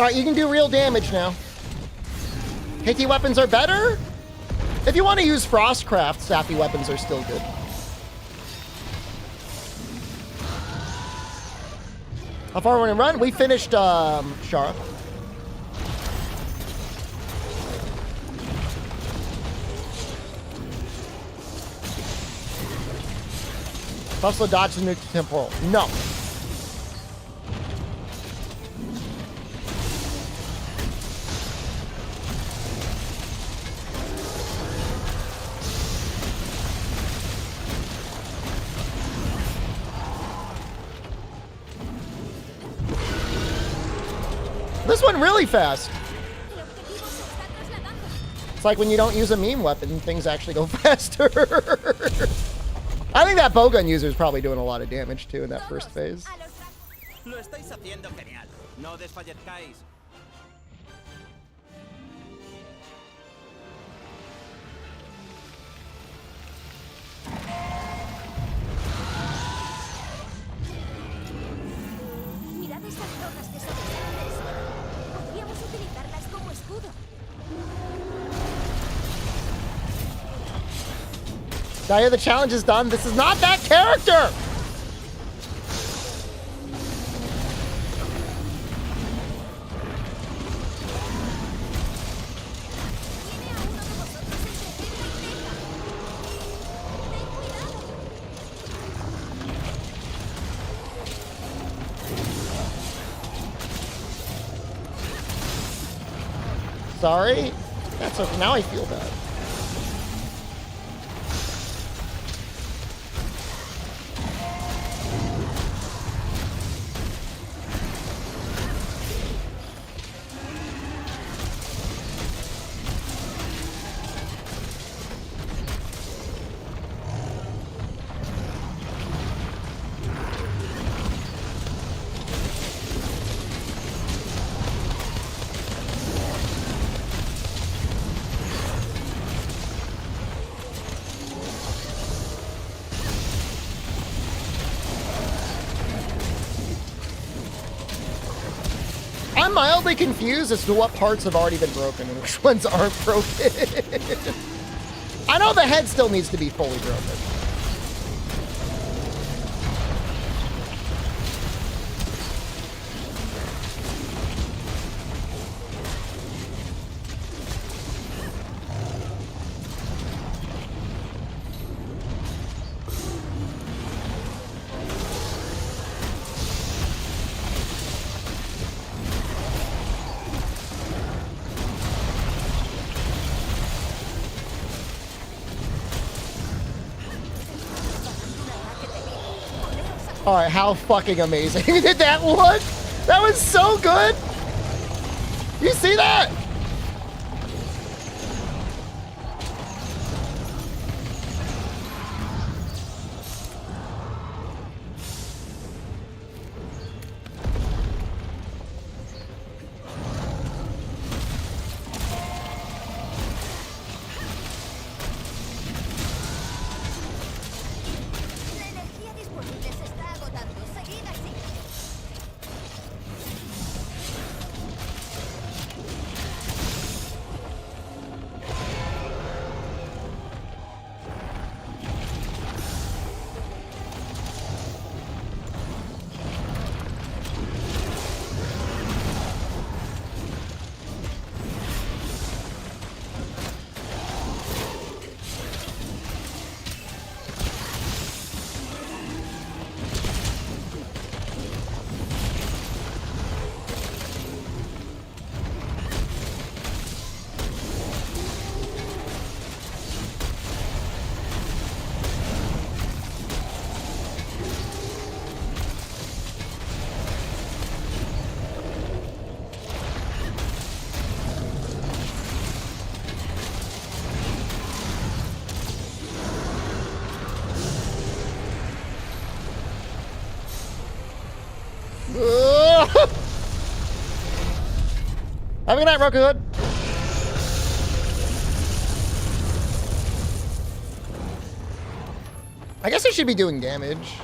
Alright, you can do real damage now. KT weapons are better? If you want to use Frostcraft, Sappy weapons are still good. How far are we gonna run? We finished, Shara. Buffalo dodge the nuke to Temporal. No. This one really fast. It's like when you don't use a meme weapon, things actually go faster. I think that bowgun user is probably doing a lot of damage too in that first phase. Lo estáis haciendo genial. No desfallezcáis. Mirad esas rocas que sobresalen del suelo. Podríamos utilizarlas como escudo. Daya, the challenge is done. This is not that character! Tiene a uno de vosotros entre ceja y ceja. Ten cuidado. Sorry? That's okay. Now I feel bad. I'm mildly confused as to what parts have already been broken and which ones aren't broken. I know the head still needs to be fully broken. All right, how fucking amazing did that look? That was so good. You see that? La energía disponible se está agotando. Seguid así. Have a good night, Roku Hood. I guess I should be doing damage.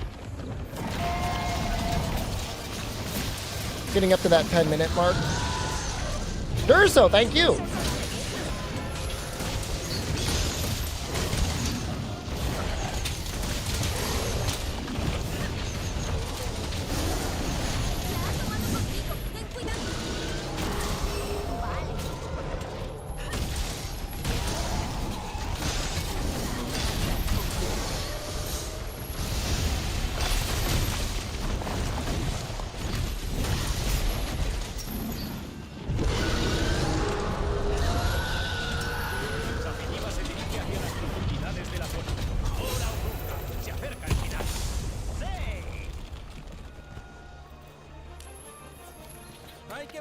Getting up to that 10-minute mark. Durso, thank you. Safijiiva se dirige hacia las profundidades de la zona. Ahora o nunca. Se acerca al final.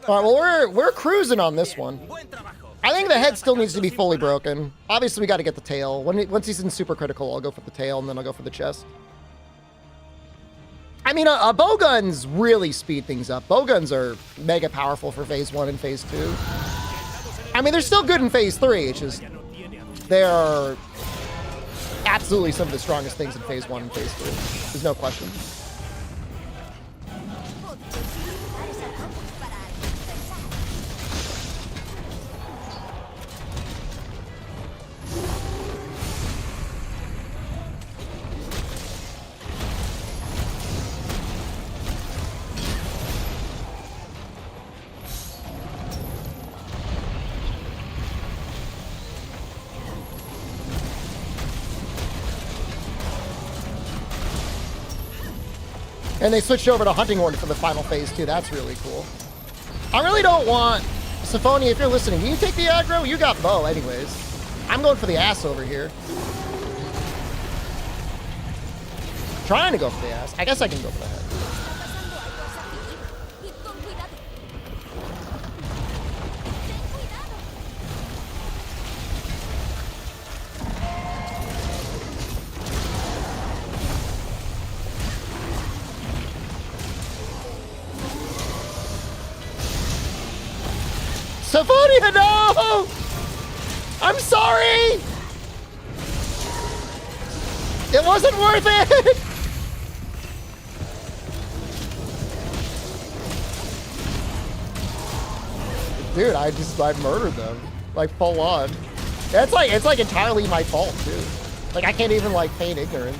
All right, well, we're cruising on this one. Buen trabajo. I think the head still needs to be fully broken. Obviously, we got to get the tail. Once he's in super critical, I'll go for the tail, and then I'll go for the chest. I mean, bowguns really speed things up. Bowguns are mega powerful for phase 1 and phase 2. I mean, they're still good in phase 3. It's just they're absolutely some of the strongest things in phase 1 and phase 3. There's no question. And they switched over to Hunting Horn for the final phase too. That's really cool. I really don't want... Symphonia, if you're listening, can you take the aggro? You got bow anyways. I'm going for the ass over here. Trying to go for the ass. I guess I can go for the head. Symphonia, no! I'm sorry! It wasn't worth it! Dude, I murdered them. Like, full on. It's like entirely my fault, too. Like, I can't even, like, feign ignorance.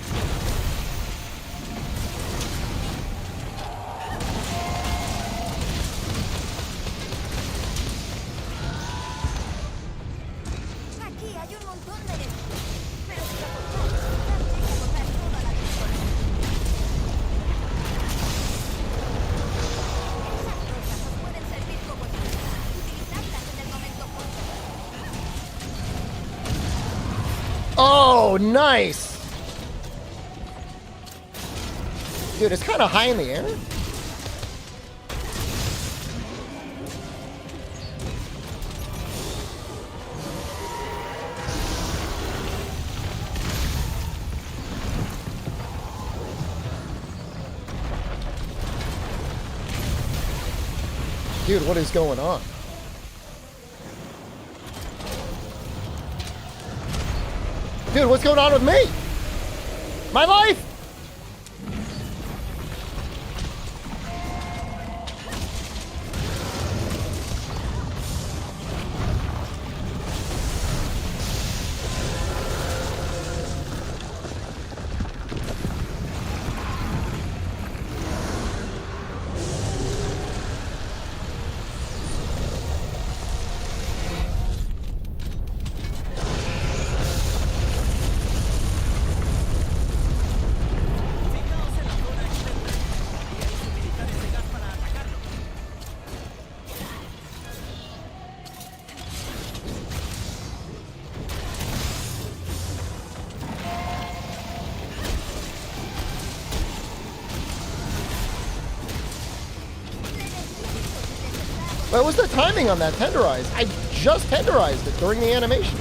Oh, nice! Dude, it's kind of high in the air. Dude, what is going on? Dude, what's going on with me? My life! What was the timing on that tenderize? I just tenderized it during the animation.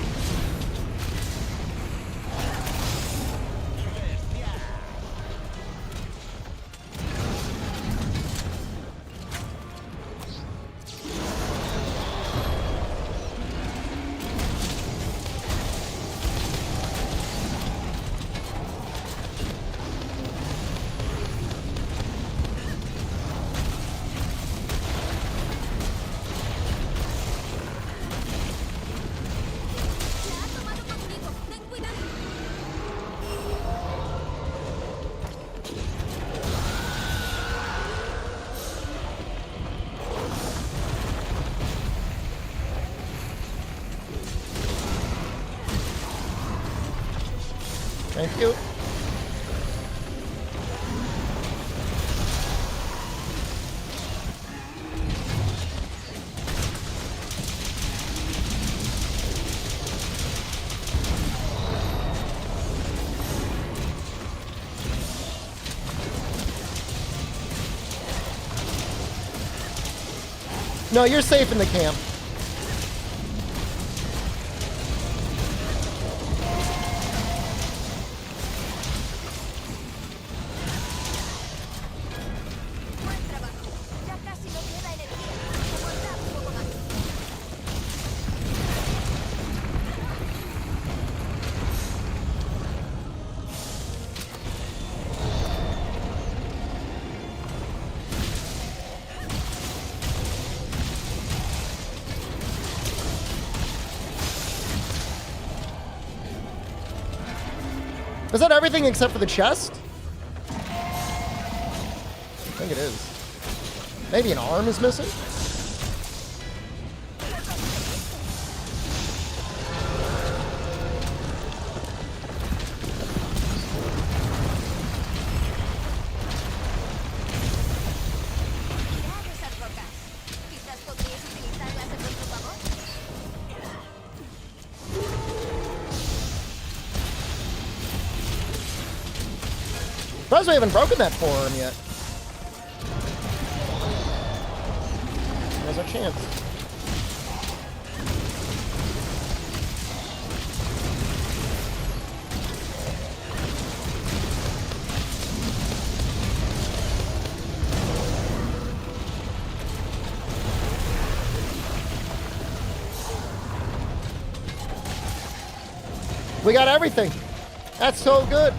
Thank you. No, you're safe in the camp. Buen trabajo. Ya casi no queda energía. Aguanta un poco más. Is that everything except for the chest? I think it is. Maybe an arm is missing? Mirad esas rocas. Quizás podríais utilizarlas en vuestro favor. Surprised we haven't broken that forearm yet. There's our chance. We got everything. That's so good.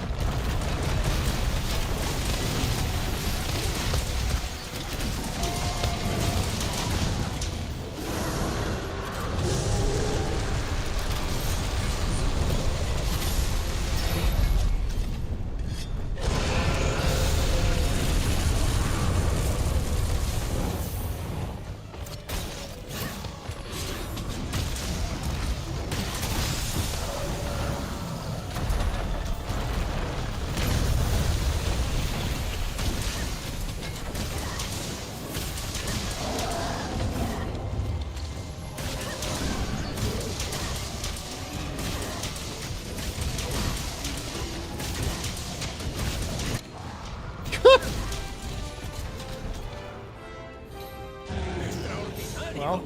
Well,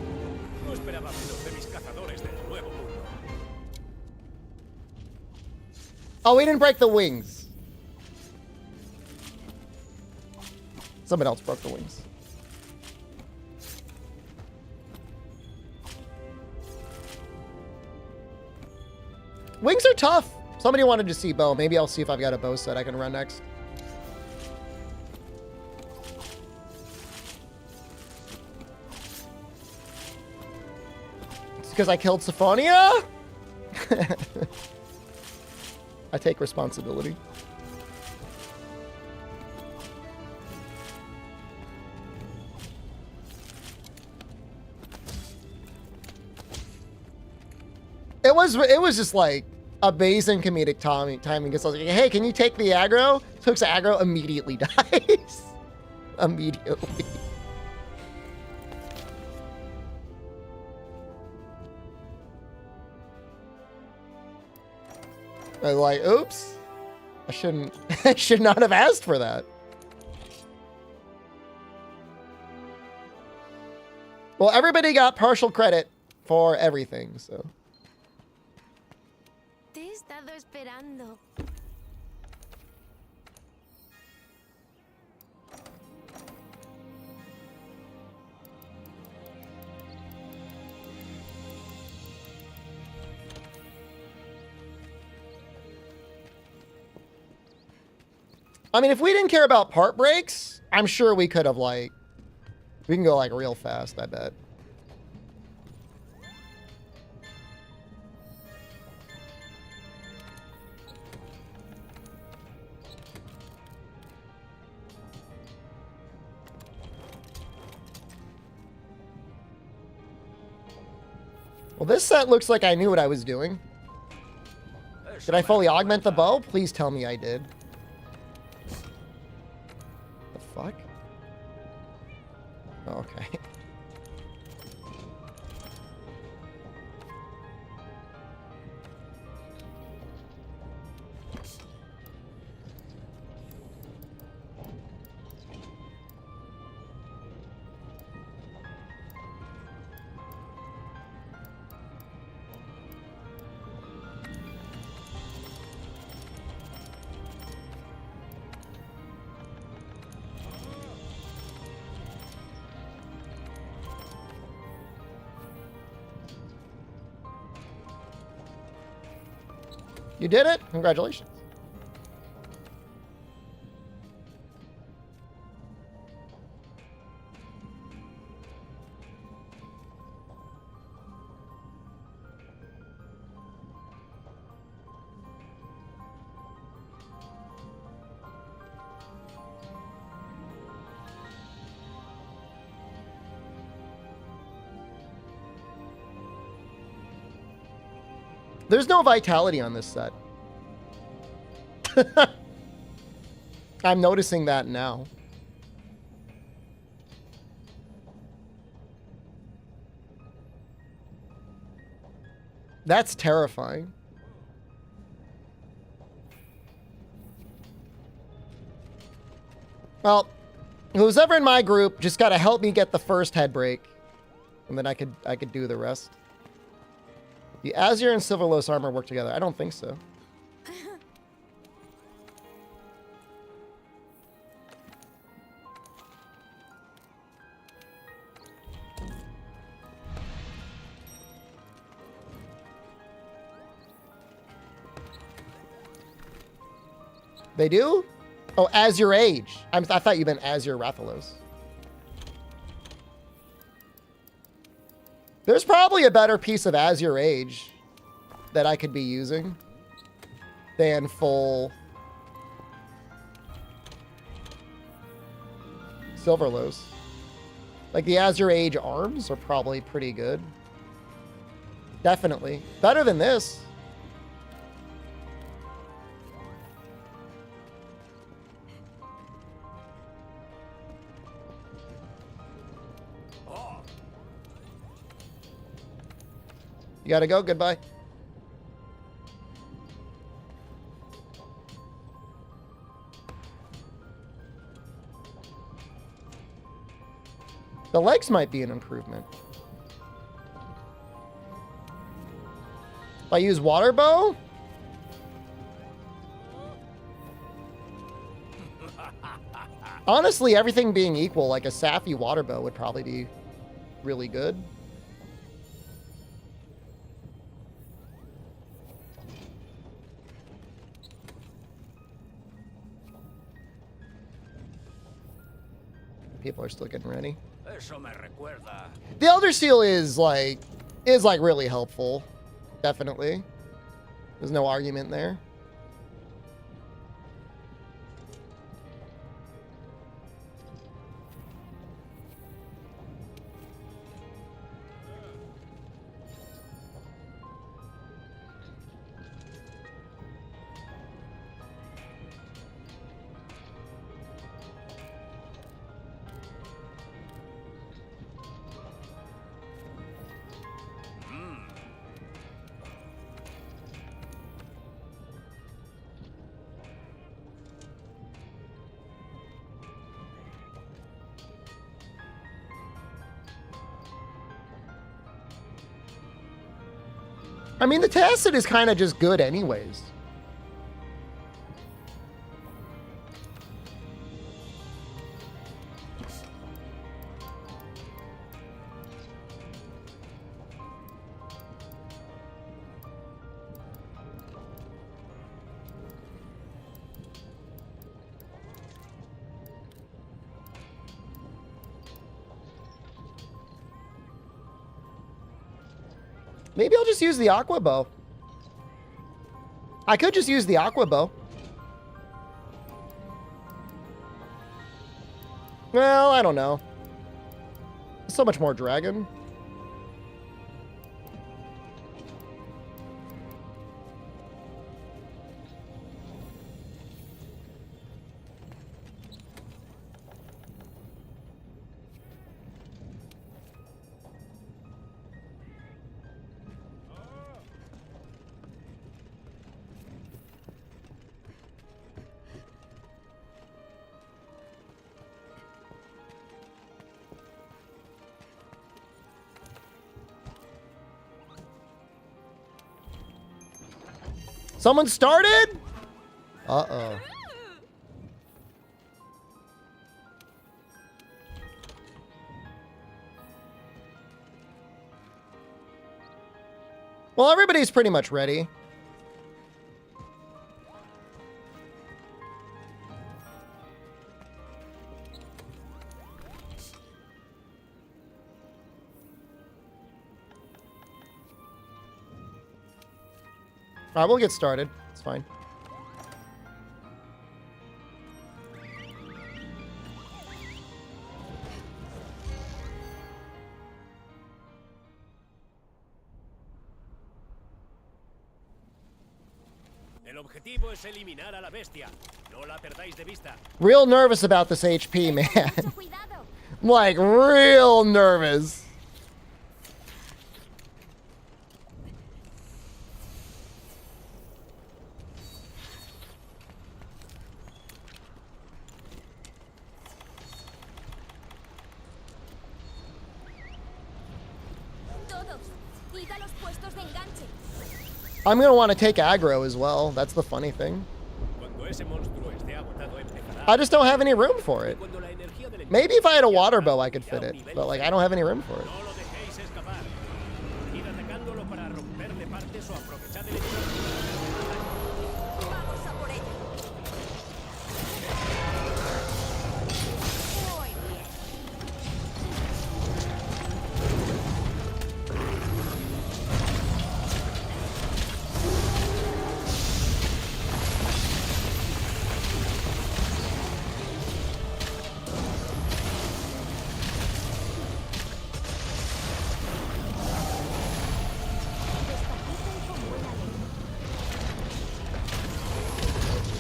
No esperaba menos de mis cazadores del nuevo mundo. oh, we didn't break the wings. Someone else broke the wings. Wings are tough. Somebody wanted to see bow. Maybe I'll see if I've got a bow set I can run next. It's because I killed Syphonia? I take responsibility. It was just like amazing comedic timing because I was like, hey, can you take the aggro? Took's aggro, immediately dies. Immediately. I was like, oops. I should not have asked for that. Well, everybody got partial credit for everything, so. Te he estado esperando. I mean, if we didn't care about part breaks, I'm sure we could have, like, we can go, like, real fast, I bet. Well, this set looks like I knew what I was doing. Did I fully augment the bow? Please tell me I did. The fuck? Oh, okay. You did it? Congratulations. There's no vitality on this set. I'm noticing that now. That's terrifying. Well, who's ever in my group just got to help me get the first head break, and then I could do the rest. The Azure and Silverlos armor work together. I don't think so. They do? Oh, as your age. I thought you meant as your Rathalos. There's probably a better piece of As Your Age that I could be using than full Silverlos. Like the As Your Age arms are probably pretty good. Definitely. Better than this. You gotta go. Goodbye. The legs might be an improvement. If I use water bow? Honestly, everything being equal, like a Safi water bow would probably be really good. People are still getting ready. The Elder Seal is like really helpful. Definitely. There's no argument there. I mean, the tacit is kind of just good anyways. Maybe I'll just use the aqua bow. I could just use the aqua bow. Well, I don't know. So much more dragon. Someone started? Uh-oh. Well, everybody's pretty much ready. All right, we'll get started. It's fine. El objetivo es eliminar a la bestia. No la perdáis de vista. Real nervous about this HP, man. Mucho cuidado. Like, real nervous. Todos. Id a los puestos de enganche. I'm going to want to take aggro as well. That's the funny thing. Cuando ese monstruo esté agotado, empezará I just don't have any room for it. cuando la energía del Maybe if I had a water bow, I could fit it. But, like, I don't have any room for it. No lo dejéis escapar. Id atacándolo para romperle partes o aprovechad el entorno. Vamos a por ello. Muy bien.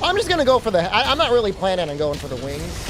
I'm just going to go for the... I'm not really planning on going for the wings.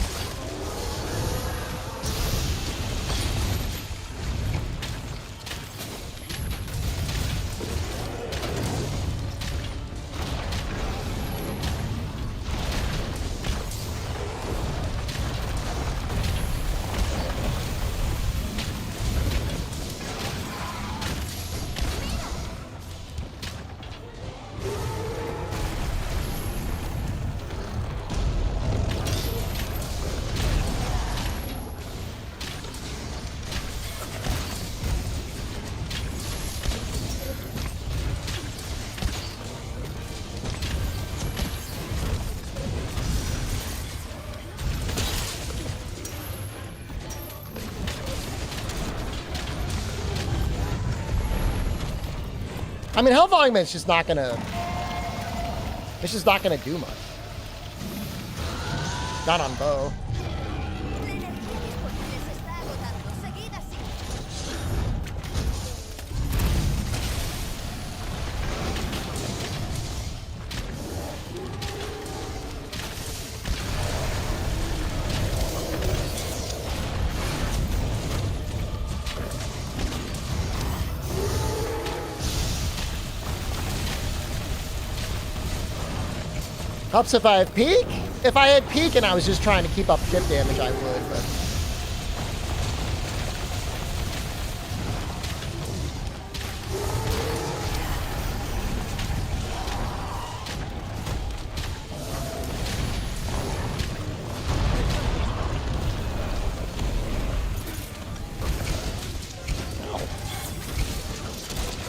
I mean, health volume is just not gonna... It's just not gonna do much. Not on bow. La energía disponible se está agotando. Seguid así. Helps if I have peak? If I had peak and I was just trying to keep up chip damage, I would, but...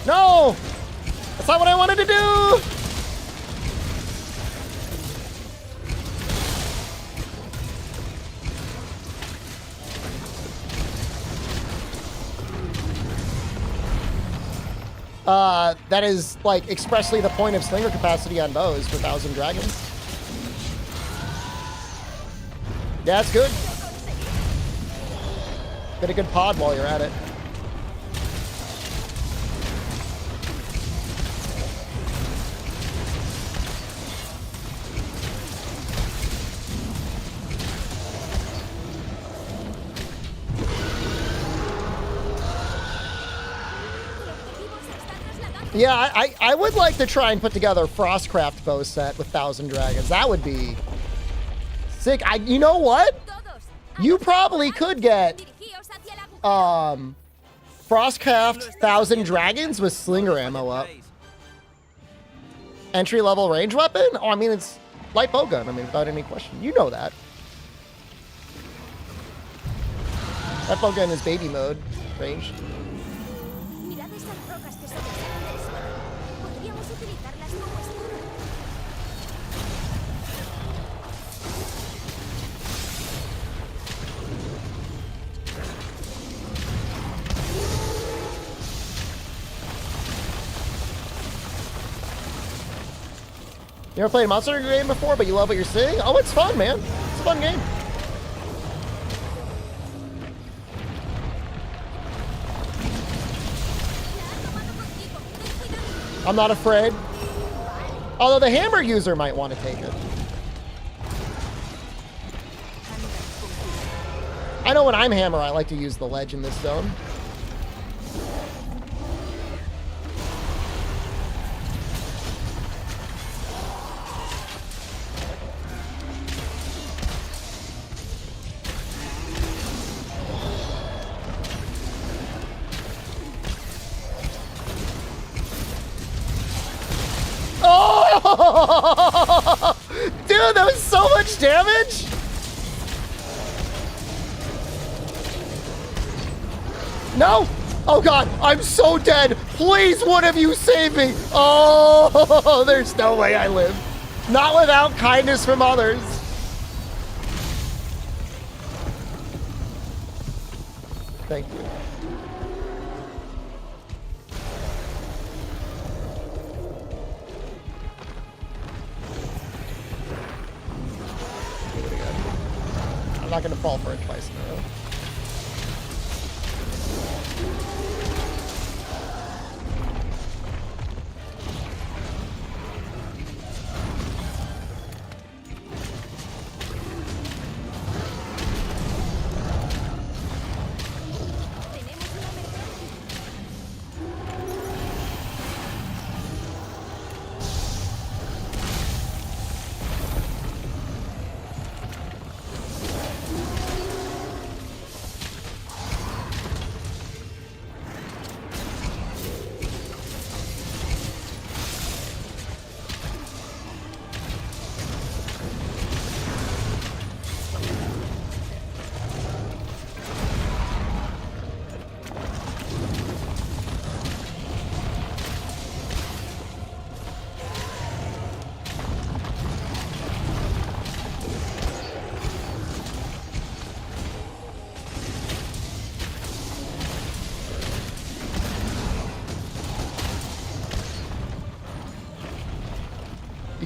No! That's not what I wanted to do! That is, like, expressly the point of slinger capacity on bows for 1,000 dragons. Yeah, that's good. Get a good pod while you're at it. Yeah, I would like to try and put together a Frostcraft bow set with 1,000 dragons. That would be sick. You know what? You probably could get Frostcraft 1,000 dragons with slinger ammo up. Entry-level range weapon? Oh, I mean, it's light bowgun. I mean, without any question. You know that. Light bowgun is baby mode range. Mirad esas rocas que sobresalen del suelo. Podríamos utilizarlas como escudo. You ever played a Monster Hunter game before, but you love what you're seeing? Oh, it's fun, man. It's a fun game. I'm not afraid. Although the hammer user might want to take it. I know when I'm hammer, I like to use the ledge in this zone. Oh! Dude, that was so much damage! No! Oh god, I'm so dead! Please, one of you save me! Oh, there's no way I live. Not without kindness from others. Thank you. I'm not gonna fall for it twice in a row.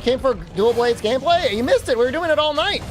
Came for Dual Blades gameplay? You missed it. We were doing it all night.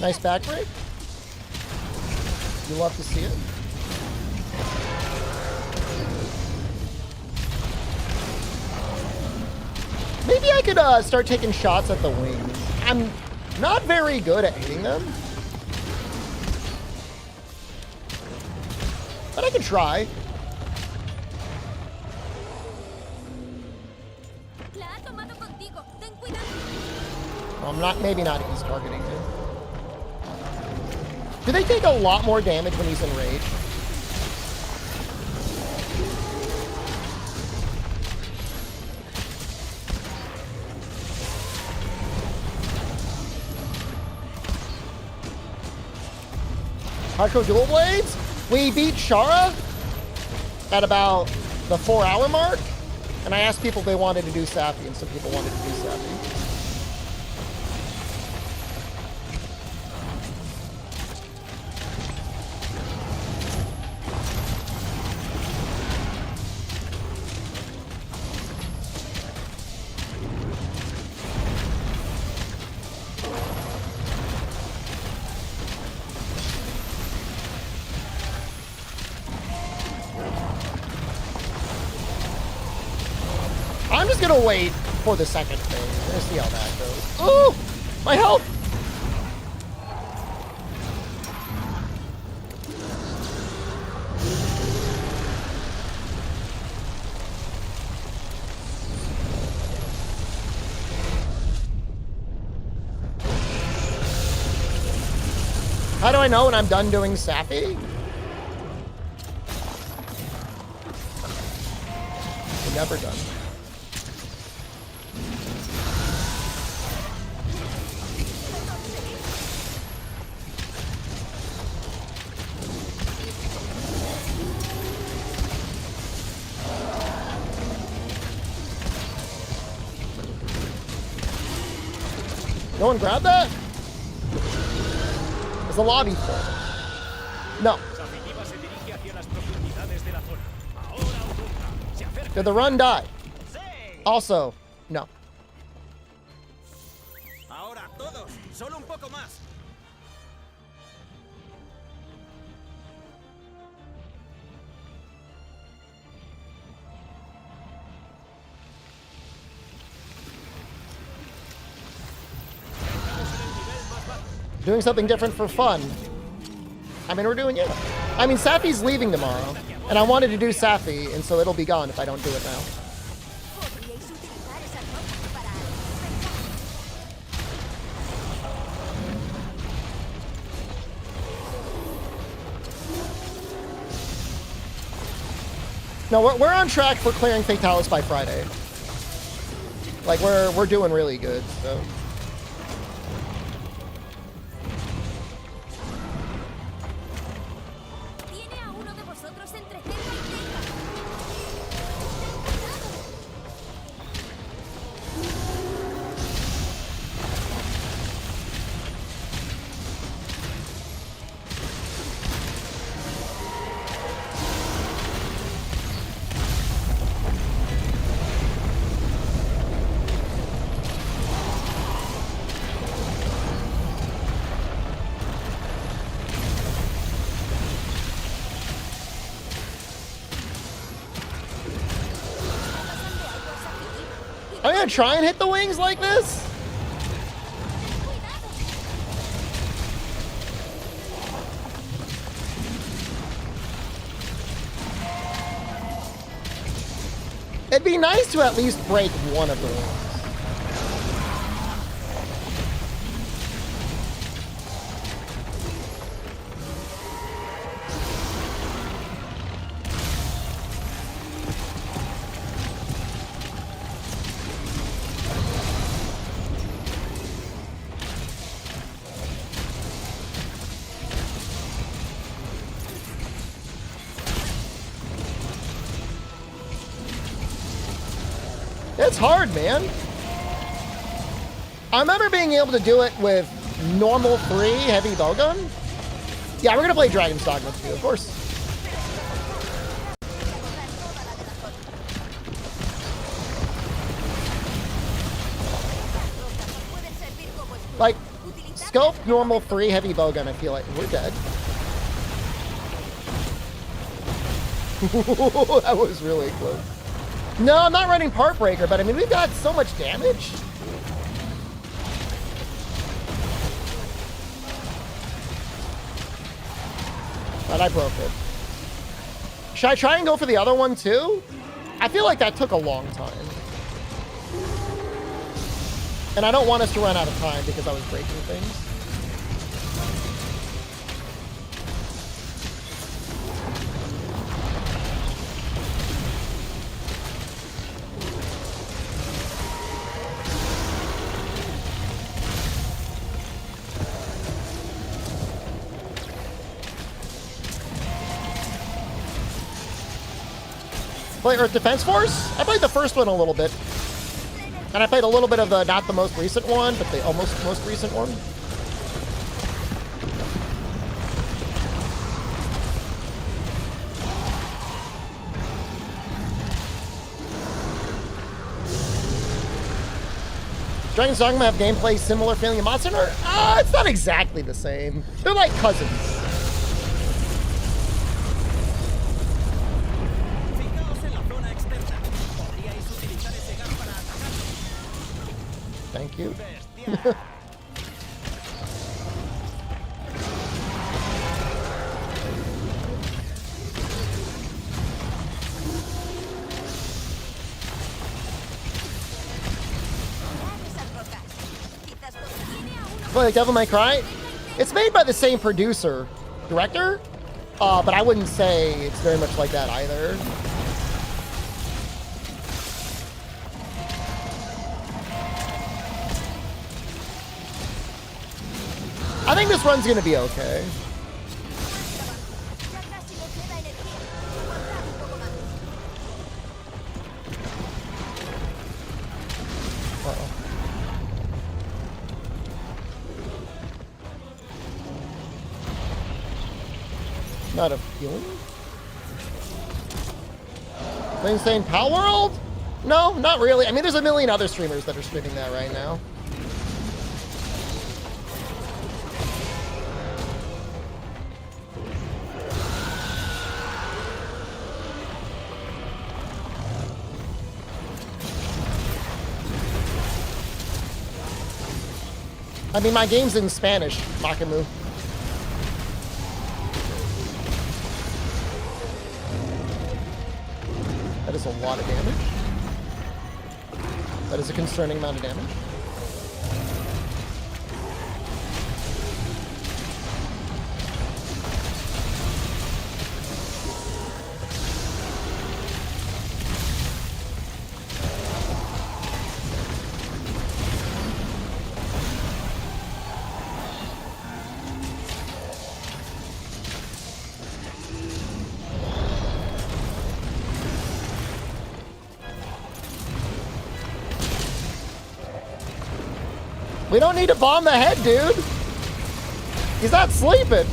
Nice back break. You love to see it. Maybe I could start taking shots at the wings. I'm not very good at hitting them, but I could try. I'm not, maybe not if he's targeting me. Do they take a lot more damage when he's in rage? Hardcore Dual Blades? We beat Shara at about the 4-hour mark, and I asked people if they wanted to do Safi, and some people wanted to do Safi. I'm just gonna wait for the second phase. I'm gonna see how that goes. Ooh! My health! How do I know when I'm done doing Safi? We're never done. No one grabbed that? Is the lobby full? No. Safijiiva se dirige hacia las profundidades de la zona. Ahora o nunca. Se acerca. Did the run die? Also, no. Ahora todos, solo un poco más. Doing something different for fun. I mean, we're doing it. I mean, Safi's leaving tomorrow, and I wanted to do Safi, and so it'll be gone if I don't do it now. Podríais utilizar esas notas para No, we're on track for clearing Fatalis by Friday. Like, we're doing really good, so. Tiene a uno de vosotros entre ceja y ceja. I'm gonna try and hit the wings like this. It'd be nice to at least break one of the wings. It's hard, man. I remember being able to do it with normal 3 heavy bowgun. Yeah, we're gonna play Dragon's Dogma too, of course. Like, scope normal 3 heavy bowgun, I feel like we're dead. That was really close. No, I'm not running Part Breaker, but I mean, we've got so much damage. But I broke it. Should I try and go for the other one too? I feel like that took a long time. And I don't want us to run out of time because I was breaking things. Play Earth Defense Force? I played the first one a little bit. And I played a little bit of the, not the most recent one, but the almost most recent one. Dragon's Dogma have gameplay similar feeling to Monster Hunter? It's not exactly the same. They're like cousins. cute. Well, like Devil May Cry, it's made by the same producer, director, but I wouldn't say it's very much like that either. I think this run's gonna be okay. Uh-oh. Not a feeling? Insane Pal World? No, not really. I mean, there's a million other streamers that are streaming that right now. I mean, my game's in Spanish, Makamu. That is a lot of damage. That is a concerning amount of damage. We don't need to bomb the head, dude. He's not sleeping.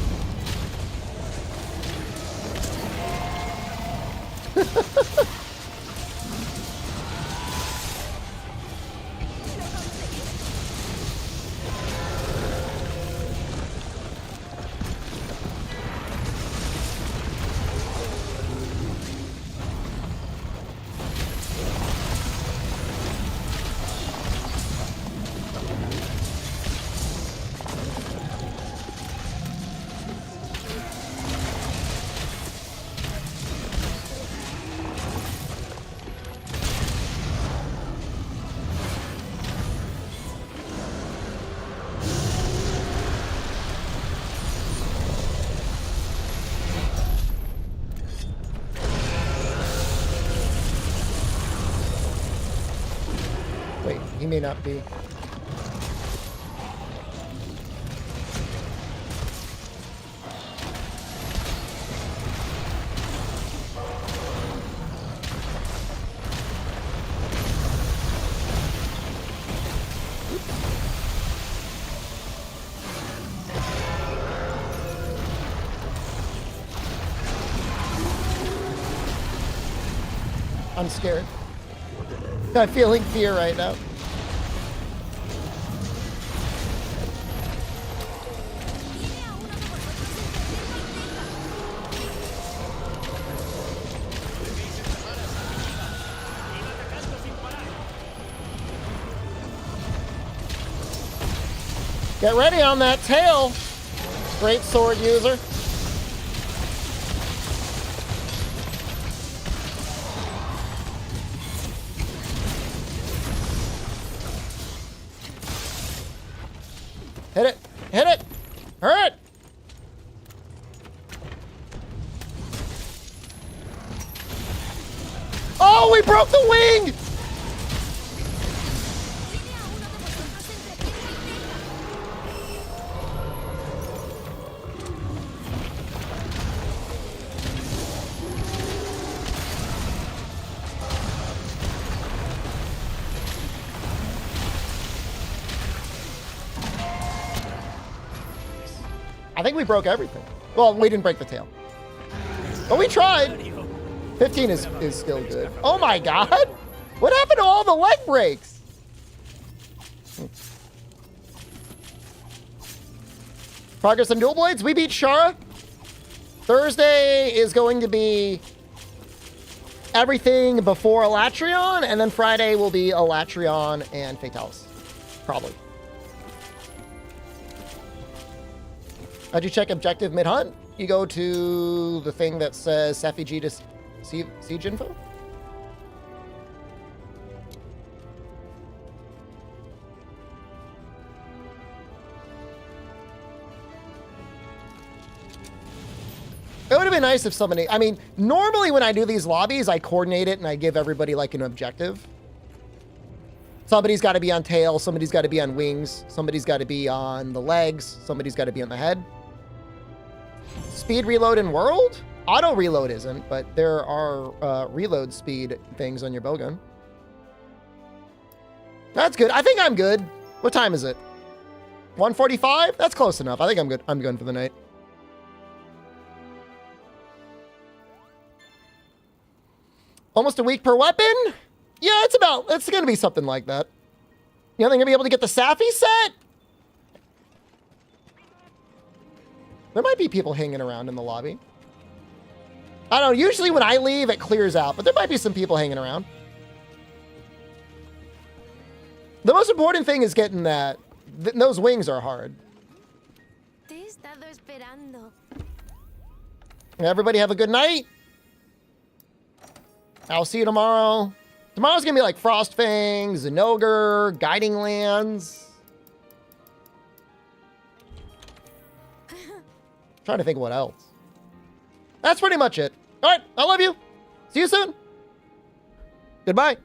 He may not be. I'm scared. I'm feeling fear right now. Get ready on that tail, great sword user. Hit it! Hit it! Hurt it! Oh, we broke the wing! I think we broke everything. Well, we didn't break the tail. But we tried. 15 is still good. Oh my god! What happened to all the leg breaks? Progress on dual blades. We beat Shara. Thursday is going to be everything before Alatreon, and then Friday will be Alatreon and Fatalis. Probably. How'd you check objective mid-hunt? You go to the thing that says Safijiiva siege info? It would have been nice if somebody, I mean, normally when I do these lobbies, I coordinate it and I give everybody like an objective. Somebody's got to be on tail, somebody's got to be on wings, somebody's got to be on the legs, somebody's got to be on the head. Speed reload in world? Auto reload isn't, but there are reload speed things on your bowgun. That's good. I think I'm good. What time is it? 1:45? That's close enough. I think I'm good. I'm good for the night. Almost a week per weapon? Yeah, it's going to be something like that. You think I'm going to be able to get the Safi set? There might be people hanging around in the lobby. I don't know. Usually when I leave, it clears out, but there might be some people hanging around. The most important thing is getting that. Those wings are hard. Te he estado esperando. Everybody have a good night. I'll see you tomorrow. Tomorrow's going to be like Frostfang, Zinogre, Guiding Lands. Trying to think of what else. That's pretty much it. All right. I love you. See you soon. Goodbye.